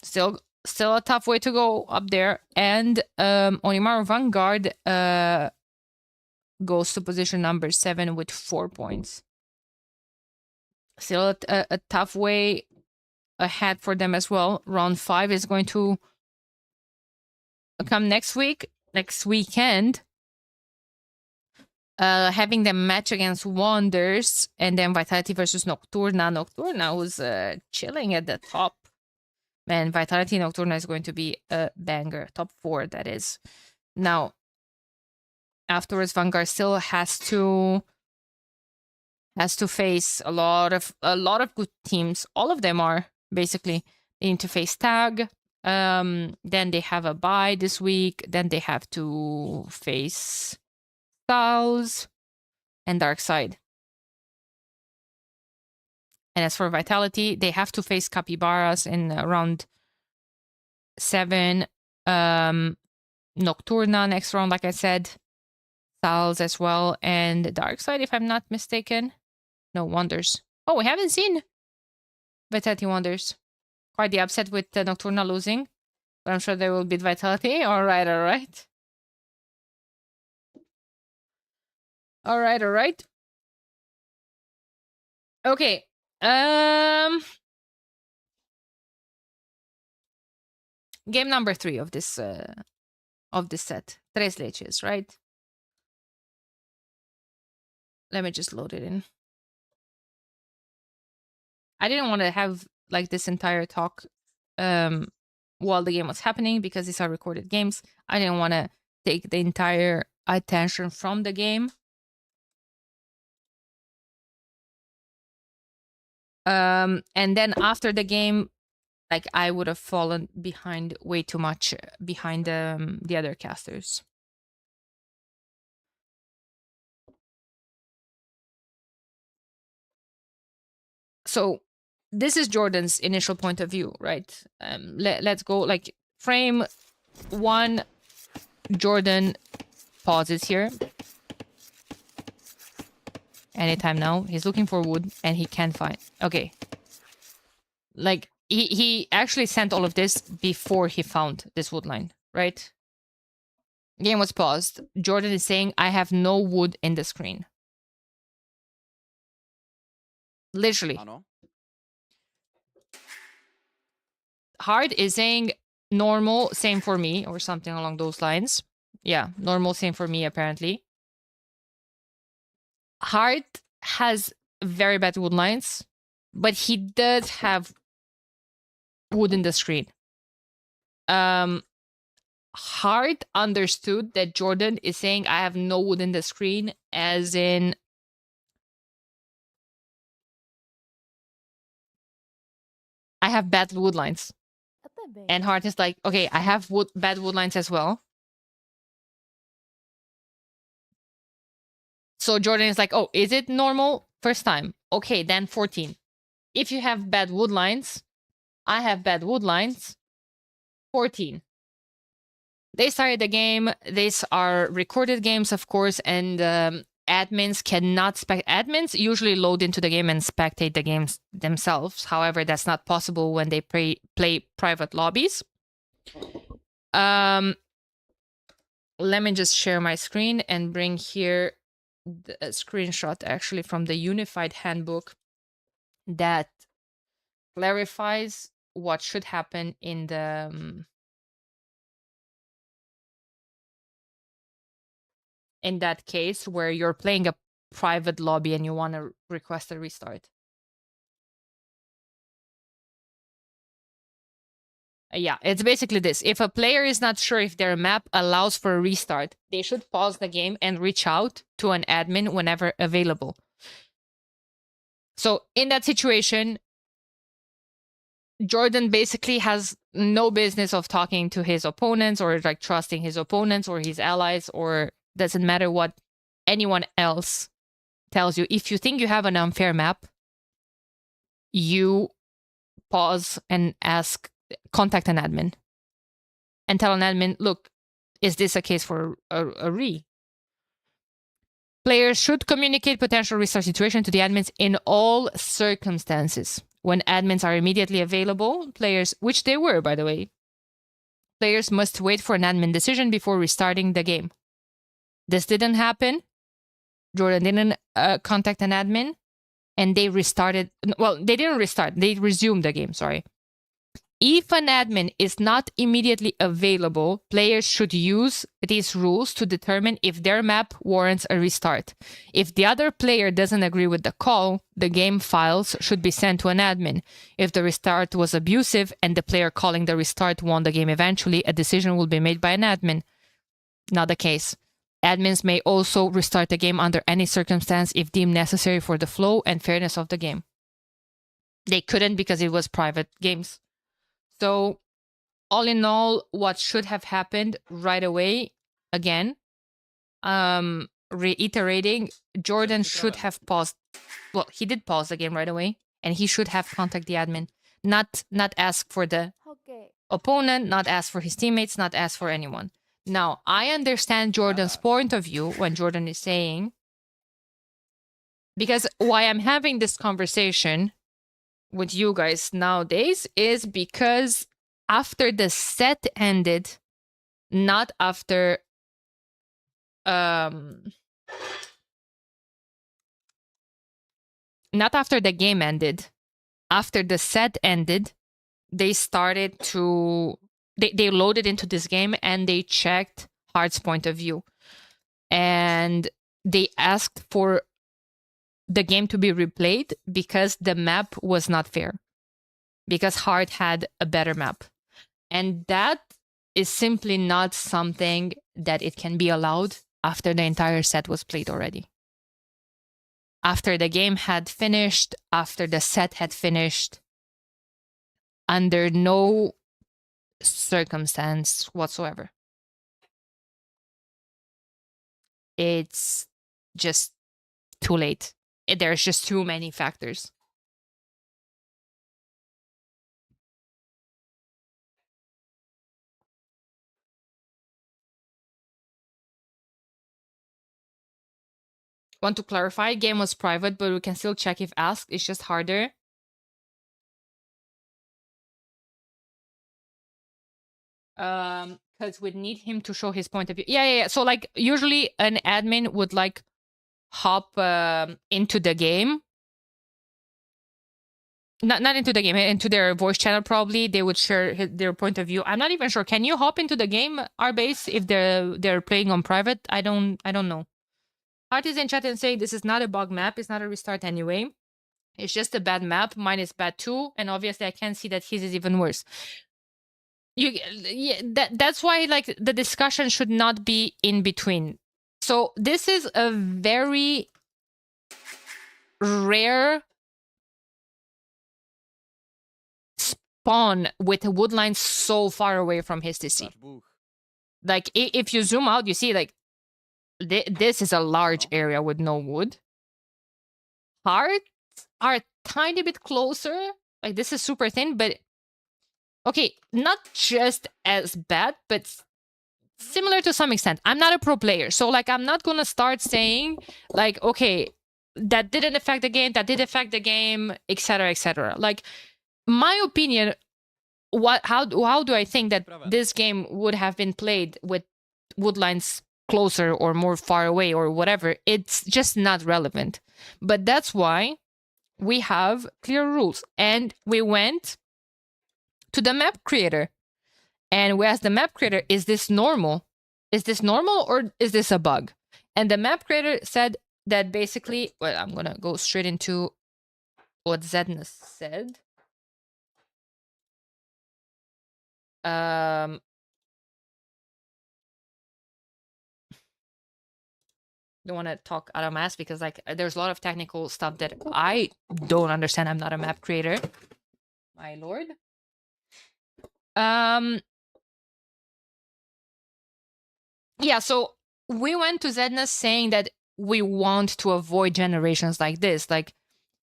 Still a tough way to go up there. And Onimaru Vanguard goes to position number 7 with 4 points. Still a tough way ahead for them as well. Round 5 is going to come next weekend. Having them match against Wonders, and then Vitality versus Nocturna. Nocturna was chilling at the top. Man, Vitality Nocturna is going to be a banger. Top 4, that is. Now, afterwards, Vanguard still has to face a lot of good teams. All of them are basically. They need to face Tag. Then they have a bye this week. Then they have to face Styles and Dark Side. And as for Vitality, they have to face Capybaras in round 7. Nocturna next round, like I said. Styles as well. And Dark Side, if I'm not mistaken. No, Wonders. Oh, we haven't seen Vitality Wonders. Quite the upset with Nocturna losing. But I'm sure they will beat Vitality. Alright, alright. Alright. Okay. Game number 3 of this set. Tres leches, right? Let me just load it in. I didn't want to have like this entire talk while the game was happening because these are recorded games. I didn't want to take the entire attention from the game. And then after the game, like I would have fallen behind way too much behind the other casters. So this is Jordan's initial point of view, right? Let's go like frame 1. Jordan pauses here. Anytime now. He's looking for wood and he can't find. Okay. Like he actually sent all of this before he found this wood line, right? Game was paused. Jordan is saying, I have no wood in the screen. Literally. Ano? Hard is saying normal, same for me, or something along those lines. Yeah, normal, same for me, apparently. Hard has very bad wood lines, but he does have wood in the screen. Hard understood that Jordan is saying I have no wood in the screen, as in I have bad wood lines. And Hard is like, okay, I have bad wood lines as well. So Jordan is like, oh, is it normal? First time. Okay, then 14. If you have bad wood lines, I have bad wood lines. 14. They started the game. These are recorded games, of course, and admins cannot admins usually load into the game and spectate the games themselves. However, that's not possible when they play private lobbies. Let me just share my screen and bring here the screenshot actually from the Unified Handbook that clarifies what should happen in the in that case where you're playing a private lobby and you want to request a restart. Yeah, it's basically this. If a player is not sure if their map allows for a restart, they should pause the game and reach out to an admin whenever available. So in that situation, Jordan basically has no business of talking to his opponents or like trusting his opponents or his allies, or doesn't matter what anyone else tells you. If you think you have an unfair map, you pause and contact an admin and tell an admin, look, is this a case for a re? Players should communicate potential restart situation to the admins in all circumstances. When admins are immediately available, players, which they were, by the way, players must wait for an admin decision before restarting the game. This didn't happen. Jordan didn't contact an admin, and they restarted. Well, they didn't restart. They resumed the game, sorry. If an admin is not immediately available, players should use these rules to determine if their map warrants a restart. If the other player doesn't agree with the call, the game files should be sent to an admin. If the restart was abusive and the player calling the restart won the game eventually, a decision will be made by an admin. Not the case. Admins may also restart the game under any circumstance if deemed necessary for the flow and fairness of the game. They couldn't because it was private games. So, all in all, what should have happened right away, again, reiterating, Jordan should have paused. Well, he did pause the game right away, and he should have contacted the admin, not ask for the opponent, not ask for his teammates, not ask for anyone. Now, I understand Jordan's point of view when Jordan is saying, because why I'm having this conversation with you guys nowadays is because after the set ended, not after not after the game ended, after the set ended, they started to they loaded into this game and they checked Hard's point of view, and they asked for the game to be replayed because the map was not fair, because Hard had a better map. And that is simply not something that it can be allowed after the entire set was played already. After the game had finished, after the set had finished, under no circumstance whatsoever. It's just too late. There's just too many factors. Want to clarify, game was private, but we can still check if asked. It's just harder. Because we'd need him to show his point of view. Yeah. So like usually an admin would like hop into the game not into the game, into their voice channel. Probably they would share their point of view. I'm not even sure. Can you hop into the game, Arbase, if they're playing on private? I don't know. Heart is in chat and saying this is not a bug map. It's not a restart anyway. It's just a bad map. Mine is bad too, and obviously I can see that his is even worse. That's why like the discussion should not be in between. So this is a very rare spawn with a woodline so far away from his TC. Like if you zoom out, you see like this is a large area with no wood. Hearts are a tiny bit closer. Like this is super thin, but okay, not just as bad, but similar to some extent. I'm not a pro player, so like I'm not gonna start saying like, okay, that didn't affect the game, that did affect the game, etc., etc. Like my opinion, how do I think that this game would have been played with woodlines closer or more far away or whatever? It's just not relevant. But that's why we have clear rules, and we went to the map creator and we asked the map creator, is this normal? Is this normal or is this a bug? And the map creator said that basically, well, I'm gonna go straight into what Zedna said. Don't want to talk out of my ass because like there's a lot of technical stuff that I don't understand. I'm not a map creator, my lord. Yeah, so we went to Zedna saying that we want to avoid generations like this. Like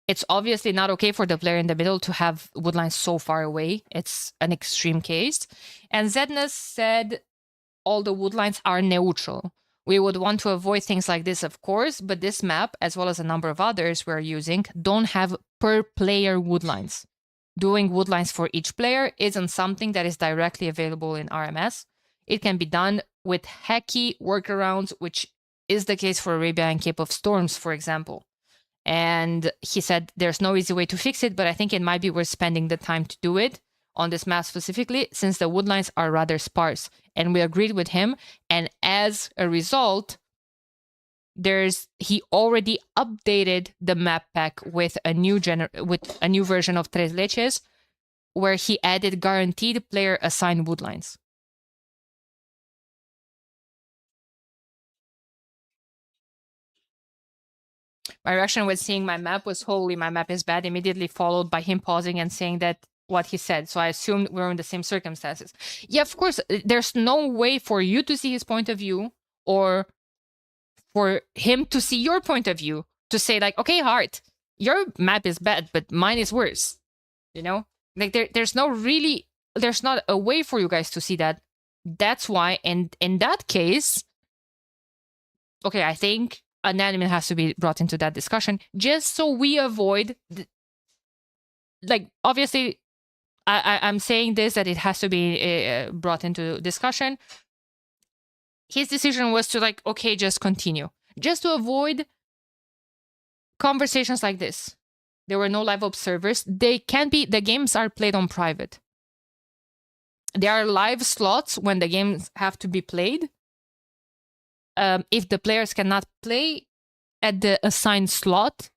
it's obviously not okay for the player in the middle to have woodlines so far away. It's an extreme case. And Zedna said all the woodlines are neutral. We would want to avoid things like this, of course, but this map, as well as a number of others we're using, don't have per player woodlines. Doing woodlines for each player isn't something that is directly available in RMS. It can be done with hacky workarounds, which is the case for Arabia and Cape of Storms, for example. And he said there's no easy way to fix it, but I think it might be worth spending the time to do it on this map specifically, since the woodlines are rather sparse. And we agreed with him. And as a result, he already updated the map pack with a new version of Tres Leches, where he added guaranteed player assigned woodlines. My reaction when seeing my map was, holy, my map is bad, immediately followed by him pausing and saying that what he said. So I assumed we were in the same circumstances. Yeah, of course, there's no way for you to see his point of view or for him to see your point of view to say like, okay, Heart, your map is bad, but mine is worse. You know, like there's not a way for you guys to see that. That's why, and in that case, okay, I think an element has to be brought into that discussion just so we avoid like obviously I'm saying this that it has to be brought into discussion. His decision was to like, okay, just continue, just to avoid conversations like this. There were no live observers. The games are played on private. There are live slots when the games have to be played. If the players cannot play at the assigned slot,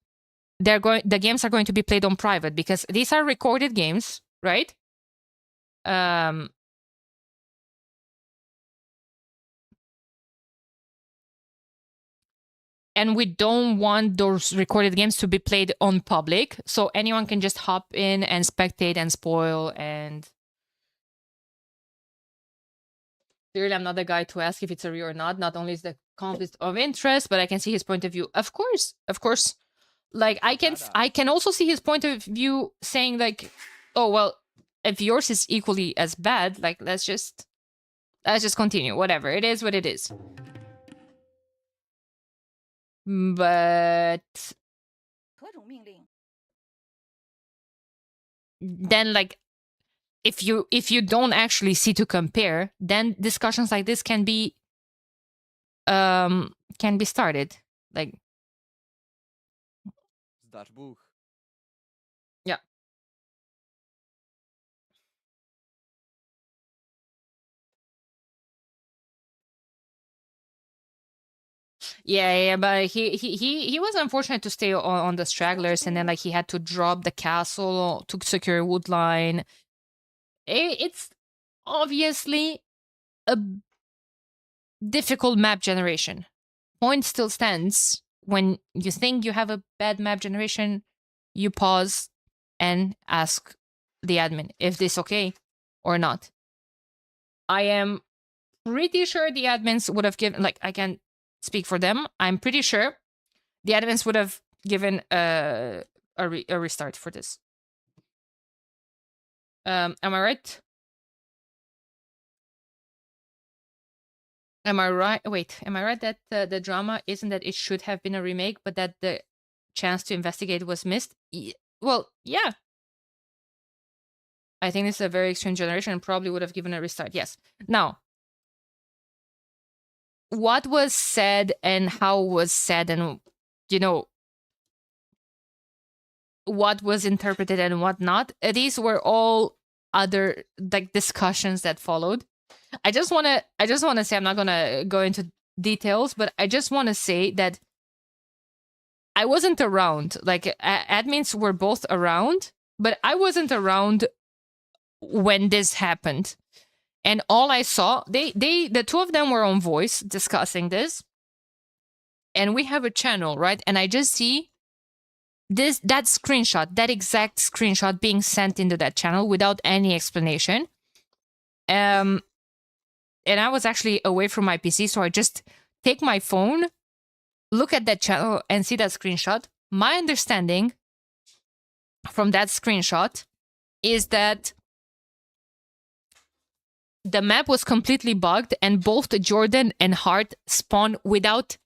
the games are going to be played on private because these are recorded games, right? And we don't want those recorded games to be played on public, so anyone can just hop in and spectate and spoil. And clearly, I'm not the guy to ask if it's a real or not. Not only is the conflict of interest, but I can see his point of view. Of course. Like I can also see his point of view saying like, oh well, if yours is equally as bad, like let's just continue. Whatever, it is what it is. But then like if you don't actually see to compare, then discussions like this can be started. Like yeah. Yeah, but he was unfortunate to stay on the stragglers, and then like he had to drop the castle to secure Woodline. It's obviously a difficult map generation. Point still stands. When you think you have a bad map generation, you pause and ask the admin if this okay or not. I am pretty sure the admins would have given, like, I can speak for them. I'm pretty sure the admins would have given a restart for this. Am I right? Am I right? Wait, am I right that the drama isn't that it should have been a remake, but that the chance to investigate was missed? Well, yeah. I think this is a very extreme generation and probably would have given a restart. Yes. Now, what was said and how was said, and you know, what was interpreted and what not, these were all other like discussions that followed. I just want to say, I'm not going to go into details, but I just want to say that I wasn't around. Like admins were both around, but I wasn't around when this happened. And all I saw, the two of them were on voice discussing this. And we have a channel, right? And I just see that screenshot, that exact screenshot being sent into that channel without any explanation. And I was actually away from my PC, so I just take my phone, look at that channel, and see that screenshot. My understanding from that screenshot is that the map was completely bugged, and both Jordan and Hart spawned without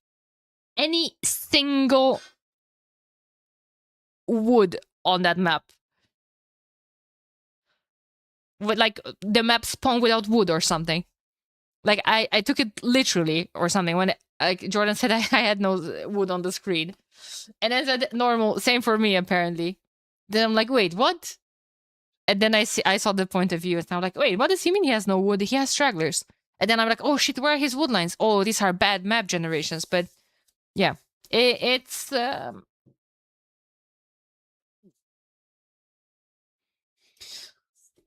any single wood on that map. With like the map spawned without wood or something. Like I took it literally or something when like Jordan said I had no wood on the screen, and I said normal, same for me apparently. Then I'm like, wait, what? And then I saw the point of view, and I'm like, wait, what does he mean he has no wood? He has stragglers. And then I'm like, oh shit, where are his wood lines? Oh, these are bad map generations. But yeah, it's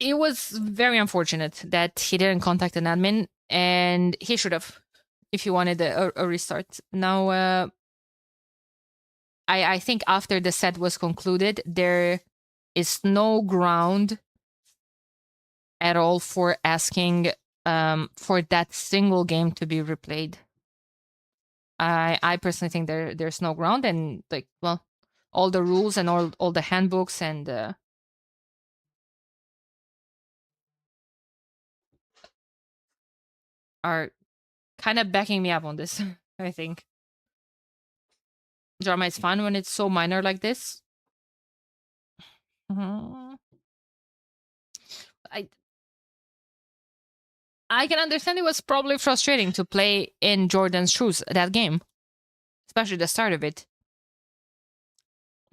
it was very unfortunate that he didn't contact an admin, and he should have if he wanted a restart. Now, I think after the set was concluded, there is no ground at all for asking for that single game to be replayed. I personally think there's no ground, and like, well, all the rules and all the handbooks and are kind of backing me up on this. I think drama is fun when it's so minor like this. I can understand it was probably frustrating to play in Jordan's shoes that game, especially the start of it.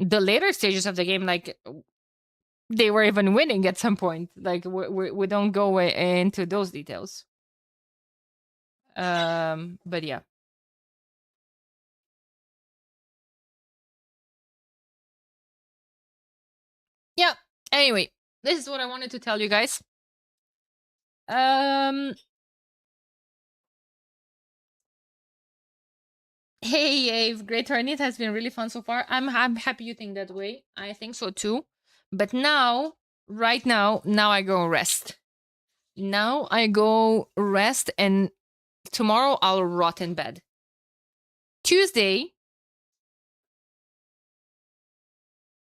The later stages of the game, like they were even winning at some point. Like we don't go into those details. But yeah. Yeah. Anyway, this is what I wanted to tell you guys. Hey, Ave, great tournament has been really fun so far. I'm happy you think that way. I think so too. But now, right now I go rest. Now I go rest, and tomorrow I'll rot in bed. Tuesday,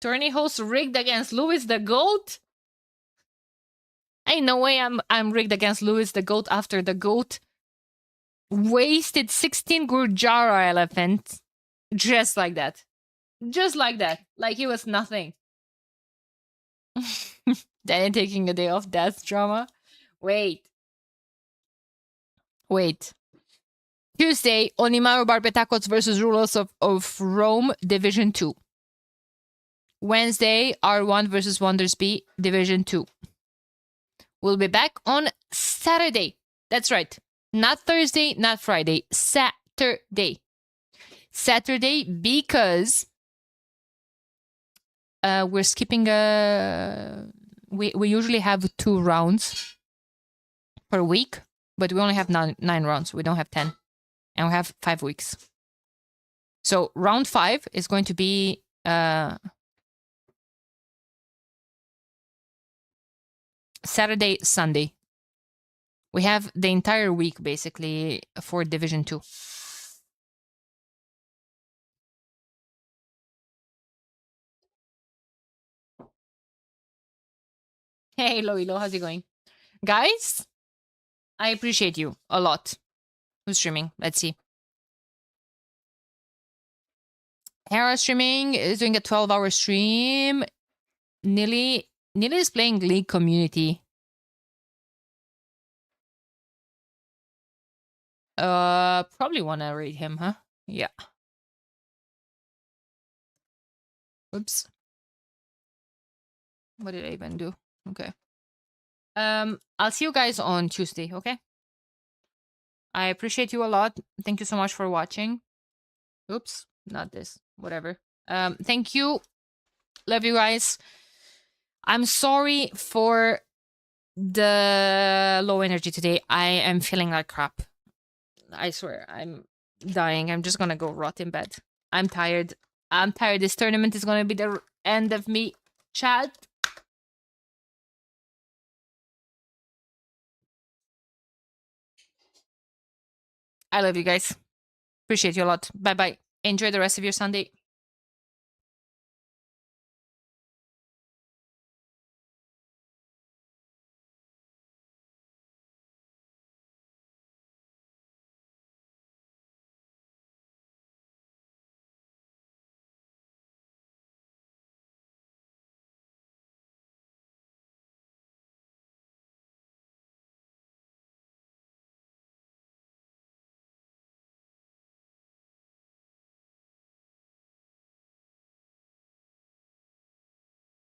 tourney host rigged against Lewis the Goat. Ain't no way I'm rigged against Lewis the Goat after the Goat wasted 16 Gurjara elephants just like that. Just like that. Like he was nothing. Danny taking a day off, that's drama. Wait. Tuesday, Onimaru Barbetakos versus Rulers of Rome, Division 2. Wednesday, R1 versus Wonders B, Division 2. We'll be back on Saturday. That's right. Not Thursday, not Friday. Saturday. Saturday because we're skipping we usually have 2 rounds per week, but we only have 9 rounds. We don't have 10. And we have 5 weeks. So round 5 is going to be Saturday, Sunday. We have the entire week basically for Division 2. Hey, Loilo, how's it going? Guys, I appreciate you a lot. Who's streaming? Let's see. Hera streaming is doing a 12-hour stream. Nilly is playing League Community. Probably want to read him, huh? Yeah. Oops. What did I even do? Okay. I'll see you guys on Tuesday, okay? I appreciate you a lot. Thank you so much for watching. Oops, not this. Whatever. Thank you. Love you guys. I'm sorry for the low energy today. I am feeling like crap. I swear, I'm dying. I'm just gonna go rot in bed. I'm tired. I'm tired. This tournament is gonna be the end of me. Chat. I love you guys. Appreciate you a lot. Bye bye. Enjoy the rest of your Sunday.